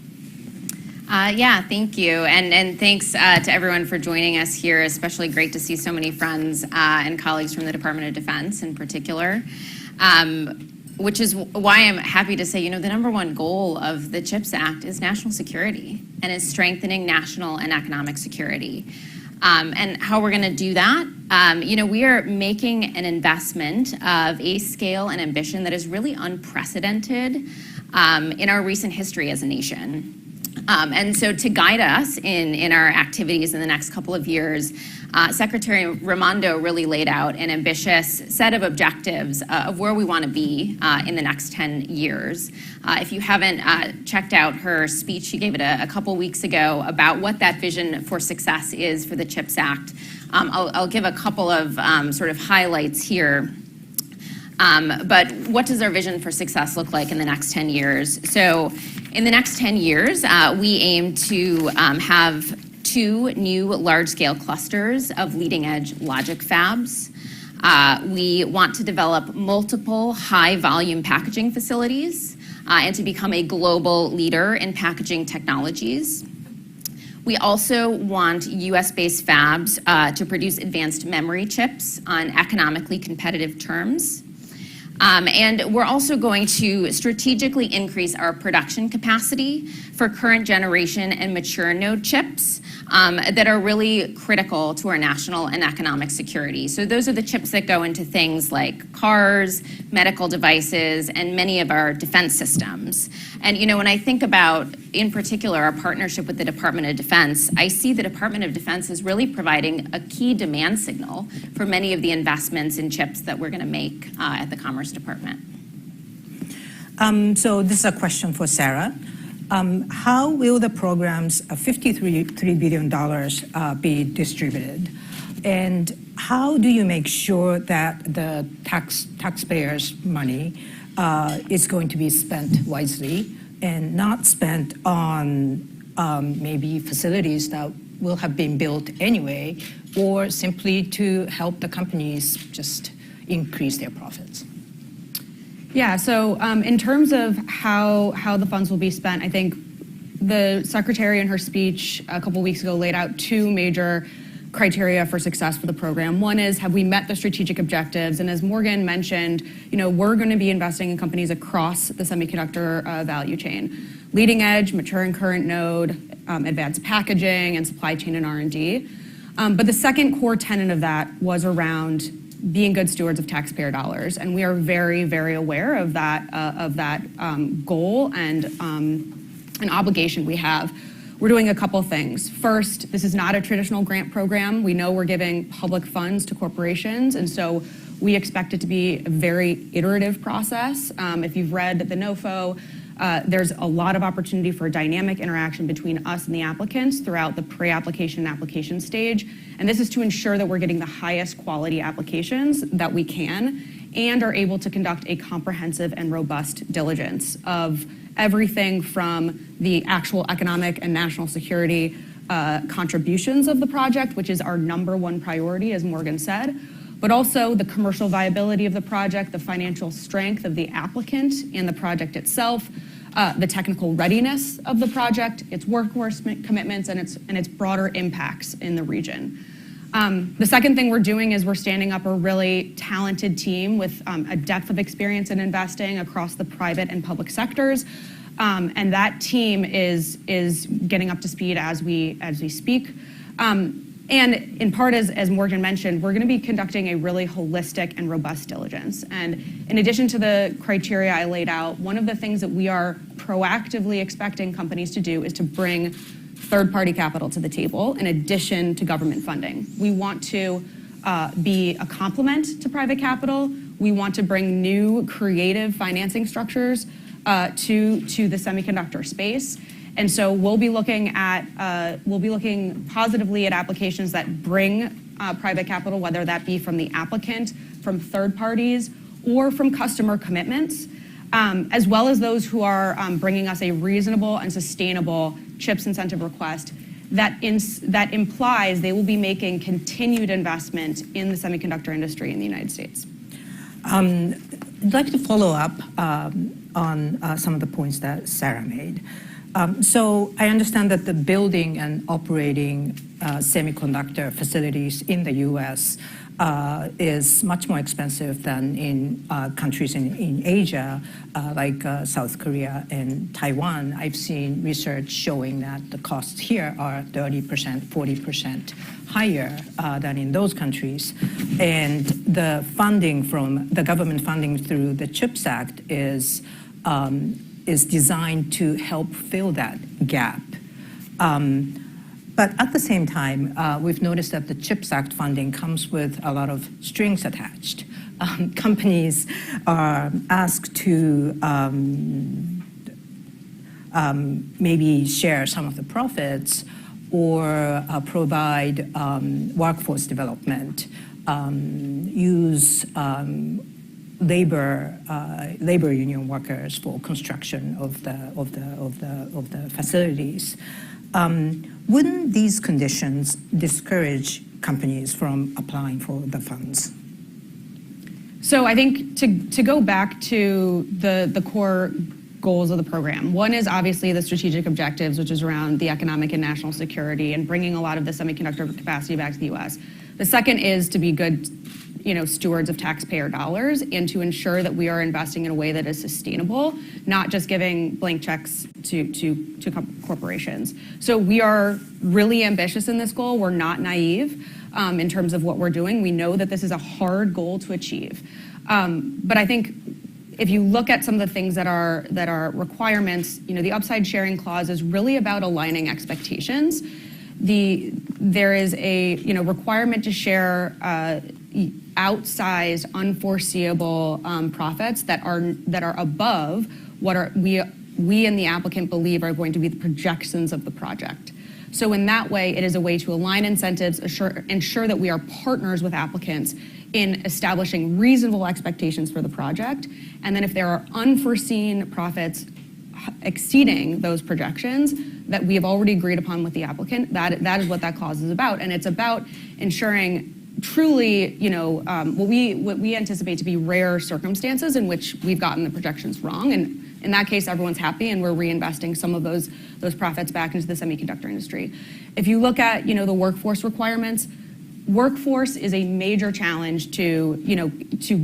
Yeah, thank you. And thanks to everyone for joining us here, especially great to see so many friends and colleagues from the Department of Defense in particular, which is why I'm happy to say, the number one goal of the CHIPS Act is national security and is strengthening national and economic security. And how we're going to do that, we are making an investment of a scale and ambition that is really unprecedented in our recent history as a nation. And so to guide us in our activities in the next couple of years, Secretary Raimondo really laid out an ambitious set of objectives of where we want to be in the next 10 years. If you haven't checked out her speech, she gave it a couple weeks ago about what that vision for success is for the CHIPS Act. I'll give a couple of sort of highlights here. But what does our vision for success look like in the next 10 years? So in the next 10 years, we aim to have 2 new large-scale clusters of leading-edge logic fabs. We want to develop multiple high-volume packaging facilities and to become a global leader in packaging technologies. We also want U.S.-based fabs to produce advanced memory chips on economically competitive terms. And we're also going to strategically increase our production capacity for current generation and mature node chips that are really critical to our national and economic security. So those are the chips that go into things like cars, medical devices, and many of our defense systems. And when I think about, in particular, our partnership with the Department of Defense, I see the Department of Defense is really providing a key demand signal for many of the investments in chips that we're going to make at the Commerce Department. So this is a question for Sarah. How will the program's $53 billion be distributed? And how do you make sure that the taxpayers' money is going to be spent wisely and not spent on maybe facilities that will have been built anyway, or simply to help the companies just increase their profits? Yeah, so in terms of how the funds will be spent, I think the Secretary in her speech a couple weeks ago laid out two major criteria for success for the program. One is, have we met the strategic objectives? And as Morgan mentioned, we're going to be investing in companies across the semiconductor value chain. Leading edge, mature and current node, advanced packaging, and supply chain and R&D. But the second core tenet of that was around being good stewards of taxpayer dollars. And we are very, very aware of that goal and an obligation we have. We're doing a couple things. First, this is not a traditional grant program. We know we're giving public funds to corporations, and so we expect it to be a very iterative process. If you've read the NOFO, there's a lot of opportunity for dynamic interaction between us and the applicants throughout the pre-application and application stage. And this is to ensure that we're getting the highest quality applications that we can and are able to conduct a comprehensive and robust diligence of everything from the actual economic and national security contributions of the project, which is our #1 priority, as Morgan said, but also the commercial viability of the project, the financial strength of the applicant and the project itself, the technical readiness of the project, its workforce commitments, and its broader impacts in the region. The second thing we're doing is we're standing up a really talented team with a depth of experience in investing across the private and public sectors. And that team is getting up to speed as we speak. And in part, as Morgan mentioned, we're going to be conducting a really holistic and robust diligence. And in addition to the criteria I laid out, one of the things that we are proactively expecting companies to do is to bring third-party capital to the table in addition to government funding. We want to be a complement to private capital. We want to bring new creative financing structures to the semiconductor space. And so we'll be looking positively at applications that bring private capital, whether that be from the applicant, from third parties, or from customer commitments, as well as those who are bringing us a reasonable and sustainable CHIPS incentive request that implies they will be making continued investment in the semiconductor industry in the United States. I'd like to follow up on some of the points that Sarah made. So I understand that the building and operating semiconductor facilities in the U.S. Is much more expensive than in countries in Asia, like South Korea and Taiwan. I've seen research showing that the costs here are 30%, 40% higher than in those countries. And the funding from the government funding through the CHIPS Act is designed to help fill that gap. But at the same time, we've noticed that the CHIPS Act funding comes with a lot of strings attached. Companies are asked to maybe share some of the profits or provide workforce development, use labor union workers for construction of the facilities. Wouldn't these conditions discourage companies from applying for the funds? So I think to go back to the core goals of the program, one is obviously the strategic objectives, which is around the economic and national security and bringing a lot of the semiconductor capacity back to the U.S. The second is to be good, stewards of taxpayer dollars and to ensure that we are investing in a way that is sustainable, not just giving blank checks to corporations. So we are really ambitious in this goal. We're not naive in terms of what we're doing. We know that this is a hard goal to achieve. But I think if you look at some of the things that are requirements, the upside sharing clause is really about aligning expectations. There is a requirement to share outsized, unforeseeable profits that are above what we and the applicant believe are going to be the projections of the project. So in that way, it is a way to align incentives, ensure that we are partners with applicants in establishing reasonable expectations for the project. And then if there are unforeseen profits exceeding those projections that we have already agreed upon with the applicant, that is what that clause is about. And it's about ensuring truly, what we anticipate to be rare circumstances in which we've gotten the projections wrong. And in that case, everyone's happy and we're reinvesting some of those profits back into the semiconductor industry. If you look at, the workforce requirements, workforce is a major challenge to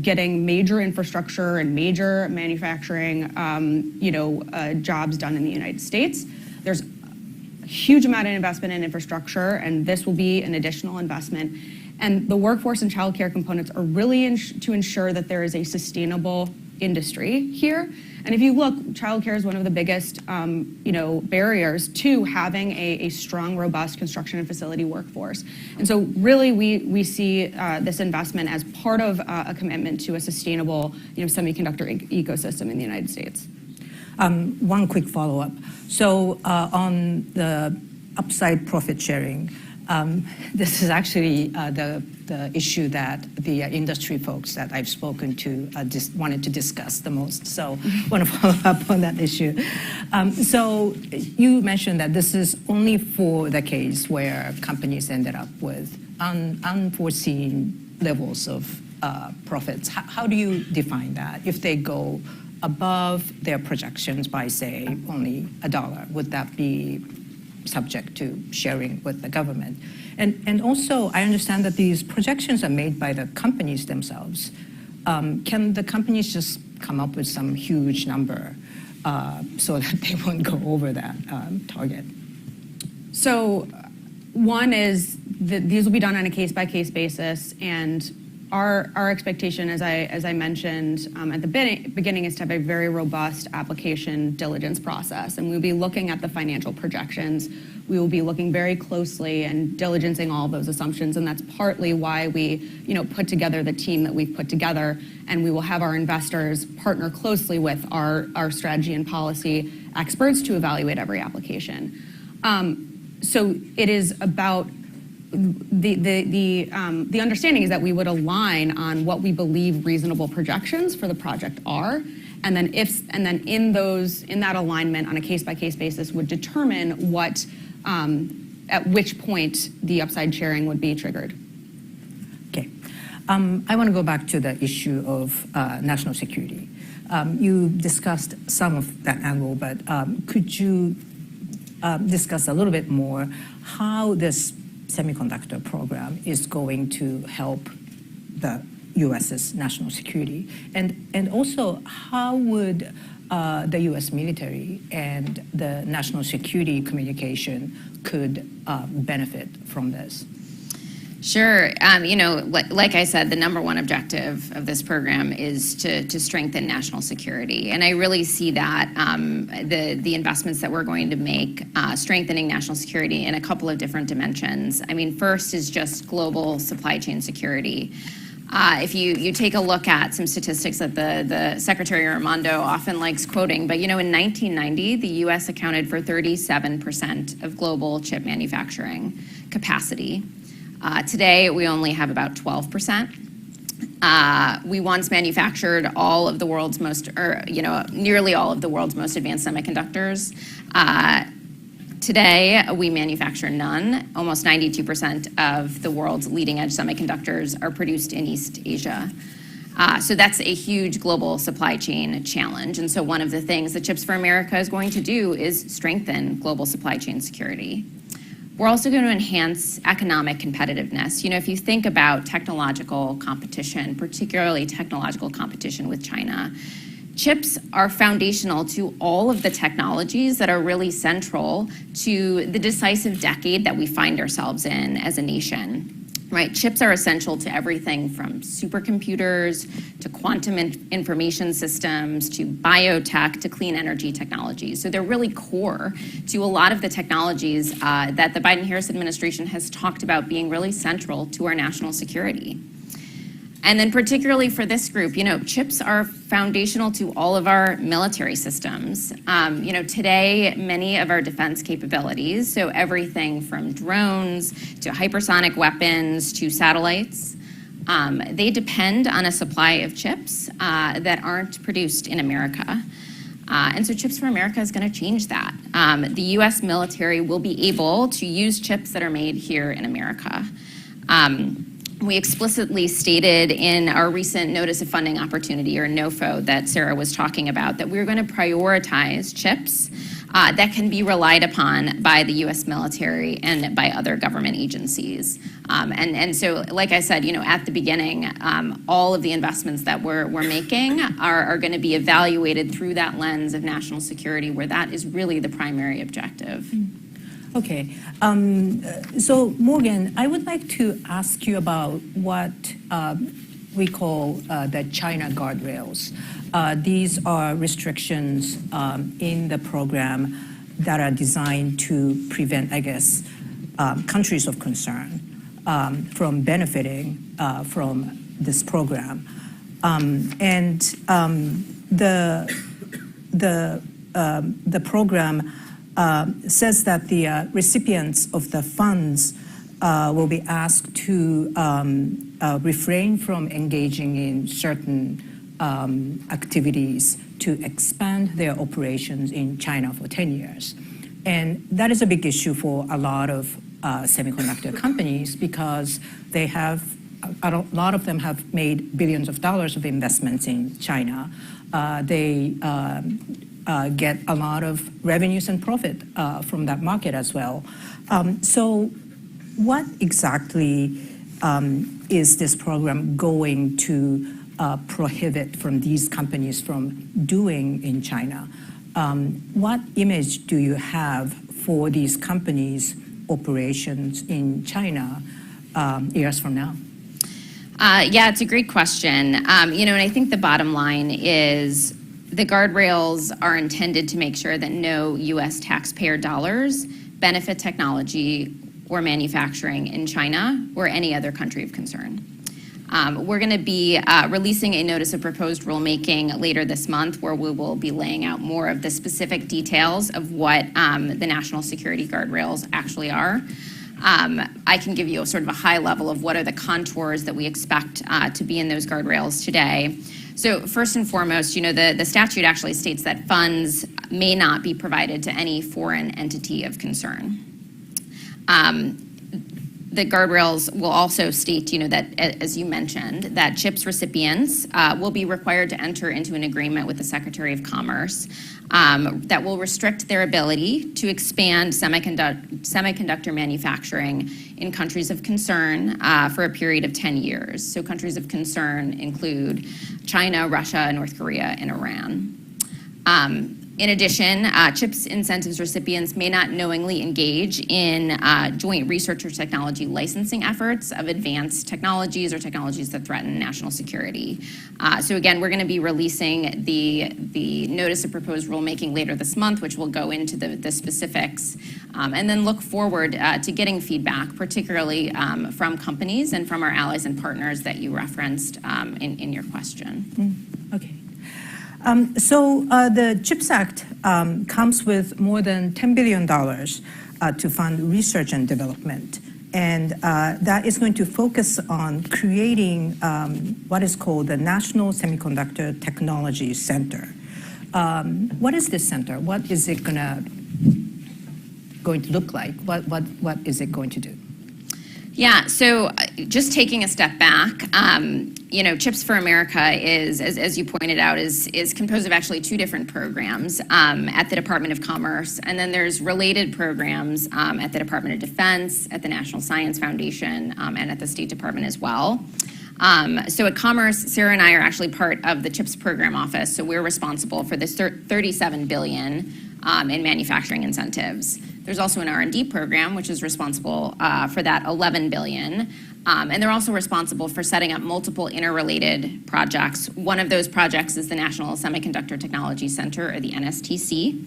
getting major infrastructure and major manufacturing, jobs done in the United States. There's a huge amount of investment in infrastructure, and this will be an additional investment. And the workforce and childcare components are really to ensure that there is a sustainable industry here. And if you look, childcare is one of the biggest, barriers to having a strong, robust construction and facility workforce. And so really we see this investment as part of a commitment to a sustainable, semiconductor ecosystem in the United States. One quick follow-up. So on the upside profit sharing, this is actually the issue that the industry folks that I've spoken to just wanted to discuss the most. So I want to follow up on that issue. So you mentioned that this is only for the case where companies ended up with unforeseen levels of profits. How do you define that? If they go above their projections by, say, only $1, would that be subject to sharing with the government? And also, I understand that these projections are made by the companies themselves. Can the companies just come up with some huge number so that they won't go over that target? So one is that these will be done on a case-by-case basis, and our expectation, as I mentioned at the beginning, is to have a very robust application diligence process, and we'll be looking at the financial projections. We will be looking very closely and diligencing all of those assumptions, and that's partly why we, put together the team that we've put together, and we will have our investors partner closely with our strategy and policy experts to evaluate every application. So it is about the understanding is that we would align on what we believe reasonable projections for the project are, and then in that alignment on a case-by-case basis would determine what at which point the upside sharing would be triggered. Okay. I want to go back to the issue of national security. You discussed some of that angle, but could you discuss a little bit more how this semiconductor program is going to help the U.S.'s national security? And also, how would the U.S. military and the national security communication could benefit from this? Sure. Like I said, the number one objective of this program is to strengthen national security. And I really see that the investments that we're going to make strengthening national security in a couple of different dimensions. First is just global supply chain security. If you take a look at some statistics that the Secretary Raimondo often likes quoting, but in 1990, the U.S. accounted for 37% of global chip manufacturing capacity. Today, we only have about 12%. We once manufactured all of the world's nearly all of the world's most advanced semiconductors. Today, we manufacture none. Almost 92% of the world's leading-edge semiconductors are produced in East Asia. So that's a huge global supply chain challenge. And so one of the things that Chips for America is going to do is strengthen global supply chain security. We're also going to enhance economic competitiveness. You know, if you think about technological competition, particularly technological competition with China, chips are foundational to all of the technologies that are really central to the decisive decade that we find ourselves in as a nation. Right, chips are essential to everything from supercomputers to quantum information systems to biotech to clean energy technologies. So they're really core to a lot of the technologies that the Biden-Harris administration has talked about being really central to our national security. And then particularly for this group, you know, chips are foundational to all of our military systems. You know, today, many of our defense capabilities, so everything from drones to hypersonic weapons to satellites, they depend on a supply of chips that aren't produced in America. And so Chips for America is going to change that. The U.S. military will be able to use chips that are made here in America. We explicitly stated in our recent Notice of Funding Opportunity, or NOFO, that Sarah was talking about, that we're going to prioritize chips that can be relied upon by the U.S. military and by other government agencies. And so, like I said, you know, at the beginning, all of the investments that we're making are going to be evaluated through that lens of national security, where that is really the primary objective. Okay. So, Morgan, I would like to ask you about what we call the China guardrails. These are restrictions in the program that are designed to prevent, I guess, countries of concern from benefiting from this program. The program says that the recipients of the funds will be asked to refrain from engaging in certain activities to expand their operations in China for 10 years. And that is a big issue for a lot of semiconductor companies, because they have, a lot of them have made billions of dollars of investments in China. They get a lot of revenues and profit from that market as well. So what exactly is this program going to prohibit from these companies from doing in China? What image do you have for these companies' operations in China years from now? Yeah, it's a great question. You know, and I think the bottom line is the guardrails are intended to make sure that no U.S. taxpayer dollars benefit technology or manufacturing in China or any other country of concern. We're going to be releasing a notice of proposed rulemaking later this month, where we will be laying out more of the specific details of what the national security guardrails actually are. I can give you a sort of a high level of what are the contours that we expect to be in those guardrails today. So first and foremost, you know, the statute actually states that funds may not be provided to any foreign entity of concern. The guardrails will also state, you know, that, as you mentioned, that CHIPS recipients will be required to enter into an agreement with the Secretary of Commerce that will restrict their ability to expand semiconductor manufacturing in countries of concern for a period of 10 years. So countries of concern include China, Russia, North Korea, and Iran. In addition, CHIPS incentives recipients may not knowingly engage in joint research or technology licensing efforts of advanced technologies or technologies that threaten national security. So again, we're going to be releasing the notice of proposed rulemaking later this month, which will go into the specifics, and then look forward to getting feedback, particularly from companies and from our allies and partners that you referenced in your question. Okay. So the CHIPS Act comes with more than $10 billion to fund research and development. And that is going to focus on creating what is called the National Semiconductor Technology Center. What is this center? What is it going to look like? What is it going to do? Yeah, so just taking a step back, Chips for America is, as you pointed out, is composed of actually two different programs at the Department of Commerce, and then there's related programs at the Department of Defense, at the National Science Foundation, and at the State Department as well. So at Commerce, Sarah and I are actually part of the CHIPS program office, so we're responsible for this $37 billion in manufacturing incentives. There's also an R&D program, which is responsible for that $11 billion. And they're also responsible for setting up multiple interrelated projects. One of those projects is the National Semiconductor Technology Center, or the NSTC.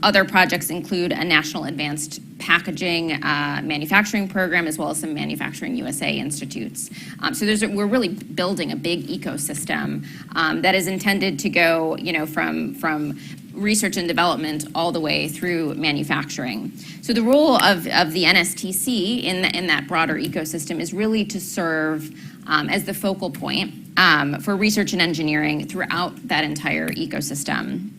Other projects include a National Advanced Packaging manufacturing program, as well as some Manufacturing USA institutes. So we're really building a big ecosystem that is intended to go, from research and development all the way through manufacturing. So the role of the NSTC in that broader ecosystem is really to serve as the focal point for research and engineering throughout that entire ecosystem.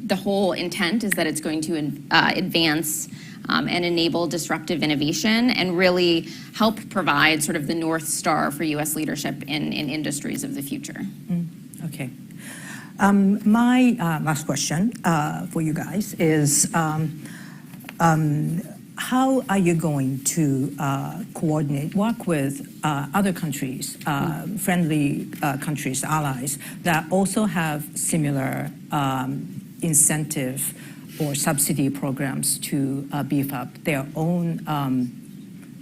The whole intent is that it's going to advance and enable disruptive innovation and really help provide sort of the North Star for U.S. leadership in industries of the future. Okay. My last question for you guys is, how are you going to work with other countries, friendly countries, allies, that also have similar incentive or subsidy programs to beef up their own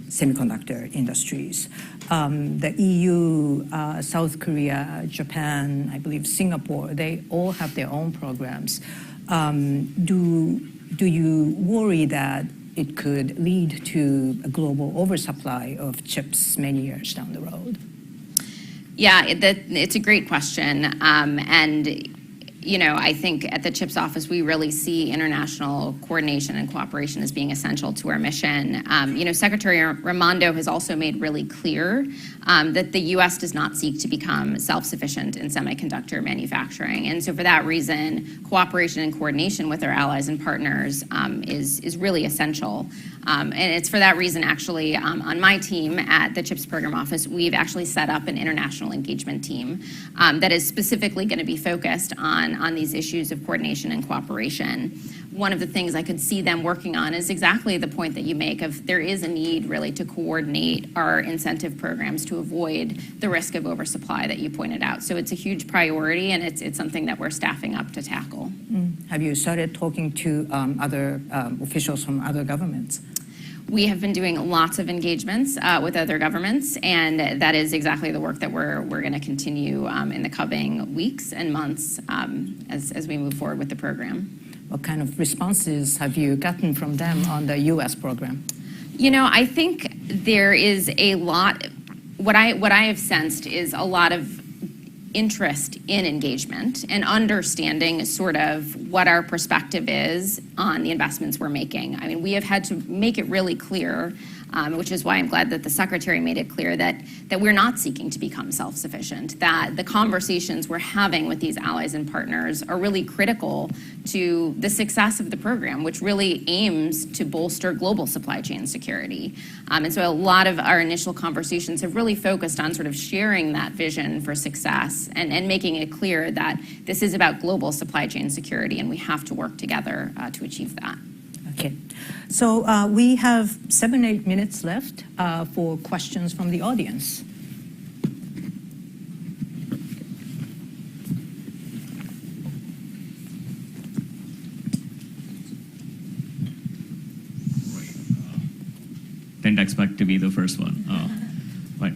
semiconductor industries? The EU, South Korea, Japan, I believe Singapore, they all have their own programs. Do you worry that it could lead to a global oversupply of chips many years down the road? Yeah, it's a great question. And I think at the CHIPS office, we really see international coordination and cooperation as being essential to our mission. Secretary Raimondo has also made really clear that the U.S. does not seek to become self-sufficient in semiconductor manufacturing. And so for that reason, cooperation and coordination with our allies and partners is really essential. And it's for that reason, actually, on my team at the CHIPS program office, we've actually set up an international engagement team that is specifically going to be focused on these issues of coordination and cooperation. One of the things I could see them working on is exactly the point that you make of there is a need really to coordinate our incentive programs to avoid the risk of oversupply that you pointed out. So it's a huge priority, and it's something that we're staffing up to tackle. Have you started talking to other officials from other governments? We have been doing lots of engagements with other governments, and that is exactly the work that we're going to continue in the coming weeks and months as we move forward with the program. What kind of responses have you gotten from them on the U.S. program? I think there is a lot. What I have sensed is a lot of interest in engagement and understanding sort of what our perspective is on the investments we're making. I mean, we have had to make it really clear, which is why I'm glad that the Secretary made it clear that we're not seeking to become self-sufficient, that the conversations we're having with these allies and partners are really critical to the success of the program, which really aims to bolster global supply chain security. And so a lot of our initial conversations have really focused on sort of sharing that vision for success and making it clear that this is about global supply chain security, and we have to work together to achieve that. Okay. So we have 7-8 minutes left for questions from the audience. Didn't expect to be the first one. But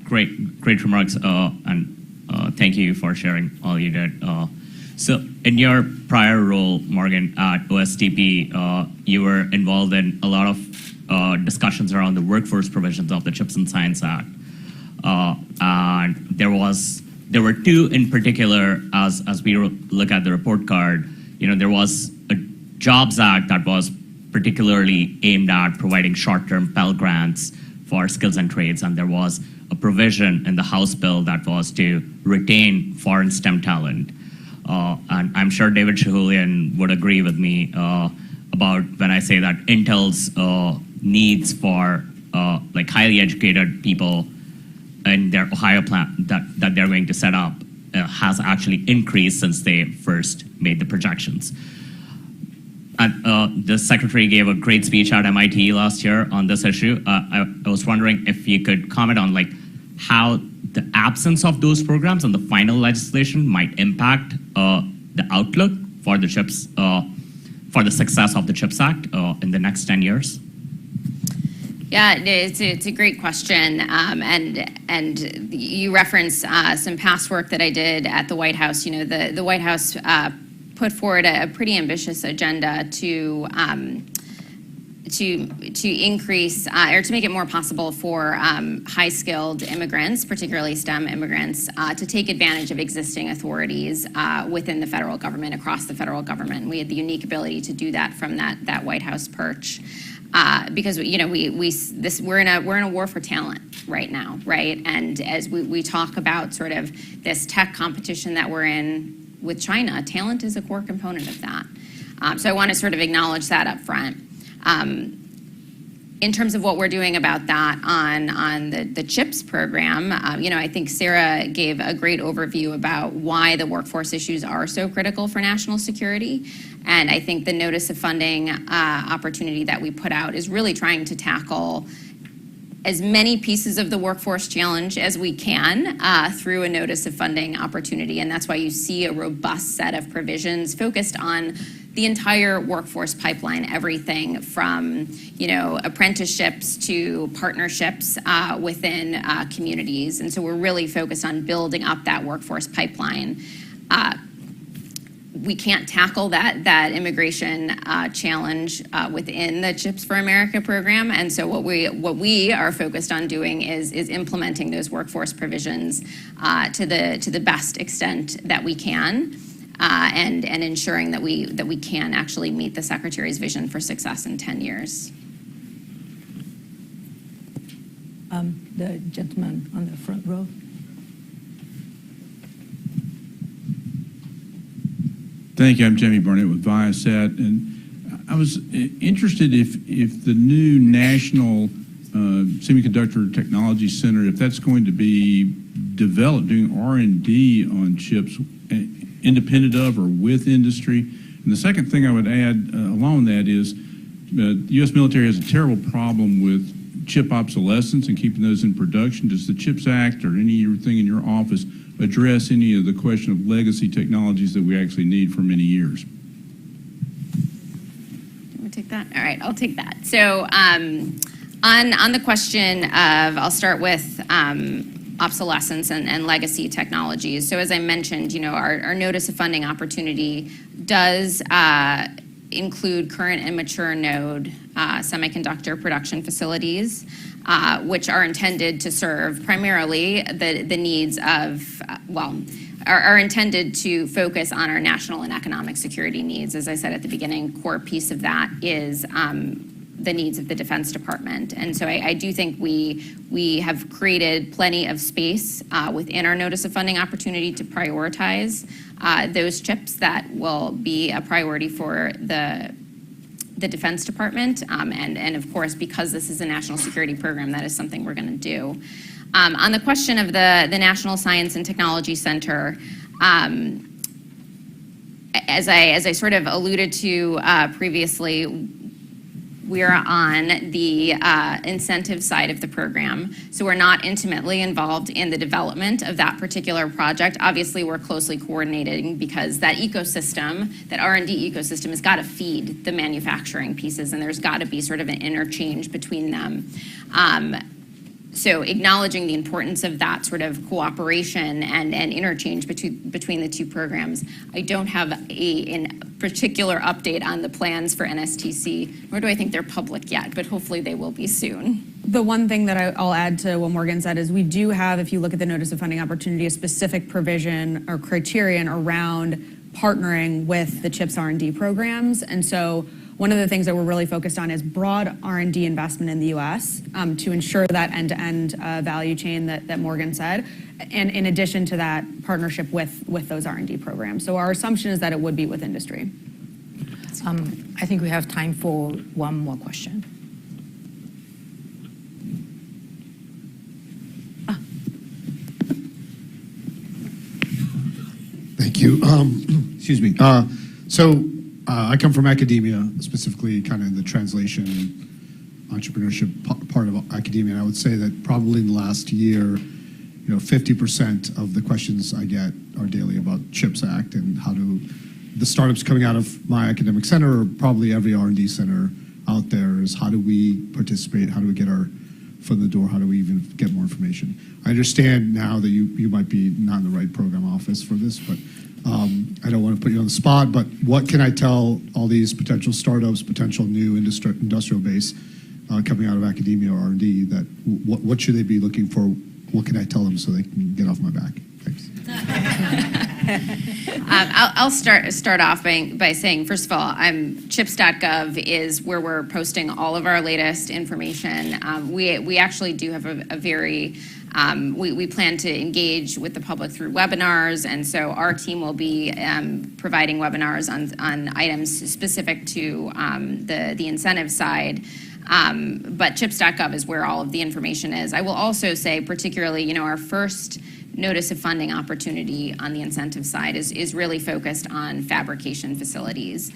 great remarks, and thank you for sharing all you did. So in your prior role, Morgan, at OSTP, you were involved in a lot of discussions around the workforce provisions of the CHIPS and Science Act. And there were two in particular, as we look at the report card. There was a Jobs Act that was particularly aimed at providing short-term Pell Grants for skills and trades, and there was a provision in the House bill that was to retain foreign STEM talent. And I'm sure David Shahulian would agree with me about when I say that Intel's needs for like highly educated people in their Ohio plant that they're going to set up has actually increased since they first made the projections. And the secretary gave a great speech at MIT last year on this issue. I was wondering if you could comment on like how the absence of those programs and the final legislation might impact the outlook for the CHIPS, for the success of the CHIPS Act in the next 10 years. Yeah, it's a great question, and you reference some past work that I did at the White House. You know, the White House put forward a pretty ambitious agenda to increase or to make it more possible for high-skilled immigrants, particularly STEM immigrants, to take advantage of existing authorities within the federal government, across the federal government. We had the unique ability to do that from that White House perch. Because you know we're in a war for talent right now, right? And as we talk about sort of this tech competition that we're in with China, talent is a core component of that. So I want to sort of acknowledge that up front. In terms of what we're doing about that on the CHIPS program, you know, I think Sarah gave a great overview about why the workforce issues are so critical for national security. And I think the notice of funding opportunity that we put out is really trying to tackle as many pieces of the workforce challenge as we can through a notice of funding opportunity. And that's why you see a robust set of provisions focused on the entire workforce pipeline, everything from, you know, apprenticeships to partnerships within communities. And so we're really focused on building up that workforce pipeline. We can't tackle that immigration challenge within the CHIPS for America program, and so what we are focused on doing is implementing those workforce provisions to the best extent that we can, and ensuring that we can actually meet the Secretary's vision for success in 10 years. The gentleman on the front row. Thank you. I'm Jamie Barnett with Viasat, and I was interested if the new National Semiconductor Technology Center, if that's going to be developed, doing R&D on chips, independent of or with industry. And the second thing I would add along that is the U.S. military has a terrible problem with chip obsolescence and keeping those in production. Does the CHIPS Act or anything in your office address any of the question of legacy technologies that we actually need for many years? You want to take that? All right, I'll take that. So on the question of, I'll start with obsolescence and legacy technologies. So as I mentioned, you know, our notice of funding opportunity does include current and mature node semiconductor production facilities, which are intended to serve primarily the needs of, are intended to focus on our national and economic security needs. As I said at the beginning, core piece of that is the needs of the Defense Department. And so I do think we have created plenty of space within our notice of funding opportunity to prioritize those chips that will be a priority for the Defense Department. And of course, because this is a national security program, that is something we're going to do. On the question of the National Science and Technology Center, as I sort of alluded to previously, we're on the incentive side of the program, so we're not intimately involved in the development of that particular project. Obviously, we're closely coordinating because that ecosystem, that R&D ecosystem, has got to feed the manufacturing pieces, and there's got to be sort of an interchange between them. So acknowledging the importance of that sort of cooperation and interchange between the two programs, I don't have a particular update on the plans for NSTC, nor do I think they're public yet, but hopefully they will be soon. The one thing that I'll add to what Morgan said is we do have, if you look at the notice of funding opportunity, a specific provision or criterion around partnering with the CHIPS R&D programs. And so one of the things that we're really focused on is broad R&D investment in the U.S. To ensure that end-to-end value chain that Morgan said, and in addition to that, partnership with those R&D programs. So our assumption is that it would be with industry. I think we have time for one more question. Thank you. Excuse me. I come from academia, specifically kind of in the translation and entrepreneurship part of academia. And I would say that probably in the last year, 50% of the questions I get are daily about CHIPS Act and how do the startups coming out of my academic center, or probably every R&D center out there, is how do we participate? How do we get our foot in the door? How do we even get more information? I understand now that you might be not in the right program office for this, but I don't want to put you on the spot, but what can I tell all these potential startups, potential new industrial base coming out of academia or R&D, that what should they be looking for? What can I tell them so they can get off my back? Thanks. I'll start off by saying, first of all, chips.gov is where we're posting all of our latest information. We actually do have a very we plan to engage with the public through webinars, and so our team will be providing webinars on items specific to the incentive side. But chips.gov is where all of the information is. I will also say, particularly, our first notice of funding opportunity on the incentive side is really focused on fabrication facilities.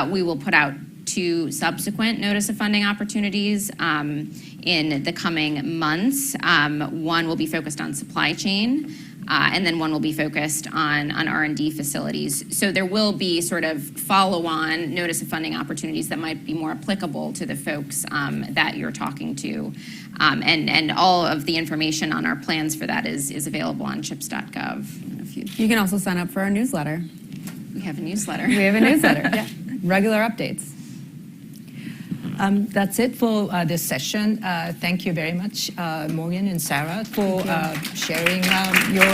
We will put out 2 subsequent notice of funding opportunities in the coming months. One will be focused on supply chain, and then one will be focused on R&D facilities. So there will be sort of follow-on notice of funding opportunities that might be more applicable to the folks that you're talking to. And all of the information on our plans for that is available on chips.gov. You can also sign up for our newsletter. We have a newsletter. We have a newsletter, yeah. Regular updates. That's it for this session. Thank you very much, Morgan and Sarah, for sharing your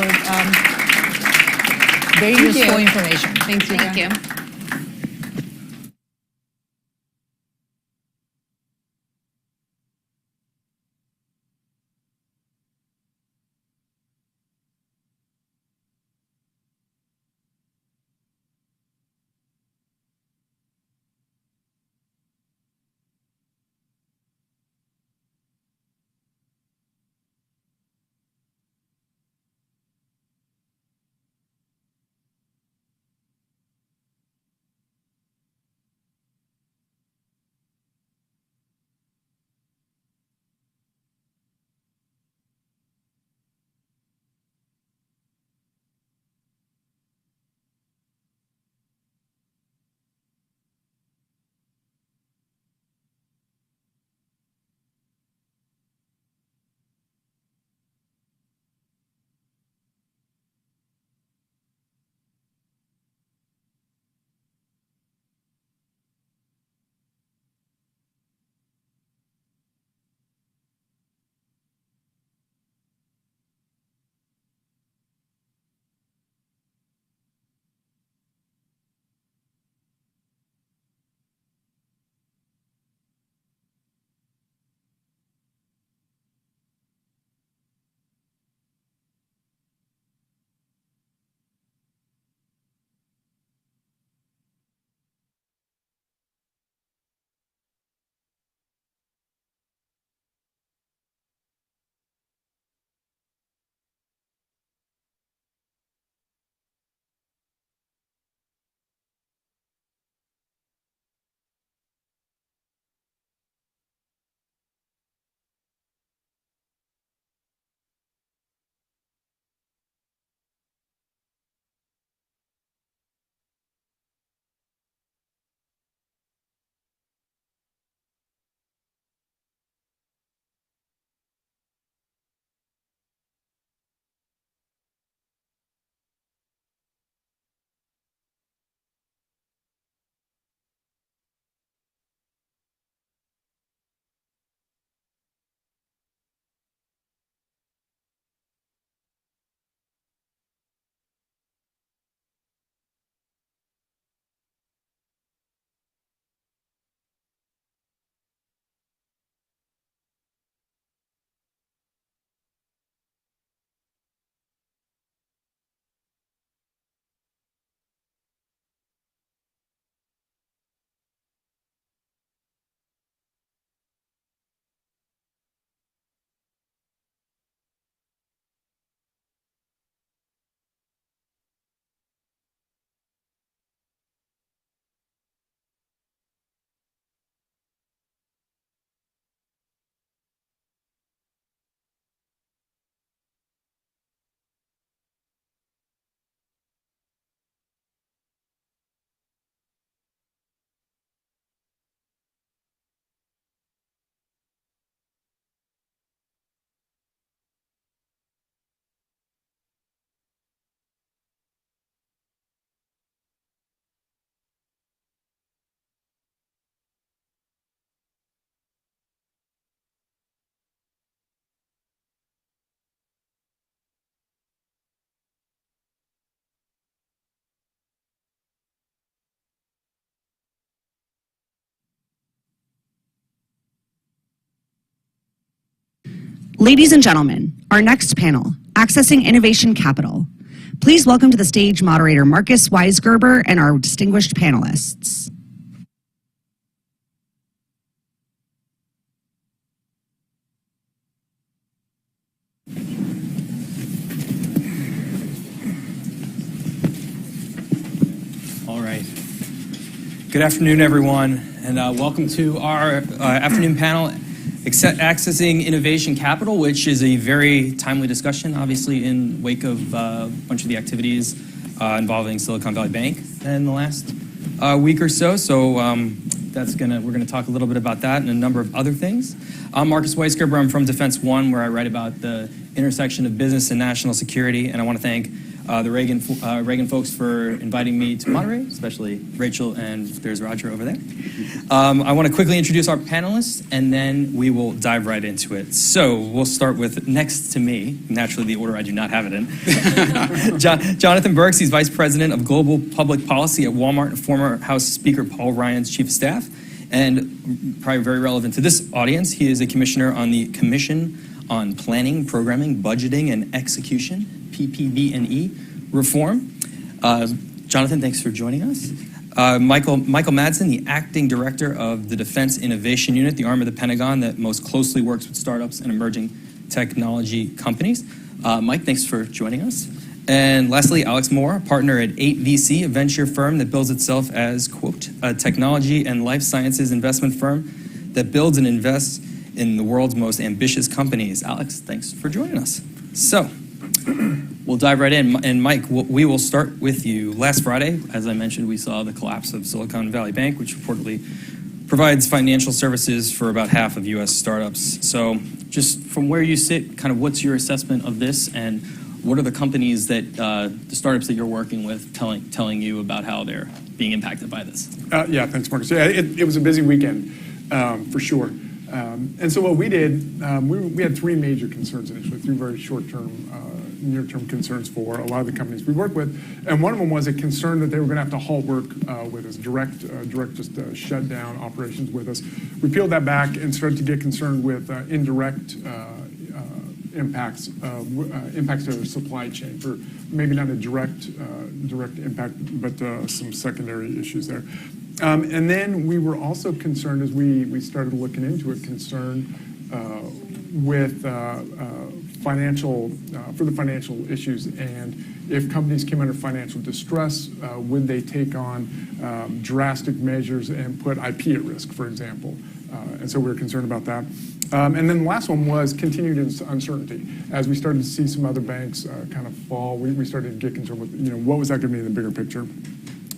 very useful information. Thank you. Thank you. Ladies and gentlemen, our next panel, Accessing Innovation Capital. Please welcome to the stage moderator Marcus Weisgerber and our distinguished panelists. All right. Good afternoon, everyone, and welcome to our afternoon panel, Accessing Innovation Capital, which is a very timely discussion, obviously, in wake of a bunch of the activities involving Silicon Valley Bank in the last week or so. So we're going to talk a little bit about that and a number of other things. I'm Marcus Weisgerber. I'm from Defense One, where I write about the intersection of business and national security, and I want to thank the Reagan folks for inviting me to moderate, especially Rachel, and there's Roger over there. I want to quickly introduce our panelists, and then we will dive right into it. So we'll start with next to me, naturally the order I do not have it in. Jonathan Burks, he's Vice President of Global Public Policy at Walmart, and former House Speaker Paul Ryan's Chief of Staff. And probably very relevant to this audience, he is a commissioner on the Commission on Planning, Programming, Budgeting, and Execution, PPB&E reform. Jonathan, thanks for joining us. Michael Madsen, the acting director of the Defense Innovation Unit, the arm of the Pentagon that most closely works with startups and emerging technology companies. Mike, thanks for joining us. And lastly, Alex Moore, partner at 8VC, a venture firm that bills itself as, quote, a technology and life sciences investment firm that builds and invests in the world's most ambitious companies. Alex, thanks for joining us. So, we'll dive right in. And Mike, we will start with you. Last Friday, as I mentioned, we saw the collapse of Silicon Valley Bank, which reportedly provides financial services for about half of U.S. startups. So just from where you sit, kind of what's your assessment of this, and what are the companies that, the startups that you're working with telling you about how they're being impacted by this? Yeah, thanks, Marcus. Yeah, it was a busy weekend, for sure. And so what we did, we had three major concerns initially, three very short-term, near-term concerns for a lot of the companies we work with. And one of them was a concern that they were going to have to halt work with us, direct just shut down operations with us. We peeled that back and started to get concerned with indirect impacts to their supply chain, for maybe not a direct impact, but some secondary issues there. And then we were also concerned, as we started looking into it, concerned with for the financial issues, and if companies came under financial distress, would they take on drastic measures and put IP at risk, for example? And so we were concerned about that. And then the last one was continued uncertainty. As we started to see some other banks kind of fall, we started to get concerned with, what was that going to be in the bigger picture?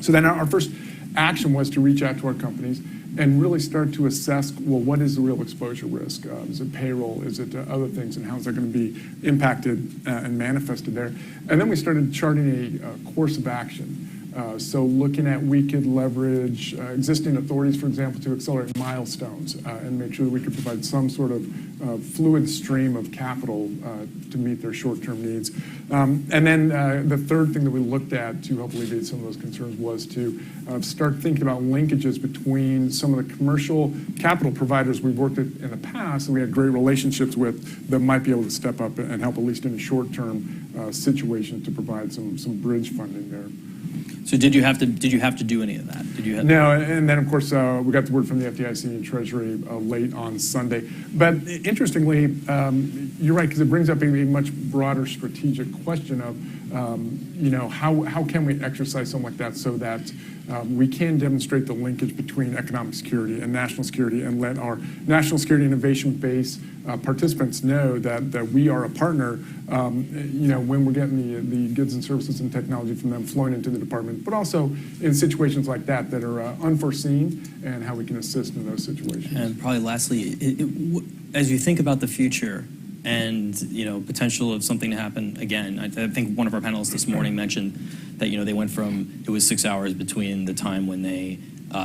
So then our first action was to reach out to our companies and really start to assess, well, what is the real exposure risk? Is it payroll? Is it other things? And how is that going to be impacted and manifested there? And then we started charting a course of action. So looking at we could leverage existing authorities, for example, to accelerate milestones and make sure that we could provide some sort of fluid stream of capital to meet their short-term needs. And then the third thing that we looked at to help alleviate some of those concerns was to start thinking about linkages between some of the commercial capital providers we've worked with in the past and we had great relationships with that might be able to step up and help, at least in a short-term situation, to provide some bridge funding there. So did you have to do any of that? No, and then of course we got the word from the FDIC and Treasury late on Sunday. But interestingly, you're right, because it brings up a much broader strategic question of, how can we exercise something like that so that we can demonstrate the linkage between economic security and national security, and let our national security innovation base participants know that we are a partner, when we're getting the goods and services and technology from them flowing into the department, but also in situations like that are unforeseen, and how we can assist in those situations. And probably lastly, as you think about the future and potential of something to happen again, I think one of our panelists this morning mentioned that they went from, it was 6 hours between the time when they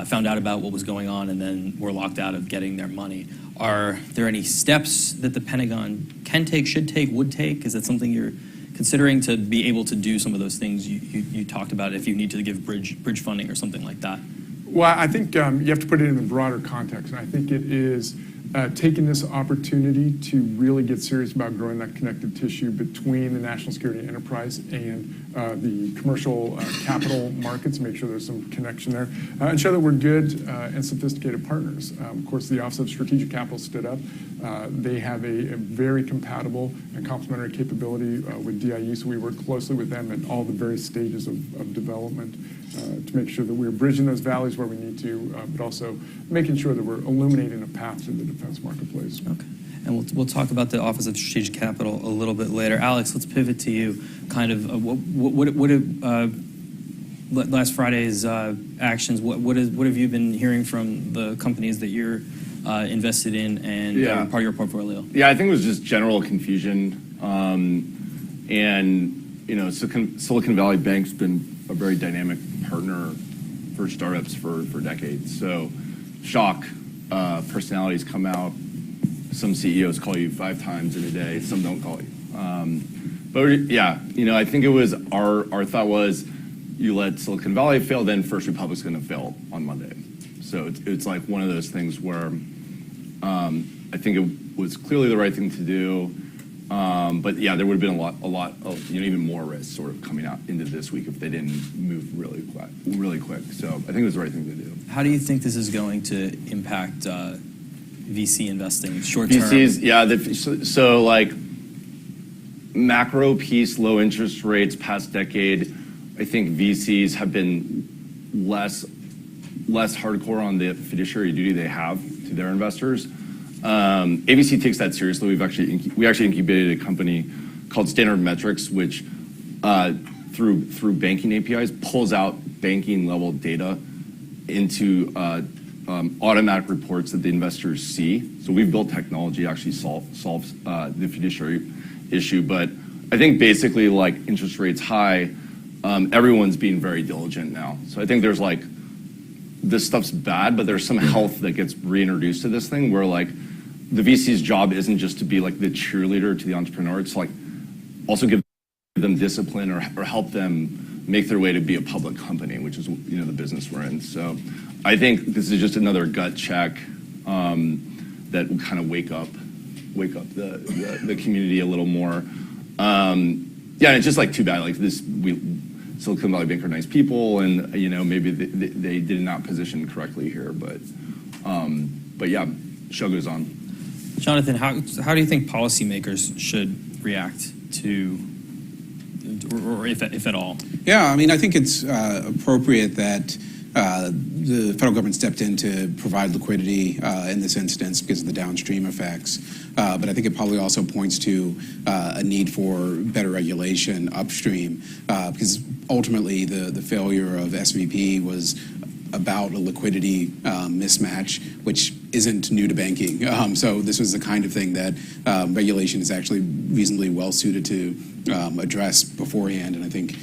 found out about what was going on and then were locked out of getting their money. Are there any steps that the Pentagon can take, should take, would take? Is that something you're considering to be able to do some of those things you talked about, if you need to give bridge funding or something like that? Well, I think you have to put it in a broader context, and I think it is taking this opportunity to really get serious about growing that connective tissue between the national security enterprise and the commercial capital markets, make sure there's some connection there, and show that we're good and sophisticated partners. Of course, the Office of Strategic Capital stood up. They have a very compatible and complementary capability with DIU, so we work closely with them at all the various stages of development to make sure that we're bridging those valleys where we need to, but also making sure that we're illuminating a path to the defense marketplace. Okay. And we'll talk about the Office of Strategic Capital a little bit later. Alex, let's pivot to you. Kind of last Friday's actions? What have you been hearing from the companies that you're invested in and are part of your portfolio? Yeah, I think it was just general confusion, and Silicon Valley Bank's been a very dynamic partner for startups for decades. So, shock, personalities come out. Some CEOs call you 5 times in a day. Some don't call you. But yeah, I think it was our thought was you let Silicon Valley fail, then First Republic's going to fail on Monday. So it's like one of those things where I think it was clearly the right thing to do. But yeah, there would have been a lot of even more risk sort of coming out into this week if they didn't move really quick. So I think it was the right thing to do. How do you think this is going to impact VC investing short term? VCs, yeah. So like macro piece, low interest rates past decade, I think VCs have been less hardcore on the fiduciary duty they have to their investors. ABC takes that seriously. We actually incubated a company called Standard Metrics, which through banking APIs pulls out banking level data into automatic reports that the investors see. So we've built technology actually solves the fiduciary issue. But I think basically like interest rates high, everyone's being very diligent now. So I think there's like this stuff's bad, but there's some health that gets reintroduced to this thing where like the VC's job isn't just to be like the cheerleader to the entrepreneur. It's like also give them discipline or help them make their way to be a public company, which is the business we're in. So I think this is just another gut check that will kind of wake up the community a little more. Yeah, and it's just like too bad. Like Silicon Valley Bank are nice people, and maybe they did not position correctly here, but yeah, show goes on. Jonathan, how do you think policymakers should react to, or if at all? Yeah, I mean, I think it's appropriate that the federal government stepped in to provide liquidity in this instance because of the downstream effects. But I think it probably also points to a need for better regulation upstream because ultimately the failure of SVP was about a liquidity mismatch, which isn't new to banking. So this was the kind of thing that regulation is actually reasonably well suited to address beforehand. And I think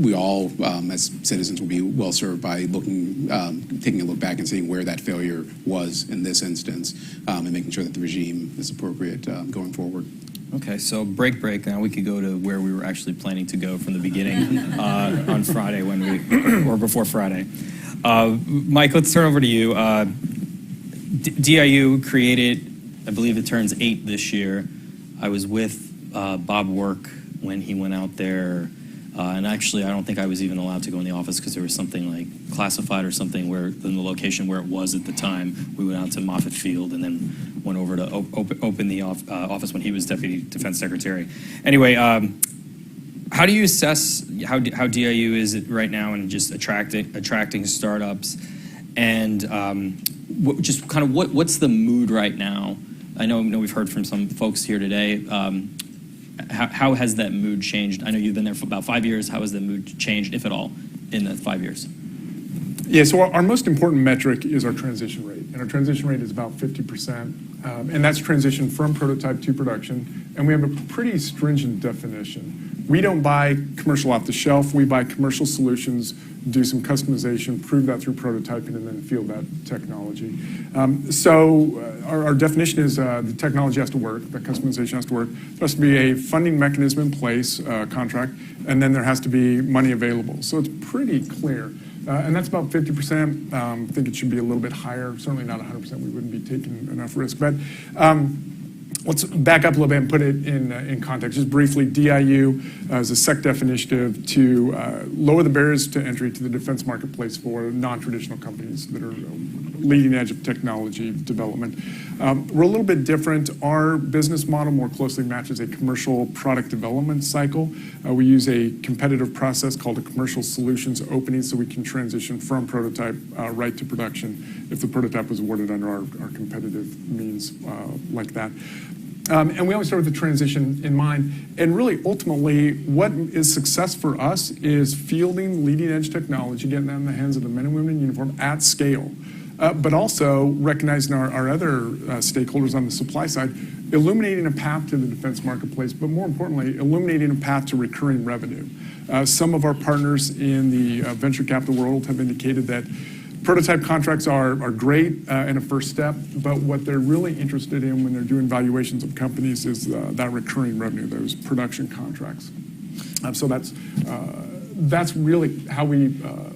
we all, as citizens, will be well served by taking a look back and seeing where that failure was in this instance, and making sure that the regime is appropriate going forward. Okay, so break. Now we could go to where we were actually planning to go from the beginning on Friday or before Friday. Mike, let's turn over to you. DIU created, I believe it turns 8 this year. I was with Bob Work when he went out there, and actually I don't think I was even allowed to go in the office because there was something like classified or something where in the location where it was at the time. We went out to Moffett Field and then went over to open the office when he was Deputy Defense Secretary. Anyway, how do you assess how DIU is right now in just attracting startups, and just kind of what's the mood right now? I know we've heard from some folks here today. How has that mood changed? I know you've been there for about 5 years. How has the mood changed, if at all, in that 5 years? Yeah, so our most important metric is our transition rate, and our transition rate is about 50%, and that's transition from prototype to production, and we have a pretty stringent definition. We don't buy commercial off the shelf. We buy commercial solutions, do some customization, prove that through prototyping, and then field that technology. So our definition is the technology has to work, the customization has to work. There has to be a funding mechanism in place, contract, and then there has to be money available. So it's pretty clear. And that's about 50%. I think it should be a little bit higher, certainly not 100%. We wouldn't be taking enough risk. But let's back up a little bit and put it in context. Just briefly, DIU is a SecDef initiative to lower the barriers to entry to the defense marketplace for non-traditional companies that are leading edge of technology development. We're a little bit different. Our business model more closely matches a commercial product development cycle. We use a competitive process called a commercial solutions opening, so we can transition from prototype right to production if the prototype was awarded under our competitive means like that. And we always start with the transition in mind. And really, ultimately, what is success for us is fielding leading-edge technology, getting that in the hands of the men and women in uniform at scale, but also recognizing our other stakeholders on the supply side, illuminating a path to the defense marketplace, but more importantly, illuminating a path to recurring revenue. Some of our partners in the venture capital world have indicated that prototype contracts are great and a first step, but what they're really interested in when they're doing valuations of companies is that recurring revenue, those production contracts. So that's really how we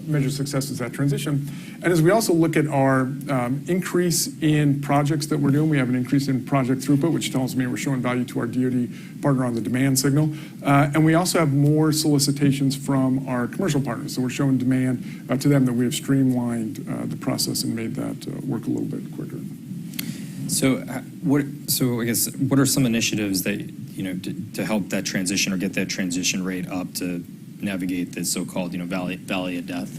measure success, is that transition. And as we also look at our increase in projects that we're doing, we have an increase in project throughput, which tells me we're showing value to our DoD partner on the demand signal. And we also have more solicitations from our commercial partners. So we're showing demand to them that we have streamlined the process and made that work a little bit quicker. So I guess, what are some initiatives that, to help that transition or get that transition rate up to navigate the so-called, valley of death?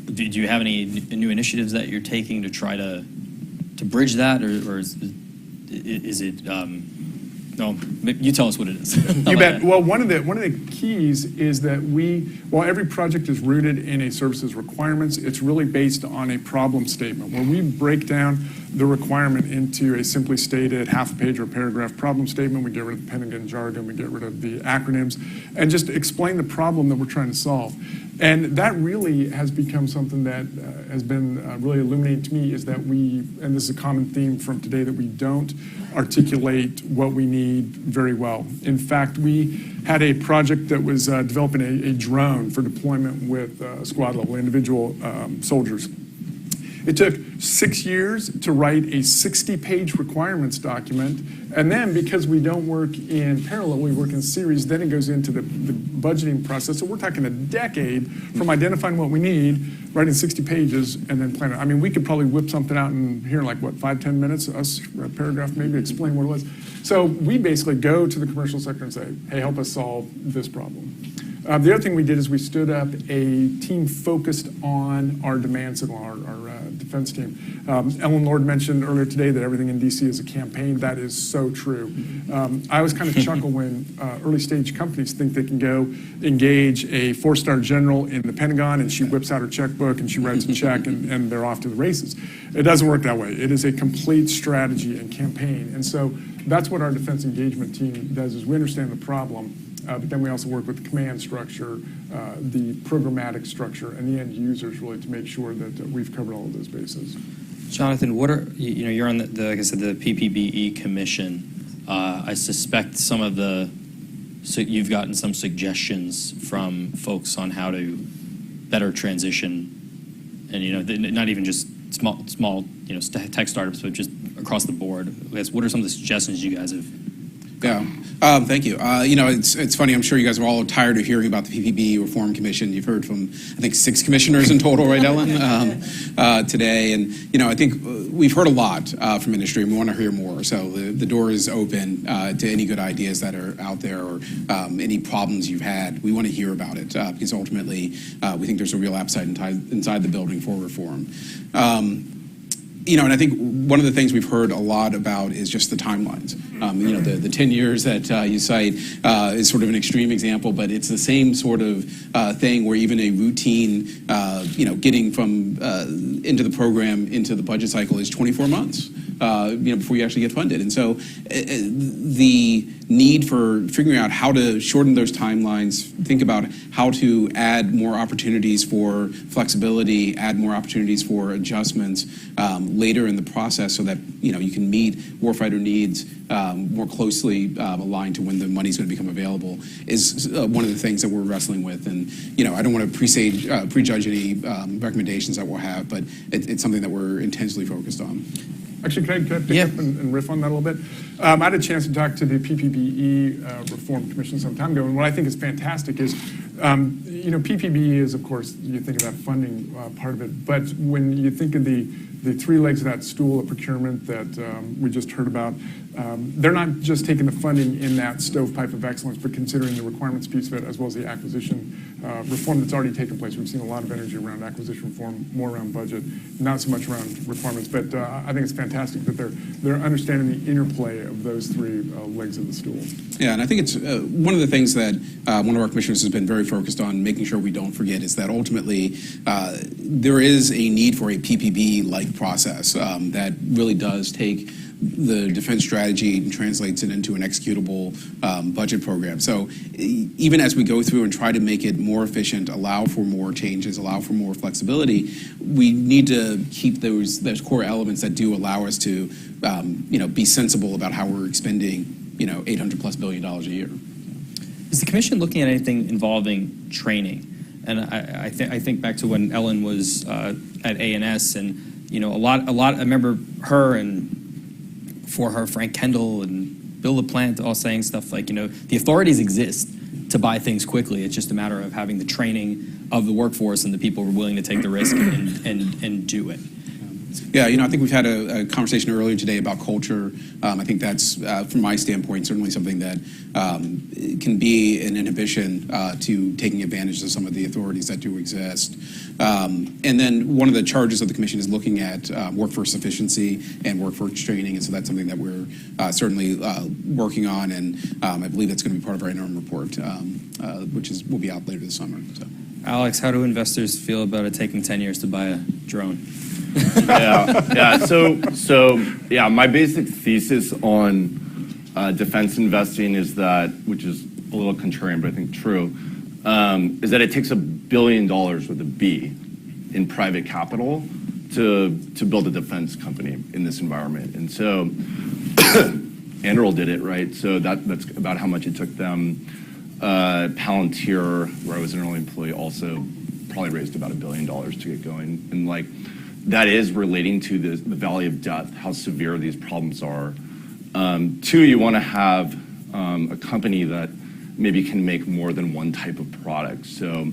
Do you have any new initiatives that you're taking to try to bridge that, or is it? No, you tell us what it is. You bet. Well, one of the keys is that while every project is rooted in a services requirements, it's really based on a problem statement where we break down the requirement into a simply stated half-page or paragraph problem statement. We get rid of the Pentagon jargon, we get rid of the acronyms, and just explain the problem that we're trying to solve. And that really has become something that has been really illuminating to me, is that and this is a common theme from today, that we don't articulate what we need very well. In fact, we had a project that was developing a drone for deployment with squad level individual soldiers. It took 6 years to write a 60-page requirements document, and then because we don't work in parallel, we work in series, then it goes into the budgeting process. So we're talking a decade from identifying what we need, writing 60 pages, and then planning. I mean, we could probably whip something out in here in 5-10 minutes, us a paragraph maybe, explain what it was. So we basically go to the commercial sector and say, hey, help us solve this problem. The other thing we did is we stood up a team focused on our demand signal, our defense team. Ellen Lord mentioned earlier today that everything in DC is a campaign. That is so true. I always kind of chuckle when early stage companies think they can go engage a 4-star general in the Pentagon and she whips out her checkbook and she writes a check and they're off to the races. It doesn't work that way. It is a complete strategy and campaign. And so that's what our defense engagement team does, is we understand the problem. But then we also work with the command structure, the programmatic structure, and the end users really to make sure that we've covered all of those bases. Jonathan, what are you're on like I said, the PPBE commission. I suspect you've gotten some suggestions from folks on how to better transition, and not even just small tech startups, but just across the board. I guess, what are some of the suggestions you guys have? Yeah, thank you. It's funny, I'm sure you guys are all tired of hearing about the PPB Reform Commission. You've heard from, I think, 6 commissioners in total, right, Ellen, today. And, I think we've heard a lot from industry, and we want to hear more. So the door is open to any good ideas that are out there, or any problems you've had. We want to hear about it, because ultimately we think there's a real appetite inside the building for reform. And I think one of the things we've heard a lot about is just the timelines. The 10 years that you cite is sort of an extreme example, but it's the same sort of thing where even a routine, getting from into the program, into the budget cycle is 24 months, before you actually get funded. And so the need for figuring out how to shorten those timelines, think about how to add more opportunities for flexibility, add more opportunities for adjustments, later in the process so that, you can meet warfighter needs more closely aligned to when the money's going to become available is one of the things that we're wrestling with. And, I don't want to prejudge any recommendations that we'll have, but it's something that we're intensely focused on. Actually, can I pick up and riff on that a little bit? I had a chance to talk to the PPBE Reform Commission some time ago, and what I think is fantastic is, PPBE is, of course, you think of that funding part of it, but when you think of the three legs of that stool of procurement that we just heard about, they're not just taking the funding in that stovepipe of excellence, but considering the requirements piece of it as well as the acquisition reform that's already taken place. We've seen a lot of energy around acquisition reform, more around budget, not so much around requirements. But I think it's fantastic that they're understanding the interplay of those three legs of the stool. Yeah, and I think it's one of the things that one of our commissioners has been very focused on making sure we don't forget is that ultimately there is a need for a PPB-like process that really does take the defense strategy and translates it into an executable budget program. So even as we go through and try to make it more efficient, allow for more changes, allow for more flexibility, we need to keep those core elements that do allow us to be sensible about how we're expending $800+ billion a year. Is the commission looking at anything involving training? And I think back to when Ellen was at A&S, and a lot. I remember her and for her Frank Kendall and Bill LaPlante all saying stuff like, the authorities exist to buy things quickly. It's just a matter of having the training of the workforce and the people who are willing to take the risk and do it. Yeah, I think we've had a conversation earlier today about culture. I think that's, from my standpoint, certainly something that can be an inhibition to taking advantage of some of the authorities that do exist. And then one of the charges of the commission is looking at workforce efficiency and workforce training, and so that's something that we're certainly working on, and I believe that's going to be part of our interim report, which will be out later this summer. So. Alex, how do investors feel about it taking 10 years to buy a drone? So my basic thesis on defense investing is that, which is a little contrarian, but I think true, is that it takes $1 billion with a B in private capital to build a defense company in this environment. And so Anduril did it, right? So that's about how much it took them. Palantir, where I was an early employee, also probably raised about $1 billion to get going. And that is relating to the valley of death, how severe these problems are. Two, you want to have a company that maybe can make more than one type of product. So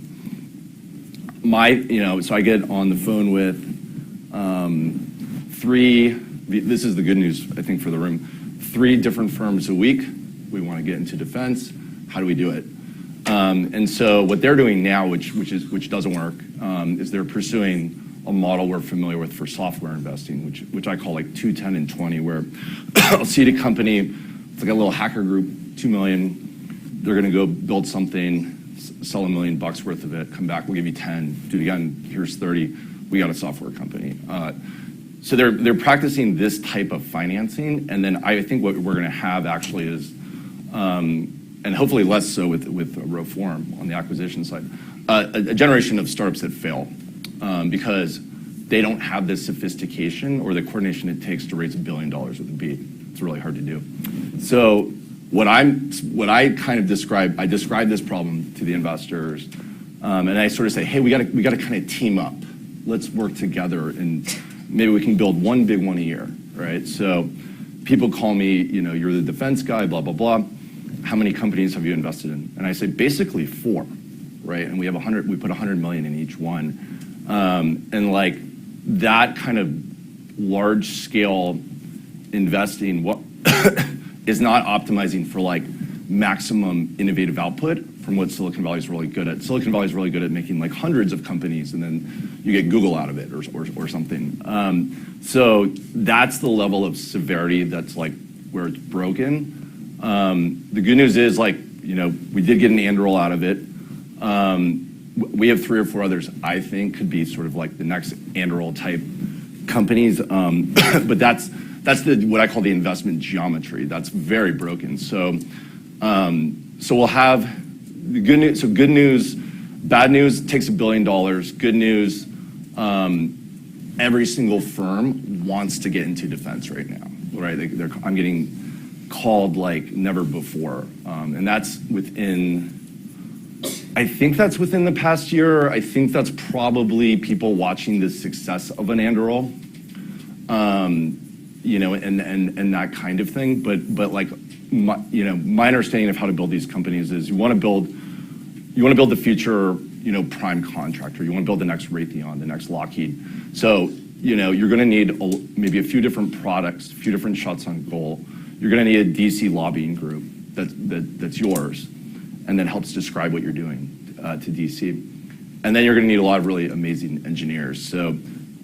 so I get on the phone with this is the good news, I think, for the room, 3 different firms a week. We want to get into defense. How do we do it? And so what they're doing now, which doesn't work, is they're pursuing a model we're familiar with for software investing, which I call 2, 10, and 20, where I'll seed a company, it's like a little hacker group, $2 million. They're going to go build something, sell $1 million worth of it, come back, we'll give you 10, do it again, here's 30, we got a software company. So they're practicing this type of financing, and then I think what we're going to have actually is, and hopefully less so with reform on the acquisition side, a generation of startups that fail because they don't have the sophistication or the coordination it takes to raise $1 billion with a B. It's really hard to do. So what I kind of describe this problem to the investors, and I sort of say, hey, we got to kind of team up. Let's work together, and maybe we can build one big one a year, right? So people call me, you're the defense guy, blah, blah, blah. How many companies have you invested in? And I say, basically 4, right? And we put $100 million in each one. And that kind of large scale investing is not optimizing for maximum innovative output from what Silicon Valley is really good at. Silicon Valley is really good at making hundreds of companies, and then you get Google out of it or something. So that's the level of severity that's where it's broken. The good news is, we did get an Anduril out of it. We have 3 or 4 others I think could be sort of the next Anduril type companies. But that's what I call the investment geometry. That's very broken. So we'll have the good news. So good news, bad news takes $1 billion. Good news, every single firm wants to get into defense right now, right? I'm getting called like never before. And that's I think that's within the past year. I think that's probably people watching the success of an Anduril, and that kind of thing. But like, my understanding of how to build these companies is you want to build the future, prime contractor. You want to build the next Raytheon, the next Lockheed. So, you're going to need maybe a few different products, a few different shots on goal. You're going to need a DC lobbying group that's yours, and that helps describe what you're doing to DC. And then you're going to need a lot of really amazing engineers. So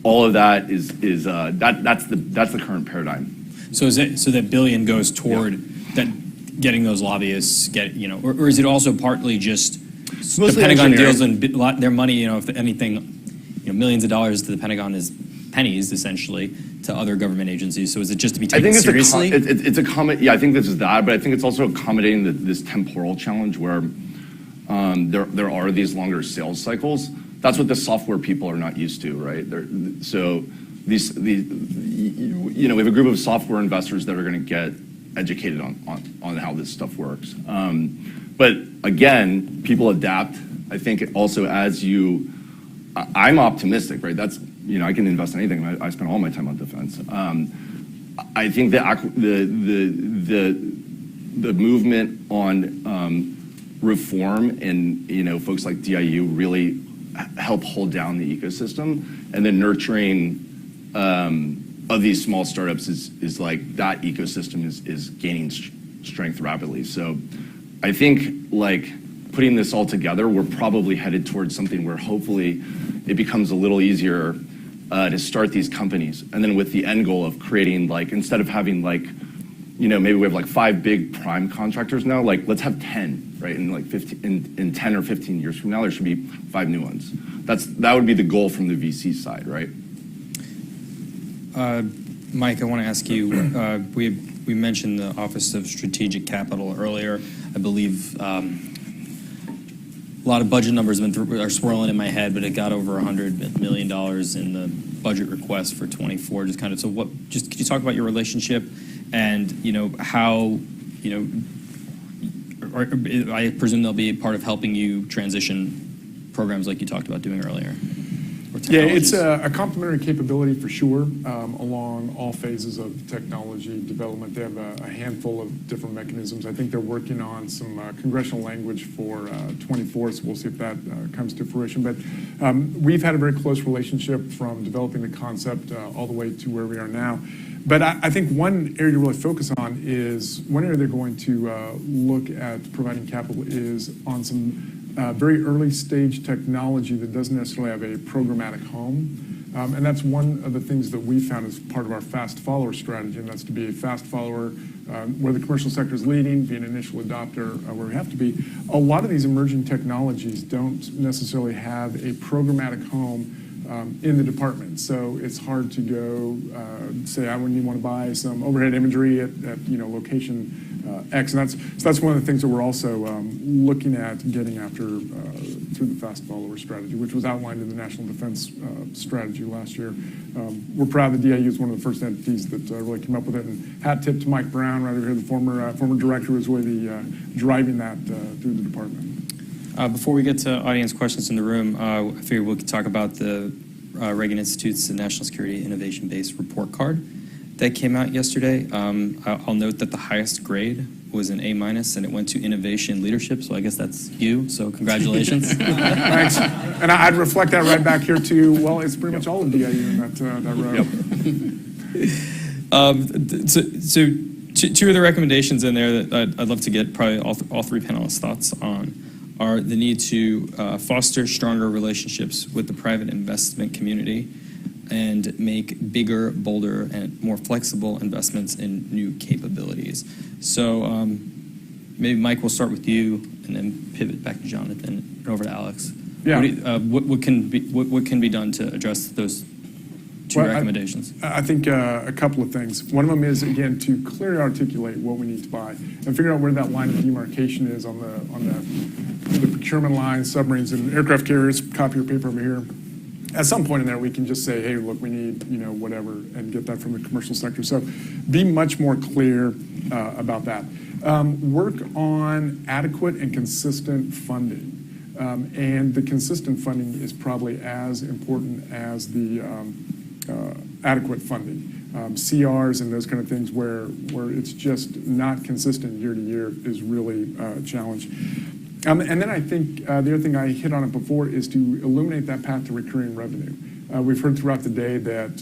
all of that that's the current paradigm. So that billion goes toward that getting those lobbyists or is it also partly just the Pentagon deals in their money? If anything, millions of dollars to the Pentagon is pennies essentially to other government agencies. So is it just to be taken seriously? I think this is that, but I think it's also accommodating this temporal challenge where there are these longer sales cycles. That's what the software people are not used to, right? So we have a group of software investors that are going to get educated on how this stuff works. But again, people adapt. I think also I'm optimistic, right? That's, I can invest in anything. I spend all my time on defense. I think the movement on reform and folks like DIU really help hold down the ecosystem, and then nurturing of these small startups is like that ecosystem is gaining strength rapidly. So I think like putting this all together, we're probably headed towards something where hopefully it becomes a little easier to start these companies, and then with the end goal of creating instead of having maybe we have 5 big prime contractors now, let's have 10, right? And in 10 or 15 years from now, there should be 5 new ones. That would be the goal from the VC side, right? Mike, I want to ask you, we mentioned the Office of Strategic Capital earlier. I believe a lot of budget numbers are swirling in my head, but it got over $100 million in the budget request for 24. Could you talk about your relationship and, how, I presume they'll be a part of helping you transition programs like you talked about doing earlier? Yeah, it's a complementary capability for sure along all phases of technology development. They have a handful of different mechanisms. I think they're working on some congressional language for 24, so we'll see if that comes to fruition. But we've had a very close relationship from developing the concept all the way to where we are now. But I think one area to really focus on is one area they're going to look at providing capital is on some very early stage technology that doesn't necessarily have a programmatic home. And that's one of the things that we found as part of our fast follower strategy, and that's to be a fast follower where the commercial sector is leading, be an initial adopter where we have to be. A lot of these emerging technologies don't necessarily have a programmatic home in the department. So it's hard to go say, I want to buy some overhead imagery at location X. And that's one of the things that we're also looking at getting after through the fast follower strategy, which was outlined in the National Defense Strategy last year. We're proud that DIU is one of the first entities that really came up with it. And hat tip to Mike Brown, right over here, the former director, who was really driving that through the department. Before we get to audience questions in the room, I figured we could talk about the Reagan Institute's National Security Innovation Base report card that came out yesterday. I'll note that the highest grade was an A-, and it went to innovation leadership, so I guess that's you, so congratulations. Thanks. And I'd reflect that right back here to, well, it's pretty much all of DIU in that row. So two of the recommendations in there that I'd love to get probably all 3 panelists' thoughts on are the need to foster stronger relationships with the private investment community and make bigger, bolder, and more flexible investments in new capabilities. So maybe, Mike, we'll start with you and then pivot back to Jonathan and over to Alex. Yeah. What can be done to address those 2 recommendations? I think a couple of things. One of them is, again, to clearly articulate what we need to buy and figure out where that line of demarcation is on the procurement line, submarines and aircraft carriers. Copy your paper over here. at some point in there, we can just say, hey, look, we need, whatever, and get that from the commercial sector. So be much more clear about that. Work on adequate and consistent funding. And the consistent funding is probably as important as the adequate funding. CRs and those kind of things where it's just not consistent year to year is really a challenge. And then I think the other thing I hit on it before is to illuminate that path to recurring revenue. We've heard throughout the day that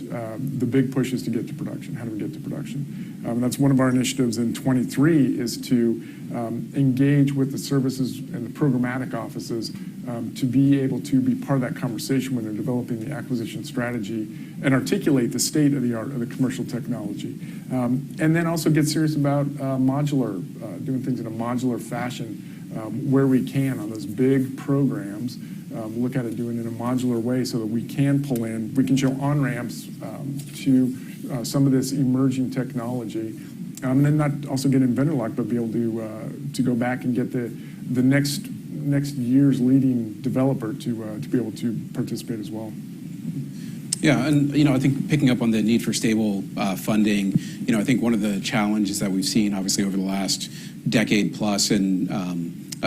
the big push is to get to production. How do we get to production? That's one of our initiatives in 23 is to engage with the services and the programmatic offices to be able to be part of that conversation when they're developing the acquisition strategy and articulate the state of the art of the commercial technology. And then also get serious about modular, doing things in a modular fashion where we can on those big programs. Look at it doing it in a modular way so that we can pull in, we can show on-ramps to some of this emerging technology. And then not also get in vendor lock, but be able to go back and get the next year's leading developer to be able to participate as well. Yeah, and I think picking up on the need for stable funding, I think one of the challenges that we've seen, obviously, over the last decade plus in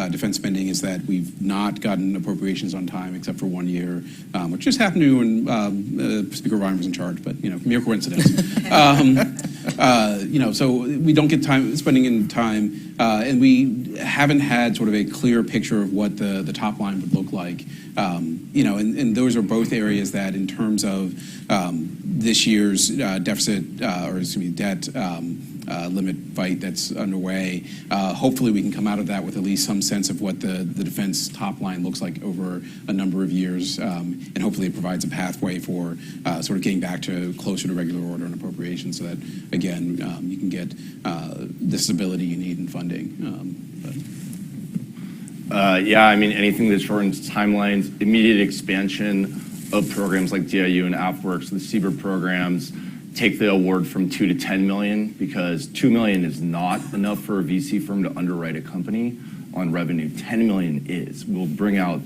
defense spending is that we've not gotten appropriations on time except for 1 year, which just happened to when Speaker Ryan was in charge, but mere coincidence. So we don't get spending in time, and we haven't had sort of a clear picture of what the top line would look like. And those are both areas that, in terms of this year's deficit, debt limit fight that's underway, hopefully we can come out of that with at least some sense of what the defense top line looks like over a number of years, and hopefully it provides a pathway for sort of getting back to closer to regular order and appropriation so that, again, you can get the stability you need in funding. Anything that shortens timelines, immediate expansion of programs like DIU and AFWorks, the CBER programs, take the award from 2 to 10 million, because 2 million is not enough for a VC firm to underwrite a company on revenue. 10 million is. We'll bring out,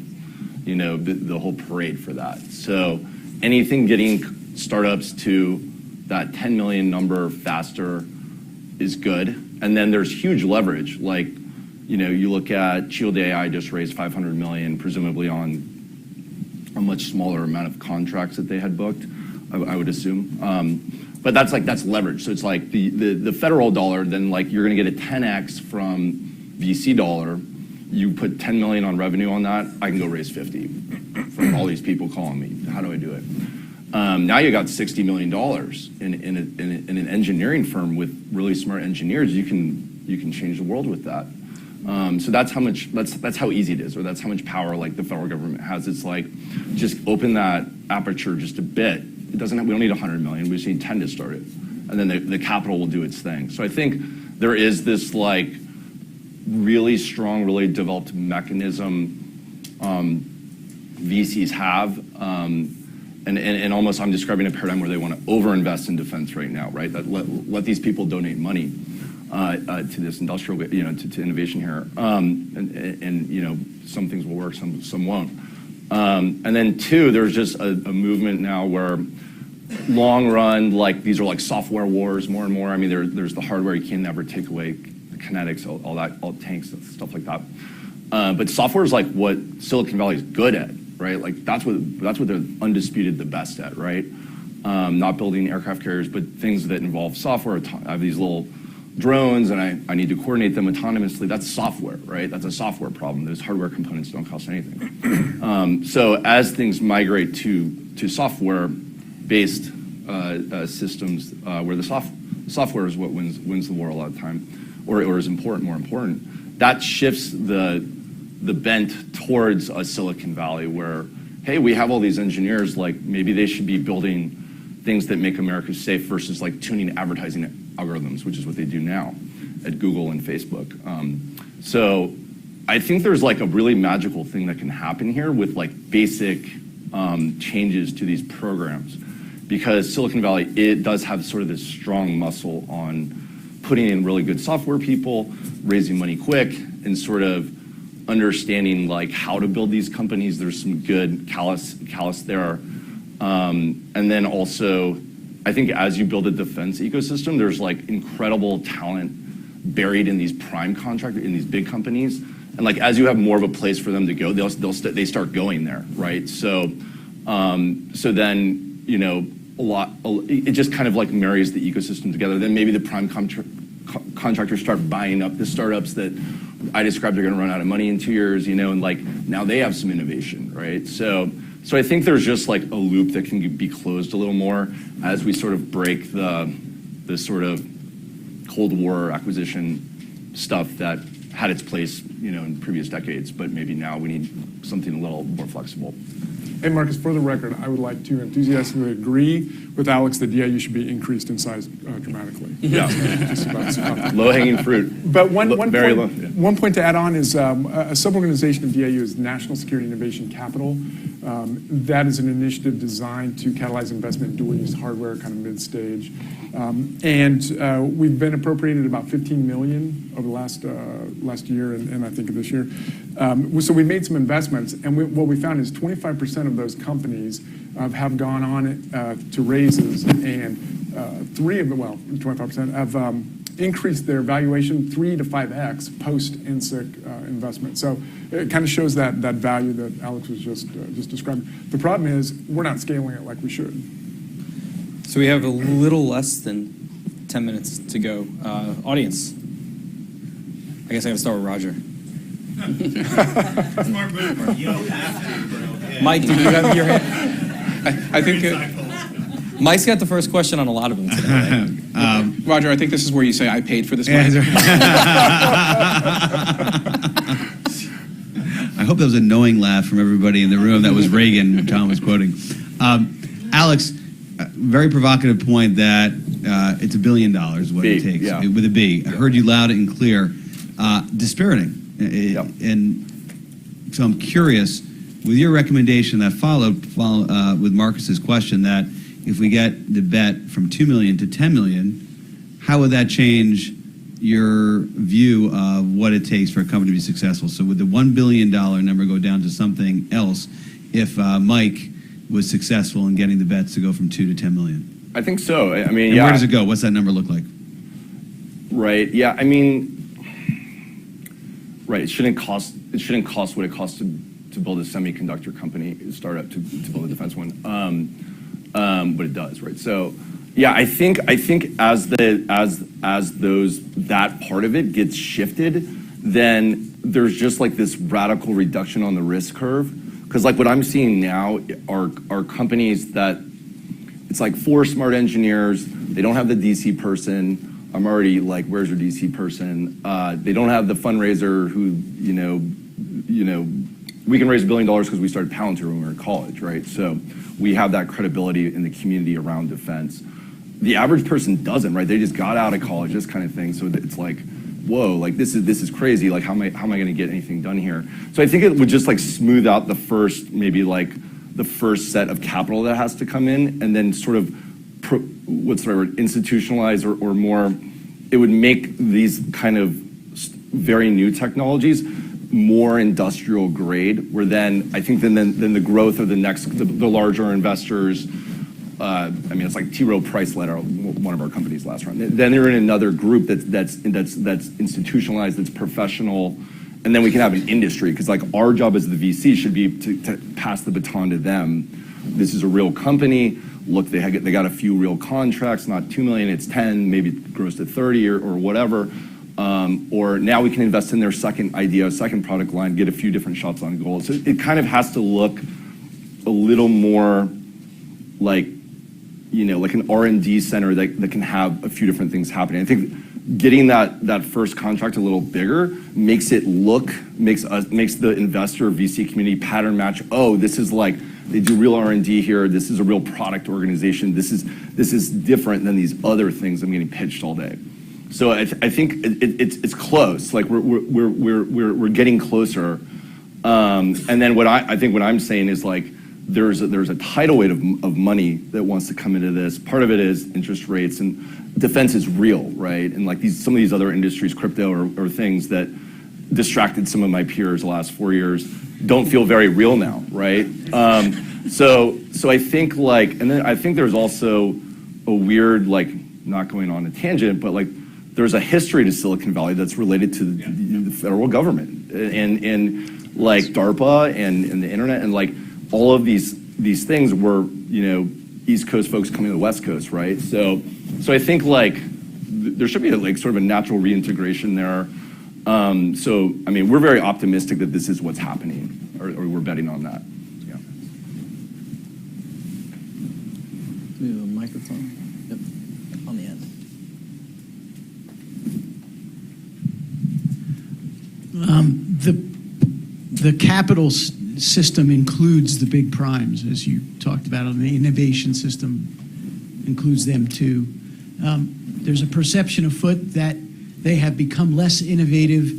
the whole parade for that. So anything getting startups to that 10 million number faster is good. And then there's huge leverage. Like, you look at Shield AI just raised $500 million, presumably on a much smaller amount of contracts that they had booked, I would assume. But that's leverage. So it's like the federal dollar, then you're going to get a 10x from VC dollar. You put 10 million on revenue on that, I can go raise 50 from all these people calling me. How do I do it? Now you got $60 million in an engineering firm with really smart engineers. You can change the world with that. So that's how easy it is, or that's how much power the federal government has. It's just open that aperture just a bit. We don't need 100 million. We just need 10 to start it, and then the capital will do its thing. So I think there is this really strong, really developed mechanism VCs have, and almost I'm describing a paradigm where they want to overinvest in defense right now, right? That let these people donate money to this industrial, to innovation here, and some things will work, some won't. And then two, there's just a movement now where long run, these are software wars more and more. I mean, there's the hardware, you can never take away the kinetics, all tanks, stuff like that. But software is what Silicon Valley is good at, right? That's what they're undisputed the best at, right? Not building aircraft carriers, but things that involve software. I have these little drones and I need to coordinate them autonomously. That's software, right? That's a software problem. Those hardware components don't cost anything. So as things migrate to software-based systems, where the software is what wins the war a lot of time, or is more important, that shifts the bent towards a Silicon Valley where, hey, we have all these engineers, maybe they should be building things that make America safe versus tuning advertising algorithms, which is what they do now at Google and Facebook. So I think there's a really magical thing that can happen here with basic changes to these programs, because Silicon Valley, it does have sort of this strong muscle on putting in really good software people, raising money quick, and sort of understanding how to build these companies. There's some good callous there. And then also, I think as you build a defense ecosystem, there's like incredible talent buried in these prime contractors, in these big companies. And like as you have more of a place for them to go, they start going there, right? So then, you know, it just kind of like marries the ecosystem together. Then maybe the prime contractors start buying up the startups that I described are going to run out of money in 2 years, you know, and like now they have some innovation, right? So I think there's just like a loop that can be closed a little more as we sort of break the sort of Cold War acquisition stuff that had its place, you know, in previous decades, but maybe now we need something a little more flexible. And Marcus, for the record, I would like to enthusiastically agree with Alex that DIU should be increased in size dramatically. Yeah. Just about Low-hanging fruit. But one point to add on is a sub-organization of DIU is National Security Innovation Capital. That is an initiative designed to catalyze investment in dual-use hardware, kind of mid-stage. And we've been appropriated about $15 million over the last year and I think this year. So we made some investments, and what we found is 25% of those companies have gone on to raises, and 25% have increased their valuation 3 to 5x post-INSIC investment. So it kind of shows that value that Alex was just describing. The problem is we're not scaling it like we should. So we have a little less than 10 minutes to go. Audience. I guess I got to start with Roger. Smart move. You don't have to, bro. Mike, did you have your hand? I think Mike's got the first question on a lot of them today. Roger, I think this is where you say I paid for this. I hope that was a knowing laugh from everybody in the room. That was Reagan Tom was quoting. Alex, very provocative point that it's $1 billion what it takes, with a B. I heard you loud and clear. Dispiriting. And so I'm curious, with your recommendation that followed with Marcus's question, that if we get the bet from 2 million to 10 million, how would that change your view of what it takes for a company to be successful? So would the $1 billion number go down to something else if Mike was successful in getting the bets to go from 2 to 10 million? I think so. I mean, and where does it go? What's that number look like? Right. Yeah. I mean, right. It shouldn't cost what it costs to build a semiconductor company, startup to build a defense one. But it does, right? So, yeah, I think as that part of it gets shifted, then there's just like this radical reduction on the risk curve. Because like what I'm seeing now are companies that it's like 4 smart engineers. They don't have the DC person. I'm already like, where's your DC person? They don't have the fundraiser who, you know, we can raise $1 billion because we started Palantir when we were in college, right? So we have that credibility in the community around defense. The average person doesn't, right? They just got out of college, this kind of thing. So it's like, whoa, like this is crazy. Like how am I going to get anything done here? So I think it would just like smooth out the first set of capital that has to come in, and then sort of institutionalize or more. It would make these kind of very new technologies more industrial grade, where then I think then the growth of the larger investors. I mean, it's like T. Rowe Price led one of our companies last round. Then they're in another group that's institutionalized, that's professional, and then we can have an industry, because like our job as the VC should be to pass the baton to them. This is a real company. Look, they got a few real contracts, not 2 million, it's 10, maybe it grows to 30 or whatever. Or now we can invest in their second idea, second product line, get a few different shots on goal. So it kind of has to look a little more like, you know, like an R&D center that can have a few different things happening. I think getting that first contract a little bigger makes the investor VC community pattern match. Oh, this is like, they do real R&D here. This is a real product organization. This is different than these other things I'm getting pitched all day. So I think it's close. Like we're getting closer. And then what I'm saying is like there's a tidal wave of money that wants to come into this. Part of it is interest rates, and defense is real, right? And like some of these other industries, crypto or things that distracted some of my peers the last 4 years, don't feel very real now, right? So I think and then I think there's also a weird, not going on a tangent, but there's a history to Silicon Valley that's related to the federal government and DARPA and the internet and all of these things were, East Coast folks coming to the West Coast, right? So I think there should be sort of a natural reintegration there. So I mean, we're very optimistic that this is what's happening, or we're betting on that. Yeah. Do a microphone. Yep, on the end. The capital system includes the big primes, as you talked about, and the innovation system includes them too. There's a perception afoot that they have become less innovative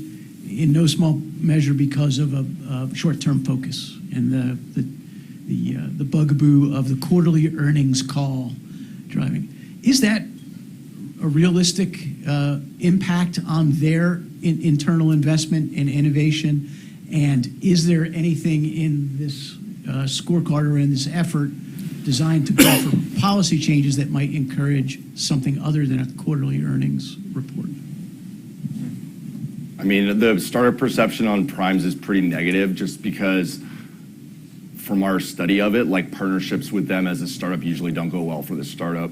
in no small measure because of a short-term focus and the bugaboo of the quarterly earnings call driving. Is that a realistic impact on their internal investment and innovation? And is there anything in this scorecard or in this effort designed to call for policy changes that might encourage something other than a quarterly earnings report? I mean, the startup perception on primes is pretty negative just because from our study of it, partnerships with them as a startup usually don't go well for the startup.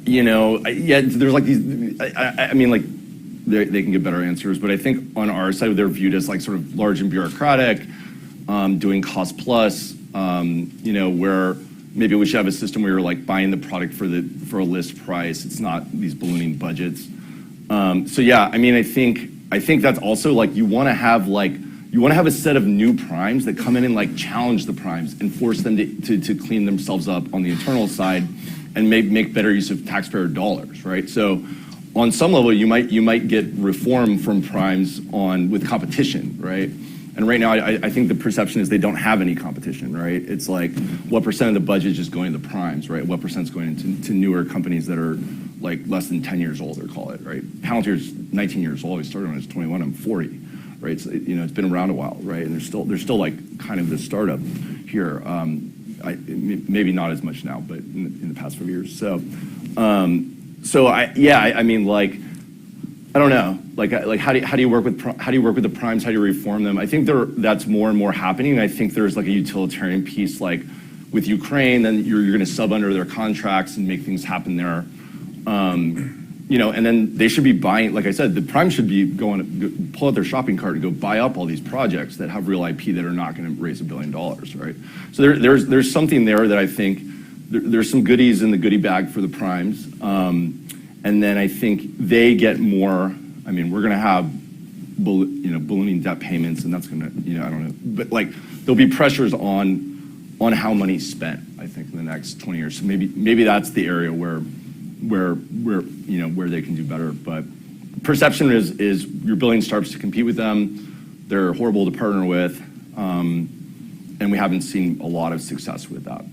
There's these, I mean, they can get better answers, but I think on our side, they're viewed as sort of large and bureaucratic, doing cost plus, where maybe we should have a system where you're buying the product for a list price. It's not these ballooning budgets. So yeah, I mean, I think that's also you want to have a set of new primes that come in and challenge the primes and force them to clean themselves up on the internal side and make better use of taxpayer dollars, right? So on some level, you might get reform from primes with competition, right? And right now, I think the perception is they don't have any competition, right? It's what percent of the budget is just going to the primes, right? What percent is going into newer companies that are less than 10 years old, or call it, right? Palantir's 19 years old. We started when I was 21. I'm 40, right? So, it's been around a while, right? And there's still kind of this startup here. Maybe not as much now, but in the past 5 years. So I mean, I don't know, how do you work with the primes? How do you reform them? I think that's more and more happening. I think there's a utilitarian piece, with Ukraine, then you're going to sub under their contracts and make things happen there. And then they should be buying. Like I said, the primes should be pull out their shopping cart and go buy up all these projects that have real IP that are not going to raise $1 billion, right? So there's something there that I think there's some goodies in the goodie bag for the primes. And then I think they get more. I mean, we're going to have, ballooning debt payments, and that's going to, I don't know, but there'll be pressures on how money's spent. I think in the next 20 years. So maybe that's the area where they can do better. But perception is your building starts to compete with them. They're horrible to partner with, and we haven't seen a lot of success with that.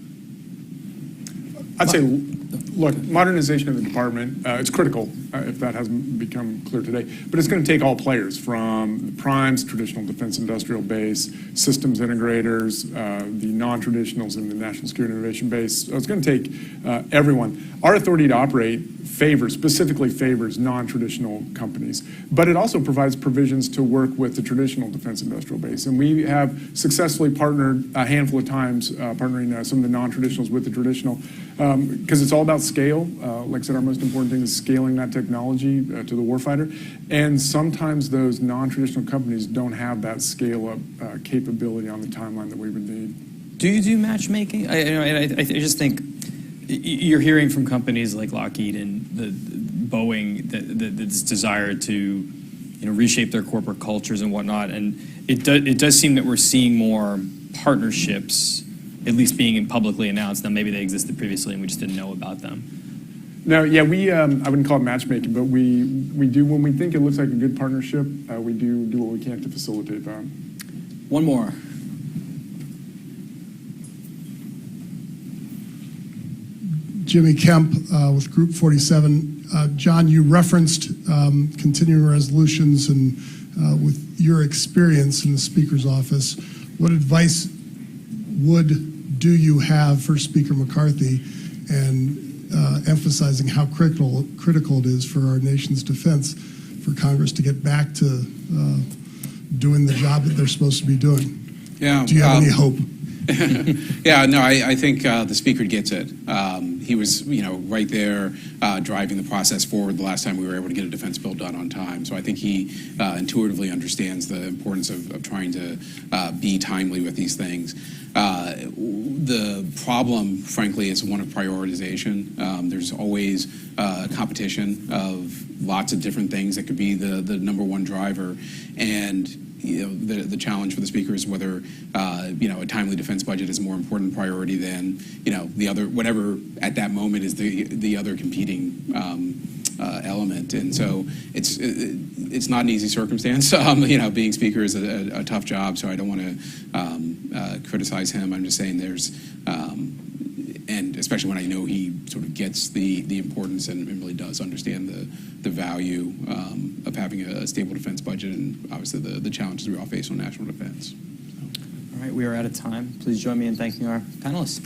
I'd say, look, modernization of the department, it's critical, if that hasn't become clear today, but it's going to take all players, from the primes, traditional defense industrial base, systems integrators, the non-traditionals in the national security innovation base. So it's going to take everyone. Our authority to operate specifically favors non-traditional companies, but it also provides provisions to work with the traditional defense industrial base. And we have successfully partnered a handful of times, partnering some of the non-traditionals with the traditional, because it's all about scale. Like I said, our most important thing is scaling that technology to the warfighter. And sometimes those non-traditional companies don't have that scale-up capability on the timeline that we would need. Do you do matchmaking? I just think you're hearing from companies like Lockheed and the Boeing that's desire to reshape their corporate cultures and whatnot. And it does seem that we're seeing more partnerships, at least being publicly announced. Now, maybe they existed previously and we just didn't know about them. No, yeah, I wouldn't call it matchmaking, but we do, when we think it looks like a good partnership, we do what we can to facilitate that. One more. Jimmy Kemp with Group 47. John, you referenced continuing resolutions, and with your experience in the Speaker's office, what advice wood do you have, First Speaker McCarthy, and emphasizing how critical it is for our nation's defense for Congress to get back to doing the job that they're supposed to be doing? Yeah. Do you have any hope? Yeah, no, I think the speaker gets it. He was, right there driving the process forward the last time we were able to get a defense bill done on time. So I think he intuitively understands the importance of trying to be timely with these things. The problem, frankly, is one of prioritization. There's always competition of lots of different things that could be the number one driver. And the challenge for the speaker is whether a timely defense budget is a more important priority than the other, whatever at that moment is the other competing element. And so it's not an easy circumstance. Being speaker is a tough job, so I don't want to criticize him. I'm just saying there's and especially when I know he sort of gets the importance and really does understand the value of having a stable defense budget and obviously the challenges we all face on national defense. All right, we are out of time. Please join me in thanking our panelists.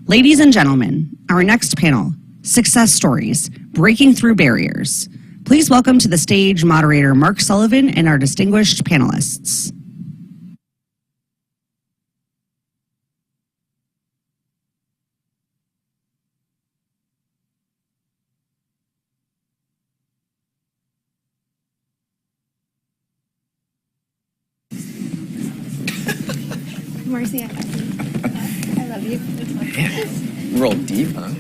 Ladies and gentlemen, our next panel, Success Stories, Breaking Through Barriers. Please welcome to the stage moderator Mark Sullivan and our distinguished panelists. Marcy, I love you. Roll deep, huh?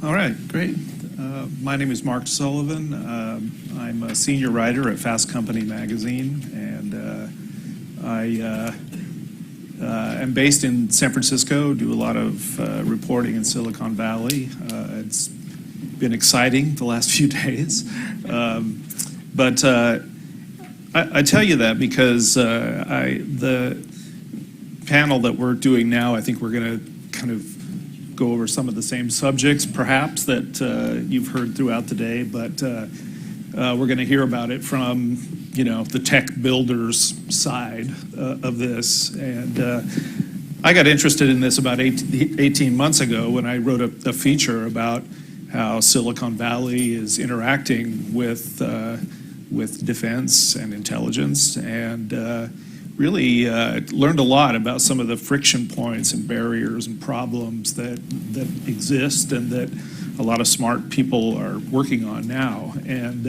All right, great. My name is Mark Sullivan. I'm a senior writer at Fast Company magazine, and I am based in San Francisco, do a lot of reporting in Silicon Valley. It's been exciting the last few days. But I tell you that because the panel that we're doing now, I think we're going to kind of go over some of the same subjects, perhaps, that you've heard throughout the day, but we're going to hear about it from, the tech builders side of this. And I got interested in this about 18 months ago when I wrote a feature about how Silicon Valley is interacting with defense and intelligence, and really learned a lot about some of the friction points and barriers and problems that exist and that a lot of smart people are working on now. And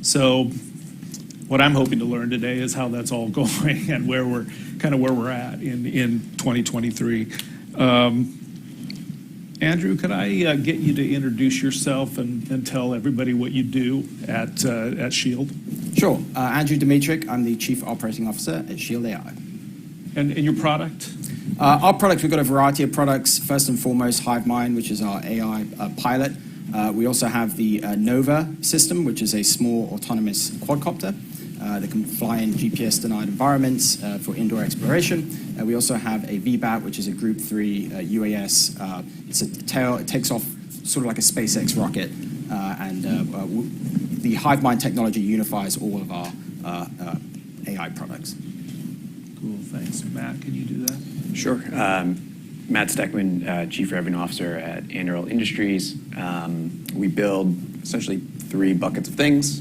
so what I'm hoping to learn today is how that's all going and where we're at in 2023. Andrew, could I get you to introduce yourself and tell everybody what you do at Shield? Sure. Andrew Dimitric. I'm the Chief Operating Officer at Shield AI. And your product? Our product, we've got a variety of products. First and foremost, HiveMind, which is our AI pilot. We also have the Nova system, which is a small autonomous quadcopter that can fly in GPS-denied environments for indoor exploration. We also have a VBAT, which is a Group 3 UAS. It's a tail. It takes off sort of like a SpaceX rocket, and the HiveMind technology unifies all of our AI products. Cool, thanks. Matt, can you do that? Sure. Matt Steckman, Chief Revenue Officer at Anduril Industries. We build essentially 3 buckets of things.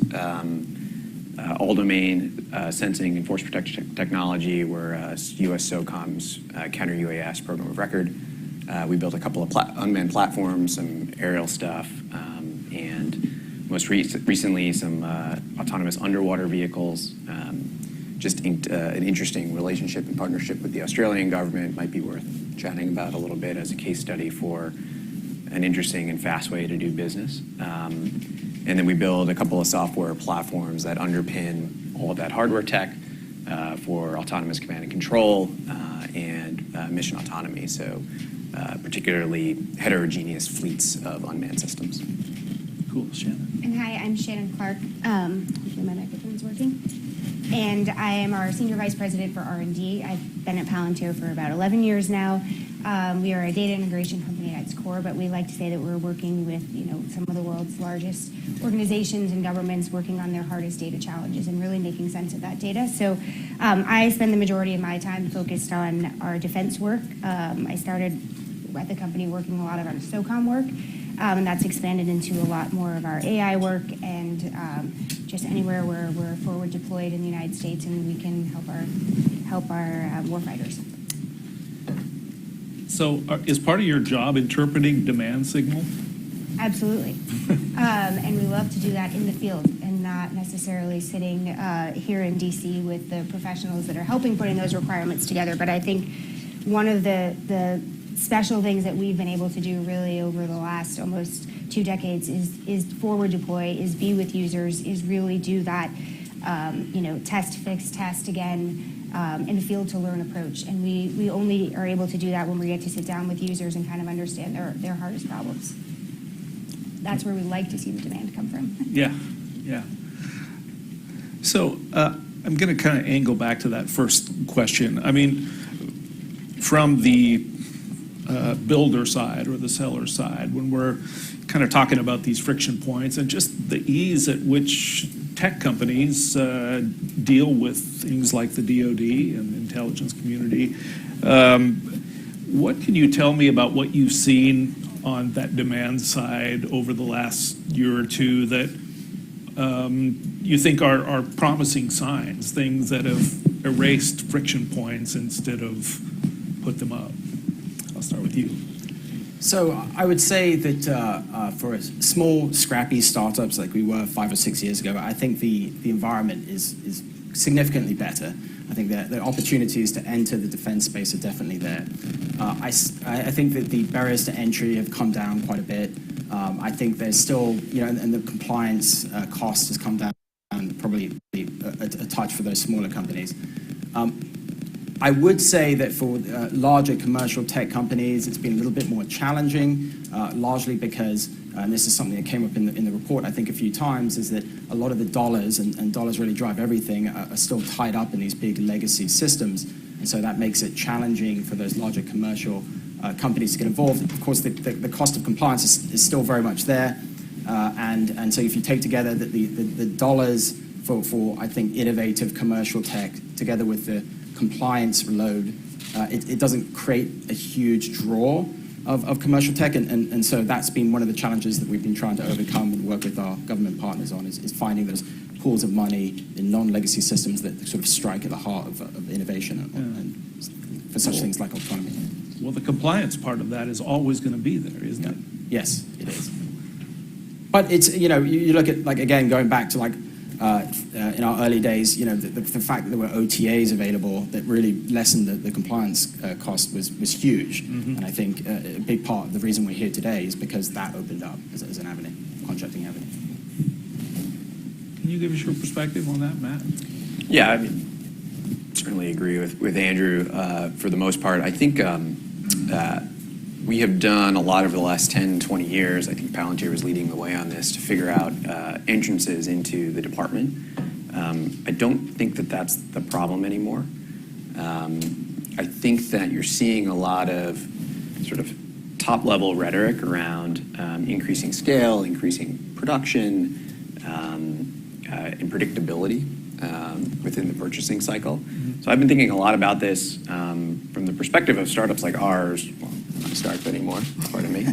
All-domain sensing and force protection technology. We're U.S. SOCOM's counter-UAS program of record. We built a couple of unmanned platforms, some aerial stuff, and most recently some autonomous underwater vehicles. Just inked an interesting relationship and partnership with the Australian government. Might be worth chatting about a little bit as a case study for an interesting and fast way to do business. And then we build a couple of software platforms that underpin all of that hardware tech for autonomous command and control and mission autonomy. So particularly heterogeneous fleets of unmanned systems. Cool, Shannon. And hi, I'm Shannon Clark. Hopefully my microphone's working. And I am our Senior Vice President for R&D. I've been at Palantir for about 11 years now. We are a data integration company at its core, but we like to say that we're working with some of the world's largest organizations and governments working on their hardest data challenges and really making sense of that data. So I spend the majority of my time focused on our defense work. I started at the company working a lot of our SOCOM work, and that's expanded into a lot more of our AI work and just anywhere where we're forward deployed in the United States and we can help our warfighters. So is part of your job interpreting demand signal? Absolutely. And we love to do that in the field and not necessarily sitting here in DC with the professionals that are helping putting those requirements together. But I think one of the special things that we've been able to do really over the last almost 2 decades is forward deploy, is be with users, is really do that, test, fix, test again, in the field to learn approach. And we only are able to do that when we get to sit down with users and kind of understand their hardest problems. that's where we like to see the demand come from. Yeah, yeah. So I'm going to kind of angle back to that first question. I mean, from the builder side or the seller side, when we're kind of talking about these friction points and just the ease at which tech companies deal with things like the DoD and the intelligence community, what can you tell me about what you've seen on that demand side over the last year or two that you think are promising signs, things that have erased friction points instead of put them up? I'll start with you. So I would say that for small, scrappy startups like we were 5 or 6 years ago, I think the environment is significantly better. I think that the opportunities to enter the defense space are definitely there. I think that the barriers to entry have come down quite a bit. I think there's still, and the compliance cost has come down probably a touch for those smaller companies. I would say that for larger commercial tech companies, it's been a little bit more challenging, largely because, and this is something that came up in the report, I think a few times, is that a lot of the dollars, and dollars really drive everything, are still tied up in these big legacy systems. And so that makes it challenging for those larger commercial companies to get involved. Of course, the cost of compliance is still very much there. And so if you take together the dollars for, I think, innovative commercial tech, together with the compliance load, it doesn't create a huge draw of commercial tech, and so that's been one of the challenges that we've been trying to overcome and work with our government partners on, is finding those pools of money in non-legacy systems that sort of strike at the heart of innovation and for such things like autonomy. Well, the compliance part of that is always going to be there, isn't it? Yes, it is. But it's, you look at, like, again, going back to, like, in our early days, the fact that there were OTAs available that really lessened the compliance cost was huge. Mm-hmm. And I think a big part of the reason we're here today is because that opened up as an avenue, contracting avenue. Can you give us your perspective on that, Matt? Yeah, I mean, certainly agree with Andrew for the most part. I think we have done a lot over the last 10, 20 years. I think Palantir was leading the way on this to figure out entrances into the department. I don't think that that's the problem anymore. I think that you're seeing a lot of sort of top-level rhetoric around increasing scale, increasing production, and predictability within the purchasing cycle. Mm-hmm. So I've been thinking a lot about this from the perspective of startups like ours. Well, not a startup anymore, pardon me.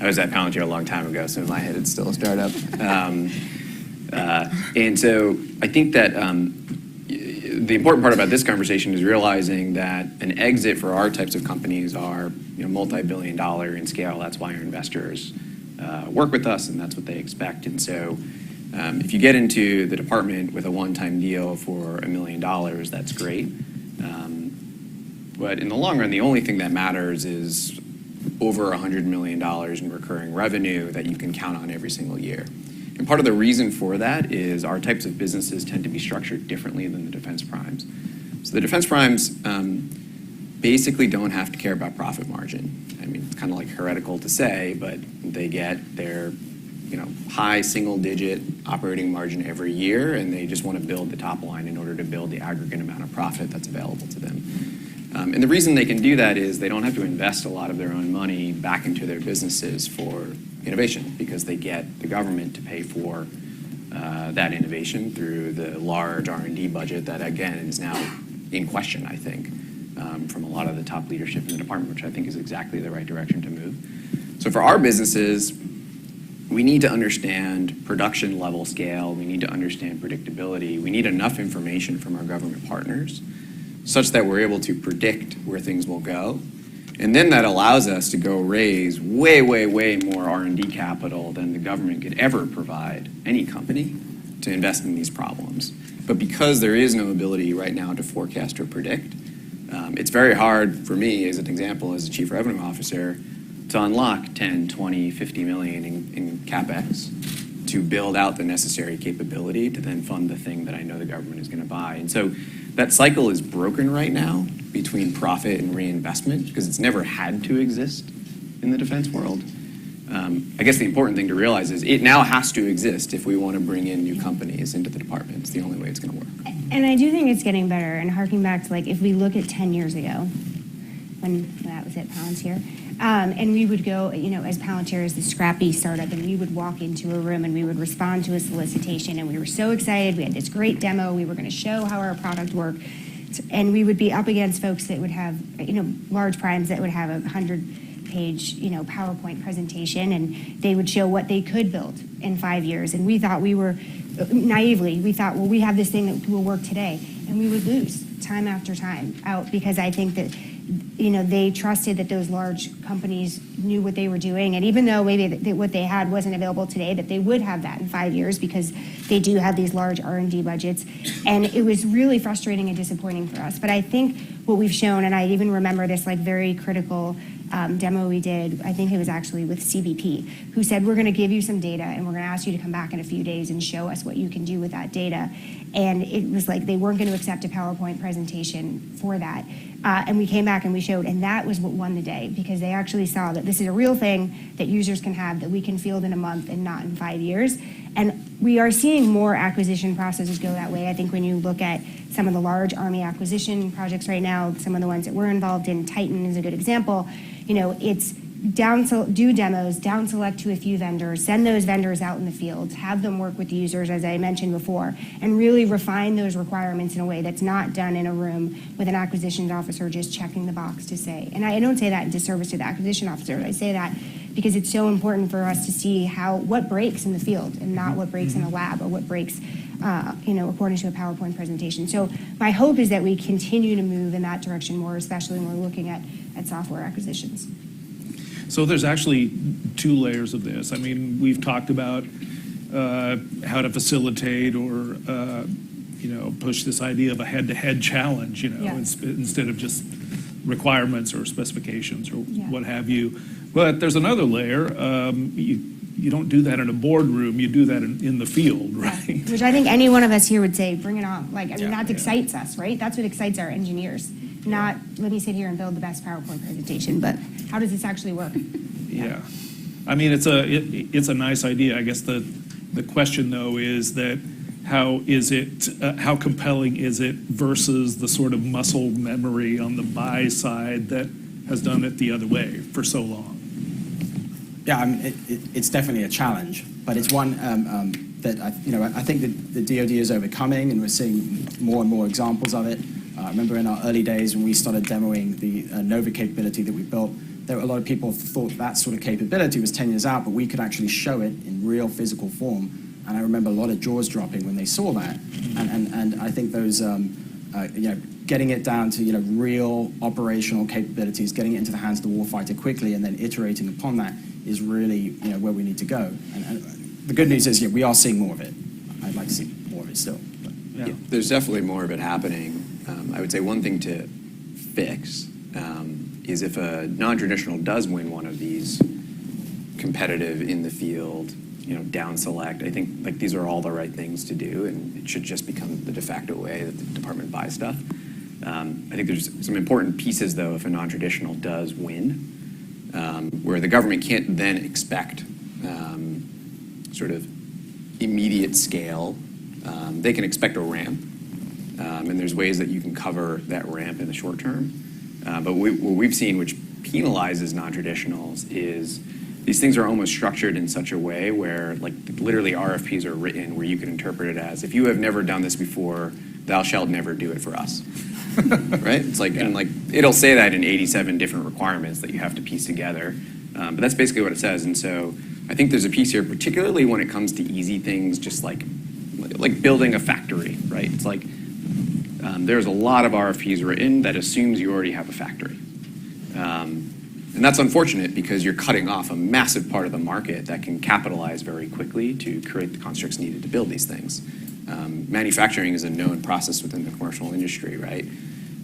I was at Palantir a long time ago, so in my head it's still a startup. And so I think that the important part about this conversation is realizing that an exit for our types of companies are multi-billion-dollar in scale. That's why our investors work with us, and that's what they expect. And so if you get into the department with a one-time deal for $1 million, that's great. But in the long run, the only thing that matters is over $100 million in recurring revenue that you can count on every single year. And part of the reason for that is our types of businesses tend to be structured differently than the defense primes. So the defense primes basically don't have to care about profit margin. I mean, it's kind of like heretical to say, but they get their high single-digit operating margin every year, and they just want to build the top line in order to build the aggregate amount of profit that's available to them. And the reason they can do that is they don't have to invest a lot of their own money back into their businesses for innovation, because they get the government to pay for that innovation through the large R&D budget that, again, is now in question, I think, from a lot of the top leadership in the department, which I think is exactly the right direction to move. So for our businesses, we need to understand production level scale. We need to understand predictability. We need enough information from our government partners such that we're able to predict where things will go. And then that allows us to go raise way, way, way more R&D capital than the government could ever provide any company to invest in these problems. But because there is no ability right now to forecast or predict, it's very hard for me, as an example, as a chief revenue officer, to unlock 10, 20, 50 million in CapEx to build out the necessary capability to then fund the thing that I know the government is going to buy. And so that cycle is broken right now between profit and reinvestment, because it's never had to exist in the defense world. I guess the important thing to realize is it now has to exist if we want to bring in new companies into the department. It's the only way it's going to work. And I do think it's getting better. And harking back to, like, if we look at 10 years ago, when that was at Palantir, and we would go, as Palantir is the scrappy startup, and we would walk into a room and we would respond to a solicitation, and we were so excited. We had this great demo. We were going to show how our product worked. And we would be up against folks that would have, large primes that would have a 100-page, PowerPoint presentation, and they would show what they could build in 5 years. And we thought naively, well, we have this thing that will work today. And we would lose time after time out, because I think that, they trusted that those large companies knew what they were doing. And even though maybe what they had wasn't available today, that they would have that in 5 years, because they do have these large R&D budgets. And it was really frustrating and disappointing for us. But I think what we've shown, and I even remember this very critical demo we did, I think it was actually with CBP, who said, we're going to give you some data and we're going to ask you to come back in a few days and show us what you can do with that data. And it was like they weren't going to accept a PowerPoint presentation for that. And we came back and we showed, and that was what won the day, because they actually saw that this is a real thing that users can have, that we can field in a month and not in 5 years. And we are seeing more acquisition processes go that way. I think when you look at some of the large Army acquisition projects right now, some of the ones that we're involved in, Titan is a good example, it's do demos, down select to a few vendors, send those vendors out in the field, have them work with the users, as I mentioned before, and really refine those requirements in a way that's not done in a room with an acquisitions officer just checking the box to say. And I don't say that in disservice to the acquisition officer. I say that because it's so important for us to see what breaks in the field and not what breaks in a lab or what breaks according to a PowerPoint presentation. So my hope is that we continue to move in that direction more, especially when we're looking at software acquisitions. So there's actually two layers of this. I mean, we've talked about how to facilitate or, push this idea of a head-to-head challenge, instead of just requirements or specifications or what have you. But there's another layer. You don't do that in a boardroom. You do that in the field, right? Which I think any one of us here would say, bring it on. That excites us, right? That's what excites our engineers. Not, let me sit here and build the best PowerPoint presentation, but how does this actually work? Yeah. I mean, it's a nice idea. I guess the question, though, is that how compelling is it versus the sort of muscle memory on the buy side that has done it the other way for so long? Yeah, it's definitely a challenge, but it's one that I think that the DoD is overcoming, and we're seeing more and more examples of it. I remember in our early days when we started demoing the Nova capability that we built, there were a lot of people thought that sort of capability was 10 years out, but we could actually show it in real physical form. And I remember a lot of jaws dropping when they saw that. And I think those, getting it down to real operational capabilities, getting it into the hands of the warfighter quickly, and then iterating upon that is really where we need to go. And the good news is, we are seeing more of it. I'd like to see more of it still. But, Yeah, there's definitely more of it happening. I would say one thing to fix is if a non-traditional does win one of these competitive in the field, down select, I think these are all the right things to do, and it should just become the de facto way that the department buys stuff. I think there's some important pieces, though, if a non-traditional does win, where the government can't then expect sort of immediate scale. They can expect a ramp, and there's ways that you can cover that ramp in the short term. But what we've seen, which penalizes non-traditionals, is these things are almost structured in such a way where, literally RFPs are written where you can interpret it as, if you have never done this before, thou shalt never do it for us. Right? It's and it'll say that in 87 different requirements that you have to piece together. But that's basically what it says. And so I think there's a piece here, particularly when it comes to easy things, just like building a factory, right? It's there's a lot of RFPs written that assumes you already have a factory. And that's unfortunate because you're cutting off a massive part of the market that can capitalize very quickly to create the constructs needed to build these things. Manufacturing is a known process within the commercial industry, right?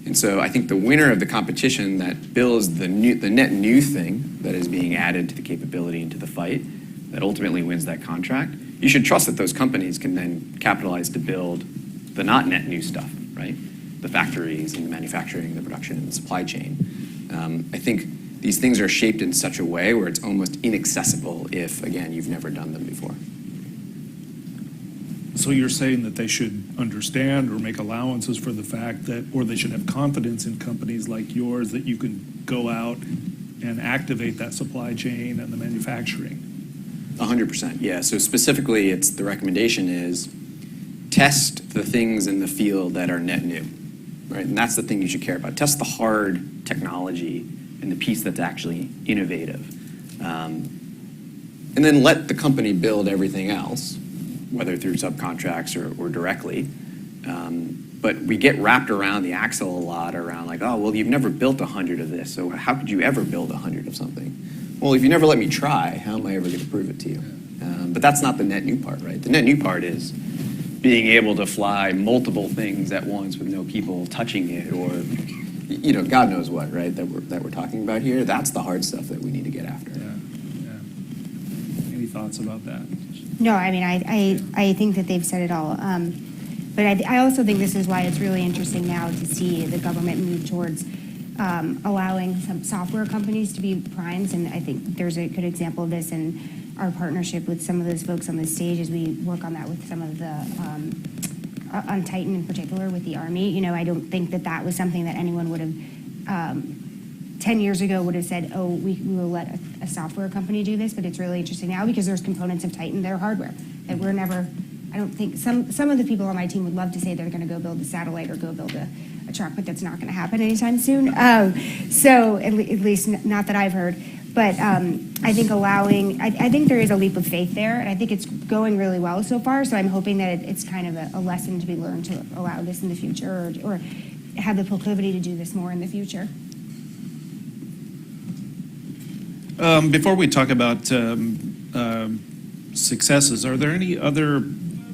And so I think the winner of the competition that builds the net new thing that is being added to the capability into the fight, that ultimately wins that contract, you should trust that those companies can then capitalize to build the not net new stuff, right? The factories and the manufacturing, the production, and the supply chain. I think these things are shaped in such a way where it's almost inaccessible if, again, you've never done them before. So you're saying that they should understand or make allowances for the fact that, or they should have confidence in companies like yours that you can go out and activate that supply chain and the manufacturing? 100%, yeah. So specifically, the recommendation is test the things in the field that are net new, right? And that's the thing you should care about. Test the hard technology and the piece that's actually innovative. And then let the company build everything else, whether through subcontracts or directly. But we get wrapped around the axle a lot around like, oh, well, you've never built 100 of this, so how could you ever build 100 of something? Well, if you never let me try, how am I ever going to prove it to you? But that's not the net new part, right? The net new part is being able to fly multiple things at once with no people touching it, or, you know, God knows what, right, that we're talking about here. That's the hard stuff that we need to get after. Yeah. Any thoughts about that? No, I mean, I think that they've said it all. But I also think this is why it's really interesting now to see the government move towards allowing some software companies to be primes. And I think there's a good example of this in our partnership with some of those folks on the stage as we work on that with some of the, on Titan in particular with the Army. You know, I don't think that was something that anyone would have 10 years ago would have said, oh, we will let a software company do this, but it's really interesting now because there's components of Titan that are hardware that we're never, I don't think, some of the people on my team would love to say they're going to go build a satellite or go build a truck, but that's not going to happen anytime soon. So at least not that I've heard. But I think I think there is a leap of faith there, and I think it's going really well so far. So I'm hoping that it's kind of a lesson to be learned to allow this in the future or have the proclivity to do this more in the future. Before we talk about successes, are there any other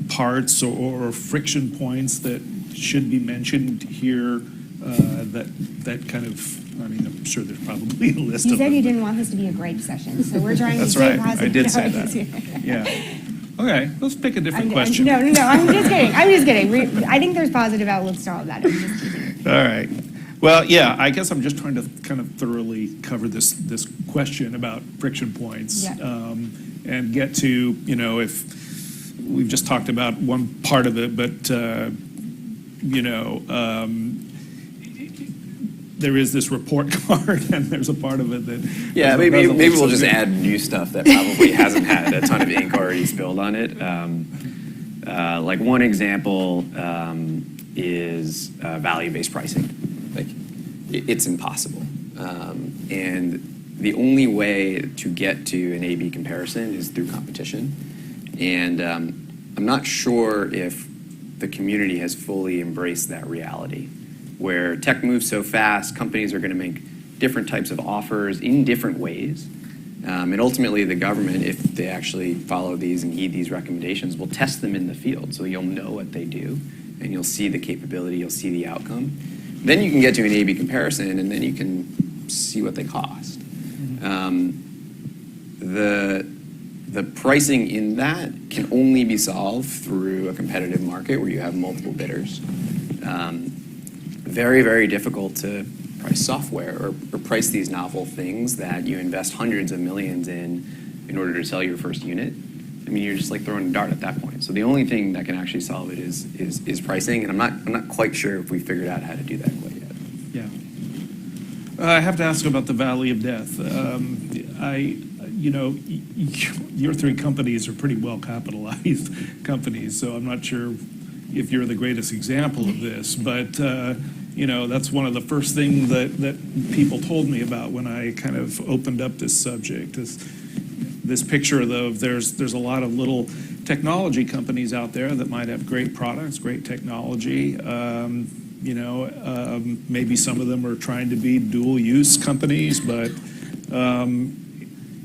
parts or friction points that should be mentioned here that kind of, I mean, I'm sure there's probably a list You of said them. you didn't want this to be a gripe session, so we're trying That's to stay right. positive. I did say No, that. Yeah. Okay, let's pick a different question. No, I'm just kidding. I think there's positive outlooks to all of that. I'm just kidding. All right. Well, yeah, I guess I'm just trying to kind of thoroughly cover this question about friction points. Yeah. And get to, you know, if we've just talked about one part of it, but, you know, there is this report card and there's a part of it that... Yeah, maybe we'll just add new stuff that probably hasn't had a ton of ink already spilled on it. Like one example is value-based pricing. Like, it's impossible. And the only way to get to an A/B comparison is through competition. And I'm not sure if the community has fully embraced that reality, where tech moves so fast, companies are going to make different types of offers in different ways. And ultimately, the government, if they actually follow these and heed these recommendations, will test them in the field. So you'll know what they do, and you'll see the capability, you'll see the outcome. Then you can get to an A/B comparison, and then you can see what they cost. The pricing in that can only be solved through a competitive market where you have multiple bidders. Very, very difficult to price software or price these novel things that you invest hundreds of millions in order to sell your first unit. I mean, you're just like throwing a dart at that point. So the only thing that can actually solve it is pricing, and I'm not quite sure if we figured out how to do that quite yet. Yeah. I have to ask about the Valley of Death. You know, your three companies are pretty well capitalized companies, so I'm not sure if you're the greatest example of this, but you know, that's one of the first things that people told me about when I kind of opened up this subject. Is this picture of there's a lot of little technology companies out there that might have great products, great technology. You know, maybe some of them are trying to be dual use companies, but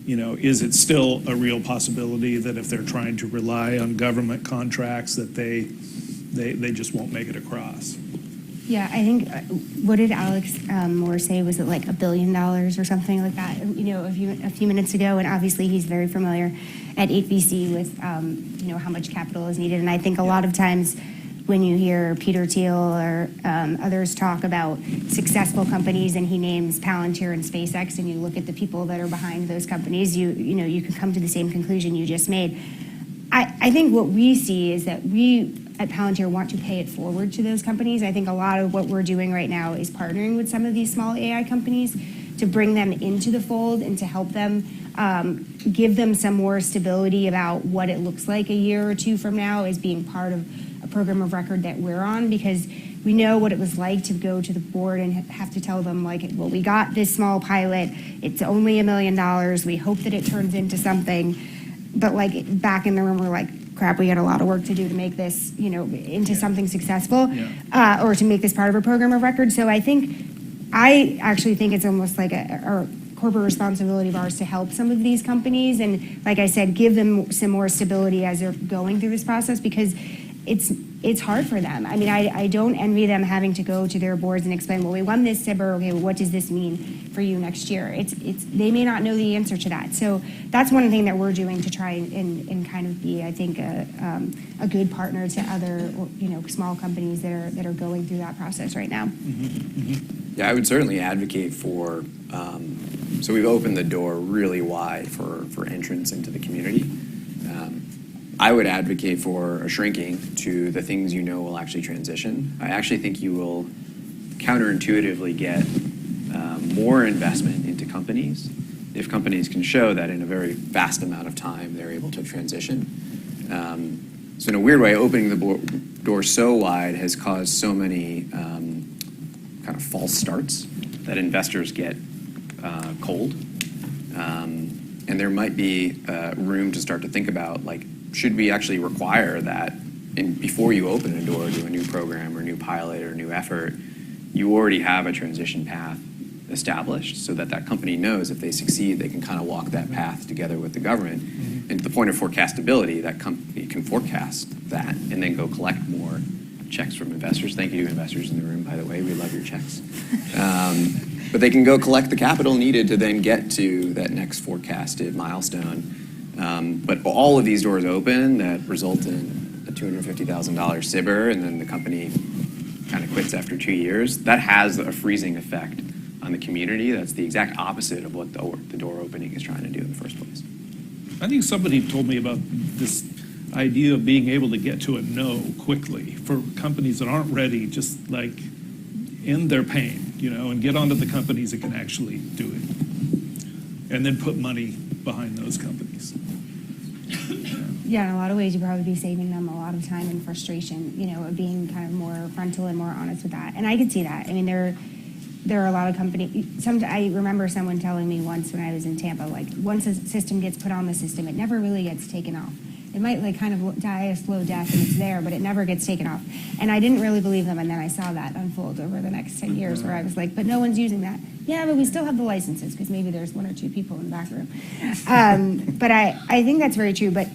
you know, is it still a real possibility that if they're trying to rely on government contracts that they just won't make it across? Yeah, I think, what did Alex Moore say? Was it like $1 billion or something like that, you know, a few minutes ago? And obviously he's very familiar at 8VC with, you know, how much capital is needed. And I think a lot of times when you hear Peter Thiel or others talk about successful companies and he names Palantir and SpaceX, and you look at the people that are behind those companies, you can come to the same conclusion you just made. I think what we see is that we at Palantir want to pay it forward to those companies. I think a lot of what we're doing right now is partnering with some of these small AI companies to bring them into the fold and to help them give them some more stability about what it looks like a year or two from now as being part of a program of record that we're on, because we know what it was like to go to the board and have to tell them, like, well, we got this small pilot, it's only $1 million, we hope that it turns into something. But like back in the room, we're like, crap, we got a lot of work to do to make this, into something successful, or to make this part of a program of record. So I actually think it's almost like a corporate responsibility of ours to help some of these companies. And like I said, give them some more stability as they're going through this process, because it's hard for them. I mean, I don't envy them having to go to their boards and explain, well, we won this SBIR, okay, well, what does this mean for you next year? They may not know the answer to that. So that's one thing that we're doing to try and kind of be, I think, a good partner to other, small companies that are going through that process right now. Yeah, I would certainly advocate for, so we've opened the door really wide for entrance into the community. I would advocate for a shrinking to the things will actually transition. I actually think you will counterintuitively get more investment into companies if companies can show that in a very fast amount of time they're able to transition. So in a weird way, opening the door so wide has caused so many kind of false starts that investors get cold. And there might be room to start to think about, like, should we actually require that before you open a door to a new program or new pilot or new effort, you already have a transition path established so that company knows if they succeed, they can kind of walk that path together with the government. And to the point of forecastability, that company can forecast that and then go collect more checks from investors. Thank you to investors in the room, by the way. We love your checks. But they can go collect the capital needed to then get to that next forecasted milestone. But all of these doors open that result in a $250,000 SBIR, and then the company kind of quits after 2 years. That has a freezing effect on the community. That's the exact opposite of what the door opening is trying to do in the first place. I think somebody told me about this idea of being able to get to a no quickly for companies that aren't ready, just like end their pain, and get onto the companies that can actually do it, and then put money behind those companies. Yeah, in a lot of ways, you'd probably be saving them a lot of time and frustration, of being kind of more frontal and more honest with that. And I could see that. I mean, there are a lot of companies. I remember someone telling me once when I was in Tampa, like, once a system gets put on the system, it never really gets taken off. It might kind of die a slow death and it's there, but it never gets taken off. And I didn't really believe them, and then I saw that unfold over the next 10 years where I was like, but no one's using that. Yeah, but we still have the licenses because maybe there's 1 or 2 people in the back room. But I think that's very true. But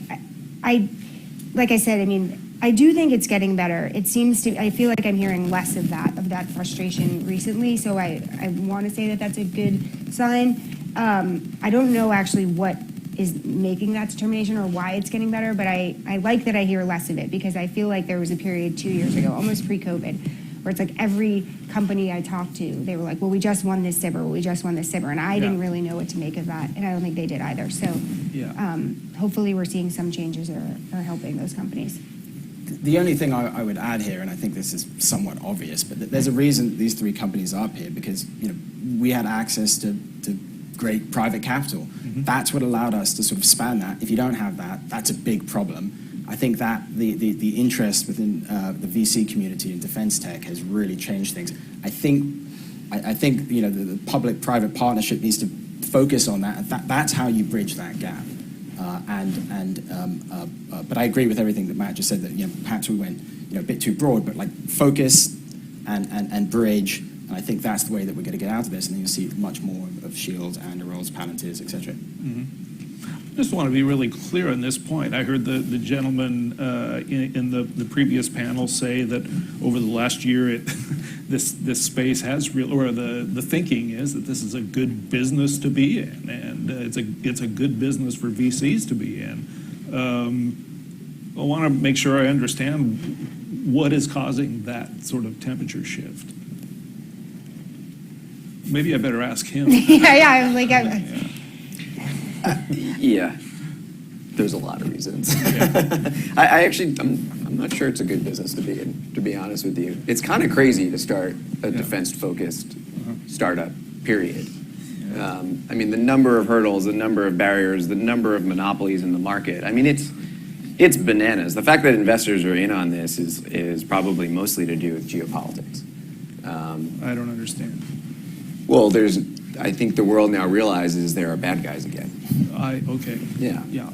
like I said, I mean, I do think it's getting better. I feel like I'm hearing less of that frustration recently. So I want to say that that's a good sign. I don't know actually what is making that determination or why it's getting better, but I like that I hear less of it, because I feel like there was a period 2 years ago, almost pre-COVID, where it's like every company I talked to, they were like, well, we just won this SBIR, we just won this SBIR, and I didn't really know what to make of that, and I don't think they did either. So hopefully we're seeing some changes that are helping those companies. The only thing I would add here, and I think this is somewhat obvious, but there's a reason these 3 companies are up here, because we had access to great private capital. That's what allowed us to sort of span that. If you don't have that, that's a big problem. I think that the interest within the VC community in defense tech has really changed things. I think the public-private partnership needs to focus on that. That's how you bridge that gap. But I agree with everything that Matt just said, that perhaps we went a bit too broad, but like focus and bridge. And I think that's the way that we're going to get out of this, and then you'll see much more of Shields, Anderolls, Palantirs, etc. I just want to be really clear on this point. I heard the gentleman in the previous panel say that over the last year, this space has the thinking is that this is a good business to be in, and it's a good business for VCs to be in. I want to make sure I understand what is causing that sort of temperature shift? Maybe I better ask him. yeah. I'm like, Yeah, there's a lot of reasons. I actually, I'm not sure it's a good business to be in, to be honest with you. It's kind of crazy to start a defense-focused startup, period. I mean, the number of hurdles, the number of barriers, the number of monopolies in the market. I mean, it's bananas. The fact that investors are in on this is probably mostly to do with geopolitics. I don't understand. Well, I think the world now realizes there are bad guys again. Okay. Yeah. Yeah.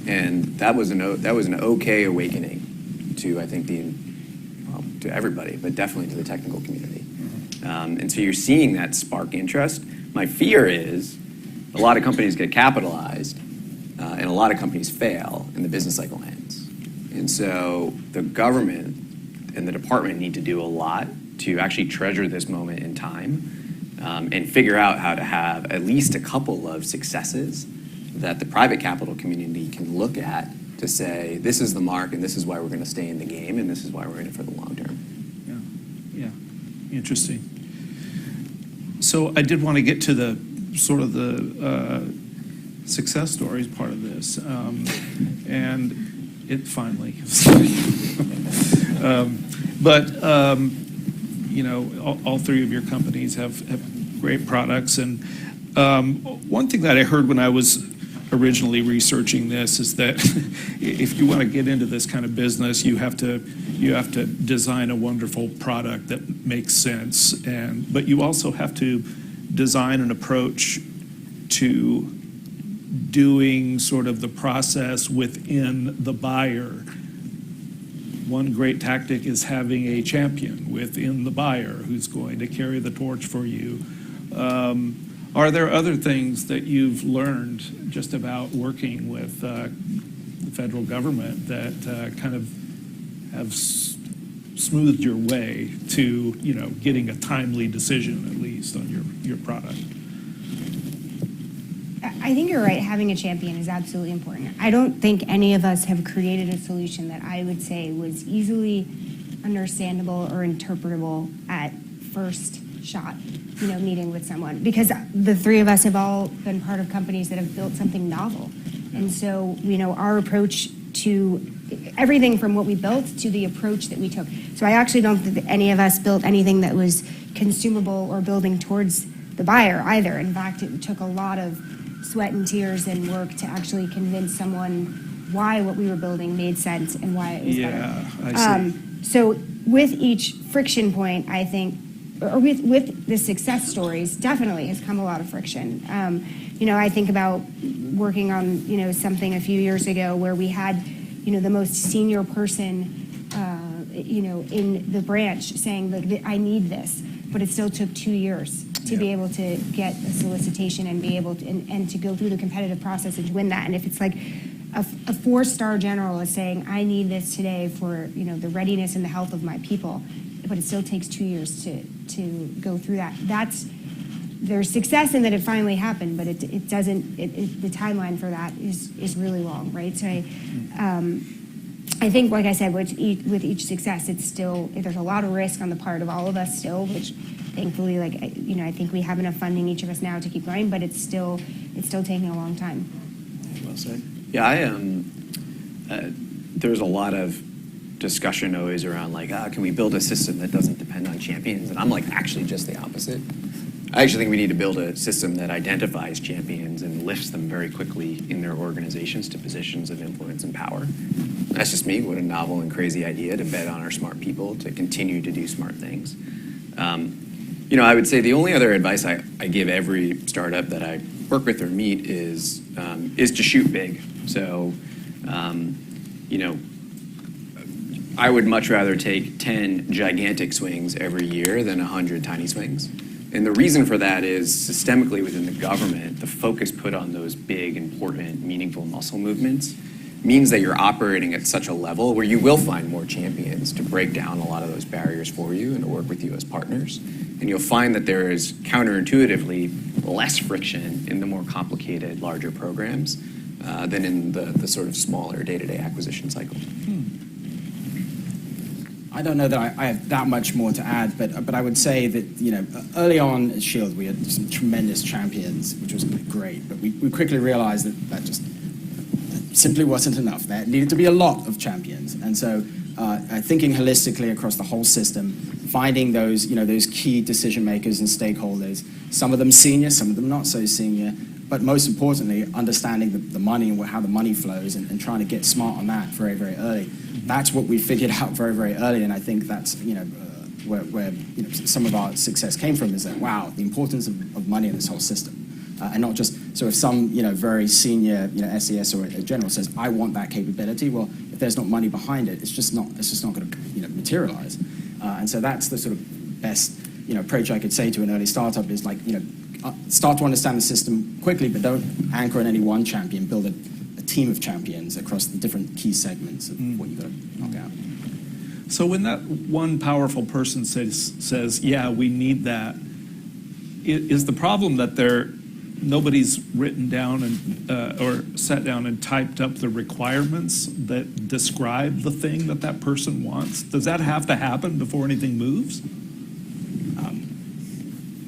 And that was an okay awakening to, I think, to everybody, but definitely to the technical community. And so you're seeing that spark interest. My fear is a lot of companies get capitalized, and a lot of companies fail, and the business cycle ends. And so the government and the department need to do a lot to actually treasure this moment in time, and figure out how to have at least a couple of successes that the private capital community can look at to say, this is the mark, and this is why we're going to stay in the game, and this is why we're in it for the long term. Yeah. Interesting. So I did want to get to the sort of the success stories part of this, and it finally. You know, all three of your companies have great products, and one thing that I heard when I was originally researching this is that if you want to get into this kind of business, you have to design a wonderful product that makes sense, but you also have to design an approach to doing sort of the process within the buyer. One great tactic is having a champion within the buyer who's going to carry the torch for you. Are there other things that you've learned just about working with the federal government that kind of have smoothed your way to, getting a timely decision, at least, on your product? I think you're right. Having a champion is absolutely important. I don't think any of us have created a solution that I would say was easily understandable or interpretable at first shot, meeting with someone. Because the three of us have all been part of companies that have built something novel. And so, our approach to everything from what we built to the approach that we took. So I actually don't think that any of us built anything that was consumable or building towards the buyer either. In fact, it took a lot of sweat and tears and work to actually convince someone why what we were building made sense and why it was better. I see. So with each friction point, I think, or with the success stories, definitely has come a lot of friction. I think about working on, something a few years ago where we had, the most senior person, in the branch saying, look, I need this, but it still took 2 years to be able to get a solicitation and be able to, and to go through the competitive process and to win that. And if it's like a 4-star general is saying, I need this today for, the readiness and the health of my people, but it still takes 2 years to go through that. There's success in that it finally happened, but it doesn't, the timeline for that is really long, right? So I think, like I said, with each success, it's still, there's a lot of risk on the part of all of us still, which thankfully, I think we have enough funding, each of us now, to keep going, but it's still taking a long time. Well said. Yeah, there's a lot of discussion always around can we build a system that doesn't depend on champions? And I'm actually just the opposite. I actually think we need to build a system that identifies champions and lifts them very quickly in their organizations to positions of influence and power. That's just me. What a novel and crazy idea to bet on our smart people to continue to do smart things. I would say the only other advice I give every startup that I work with or meet is to shoot big. So, I would much rather take 10 gigantic swings every year than 100 tiny swings. And the reason for that is systemically within the government, the focus put on those big, important, meaningful muscle movements means that you're operating at such a level where you will find more champions to break down a lot of those barriers for you and to work with you as partners. And you'll find that there is counterintuitively less friction in the more complicated, larger programs than in the sort of smaller day-to-day acquisition cycle. I don't know that I have that much more to add, but I would say that, you know, early on at Shield, we had some tremendous champions, which was great, but we quickly realized that just simply wasn't enough. There needed to be a lot of champions. And so thinking holistically across the whole system, finding those, you know, those key decision makers and stakeholders, some of them senior, some of them not so senior, but most importantly, understanding the money and how the money flows and trying to get smart on that very, very early. That's what we figured out very, very early, and I think that's, you know, where you know, some of our success came from, is that, wow, the importance of money in this whole system. And not just, so if some, you know, very senior, you know, SES or a general says, I want that capability, well, if there's not money behind it, it's just not going to, you know, materialize. And so that's the sort of best, you know, approach I could say to an early startup is, like, you know, start to understand the system quickly, but don't anchor on any one champion. Build a team of champions across the different key segments of what you've got to knock out. So when that one powerful person says, yeah, we need that, is the problem that nobody's written down and or sat down and typed up the requirements that describe the thing that person wants? Does that have to happen before anything moves?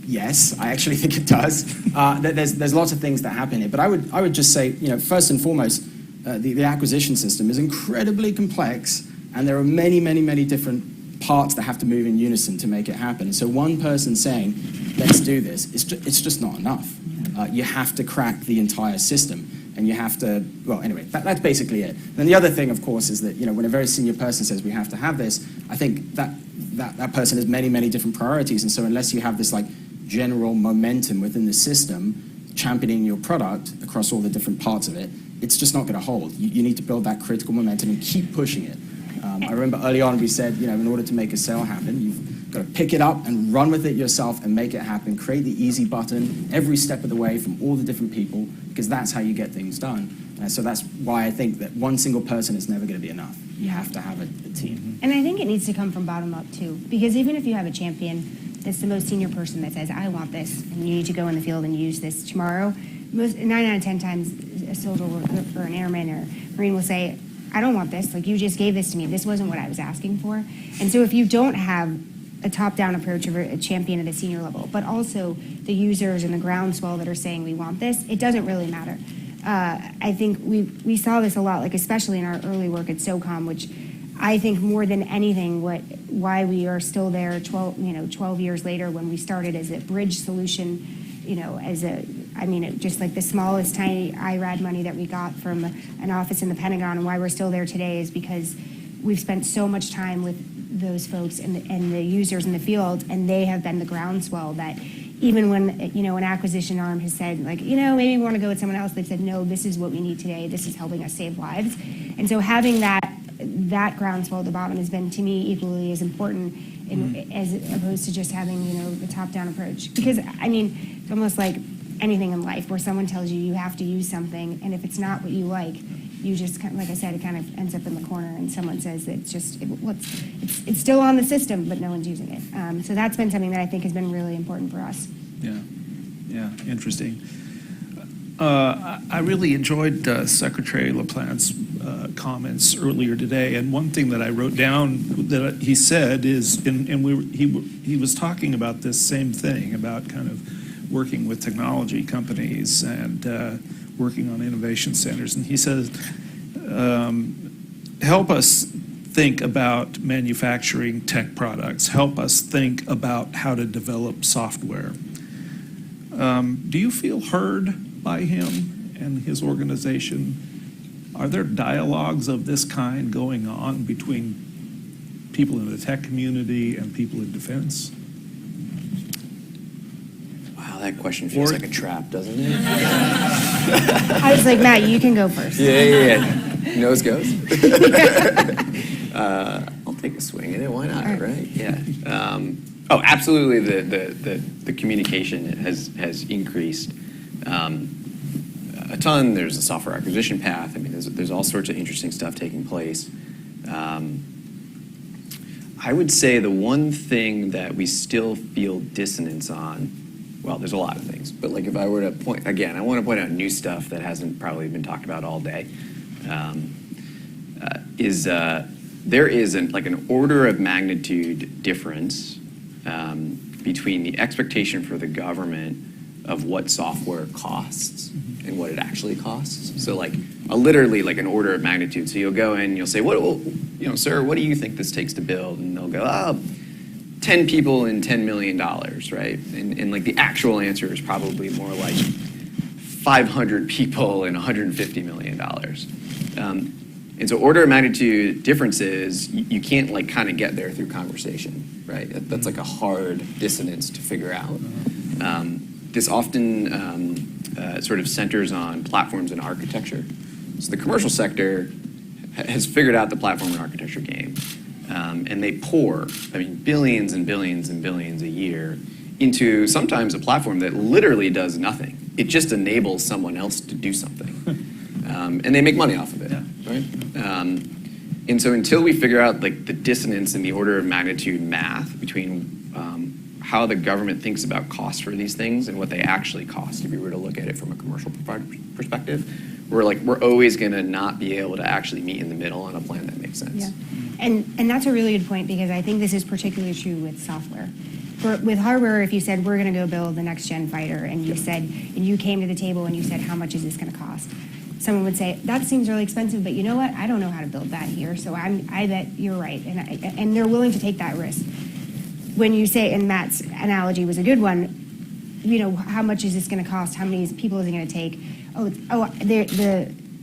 Yes, I actually think it does. There's lots of things that happen here, but I would just say, you know, first and foremost, the acquisition system is incredibly complex, and there are many, many, many different parts that have to move in unison to make it happen. So one person saying, let's do this, it's just not enough. You have to crack the entire system, and you have to, well, anyway, that's basically it. And then the other thing, of course, is that, you know, when a very senior person says we have to have this, I think that person has many, many different priorities, and so unless you have this, like, general momentum within the system, championing your product across all the different parts of it, it's just not going to hold. You need to build that critical momentum and keep pushing it. I remember early on we said, you know, in order to make a sale happen, you've got to pick it up and run with it yourself and make it happen. Create the easy button every step of the way from all the different people, because that's how you get things done. So that's why I think that one single person is never going to be enough. You have to have a team. And I think it needs to come from bottom up too, because even if you have a champion, it's the most senior person that says, I want this, and you need to go in the field and use this tomorrow. 9 out of 10 times, a soldier or an airman or Marine will say, I don't want this. Like, you just gave this to me. This wasn't what I was asking for. And so if you don't have a top-down approach of a champion at a senior level, but also the users and the groundswell that are saying we want this, it doesn't really matter. I think we saw this a lot, like especially in our early work at SOCOM, which I think more than anything, why we are still there 12 years later when we started as a bridge solution, you know, just like the smallest tiny IRAD money that we got from an office in the Pentagon, and why we're still there today is because we've spent so much time with those folks and the users in the field, and they have been the groundswell that even when, you know, an acquisition arm has said, like, you know, maybe we want to go with someone else, they've said, no, this is what we need today. This is helping us save lives. And so having that groundswell at the bottom has been, to me, equally as important as opposed to just having, you know, the top-down approach. Because, I mean, it's almost like anything in life where someone tells you have to use something, and if it's not what you like, you just, like I said, it kind of ends up in the corner, and someone says that it's still on the system, but no one's using it. So that's been something that I think has been really important for us. Yeah, interesting. I really enjoyed Secretary LaPlante's comments earlier today, and one thing that I wrote down that he said is, he was talking about this same thing, about kind of working with technology companies and working on innovation centers, and he says, help us think about manufacturing tech products, help us think about how to develop software. Do you feel heard by him and his organization? Are there dialogues of this kind going on between people in the tech community and people in defense? Wow, that question feels like a trap, doesn't it? I was like, Matt, you can go first. Yeah. Nose goes. I'll take a swing at it. Why not, right? Yeah. Oh, absolutely. The communication has increased a ton. There's a software acquisition path. I mean, there's all sorts of interesting stuff taking place. I would say the one thing that we still feel dissonance on, well, there's a lot of things, but like if I were to point, again, I want to point out new stuff that hasn't probably been talked about all day, is there is an order of magnitude difference between the expectation for the government of what software costs and what it actually costs. So literally an order of magnitude. So you'll go in and you'll say, sir, what do you think this takes to build? And they'll go, 10 people and $10 million, right? And the actual answer is probably more like 500 people and $150 million. And so order of magnitude differences, you can't kind of get there through conversation, right? That's a hard dissonance to figure out. This often sort of centers on platforms and architecture. So the commercial sector has figured out the platform and architecture game. And they pour, billions and billions and billions a year into sometimes a platform that literally does nothing. It just enables someone else to do something. And they make money off of it, right? And so until we figure out the dissonance in the order of magnitude math between how the government thinks about costs for these things and what they actually cost, if you were to look at it from a commercial perspective, we're always going to not be able to actually meet in the middle on a plan that makes sense. Yeah. And that's a really good point, because I think this is particularly true with software. With hardware, if you said, we're going to go build the next gen fighter, and you came to the table and you said, how much is this going to cost? Someone would say, that seems really expensive, but you know what? I don't know how to build that here, so I bet you're right. And they're willing to take that risk. When you say, and Matt's analogy was a good one, how much is this going to cost? How many people is it going to take?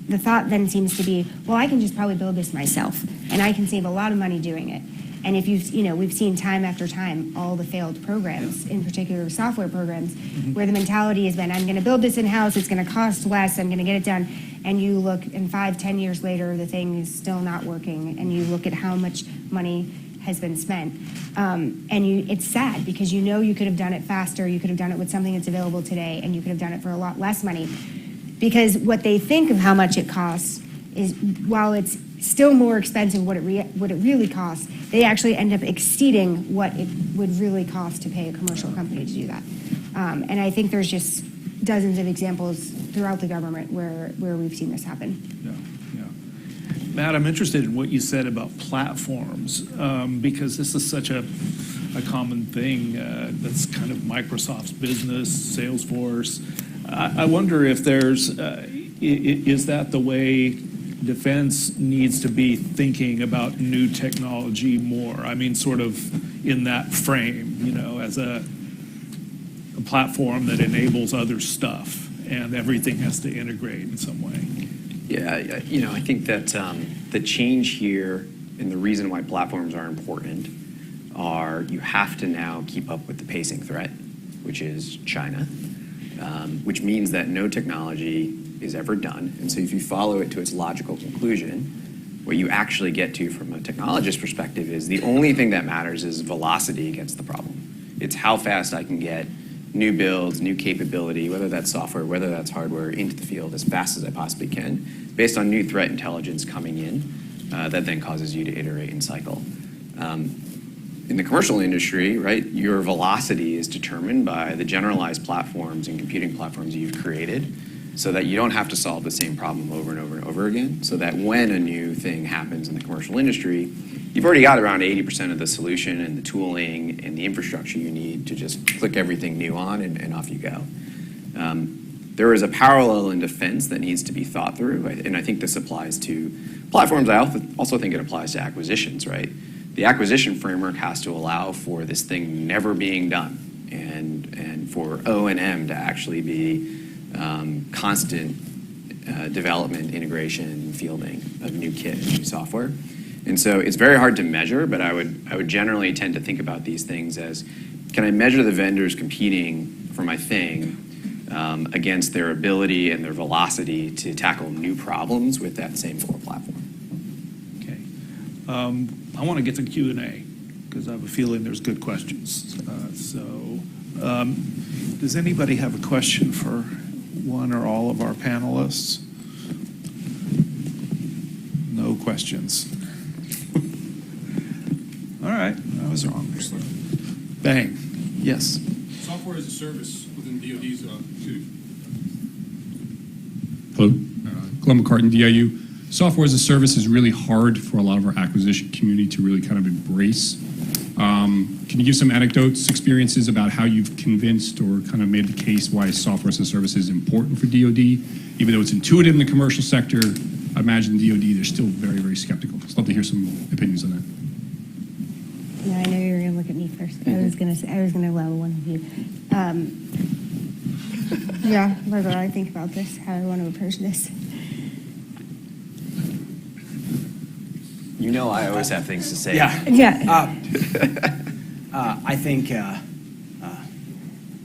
The thought then seems to be, well, I can just probably build this myself, and I can save a lot of money doing it. And if we've seen time after time all the failed programs, in particular software programs, where the mentality has been, I'm going to build this in-house, it's going to cost less, I'm going to get it done. And you look, and 5-10 years later, the thing is still not working, and you look at how much money has been spent. It's sad, because you could have done it faster, you could have done it with something that's available today, and you could have done it for a lot less money. Because what they think of how much it costs is, while it's still more expensive what it really costs, they actually end up exceeding what it would really cost to pay a commercial company to do that. And I think there's just dozens of examples throughout the government where we've seen this happen. Yeah. Matt, I'm interested in what you said about platforms, because this is such a common thing that's kind of Microsoft's business, Salesforce. I wonder if is that the way defense needs to be thinking about new technology more? Sort of in that frame, as a platform that enables other stuff, and everything has to integrate in some way. Yeah, I think that the change here, and the reason why platforms are important, are you have to now keep up with the pacing threat, which is China. Which means that no technology is ever done. And so if you follow it to its logical conclusion, what you actually get to from a technologist perspective is the only thing that matters is velocity against the problem. It's how fast I can get new builds, new capability, whether that's software, whether that's hardware, into the field as fast as I possibly can, based on new threat intelligence coming in, that then causes you to iterate and cycle. In the commercial industry, right, your velocity is determined by the generalized platforms and computing platforms you've created, so that you don't have to solve the same problem over and over and over again, so that when a new thing happens in the commercial industry, you've already got around 80% of the solution and the tooling and the infrastructure you need to just click everything new on and off you go. There is a parallel in defense that needs to be thought through, and I think this applies to platforms. I also think it applies to acquisitions, right? The acquisition framework has to allow for this thing never being done, and for O&M to actually be constant development, integration, fielding of new kit and new software. And so it's very hard to measure, but I would generally tend to think about these things as, can I measure the vendors competing for my thing against their ability and their velocity to tackle new problems with that same core platform? Okay. I want to get to Q&A, because I have a feeling there's good questions. Does anybody have a question for one or all of our panelists? No questions. All right, I was wrong. Bang. Yes. Software as a service within DoD's too. Hello, Glenn McCartan, DIU. software as a service is really hard for a lot of our acquisition community to really kind of embrace. Can you give some anecdotes, experiences about how you've convinced or kind of made the case why software as a service is important for DoD? Even though it's intuitive in the commercial sector, I imagine DoD, they're still very, very skeptical. I'd love to hear some opinions on that. No, I know you were going to look at me first. I was going to allow one of you. Yeah, what do I think about this? How I want to approach this? You know I always have things to say. Yeah. I think,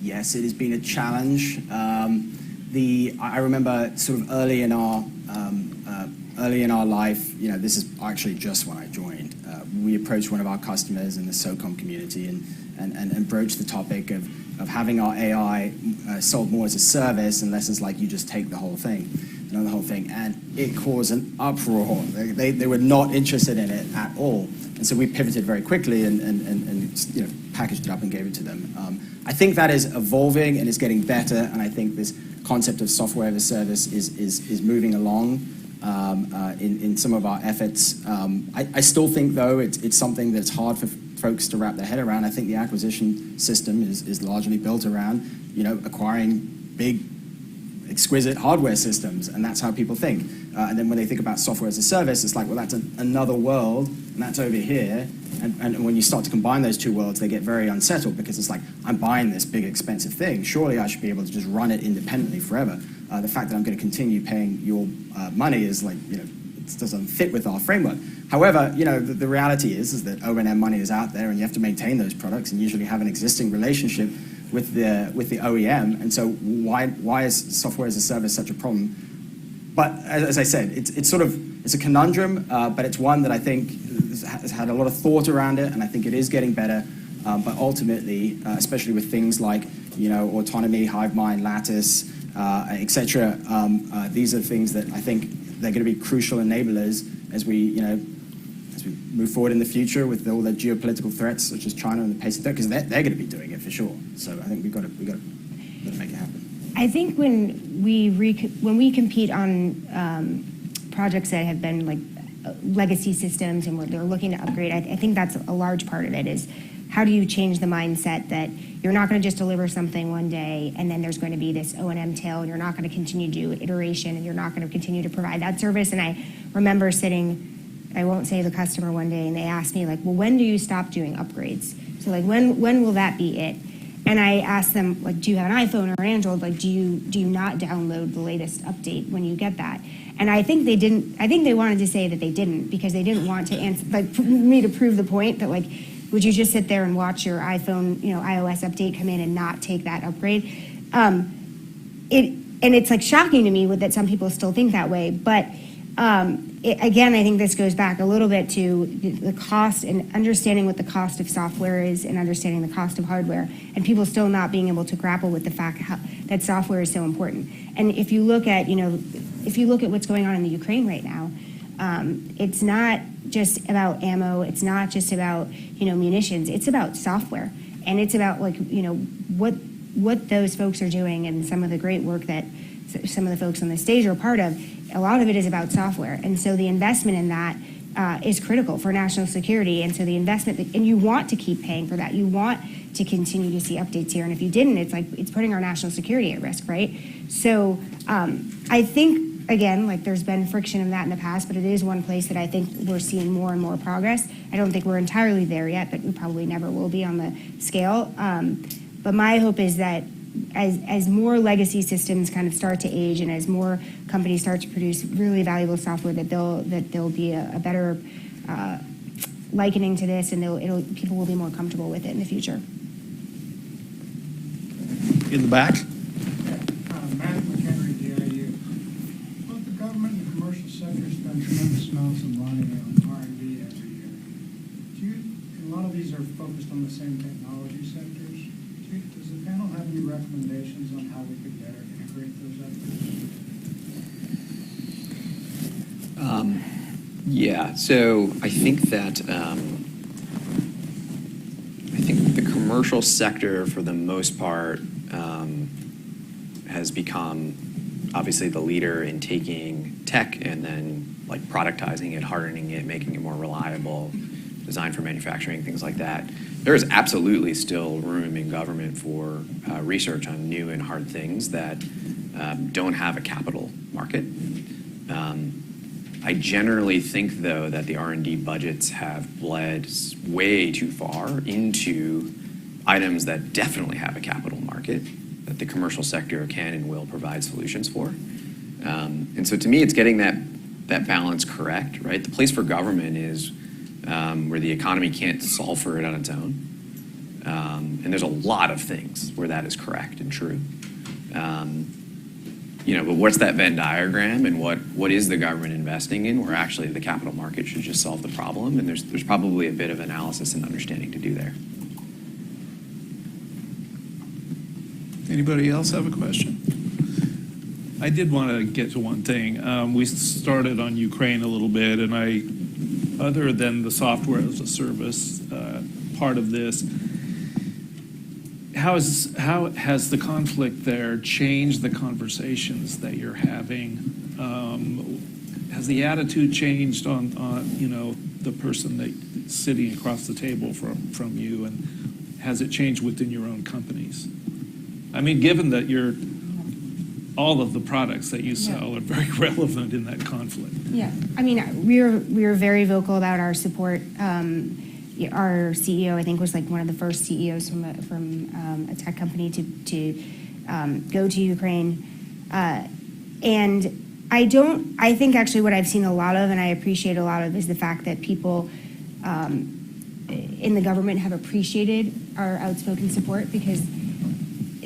yes, it has been a challenge. I remember sort of early in our life, this is actually just when I joined, we approached one of our customers in the SOCOM community and broached the topic of having our AI sold more as a service and less as like you just take the whole thing. The whole thing, and it caused an uproar. They were not interested in it at all, and so we pivoted very quickly and packaged it up and gave it to them. I think that is evolving and is getting better, and I think this concept of software as a service is moving along in some of our efforts. I still think though it's something that's hard for folks to wrap their head around. I think the acquisition system is largely built around acquiring big, exquisite hardware systems, and that's how people think. And then when they think about software as a service, it's like, well, that's another world, and that's over here. And when you start to combine those two worlds, they get very unsettled because it's like, I'm buying this big, expensive thing. Surely I should be able to just run it independently forever. The fact that I'm going to continue paying your money is like, it doesn't fit with our framework. However, the reality is that O&M money is out there, and you have to maintain those products and usually have an existing relationship with the OEM, and so why is software as a service such a problem? But as I said, it's a conundrum, but it's one that I think has had a lot of thought around it, and I think it is getting better. But ultimately, especially with things like autonomy, hive mind, lattice, etc., these are things that I think they're going to be crucial enablers as we move forward in the future with all the geopolitical threats such as China and the pace of threat, because they're going to be doing it for sure. So I think we've got to make it happen. I think when we compete on projects that have been like legacy systems and where they're looking to upgrade, I think that's a large part of it is how do you change the mindset that you're not going to just deliver something one day and then there's going to be this O&M tail and you're not going to continue to do iteration and you're not going to continue to provide that service. And I remember sitting, I won't say the customer one day, and they asked me like, well, when do you stop doing upgrades? So like, when will that be it? And I asked them, like, do you have an iPhone or an Android? Like, do you not download the latest update when you get that? And I think they didn't. I think they wanted to say that they didn't because they didn't want to answer, like, me to prove the point that like, would you just sit there and watch your iPhone, iOS update come in and not take that upgrade? It's like shocking to me that some people still think that way, but. Again, I think this goes back a little bit to the cost and understanding what the cost of software is and understanding the cost of hardware, and people still not being able to grapple with the fact that software is so important. And if you look at what's going on in the Ukraine right now, it's not just about ammo, it's not just about munitions, it's about software, and it's about what those folks are doing and some of the great work that some of the folks on the stage are a part of. A lot of it is about software, and so the investment in that is critical for national security. And so the investment, and you want to keep paying for that. You want to continue to see updates here, and if you didn't, it's putting our national security at risk, right? So I think again, there's been friction in that in the past, but it is one place that I think we're seeing more and more progress. I don't think we're entirely there yet, but we probably never will be on the scale. But my hope is that as more legacy systems kind of start to age and as more companies start to produce really valuable software, that there'll be a better likening to this, and people will be more comfortable with it in the future. In the back. Matt McHenry, DIU. Both the government and the commercial sector spend tremendous amounts of money on R&D every year. A lot of these are focused on the same technology sectors. Does the panel have any recommendations on how we could better integrate those efforts? Yeah, so I think that the commercial sector, for the most part, has become obviously the leader in taking tech and then like productizing it, hardening it, making it more reliable, design for manufacturing, things like that. There is absolutely still room in government for research on new and hard things that don't have a capital market. I generally think, though, that the R&D budgets have bled way too far into items that definitely have a capital market, that the commercial sector can and will provide solutions for. And so to me, it's getting that balance correct, right? The place for government is where the economy can't solve for it on its own. And there's a lot of things where that is correct and true. But what's that Venn diagram, and what is the government investing in where actually the capital market should just solve the problem? And there's probably a bit of analysis and understanding to do there. Anybody else have a question? I did want to get to one thing. We started on Ukraine a little bit, and other than the software as a service part of this, how has the conflict there changed the conversations that you're having? Has the attitude changed on the person that's sitting across the table from you, and has it changed within your own companies? I mean, given that all of the products that you sell are very relevant in that conflict. Yeah, I mean, we're very vocal about our support. Our CEO, I think, was like one of the first CEOs from a tech company to go to Ukraine, and I think actually what I've seen a lot of, and I appreciate a lot of, is the fact that people in the government have appreciated our outspoken support, because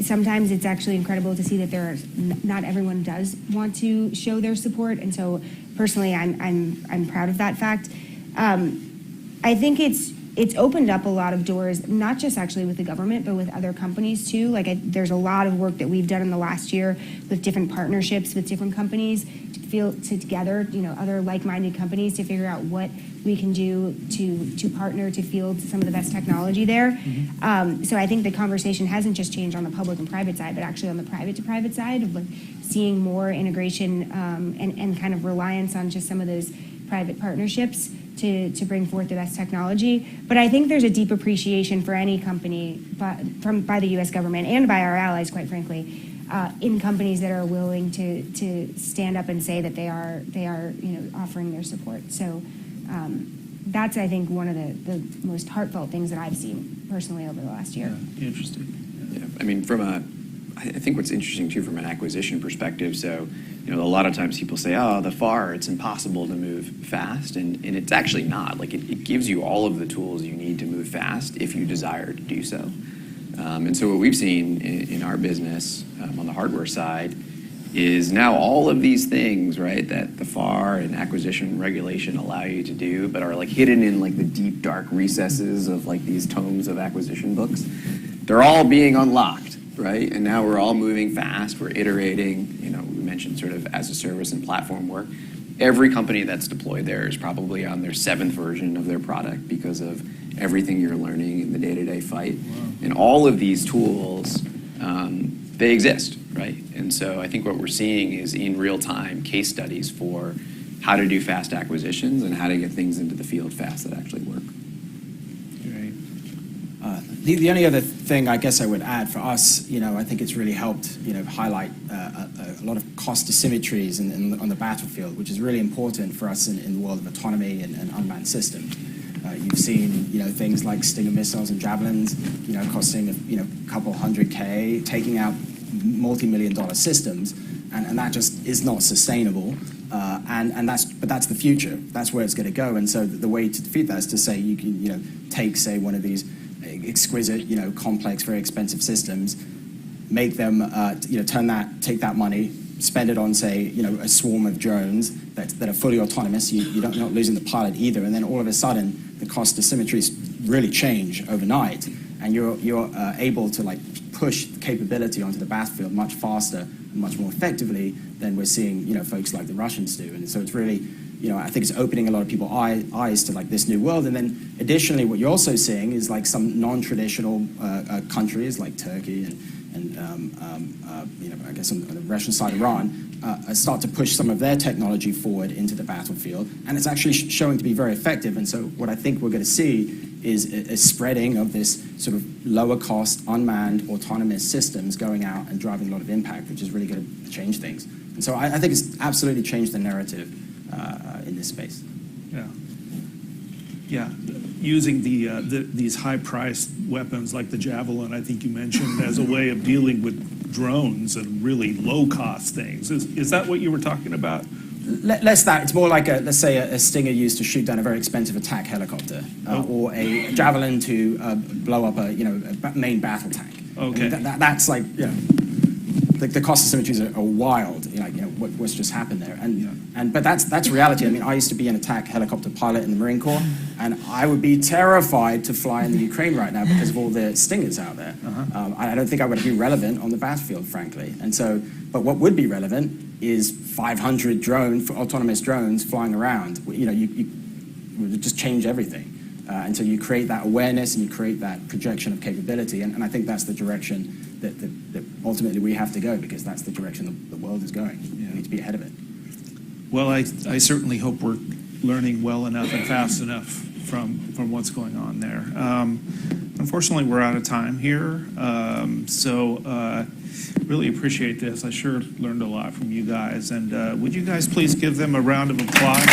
sometimes it's actually incredible to see that not everyone does want to show their support, and so personally, I'm proud of that fact. I think it's opened up a lot of doors, not just actually with the government, but with other companies too. There's a lot of work that we've done in the last year with different partnerships with different companies together, other like-minded companies, to figure out what we can do to partner to field some of the best technology there. Mm-hmm. So I think the conversation hasn't just changed on the public and private side, but actually on the private to private side of seeing more integration and kind of reliance on just some of those private partnerships to bring forth the best technology. But I think there's a deep appreciation for any company by the U.S. government and by our allies, quite frankly, in companies that are willing to stand up and say that they are offering their support. So that's, I think, one of the most heartfelt things that I've seen personally over the last year. Yeah, interesting. Yeah, I mean, I think what's interesting too from an acquisition perspective. So, a lot of times people say, "Oh, the FAR, it's impossible to move fast," and it's actually not. It gives you all of the tools you need to move fast if you desire to do so. And so what we've seen in our business on the hardware side is now all of these things, right, that the FAR and acquisition regulation allow you to do, but are hidden in the deep, dark recesses of these tomes of acquisition books. They're all being unlocked, right? And now we're all moving fast. We're iterating. We mentioned sort of as a service and platform work. Every company that's deployed there is probably on their 7th version of their product because of everything you're learning in the day-to-day fight. Wow. And all of these tools, they exist, right? And so I think what we're seeing is in real time case studies for how to do fast acquisitions and how to get things into the field fast that actually work. Great. The only other thing I guess I would add for us, I think it's really helped, highlight a lot of cost asymmetries on the battlefield, which is really important for us in the world of autonomy and unmanned systems. You've seen, things like Stinger missiles and Javelins, costing a couple $100K, taking out multi-million-dollar systems, and that just is not sustainable. But that's the future. That's where it's going to go. And so the way to defeat that is to say you can, take, say, one of these exquisite, complex, very expensive systems, make them, take that money, spend it on, say, a swarm of drones that are fully autonomous. You're not losing the pilot either. And then all of a sudden, the cost asymmetries really change overnight, and you're able to push the capability onto the battlefield much faster and much more effectively than we're seeing, folks like the Russians do. And so it's really, I think it's opening a lot of people's eyes to this new world. And then additionally, what you're also seeing is some non-traditional countries like Turkey I guess on the Russian side, Iran, start to push some of their technology forward into the battlefield, and it's actually showing to be very effective. And so what I think we're going to see is a spreading of this sort of lower cost, unmanned, autonomous systems going out and driving a lot of impact, which is really going to change things. And so I think it's absolutely changed the narrative in this space. Yeah. Yeah. Using these high-priced weapons like the Javelin, I think you mentioned, as a way of dealing with drones and really low-cost things. Is that what you were talking about? Less that. It's more like, let's say, a Stinger used to shoot down a very expensive attack helicopter, or a Javelin to blow up a main battle tank. Okay. I mean, that's like, the cost asymmetries are wild. What's just happened there, but that's reality. I mean, I used to be an attack helicopter pilot in the Marine Corps, and I would be terrified to fly in the Ukraine right now because of all the Stingers out there. I don't think I would be relevant on the battlefield, frankly. And so, but what would be relevant is 500 autonomous drones flying around. You would just change everything. And so you create that awareness and you create that projection of capability. And I think that's the direction that ultimately we have to go, because that's the direction the world is going. We need to be ahead of it. Well, I certainly hope we're learning well enough and fast enough from what's going on there. Unfortunately, we're out of time here. So really appreciate this. I sure learned a lot from you guys. And would you guys please give them a round of applause?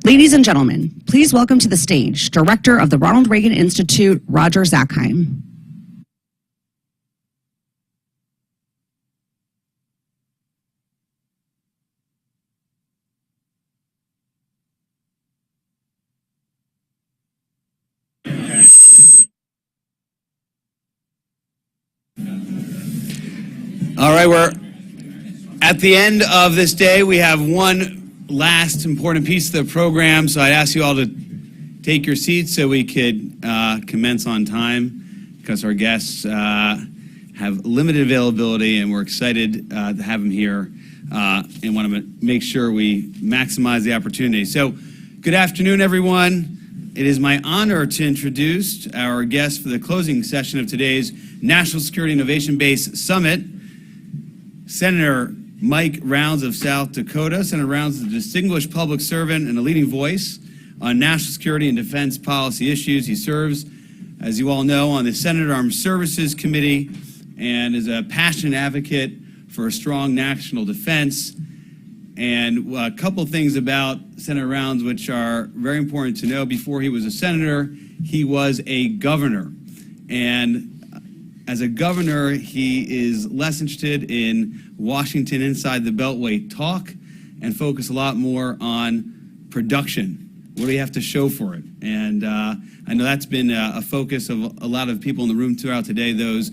Ladies and gentlemen, please welcome to the stage Director of the Ronald Reagan Institute, Roger Zackheim. All right, we're at the end of this day. We have one last important piece of the program, so I'd ask you all to take your seats so we could commence on time, because our guests have limited availability and we're excited to have them here and want to make sure we maximize the opportunity. So, good afternoon, everyone. It is my honor to introduce our guests for the closing session of today's National Security Innovation Base Summit. Senator Mike Rounds of South Dakota. Senator Rounds is a distinguished public servant and a leading voice on national security and defense policy issues. He serves, as you all know, on the Senate Armed Services Committee and is a passionate advocate for a strong national defense. And a couple things about Senator Rounds which are very important to know. Before he was a senator, he was a governor. And as a governor, he is less interested in Washington inside the Beltway talk and focus a lot more on production. What do you have to show for it? And I know that's been a focus of a lot of people in the room throughout today, those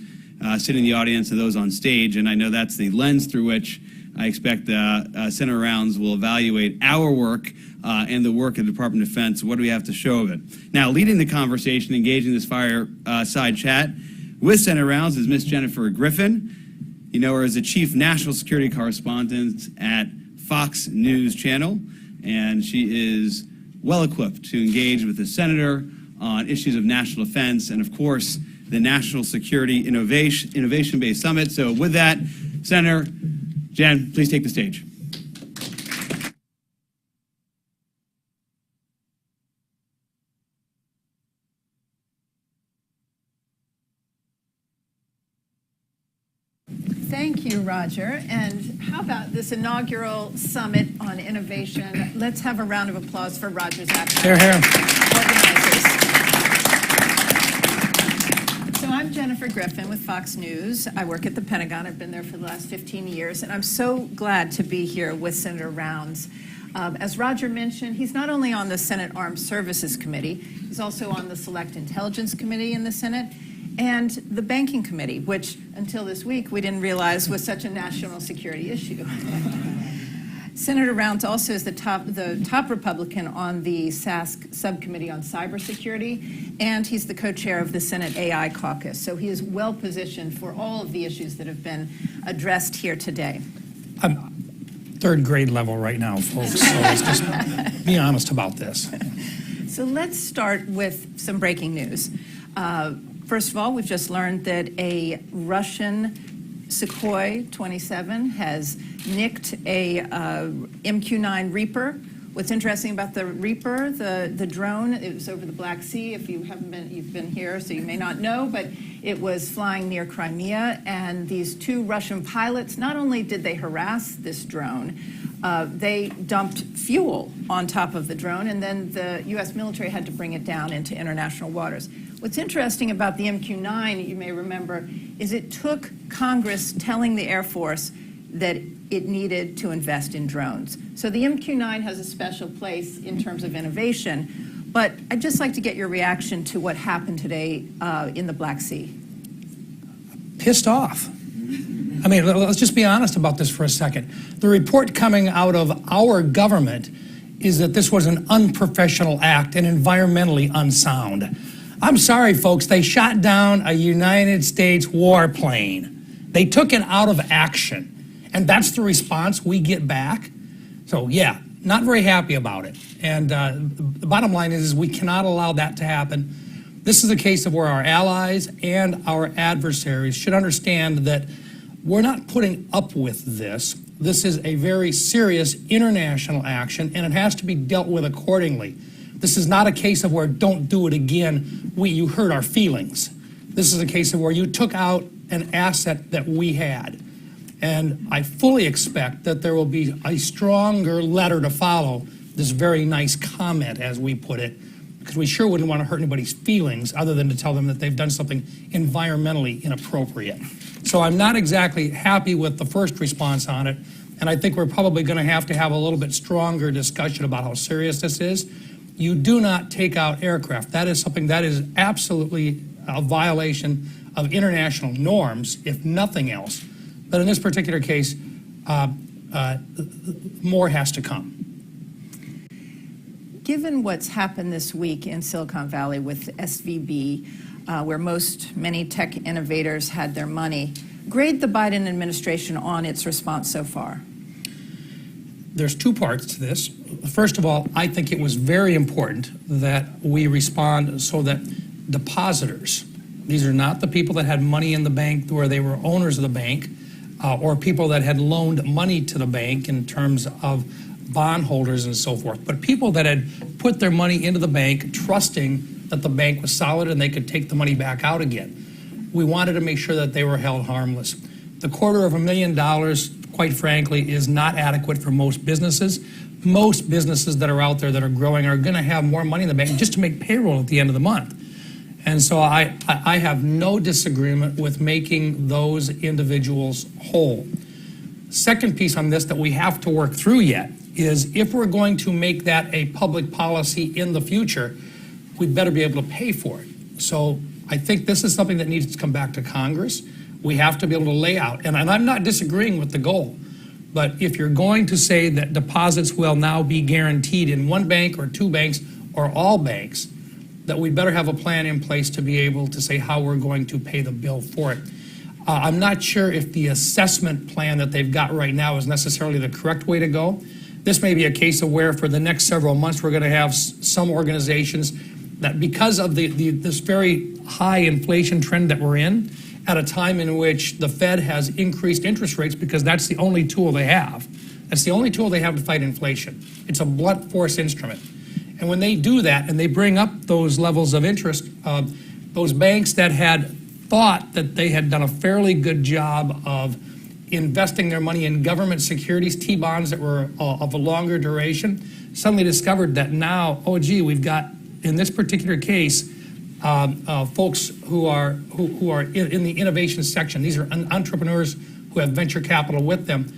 sitting in the audience and those on stage. And I know that's the lens through which I expect Senator Rounds will evaluate our work and the work of the Department of Defense. What do we have to show of it? Now, leading the conversation, engaging this fireside chat with Senator Rounds is Miss Jennifer Griffin. You know her as the Chief National Security Correspondent at Fox News Channel, and she is well equipped to engage with the Senator on issues of national defense and, of course, the National Security Innovation-Based Summit. So with that, Senator Jen, please take the stage. Thank you, Roger. And how about this inaugural summit on innovation? Let's have a round of applause for Roger Zackheim. Hear, hear. Organizers. So I'm Jennifer Griffin with Fox News. I work at the Pentagon. I've been there for the last 15 years, and I'm so glad to be here with Senator Rounds. As Roger mentioned, he's not only on the Senate Armed Services Committee, he's also on the Select Intelligence Committee in the Senate, and the Banking Committee, which until this week we didn't realize was such a national security issue. Senator Rounds also is the top Republican on the SASC subcommittee on cybersecurity, and he's the co-chair of the Senate AI caucus. So he is well positioned for all of the issues that have been addressed here today. I'm third grade level right now, folks, so let's just be honest about this. So let's start with some breaking news. First of all, we've just learned that a Russian Sukhoi 27 has nicked a MQ-9 Reaper. What's interesting about the Reaper, the drone, it was over the Black Sea. If you haven't been, you've been here, so you may not know, but it was flying near Crimea, and these two Russian pilots, not only did they harass this drone, they dumped fuel on top of the drone, and then the U.S. military had to bring it down into international waters. What's interesting about the MQ-9, you may remember, is it took Congress telling the Air Force that it needed to invest in drones. So the MQ-9 has a special place in terms of innovation, but I'd just like to get your reaction to what happened today in the Black Sea. Pissed off. I mean, let's just be honest about this for a second. The report coming out of our government is that this was an unprofessional act and environmentally unsound. I'm sorry, folks, they shot down a United States warplane. They took it out of action, and that's the response we get back. So, yeah, not very happy about it. And the bottom line is we cannot allow that to happen. This is a case of where our allies and our adversaries should understand that we're not putting up with this. This is a very serious international action, and it has to be dealt with accordingly. This is not a case of where don't do it again, you hurt our feelings. This is a case of where you took out an asset that we had. And I fully expect that there will be a stronger letter to follow this very nice comment, as we put it, because we sure wouldn't want to hurt anybody's feelings other than to tell them that they've done something environmentally inappropriate. So I'm not exactly happy with the first response on it, and I think we're probably going to have a little bit stronger discussion about how serious this is. You do not take out aircraft. That is something that is absolutely a violation of international norms, if nothing else. But in this particular case, more has to come. Given what's happened this week in Silicon Valley with SVB, where many tech innovators had their money, grade the Biden administration on its response so far. There's two parts to this. First of all, I think it was very important that we respond so that depositors, these are not the people that had money in the bank where they were owners of the bank, or people that had loaned money to the bank in terms of bondholders and so forth, but people that had put their money into the bank trusting that the bank was solid and they could take the money back out again. We wanted to make sure that they were held harmless. The $250,000, quite frankly, is not adequate for most businesses. Most businesses that are out there that are growing are going to have more money in the bank just to make payroll at the end of the month. And so I have no disagreement with making those individuals whole. Second piece on this that we have to work through yet is if we're going to make that a public policy in the future, we'd better be able to pay for it. So I think this is something that needs to come back to Congress. We have to be able to lay out, and I'm not disagreeing with the goal, but if you're going to say that deposits will now be guaranteed in one bank or two banks or all banks, that we better have a plan in place to be able to say how we're going to pay the bill for it. I'm not sure if the assessment plan that they've got right now is necessarily the correct way to go. This may be a case of where for the next several months we're going to have some organizations that because of this very high inflation trend that we're in, at a time in which the Fed has increased interest rates because that's the only tool they have. That's the only tool they have to fight inflation. It's a blunt force instrument. And when they do that and they bring up those levels of interest, those banks that had thought that they had done a fairly good job of investing their money in government securities, T-bonds that were of a longer duration, suddenly discovered that now, oh gee, we've got, in this particular case, folks who are in the innovation section. These are entrepreneurs who have venture capital with them.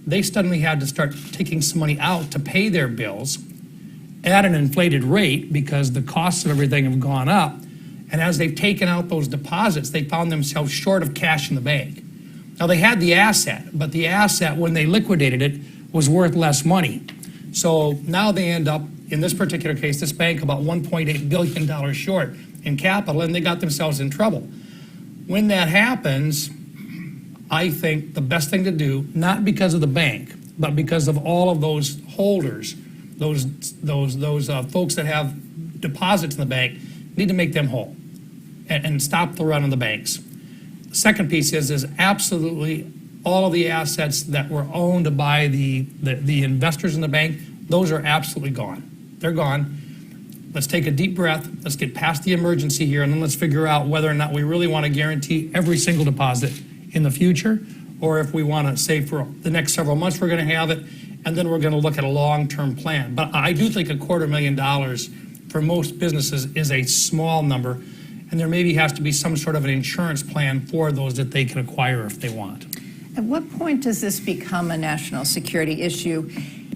They suddenly had to start taking some money out to pay their bills at an inflated rate because the costs of everything have gone up. And as they've taken out those deposits, they found themselves short of cash in the bank. Now, they had the asset, but the asset, when they liquidated it, was worth less money. So now they end up, in this particular case, this bank about $1.8 billion short in capital, and they got themselves in trouble. When that happens, I think the best thing to do, not because of the bank, but because of all of those holders, those folks that have deposits in the bank, need to make them whole and stop the run on the banks. The second piece is absolutely all of the assets that were owned by the investors in the bank, those are absolutely gone. They're gone. Let's take a deep breath. Let's get past the emergency here, and then let's figure out whether or not we really want to guarantee every single deposit in the future, or if we want to say for the next several months we're going to have it, and then we're going to look at a long-term plan. But I do think $250,000 for most businesses is a small number, and there maybe has to be some sort of an insurance plan for those that they can acquire if they want. At what point does this become a national security issue?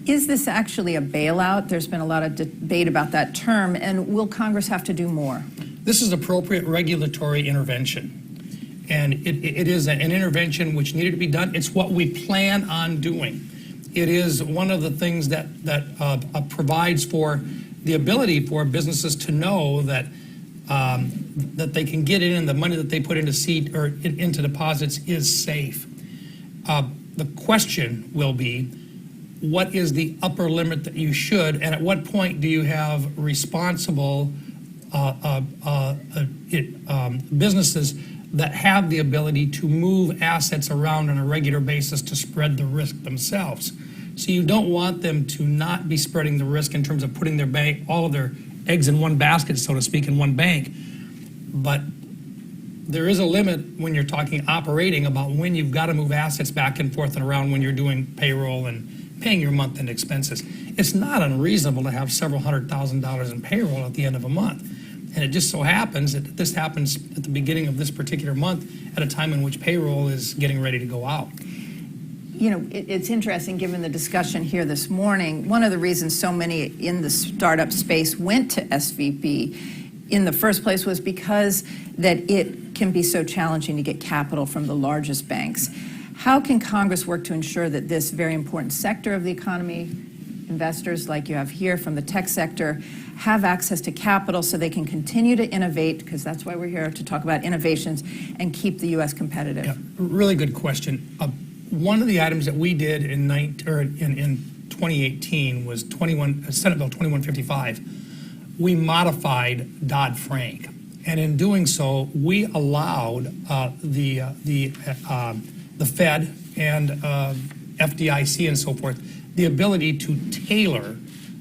Is this actually a bailout? There's been a lot of debate about that term, and will Congress have to do more? This is appropriate regulatory intervention, and it is an intervention which needed to be done. It's what we plan on doing. It is one of the things that provides for the ability for businesses to know that that they can get in and the money that they put into into deposits is safe. The question will be, what is the upper limit that you should, and at what point do you have responsible businesses that have the ability to move assets around on a regular basis to spread the risk themselves? So you don't want them to not be spreading the risk in terms of putting all of their eggs in one basket, so to speak, in one bank. But there is a limit when you're talking operating about when you've got to move assets back and forth and around when you're doing payroll and paying your month-end expenses. It's not unreasonable to have several $100,000 in payroll at the end of a month. And it just so happens that this happens at the beginning of this particular month at a time in which payroll is getting ready to go out. You know, it's interesting, given the discussion here this morning, one of the reasons so many in the startup space went to SVB in the first place was because that it can be so challenging to get capital from the largest banks. How can Congress work to ensure that this very important sector of the economy, investors like you have here from the tech sector, have access to capital so they can continue to innovate, because that's why we're here to talk about innovations, and keep the U.S. competitive? Yeah, really good question. One of the items that we did in 2018 was Senate Bill 2155. We modified Dodd-Frank, and in doing so, we allowed the Fed and FDIC and so forth the ability to tailor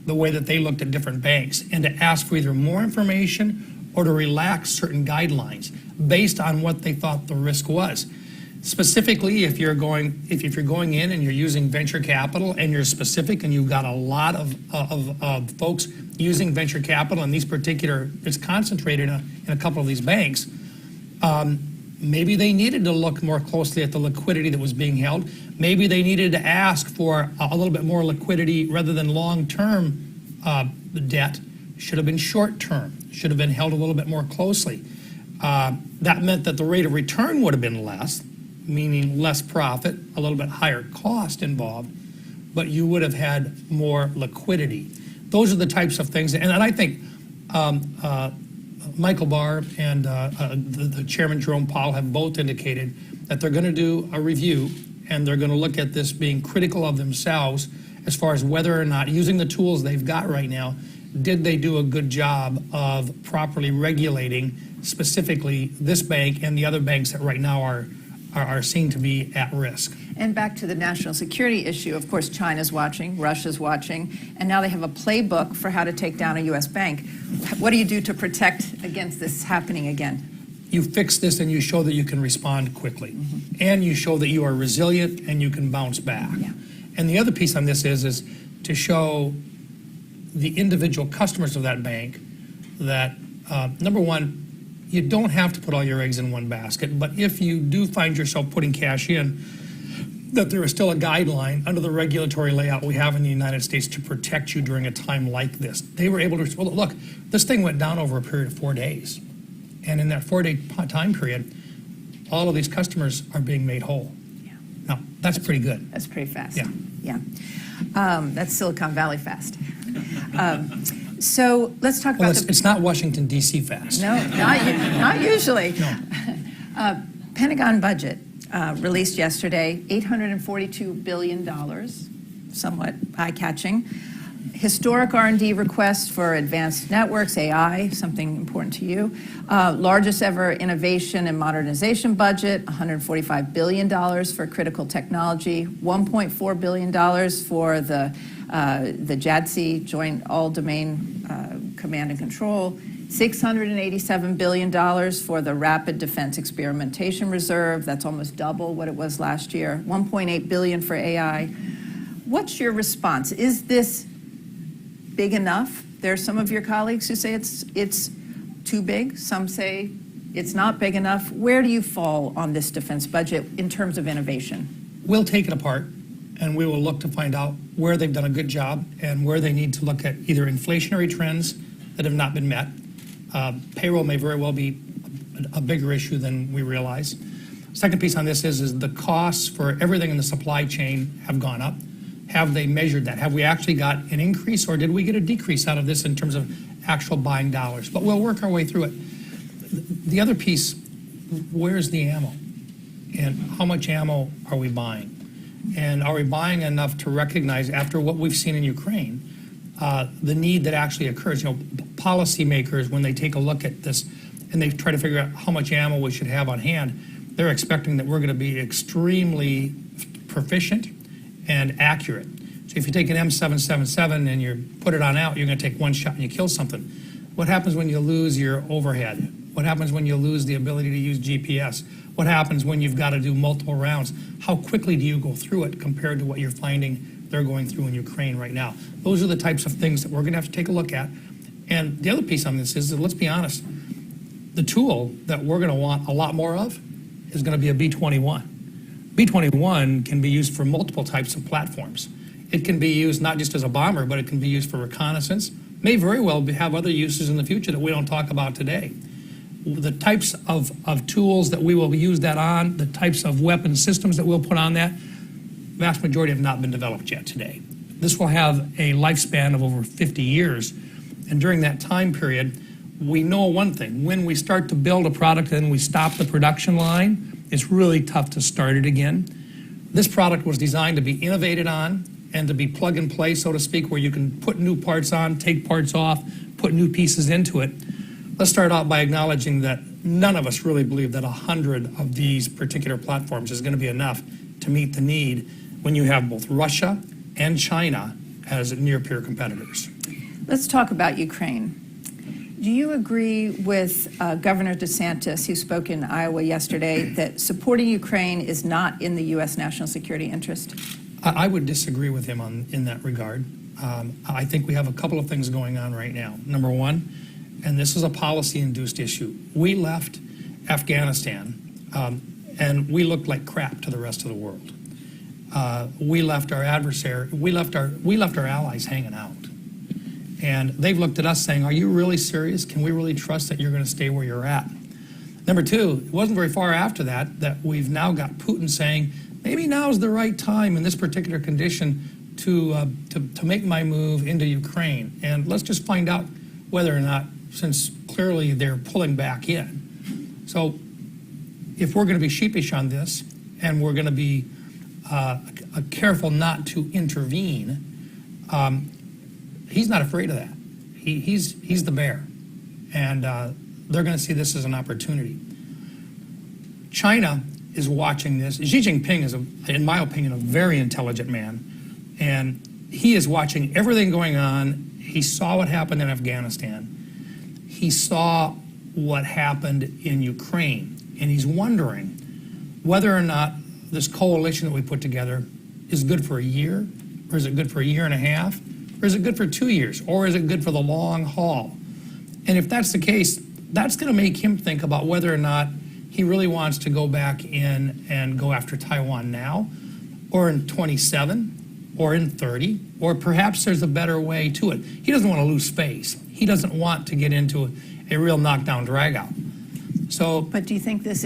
the way that they looked at different banks and to ask for either more information or to relax certain guidelines based on what they thought the risk was. Specifically, if you're going in and you're using venture capital and you're specific and you've got a lot of folks using venture capital and it's concentrated in a couple of these banks, maybe they needed to look more closely at the liquidity that was being held. Maybe they needed to ask for a little bit more liquidity rather than long-term debt. Should have been short-term, should have been held a little bit more closely. That meant that the rate of return would have been less, meaning less profit, a little bit higher cost involved, but you would have had more liquidity. Those are the types of things, and I think Michael Barr and the Chairman Jerome Powell have both indicated that they're going to do a review and they're going to look at this being critical of themselves as far as whether or not, using the tools they've got right now, did they do a good job of properly regulating specifically this bank and the other banks that right now are seen to be at risk. And back to the national security issue, of course, China's watching, Russia's watching, and now they have a playbook for how to take down a U.S. bank. What do you do to protect against this happening again? You fix this and you show that you can respond quickly. And you show that you are resilient and you can bounce back. Yeah. And the other piece on this is to show the individual customers of that bank that, number one, you don't have to put all your eggs in one basket, but if you do find yourself putting cash in, that there is still a guideline under the regulatory layout we have in the United States to protect you during a time like this. They were able to, well, look, this thing went down over a period of 4 days. And in that 4-day time period, all of these customers are being made whole. Yeah. Now, that's pretty good. That's pretty fast. Yeah. Yeah. That's Silicon Valley fast. So let's talk Well, about it's not Washington, D.C. fast. No, not usually. No. Pentagon budget released yesterday, $842 billion, somewhat eye-catching. Historic R&D request for advanced networks, AI, something important to you. Largest ever innovation and modernization budget, $145 billion for critical technology, $1.4 billion for the JADC, Joint All-Domain Command and Control, $687 billion for the Rapid Defense Experimentation Reserve. That's almost double what it was last year. $1.8 billion for AI. What's your response? Is this big enough? There are some of your colleagues who say it's too big. Some say it's not big enough. Where do you fall on this defense budget in terms of innovation? We'll take it apart, and we will look to find out where they've done a good job and where they need to look at either inflationary trends that have not been met. Payroll may very well be a bigger issue than we realize. Second piece on this is the costs for everything in the supply chain have gone up. Have they measured that? Have we actually got an increase, or did we get a decrease out of this in terms of actual buying dollars? But we'll work our way through it. The other piece, where's the ammo? And how much ammo are we buying? And are we buying enough to recognize, after what we've seen in Ukraine, the need that actually occurs? You know, policymakers, when they take a look at this and they try to figure out how much ammo we should have on hand, they're expecting that we're going to be extremely proficient and accurate. So if you take an M777 and you put it on out, you're going to take one shot and you kill something. What happens when you lose your overhead? What happens when you lose the ability to use GPS? What happens when you've got to do multiple rounds? How quickly do you go through it compared to what you're finding they're going through in Ukraine right now. Those are the types of things that we're going to have to take a look at. And the other piece on this is that, let's be honest, the tool that we're going to want a lot more of is going to be a B-21. B-21 can be used for multiple types of platforms. It can be used not just as a bomber, but it can be used for reconnaissance. May very well have other uses in the future that we don't talk about today. The types of tools that we will use that on, the types of weapon systems that we'll put on that, vast majority have not been developed yet today. This will have a lifespan of over 50 years. And during that time period, we know one thing. When we start to build a product and we stop the production line, it's really tough to start it again. This product was designed to be innovated on and to be plug and play, so to speak, where you can put new parts on, take parts off, put new pieces into it. Let's start out by acknowledging that none of us really believe that 100 of these particular platforms is going to be enough to meet the need when you have both Russia and China as near-peer competitors. Let's talk about Ukraine. Do you agree with Governor DeSantis, who spoke in Iowa yesterday, that supporting Ukraine is not in the U.S. national security interest? I would disagree with him in that regard. I think we have a couple of things going on right now. Number one, and this is a policy-induced issue, we left Afghanistan and we looked like crap to the rest of the world. We left our adversary, we left our allies hanging out. And they've looked at us saying, are you really serious? Can we really trust that you're going to stay where you're at? Number two, it wasn't very far after that we've now got Putin saying, maybe now is the right time in this particular condition to make my move into Ukraine. And let's just find out whether or not, since clearly they're pulling back in. So if we're going to be sheepish on this and we're going to be careful not to intervene, he's not afraid of that. He's the bear. And they're going to see this as an opportunity. China is watching this. Xi Jinping is, in my opinion, a very intelligent man. And he is watching everything going on. He saw what happened in Afghanistan. He saw what happened in Ukraine. And he's wondering whether or not this coalition that we put together is good for a year, or is it good for a year and a half, or is it good for 2 years, or is it good for the long haul? And if that's the case, that's going to make him think about whether or not he really wants to go back in and go after Taiwan now, or in 27, or in 30, or perhaps there's a better way to it. He doesn't want to lose face. He doesn't want to get into a real knockdown drag-out. So, but do you think this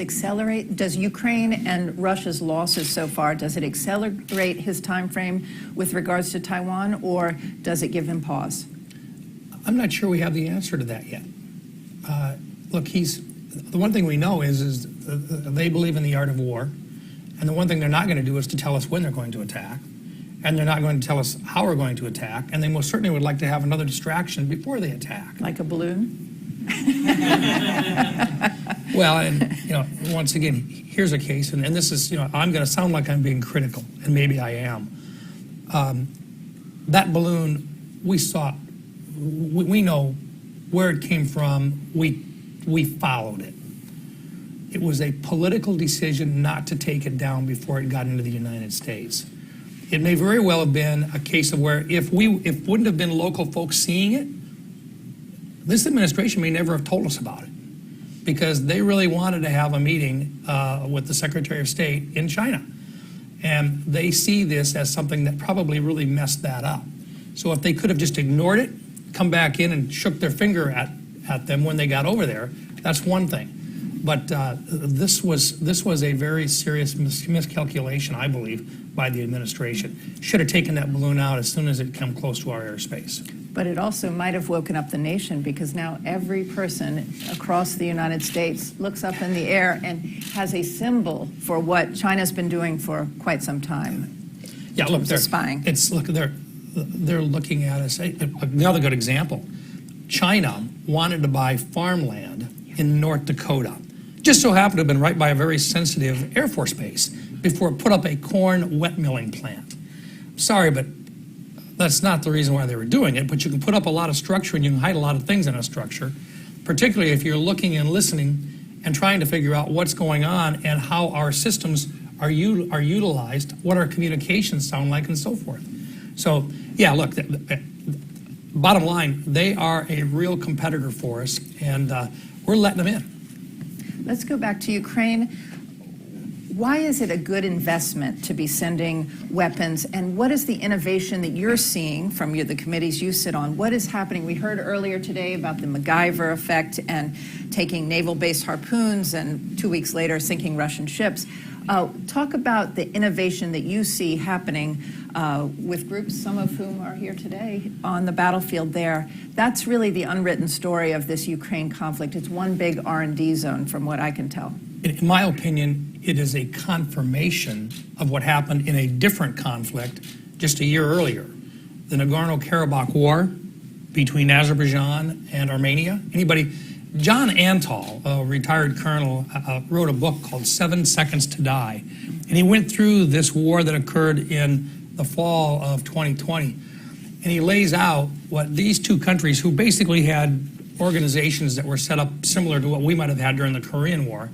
does Ukraine and Russia's losses so far, does it accelerate his time frame with regards to Taiwan, or does it give him pause? I'm not sure we have the answer to that yet. Look, the one thing we know is they believe in the art of war, and the one thing they're not going to do is to tell us when they're going to attack, and they're not going to tell us how we're going to attack, and they most certainly would like to have another distraction before they attack. Like a balloon? Well, and once again, here's a case, and this is, I'm going to sound like I'm being critical, and maybe I am. That balloon, we saw, we know where it came from. We followed it. It was a political decision not to take it down before it got into the United States. It may very well have been a case of where if wouldn't have been local folks seeing it, this administration may never have told us about it, because they really wanted to have a meeting with the Secretary of State in China. And they see this as something that probably really messed that up. So if they could have just ignored it, come back in and shook their finger at them when they got over there, that's one thing. But this was a very serious miscalculation, I believe, by the administration. Should have taken that balloon out as soon as it came close to our airspace. But it also might have woken up the nation, because now every person across the United States looks up in the air and has a symbol for what China's been doing for quite some time. Yeah, look, they're spying. They're looking at us. Another good example. China wanted to buy farmland in North Dakota. Just so happened to have been right by a very sensitive Air Force base before it put up a corn wet milling plant. Sorry, but that's not the reason why they were doing it, but you can put up a lot of structure and you can hide a lot of things in a structure, particularly if you're looking and listening and trying to figure out what's going on and how our systems are utilized, what our communications sound like, and so forth. So, yeah, look, bottom line, they are a real competitor for us, and we're letting them in. Let's go back to Ukraine. Why is it a good investment to be sending weapons, and what is the innovation that you're seeing from the committees you sit on? What is happening? We heard earlier today about the MacGyver effect and taking naval-based harpoons and 2 weeks later sinking Russian ships. Talk about the innovation that you see happening with groups, some of whom are here today, on the battlefield there. That's really the unwritten story of this Ukraine conflict. It's one big R&D zone from what I can tell. In my opinion, it is a confirmation of what happened in a different conflict just a year earlier. The Nagorno-Karabakh War between Azerbaijan and Armenia. John Antal, a retired colonel, wrote a book called 7 Seconds to Die. And he went through this war that occurred in the fall of 2020. And he lays out what these two countries, who basically had organizations that were set up similar to what we might have had during the Korean War,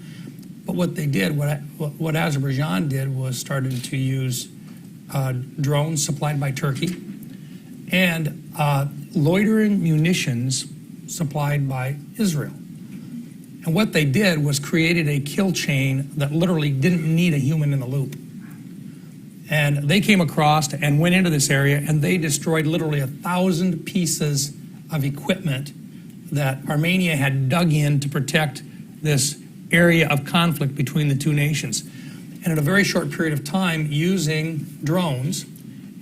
but what they did, what Azerbaijan did was started to use drones supplied by Turkey and loitering munitions supplied by Israel. And what they did was created a kill chain that literally didn't need a human in the loop. And they came across and went into this area, and they destroyed literally 1,000 pieces of equipment that Armenia had dug in to protect this area of conflict between the two nations. And in a very short period of time, using drones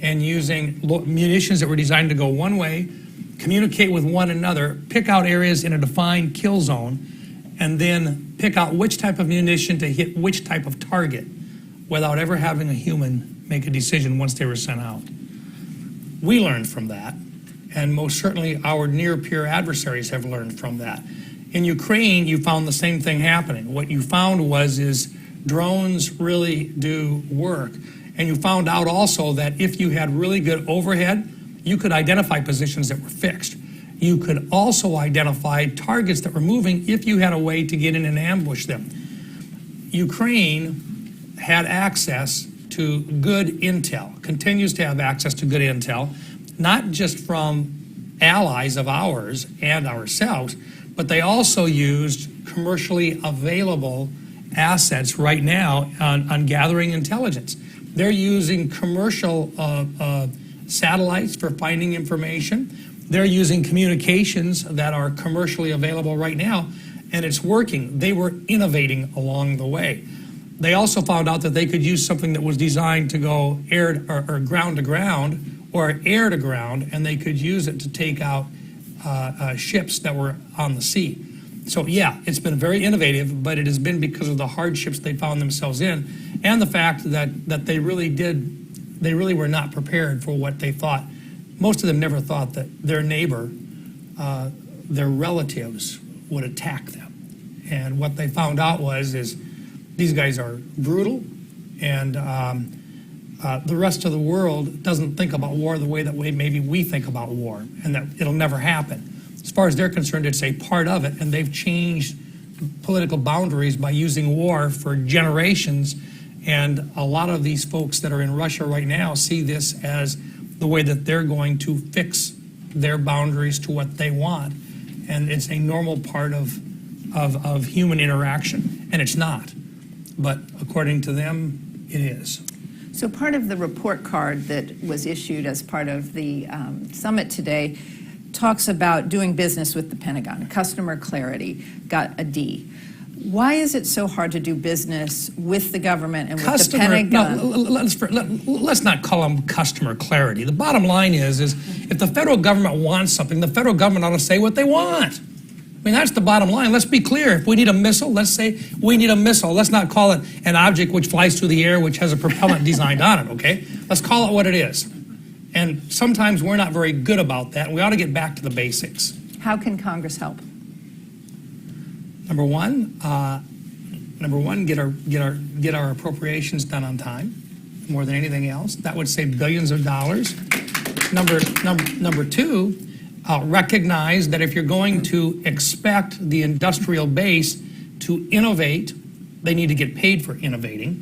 and using munitions that were designed to go one way, communicate with one another, pick out areas in a defined kill zone, and then pick out which type of munition to hit which type of target without ever having a human make a decision once they were sent out. We learned from that, and most certainly our near-peer adversaries have learned from that. In Ukraine, you found the same thing happening. What you found is drones really do work. And you found out also that if you had really good overhead, you could identify positions that were fixed. You could also identify targets that were moving if you had a way to get in and ambush them. Ukraine had access to good intel, continues to have access to good intel, not just from allies of ours and ourselves, but they also used commercially available assets right now on gathering intelligence. They're using commercial satellites for finding information. They're using communications that are commercially available right now, and it's working. They were innovating along the way. They also found out that they could use something that was designed to go air or ground to ground or air to ground, and they could use it to take out ships that were on the sea. So yeah, it's been very innovative, but it has been because of the hardships they found themselves in, and the fact that they really were not prepared for what they thought. Most of them never thought that their neighbor, their relatives, would attack them. And what they found out is these guys are brutal, and the rest of the world doesn't think about war the way that maybe we think about war, and that it'll never happen. As far as they're concerned, it's a part of it, and they've changed political boundaries by using war for generations. And a lot of these folks that are in Russia right now see this as the way that they're going to fix their boundaries to what they want. And it's a normal part of human interaction, and it's not. But according to them, it is. So part of the report card that was issued as part of the summit today talks about doing business with the Pentagon. Customer clarity got a D. Why is it so hard to do business with the government and with the Pentagon? No, let's not call them customer clarity. The bottom line is if the federal government wants something, the federal government ought to say what they want. I mean, that's the bottom line. Let's be clear. If we need a missile, let's say we need a missile. Let's not call it an object which flies through the air, which has a propellant designed on it, okay? Let's call it what it is. And sometimes we're not very good about that. We ought to get back to the basics. How can Congress help? Number one, get our appropriations done on time, more than anything else. That would save billions of dollars. Number two, recognize that if you're going to expect the industrial base to innovate, they need to get paid for innovating.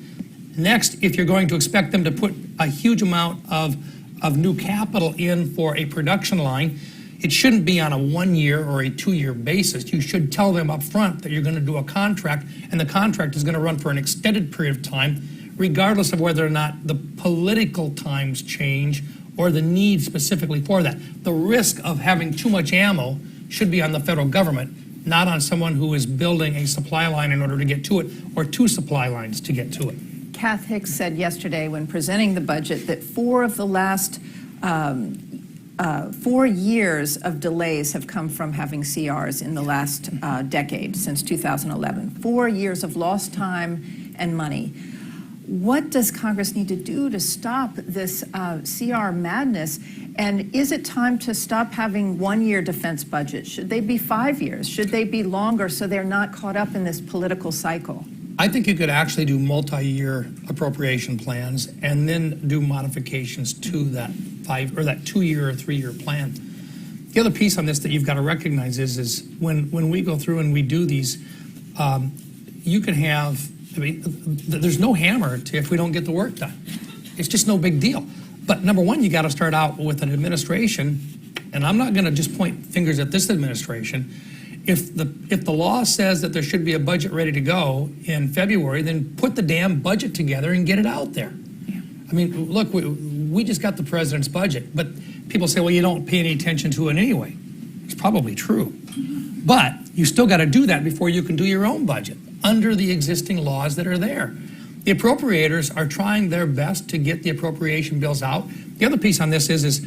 Next, if you're going to expect them to put a huge amount of of new capital in for a production line, it shouldn't be on a 1 year or a 2 year basis. You should tell them up front that you're going to do a contract, and the contract is going to run for an extended period of time, regardless of whether or not the political times change or the need specifically for that. The risk of having too much ammo should be on the federal government, not on someone who is building a supply line in order to get to it, or 2 supply lines to get to it. Kath Hicks said yesterday when presenting the budget that 4 of the last 4 years of delays have come from having CRs in the last decade, since 2011. 4 years of lost time and money. What does Congress need to do to stop this CR madness? And is it time to stop having 1 year defense budgets? Should they be 5 years? Should they be longer so they're not caught up in this political cycle? I think you could actually do multi-year appropriation plans and then do modifications to that 2 year or 3 year plan. The other piece on this that you've got to recognize is when we go through and we do these, you can have, there's no hammer to if we don't get the work done. It's just no big deal. But number one, you got to start out with an administration, and I'm not going to just point fingers at this administration. If the law says that there should be a budget ready to go in February, then put the damn budget together and get it out there. Yeah. I mean, look, we just got the president's budget, but people say, well, you don't pay any attention to it anyway. It's probably true. But you still got to do that before you can do your own budget under the existing laws that are there. The appropriators are trying their best to get the appropriation bills out. The other piece on this is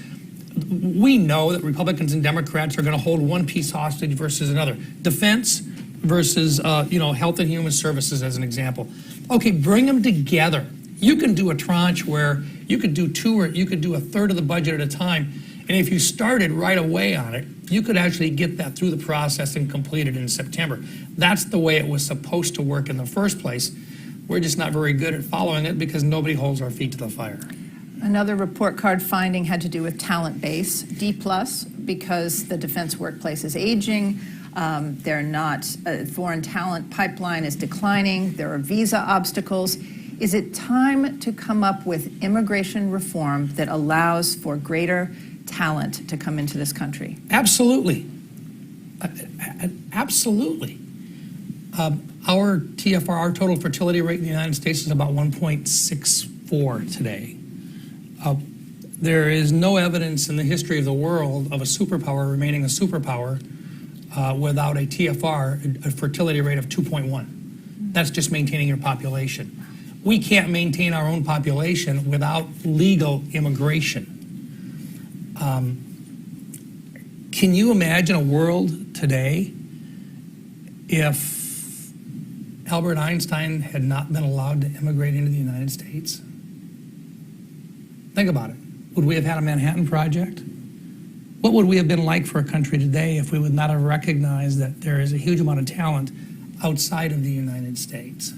we know that Republicans and Democrats are going to hold one piece hostage versus another. Defense versus, health and human services as an example. Okay, bring them together. You can do a tranche where you could do 2 or you could do a third of the budget at a time. And if you started right away on it, you could actually get that through the process and complete it in September. That's the way it was supposed to work in the first place. We're just not very good at following it because nobody holds our feet to the fire. Another report card finding had to do with talent base, D+, because the defense workplace is aging. They're not, foreign talent pipeline is declining. There are visa obstacles. Is it time to come up with immigration reform that allows for greater talent to come into this country? Absolutely. Absolutely. Our TFR, our total fertility rate in the United States is about 1.64 today. There is no evidence in the history of the world of a superpower remaining a superpower without a TFR, a fertility rate of 2.1. That's just maintaining your population. We can't maintain our own population without legal immigration. Can you imagine a world today if Albert Einstein had not been allowed to immigrate into the United States? Think about it. Would we have had a Manhattan Project? What would we have been like for a country today if we would not have recognized that there is a huge amount of talent outside of the United States?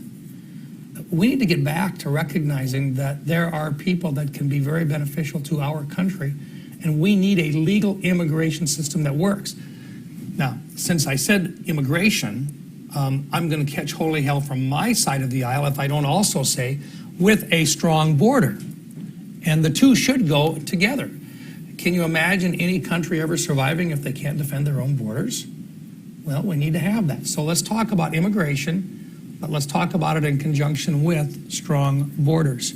We need to get back to recognizing that there are people that can be very beneficial to our country, and we need a legal immigration system that works. Now, since I said immigration, I'm going to catch holy hell from my side of the aisle if I don't also say with a strong border. And the two should go together. Can you imagine any country ever surviving if they can't defend their own borders? Well, we need to have that. So let's talk about immigration, but let's talk about it in conjunction with strong borders.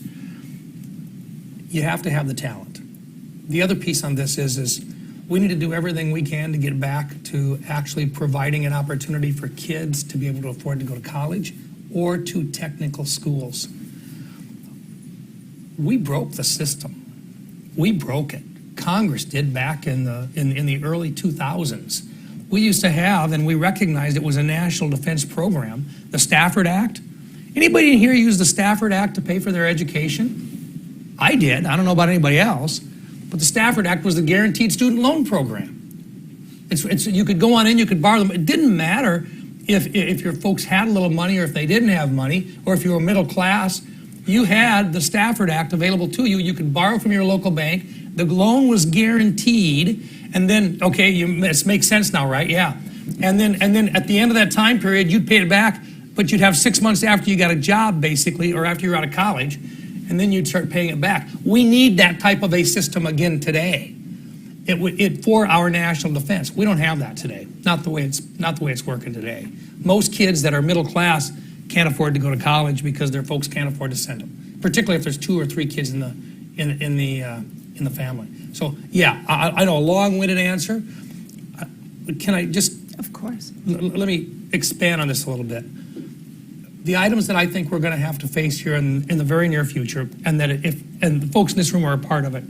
You have to have the talent. The other piece on this is we need to do everything we can to get back to actually providing an opportunity for kids to be able to afford to go to college or to technical schools. We broke the system. We broke it. Congress did back in the early 2000s. We used to have, and we recognized it was a national defense program, the Stafford Act. Anybody in here use the Stafford Act to pay for their education? I did. I don't know about anybody else. But the Stafford Act was the guaranteed student loan program. You could go on in, you could borrow them. It didn't matter if your folks had a little money or if they didn't have money, or if you were middle class. You had the Stafford Act available to you. You could borrow from your local bank. The loan was guaranteed. And then, okay, this makes sense now, right? Yeah. And then at the end of that time period, you'd pay it back, but you'd have 6 months after you got a job, basically, or after you're out of college. And and then you'd start paying it back. We need that type of a system again today. For our national defense. We don't have that today. Not the way it's working today. Most kids that are middle class can't afford to go to college because their folks can't afford to send them. Particularly if there's 2 or 3 kids in the family. So yeah, I know a long-winded answer. Can I just? Of course. Let me expand on this a little bit. The items that I think we're going to have to face here in the very near future, and the folks in this room are a part of it.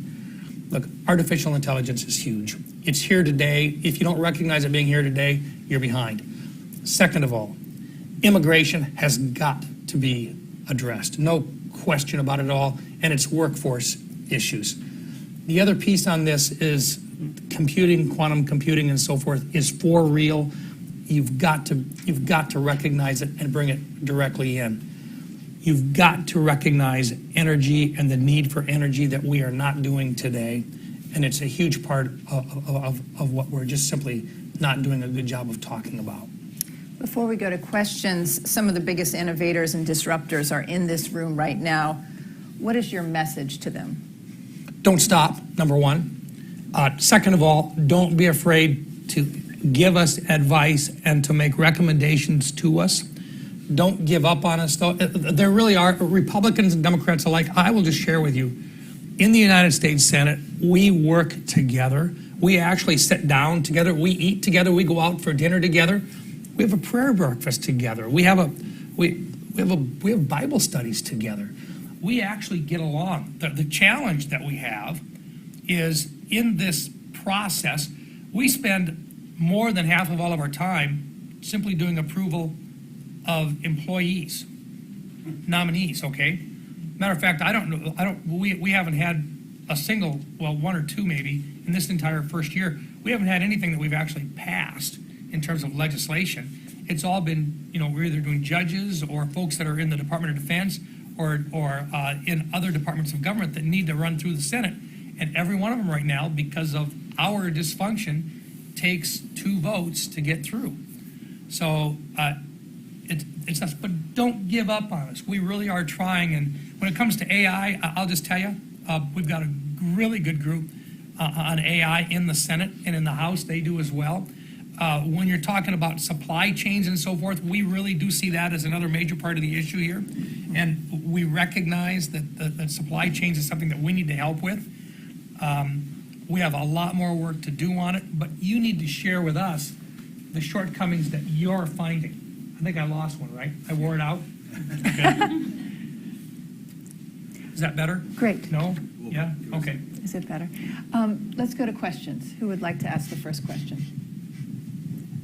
Look, artificial intelligence is huge. It's here today. If you don't recognize it being here today, you're behind. Second of all, immigration has got to be addressed. No question about it at all, and it's workforce issues. The other piece on this is computing, quantum computing and so forth is for real. You've got to recognize it and bring it directly in. You've got to recognize energy and the need for energy that we are not doing today. And it's a huge part of what we're just simply not doing a good job of talking about. Before we go to questions, some of the biggest innovators and disruptors are in this room right now. What is your message to them? Don't stop, number one. Second of all, don't be afraid to give us advice and to make recommendations to us. Don't give up on us, though. There really are Republicans and Democrats alike. I will just share with you, in the United States Senate, we work together. We actually sit down together. We eat together. We go out for dinner together. We have a prayer breakfast together. We have Bible studies together. We actually get along. The challenge that we have is in this process, we spend more than half of all of our time simply doing approval of employees, nominees, okay? Matter of fact, we haven't had a single, well, 1 or 2 maybe, in this entire first year, we haven't had anything that we've actually passed in terms of legislation. It's all been, we're either doing judges or folks that are in the Department of Defense or in other departments of government that need to run through the Senate. And every one of them right now, because of our dysfunction, takes 2 votes to get through. So, it's us, but don't give up on us. We really are trying, and when it comes to AI, I'll just tell you, we've got a really good group on AI in the Senate and in the House. They do as well. When you're talking about supply chains and so forth, we really do see that as another major part of the issue here, and we recognize that supply chains is something that we need to help with. We have a lot more work to do on it, but you need to share with us the shortcomings that you're finding. I think I lost one, right? I wore it out? Is that better? Great. No? Yeah? Okay. Is it better? Let's go to questions. Who would like to ask the first question?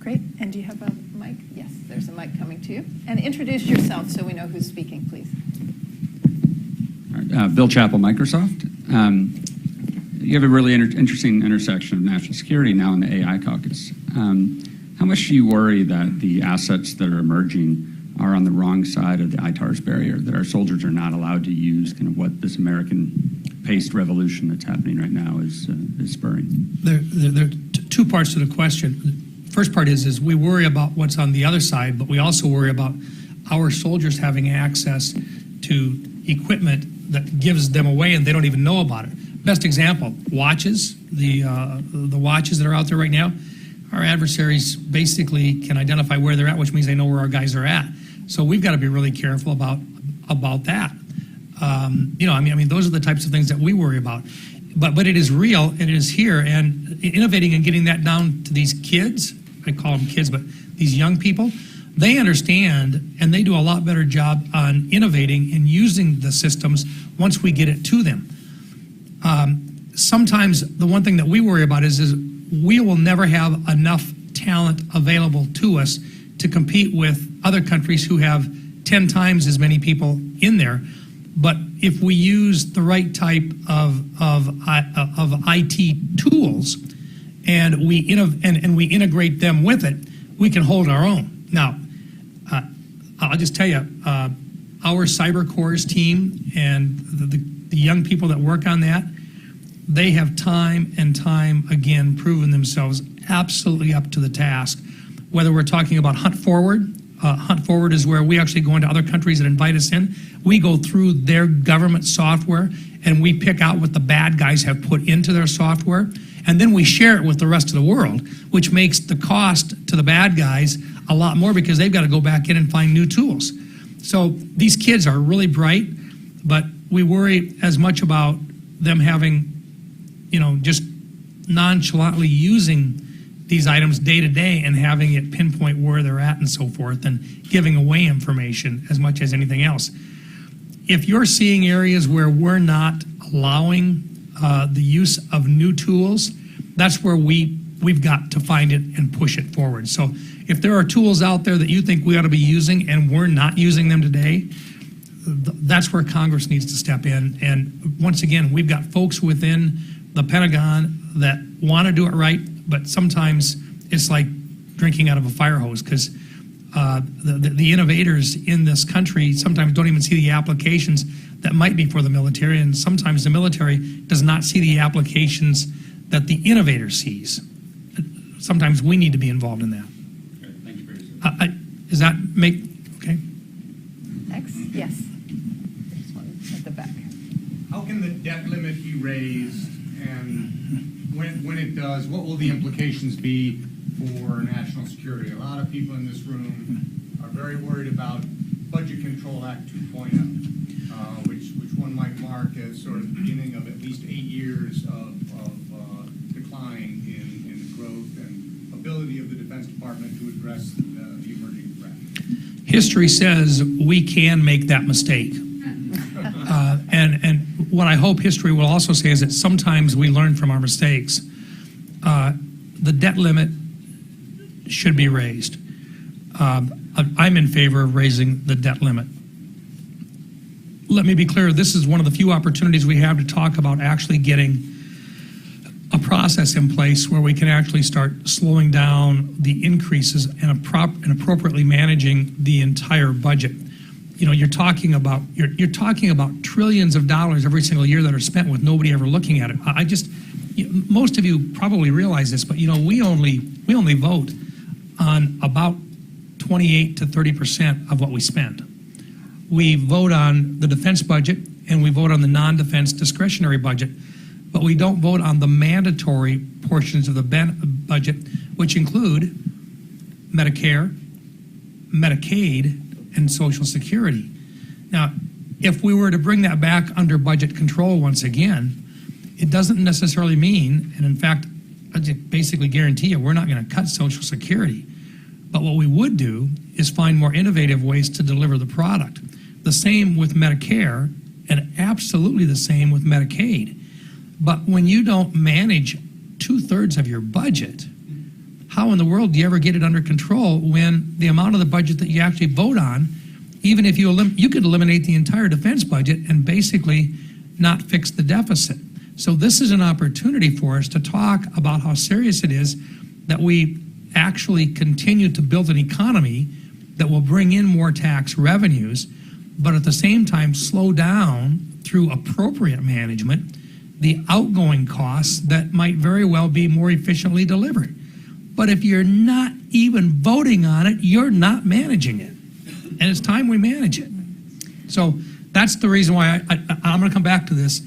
Great. And do you have a mic? Yes, there's a mic coming to you. And introduce yourself so we know who's speaking, please. Bill Chappell, Microsoft. You have a really interesting intersection of national security now in the AI caucus. How much do you worry that the assets that are emerging are on the wrong side of the ITAR's barrier, that our soldiers are not allowed to use kind of what this American-paced revolution that's happening right now is spurring? There are 2 parts to the question. First part is we worry about what's on the other side, but we also worry about our soldiers having access to equipment that gives them away and they don't even know about it. Best example, watches, the watches that are out there right now. Our adversaries basically can identify where they're at, which means they know where our guys are at. So we've got to be really careful about that. Those are the types of things that we worry about. But it is real, and it is here, and innovating and getting that down to these kids, I call them kids, but these young people, they understand, and they do a lot better job on innovating and using the systems once we get it to them. Sometimes the one thing that we worry about is we will never have enough talent available to us to compete with other countries who have 10 times as many people in there. But if we use the right type of IT tools and we integrate them with it, we can hold our own. Now, I'll just tell you, our cyber cores team and the young people that work on that, they have time and time again proven themselves absolutely up to the task. Whether we're talking about Hunt Forward, Hunt Forward is where we actually go into other countries that invite us in. We go through their government software and we pick out what the bad guys have put into their software, and then we share it with the rest of the world, which makes the cost to the bad guys a lot more because they've got to go back in and find new tools. So these kids are really bright, but we worry as much about them having, just nonchalantly using these items day to day and having it pinpoint where they're at and so forth, and giving away information as much as anything else. If you're seeing areas where we're not allowing the use of new tools, that's where we've got to find it and push it forward. So if there are tools out there that you think we ought to be using and we're not using them today, that's where Congress needs to step in. And once again, we've got folks within the Pentagon that want to do it right, but sometimes it's like drinking out of a fire hose, because the innovators in this country sometimes don't even see the applications that might be for the military, and sometimes the military does not see the applications that the innovator sees. Sometimes we need to be involved in that. Okay, thank you for your Does that make, okay? Next, yes. This one at the back. How can the debt limit be raised, and when it does, what will the implications be for national security? A lot of people in this room are very worried about Budget Control Act 2.0, which one might mark as sort of the beginning of at least 8 years of decline in growth and ability of the Defense Department to address the emerging threat. History says we can make that mistake. And what I hope history will also say is that sometimes we learn from our mistakes. The debt limit should be raised. I'm in favor of raising the debt limit. Let me be clear, this is one of the few opportunities we have to talk about actually getting a process in place where we can actually start slowing down the increases and appropriately managing the entire budget. You're talking about trillions of dollars every single year that are spent with nobody ever looking at it. Most of you probably realize this, but we only vote on about 28 to 30% of what we spend. We vote on the defense budget and we vote on the non-defense discretionary budget, but we don't vote on the mandatory portions of the budget, which include Medicare, Medicaid, and Social Security. Now, if we were to bring that back under budget control once again, it doesn't necessarily mean, and in fact, I basically guarantee you, we're not going to cut Social Security. But what we would do is find more innovative ways to deliver the product. The same with Medicare, and absolutely the same with Medicaid. But when you don't manage 2/3 of your budget, how in the world do you ever get it under control when the amount of the budget that you actually vote on, even if you could eliminate the entire defense budget and basically not fix the deficit. So this is an opportunity for us to talk about how serious it is that we actually continue to build an economy that will bring in more tax revenues, but at the same time slow down through appropriate management the outgoing costs that might very well be more efficiently delivered. But if you're not even voting on it, you're not managing it. And it's time we manage it. So that's the reason why I'm going to come back to this.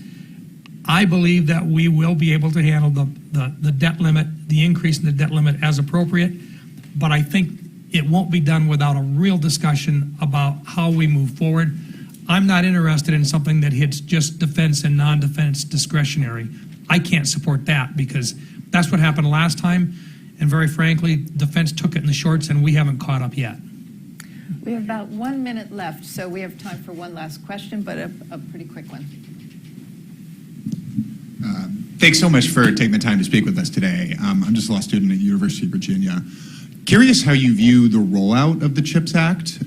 I believe that we will be able to handle the debt limit, the increase in the debt limit as appropriate, but I think it won't be done without a real discussion about how we move forward. I'm not interested in something that hits just defense and non-defense discretionary. I can't support that because that's what happened last time, and very frankly, defense took it in the shorts and we haven't caught up yet. We have about 1 minute left, so we have time for one last question, but a pretty quick one. Thanks so much for taking the time to speak with us today. I'm just a law student at University of Virginia. Curious how you view the rollout of the CHIPS Act.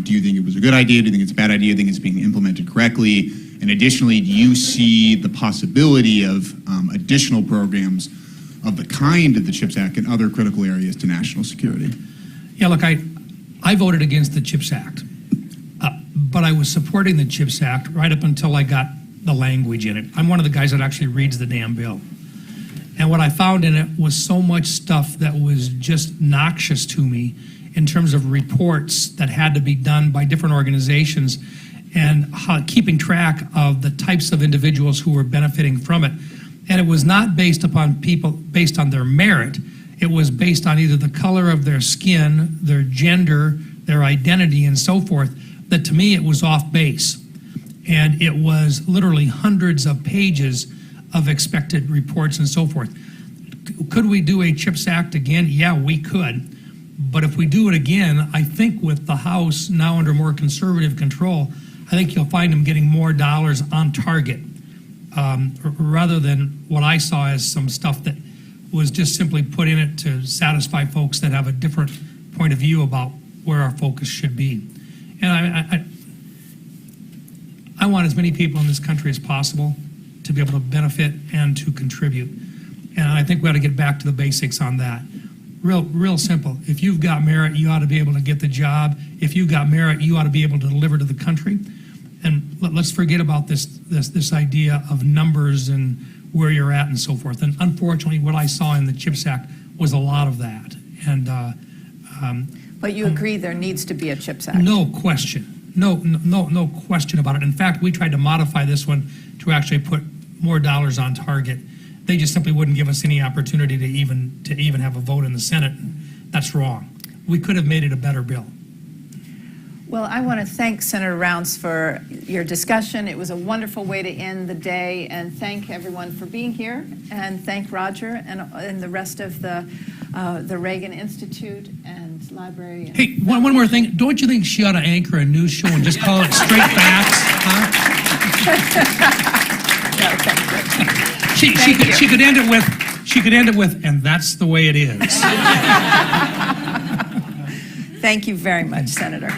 Do you think it was a good idea? Do you think it's a bad idea? Do you think it's being implemented correctly? And additionally, do you see the possibility of additional programs of the kind of the CHIPS Act in other critical areas to national security? Yeah, look, I voted against the CHIPS Act, but I was supporting the CHIPS Act right up until I got the language in it. I'm one of the guys that actually reads the damn bill. And what I found in it was so much stuff that was just noxious to me in terms of reports that had to be done by different organizations and keeping track of the types of individuals who were benefiting from it. And it was not based upon people based on their merit. It was based on either the color of their skin, their gender, their identity, and so forth, that to me it was off base. And it was literally hundreds of pages of expected reports and so forth. Could we do a CHIPS Act again? Yeah, we could. But if we do it again, I think with the House now under more conservative control, I think you'll find them getting more dollars on target, rather than what I saw as some stuff that was just simply put in it to satisfy folks that have a different point of view about where our focus should be. And I want as many people in this country as possible to be able to benefit and to contribute. And I think we ought to get back to the basics on that. Real simple. If you've got merit, you ought to be able to get the job. If you've got merit, you ought to be able to deliver to the country. And let's forget about this idea of numbers and where you're at and so forth. And unfortunately, what I saw in the CHIPS Act was a lot of that. And but you agree there needs to be a CHIPS Act? No question. No question about it. In fact, we tried to modify this one to actually put more dollars on target. They just simply wouldn't give us any opportunity to even have a vote in the Senate. That's wrong. We could have made it a better bill. Well, I want to thank Senator Rounds for your discussion. It was a wonderful way to end the day, and thank everyone for being here, and thank Roger and the rest of the Reagan Institute and Library. And hey, one more thing. Don't you think she ought to anchor a news show and just call it Straight Facts? She could end it with, and that's the way it is. Thank you very much, Senator.